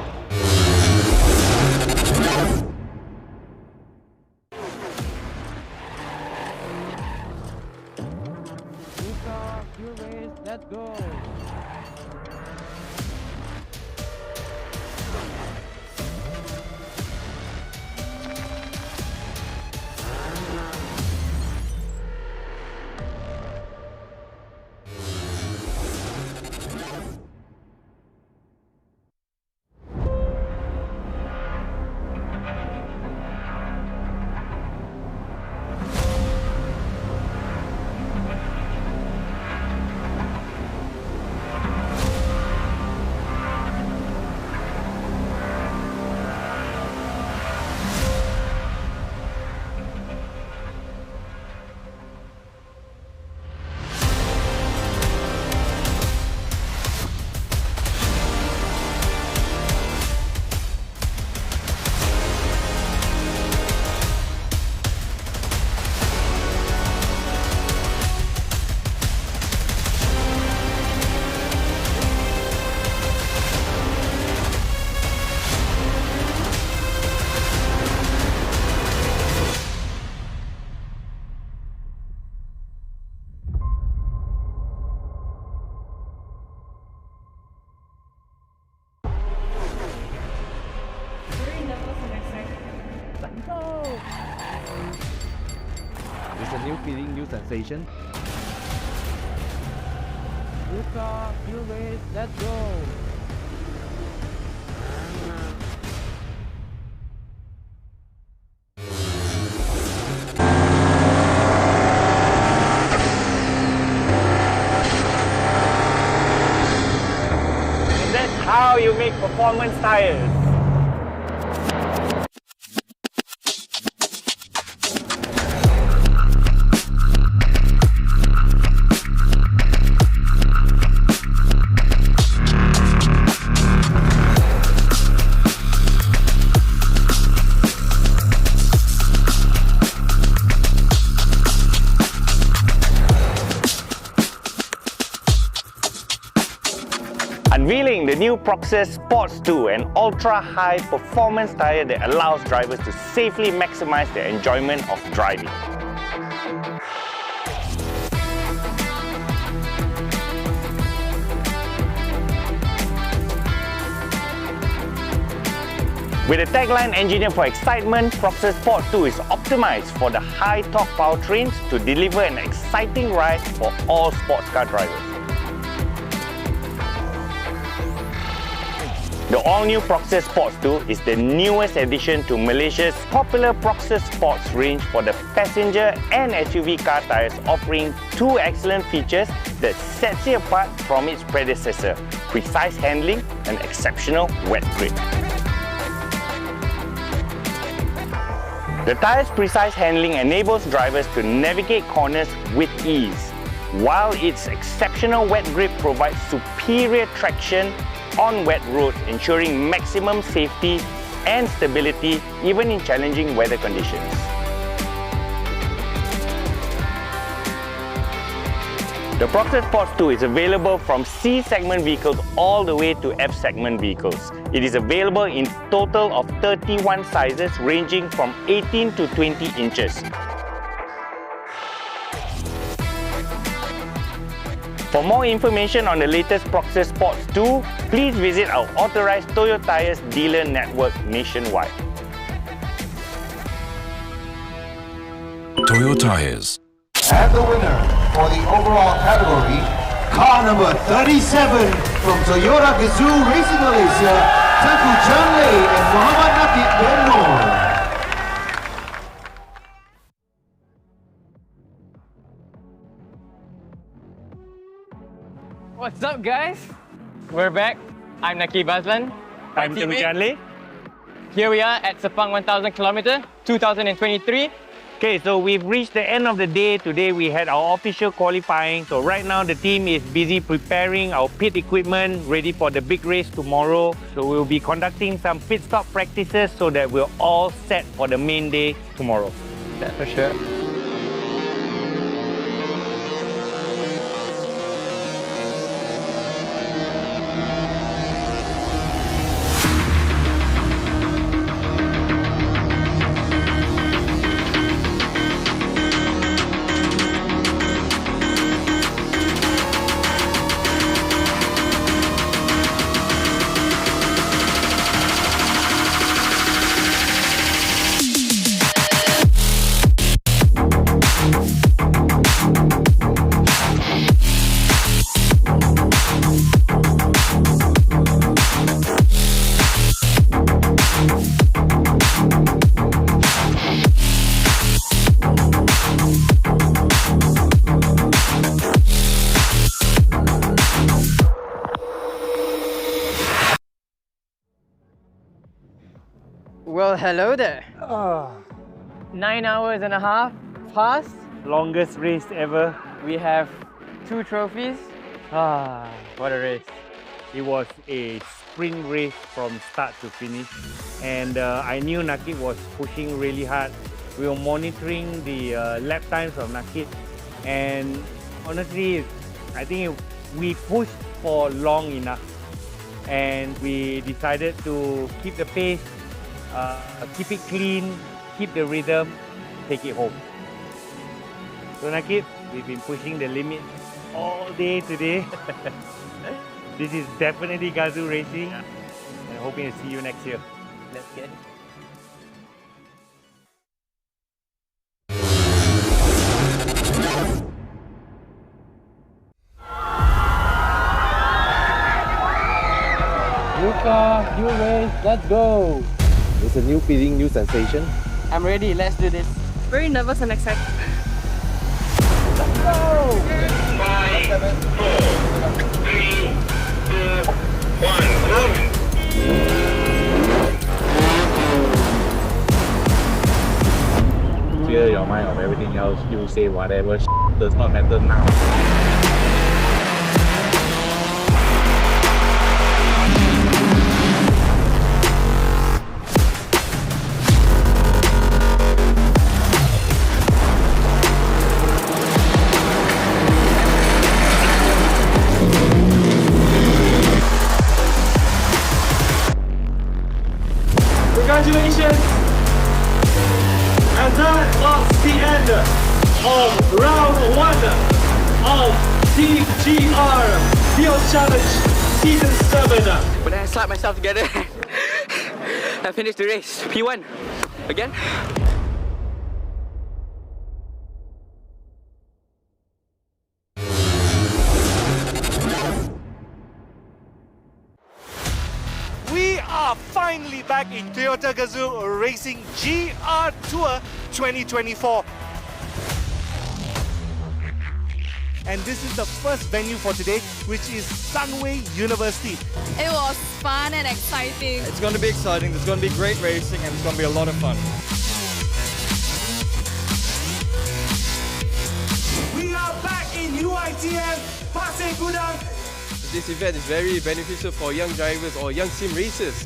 new feeling, new sensation. New car, new race, let's go! And that's how you make performance tires. Unveiling the new Proxys Sports 2, an ultra-high performance tyre that allows drivers to safely maximize their enjoyment of driving. With a tagline engineered for excitement, Proxys Sports 2 is optimized for the high-torque powertrains to deliver an exciting ride for all sports car drivers. The all-new Proxys Sports 2 is the newest addition to Malaysia's popular Proxys Sports range for the passenger and SUV car tyres, offering two excellent features that sets it apart from its predecessor: precise handling and exceptional wet grip. The tyre's precise handling enables drivers to navigate corners with ease, while its exceptional wet grip provides superior traction on wet roads, ensuring maximum safety and stability even in challenging weather conditions. The Proxys Sports 2 is available from C-segment vehicles all the way to F-segment vehicles. It is available in total of 31 sizes ranging from 18 to 20 inches. For more information on the latest Proxys Sports 2, please visit our authorized Toyo Tires dealer network nationwide. Toyo Tires. And the winner for the overall category, car number 37 from Toyota GAZOO Racing Malaysia, Tengku Chanlei and Muhammad Nakib bin Noor. What's up, guys? We're back. I'm Nakib Azlan. I'm Tengku Chanlei. Here we are at Sepang 1000 km 2023. Okay, so we've reached the end of the day. Today we had our official qualifying. So right now the team is busy preparing our pit equipment, ready for the big race tomorrow. So we'll be conducting some pit stop practices so that we're all set for the main day tomorrow. That's for sure. Well, hello there. 9 hours and a half past. Longest race ever. We have 2 trophies. What a race. It was a sprint race from start to finish. And I knew Nakib was pushing really hard. We were monitoring the lap times of Nakib. And honestly, I think we pushed for long enough. And we decided to keep the pace, keep it clean, keep the rhythm, take it home. So Nakib, we've been pushing the limit all day today. This is definitely GAZOO Racing, and hoping to see you next year. Let's get it. December, new race, let's go! It's a new feeling, new sensation. I'm ready, let's do this. Very nervous and excited. Let's go! 5, 4, 3, 2, 1, go! Clear your mind of everything else. You say whatever does not matter now. Congratulations! And that marks the end of round 1 of Team GR Vios Challenge Season 7. When I slap myself together, I finished the race. P1. Again. We are finally back in Toyota GAZOO Racing GR Tour 2024. And this is the first venue for today, which is Sunway University. It was fun and exciting. It's going to be exciting, there's going to be great racing, and it's going to be a lot of fun. We are back in UITM Pasir Gudang. This event is very beneficial for young drivers or young sim racers.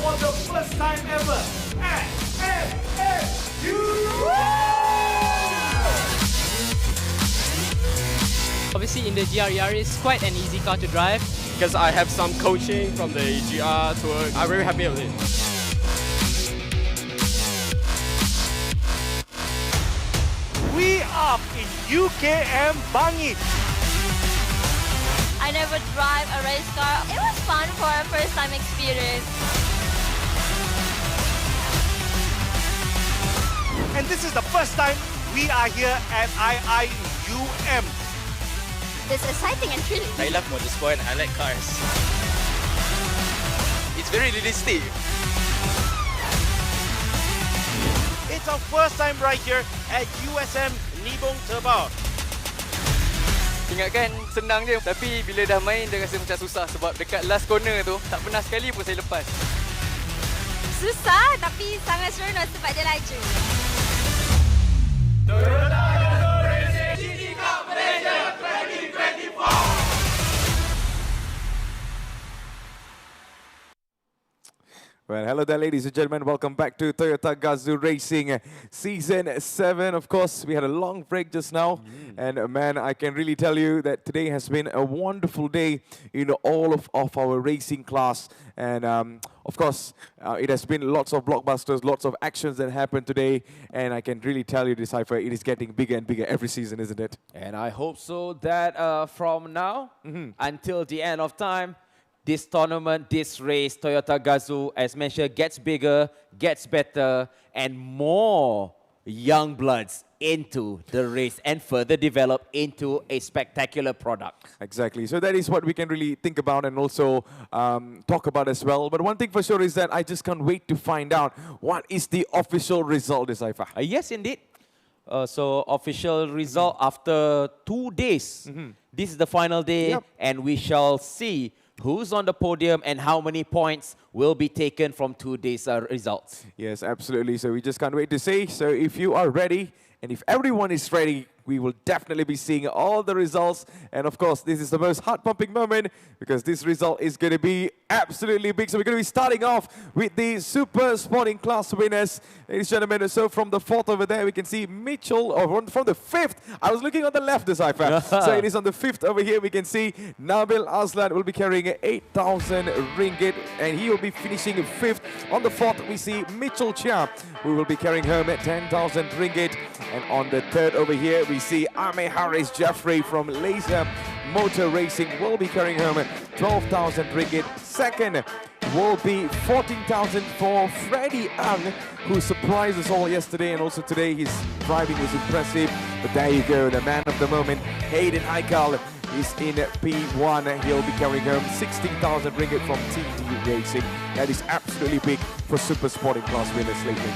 For the first time ever at FFU! Obviously in the GR it's quite an easy car to drive. Because I have some coaching from the GR tour, I'm very happy with it. We are in UKM Bangi. I never drive a race car. It was fun for a first time experience. And this is the first time we are here at IIUM. It's exciting and thrilling. I love motorsport, I like cars. It's very realistic. It's our first time right here at USM Nibong Terbau. Ingatkan senang je, tapi bila dah main dia rasa macam susah sebab dekat last corner tu tak pernah sekali pun saya lepas. Susah tapi sangat seronok sebab dia laju. Toyota GAZOO Racing GT Cup Malaysia 2024. Well, hello there, ladies and gentlemen. Welcome back to Toyota GAZOO Racing Season 7. Of course, we had a long break just now. And man, I can really tell you that today has been a wonderful day in all of our racing class. And of course, it has been lots of blockbusters, lots of actions that happened today. And I can really tell you, Decipher, it is getting bigger and bigger every season, isn't it? And I hope so that from now until the end of time, this tournament, this race, Toyota GAZOO, as mentioned, gets bigger, gets better, and more young bloods into the race and further develop into a spectacular product. Exactly. So that is what we can really think about and also talk about as well. But one thing for sure is that I just can't wait to find out what is the official result, Decipher. Yes, indeed. So official result after 2 days. This is the final day, and we shall see who's on the podium and how many points will be taken from 2 days' results. Yes, absolutely. So we just can't wait to see. So if you are ready, and if everyone is ready, we will definitely be seeing all the results. And of course, this is the most heart-pumping moment because this result is going to be absolutely big. So we're going to be starting off with the Super Sporting Class winners. Ladies and gentlemen, so from the 4th over there, we can see Mitchell, or from the 5th. I was looking on the left, Decipher. So it is on the 5th over here. We can see Nabil Aslan will be carrying 8,000 ringgit, and he will be finishing 5th. On the 4th, we see Mitchell Chia, who will be carrying home at 10,000 ringgit. And on the 3rd over here, we see Ame Harris Jeffrey from Malaysia Motor Racing will be carrying home 12,000 ringgit. Second, will be 14,000 for Freddie Ang, who surprised us all yesterday and also today. His driving was impressive. But there you go, the man of the moment, Hayden Aikal, is in P1. He'll be carrying home 16,000 ringgit from TT Racing. That is absolutely big for super sporting class winners lately.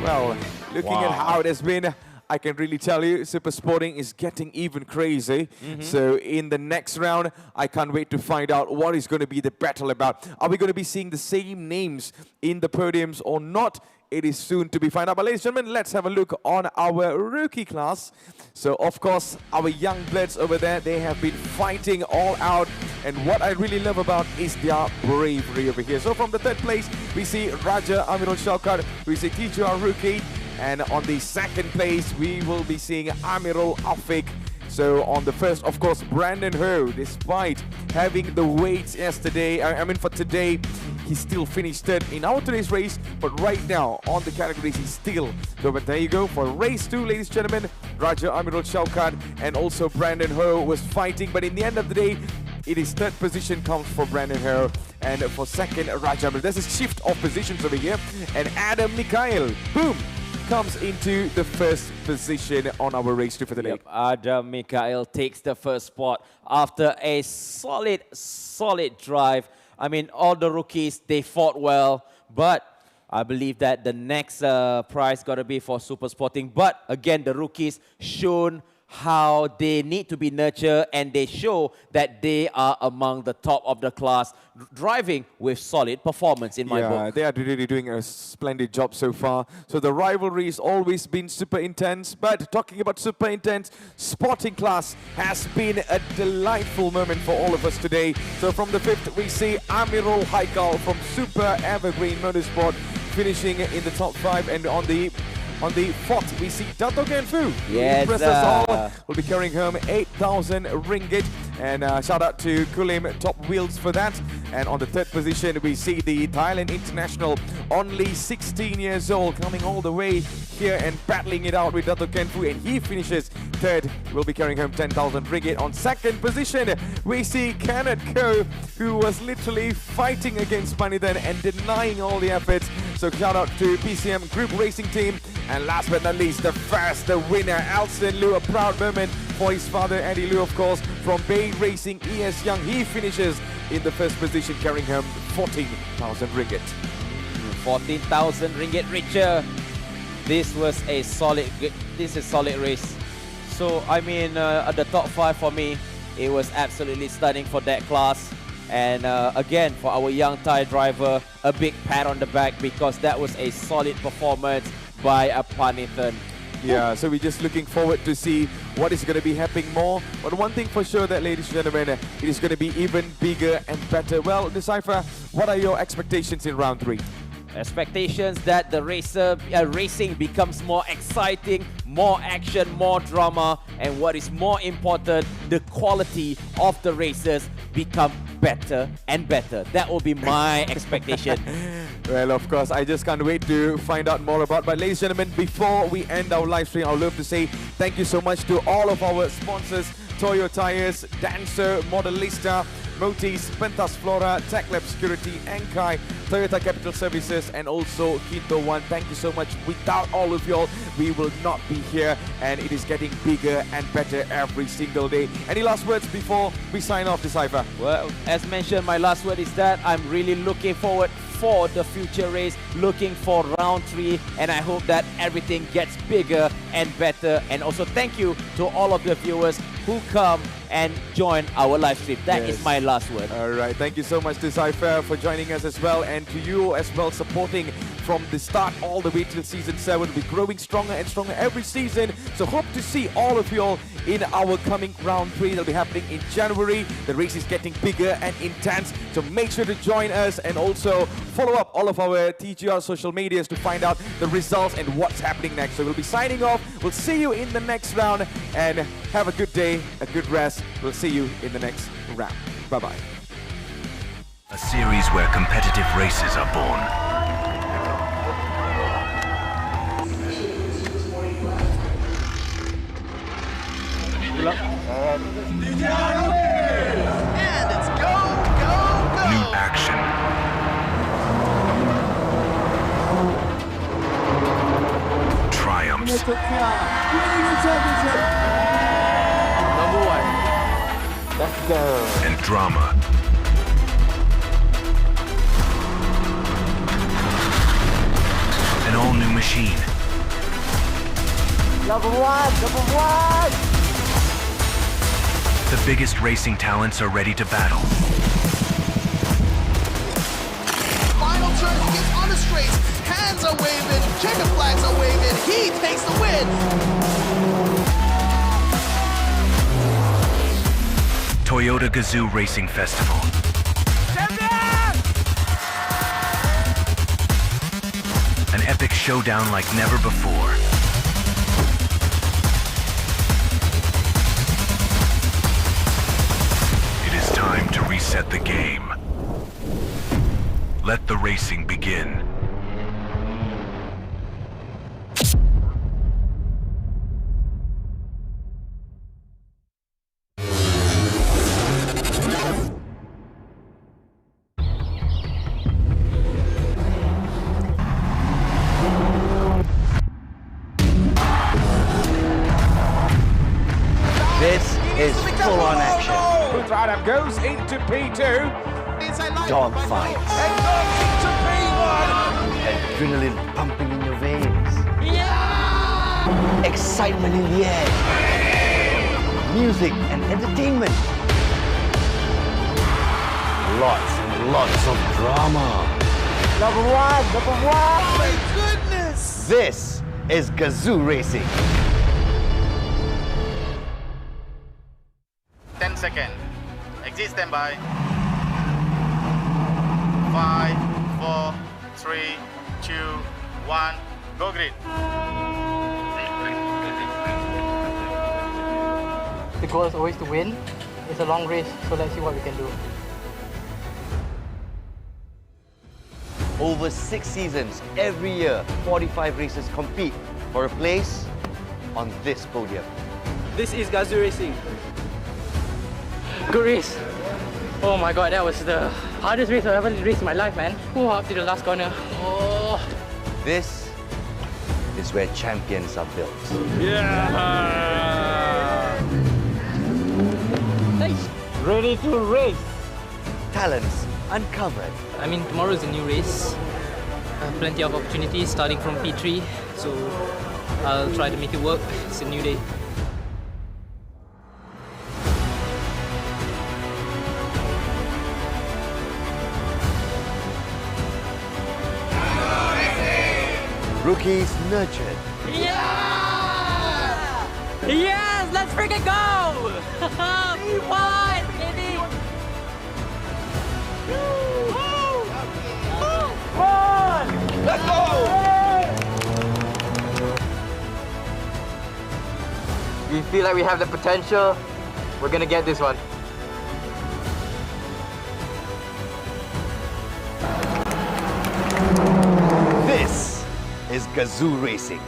Well, looking at how it has been, I can really tell you, super sporting is getting even crazy. So in the next round, I can't wait to find out what is going to be the battle about. Are we going to be seeing the same names in the podiums or not? It is soon to be found out. But ladies and gentlemen, let's have a look on our rookie class. So of course, our young bloods over there, they have been fighting all out. And what I really love about is their bravery over here. So from the third place, we see Raja Amirul Shaukat, we see TGR rookie. And on the second place, we will be seeing Amirul Afiq. So on the first, of course, Brandon Ho, despite having the weights yesterday, I mean for today, he still finished third in our today's race. But right now, on the categories, he's still. So but there you go, for race 2, ladies and gentlemen, Raja Amirul Shaukat and also Brandon Ho was fighting. But in the end of the day, it is third position comes for Brandon Ho, and for second, Raja Amirul. There's a shift of positions over here. And Adam Mikhail, boom, comes into the first position on our race 2 for the day. Adam Mikhail takes the first spot after a solid drive. I mean, all the rookies, they fought well, but I believe that the next prize got to be for Super Sporting. But again, the rookies shown how they need to be nurtured, and they show that they are among the top of the class, driving with solid performance in my book. Yeah, they are really doing a splendid job so far. So the rivalry has always been super intense, but talking about super intense, sporting class has been a delightful moment for all of us today. So from the fifth, we see Amirul Haikal from Super Evergreen Motorsport finishing in the top 5, and on the fourth, we see Dato Genfu. Yes, Impress us all. Will be carrying home 8,000 ringgit. And shout out to Kulim Top Wheels for that. And on the third position, we see the Thailand International, only 16 years old, coming all the way here and battling it out with Dato Genfu. And he finishes third. Will be carrying home 10,000 ringgit. On second position, we see Kenneth Ko, who was literally fighting against Manithan and denying all the efforts. So shout out to PCM Group Racing Team. And last but not least, the winner, Alston Liu, a proud moment for his father, Andy Liu, of course, from Bay Racing ES Young. He finishes in the first position, carrying home 14,000 ringgit. 14,000 ringgit richer. This was a solid race. So, I mean, at the top 5 for me, it was absolutely stunning for that class. And again, for our young Thai driver, a big pat on the back, because that was a solid performance by Panithan. Yeah, so we're just looking forward to see what is going to be happening more. But one thing for sure that, ladies and gentlemen, it is going to be even bigger and better. Well, Decipher, what are your expectations in round 3? Expectations that the racing becomes more exciting, more action, more drama, and what is more important, the quality of the races become better and better. That will be my expectation. Well, of course, I just can't wait to find out more about. But ladies and gentlemen, before we end our live stream, I would love to say thank you so much to all of our sponsors: Toyo Tires, Dancer, Modelista, Motis, Pentas Flora, TechLab Security, Ankai, Toyota Capital Services, and also Quinto One. Thank you so much. Without all of y'all, we will not be here, and it is getting bigger and better every single day. Any last words before we sign off, Decipher? Well, as mentioned, my last word is that I'm really looking forward for the future race, looking for round 3, and I hope that everything gets bigger and better. And also thank you to all of the viewers who come and join our live stream. That is my last word. All right, thank you so much, Decipher, for joining us as well, and to you as well, supporting from the start all the way till season 7. We'll be growing stronger and stronger every season. So hope to see all of you all in our coming round 3. That'll be happening in January. The race is getting bigger and intense, so make sure to join us, and also follow up all of our TGR social medias to find out the results and what's happening next. So we'll be signing off. We'll see you in the next round, and have a good day, a good rest. We'll see you in the next round. Bye-bye. A series where competitive races are born. And it's go, go, go! winners. Winning the championship. Number 1. Let's go. And drama. An all-new machine. Number 1. The biggest racing talents are ready to battle. Final turn, he gets on the straights. Hands are waving, checker flags are waving. He takes the win. Toyota GAZOO Racing Festival. An epic showdown like never before. It is time to reset the game. Let the racing begin. This is full-on action. Adam goes into P2. Dogfight. And goes into P1. Adrenaline pumping in your veins. Excitement in the air. Music and entertainment. Lots and lots of drama. Number 1. My goodness. This is GAZOO Racing. 10 seconds. Exit standby. 5, 4, 3, 2, 1. Go green. The goal is always to win. It's a long race, so let's see what we can do. Over 6 seasons, every year, 45 racers compete for a place on this podium. This is GAZOO Racing. Good race. Oh my god, that was the hardest race I've ever raced in my life, man. Up to the last corner. Oh. This is where champions are built. Nice. Ready to race. Talents uncovered. I mean, tomorrow is a new race. Plenty of opportunities starting from P3, so I'll try to make it work. It's a new day. Rookies nurtured. Yeah! Yes! Let's freaking go! P1, baby! Let's go! We feel like we have the potential. We're gonna get this one. This is GAZOO Racing.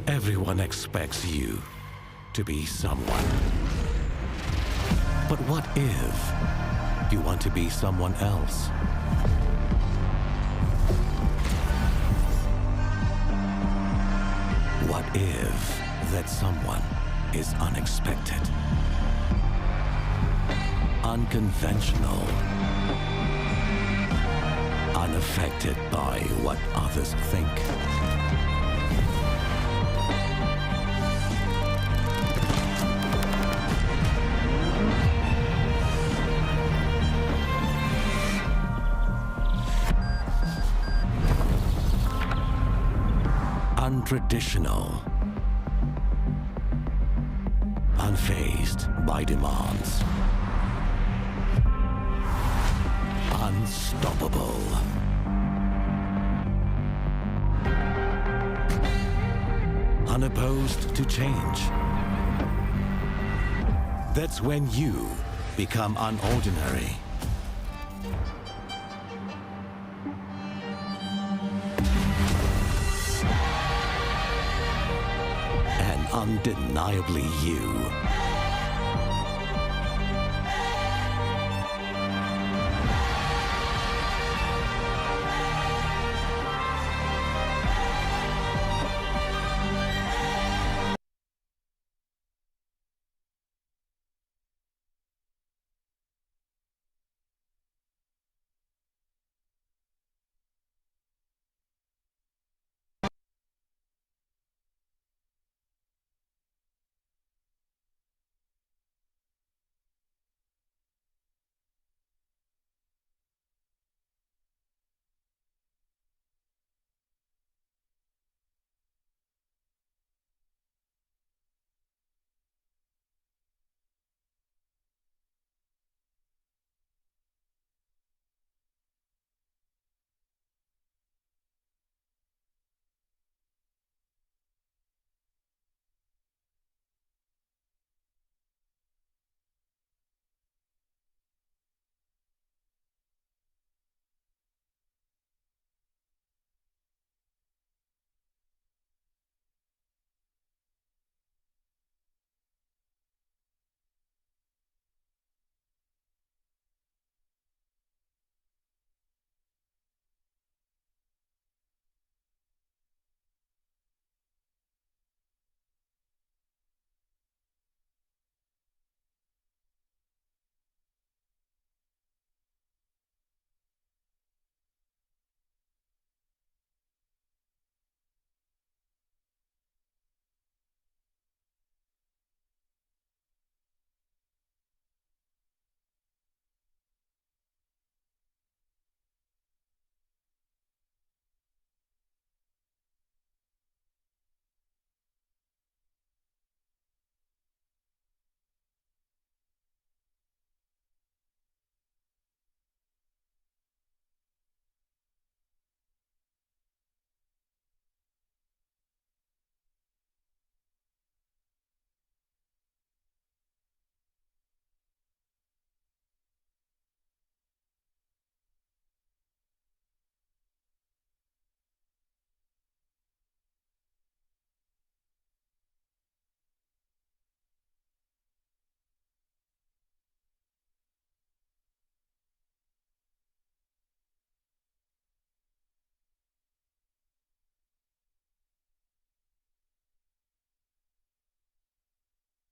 Everyone expects you to be someone. But what if you want to be someone else? What if that someone is unexpected, unconventional, unaffected by what others think. Untraditional, unfazed by demands, unstoppable, unopposed to change. That's when you become unordinary. Undeniably you.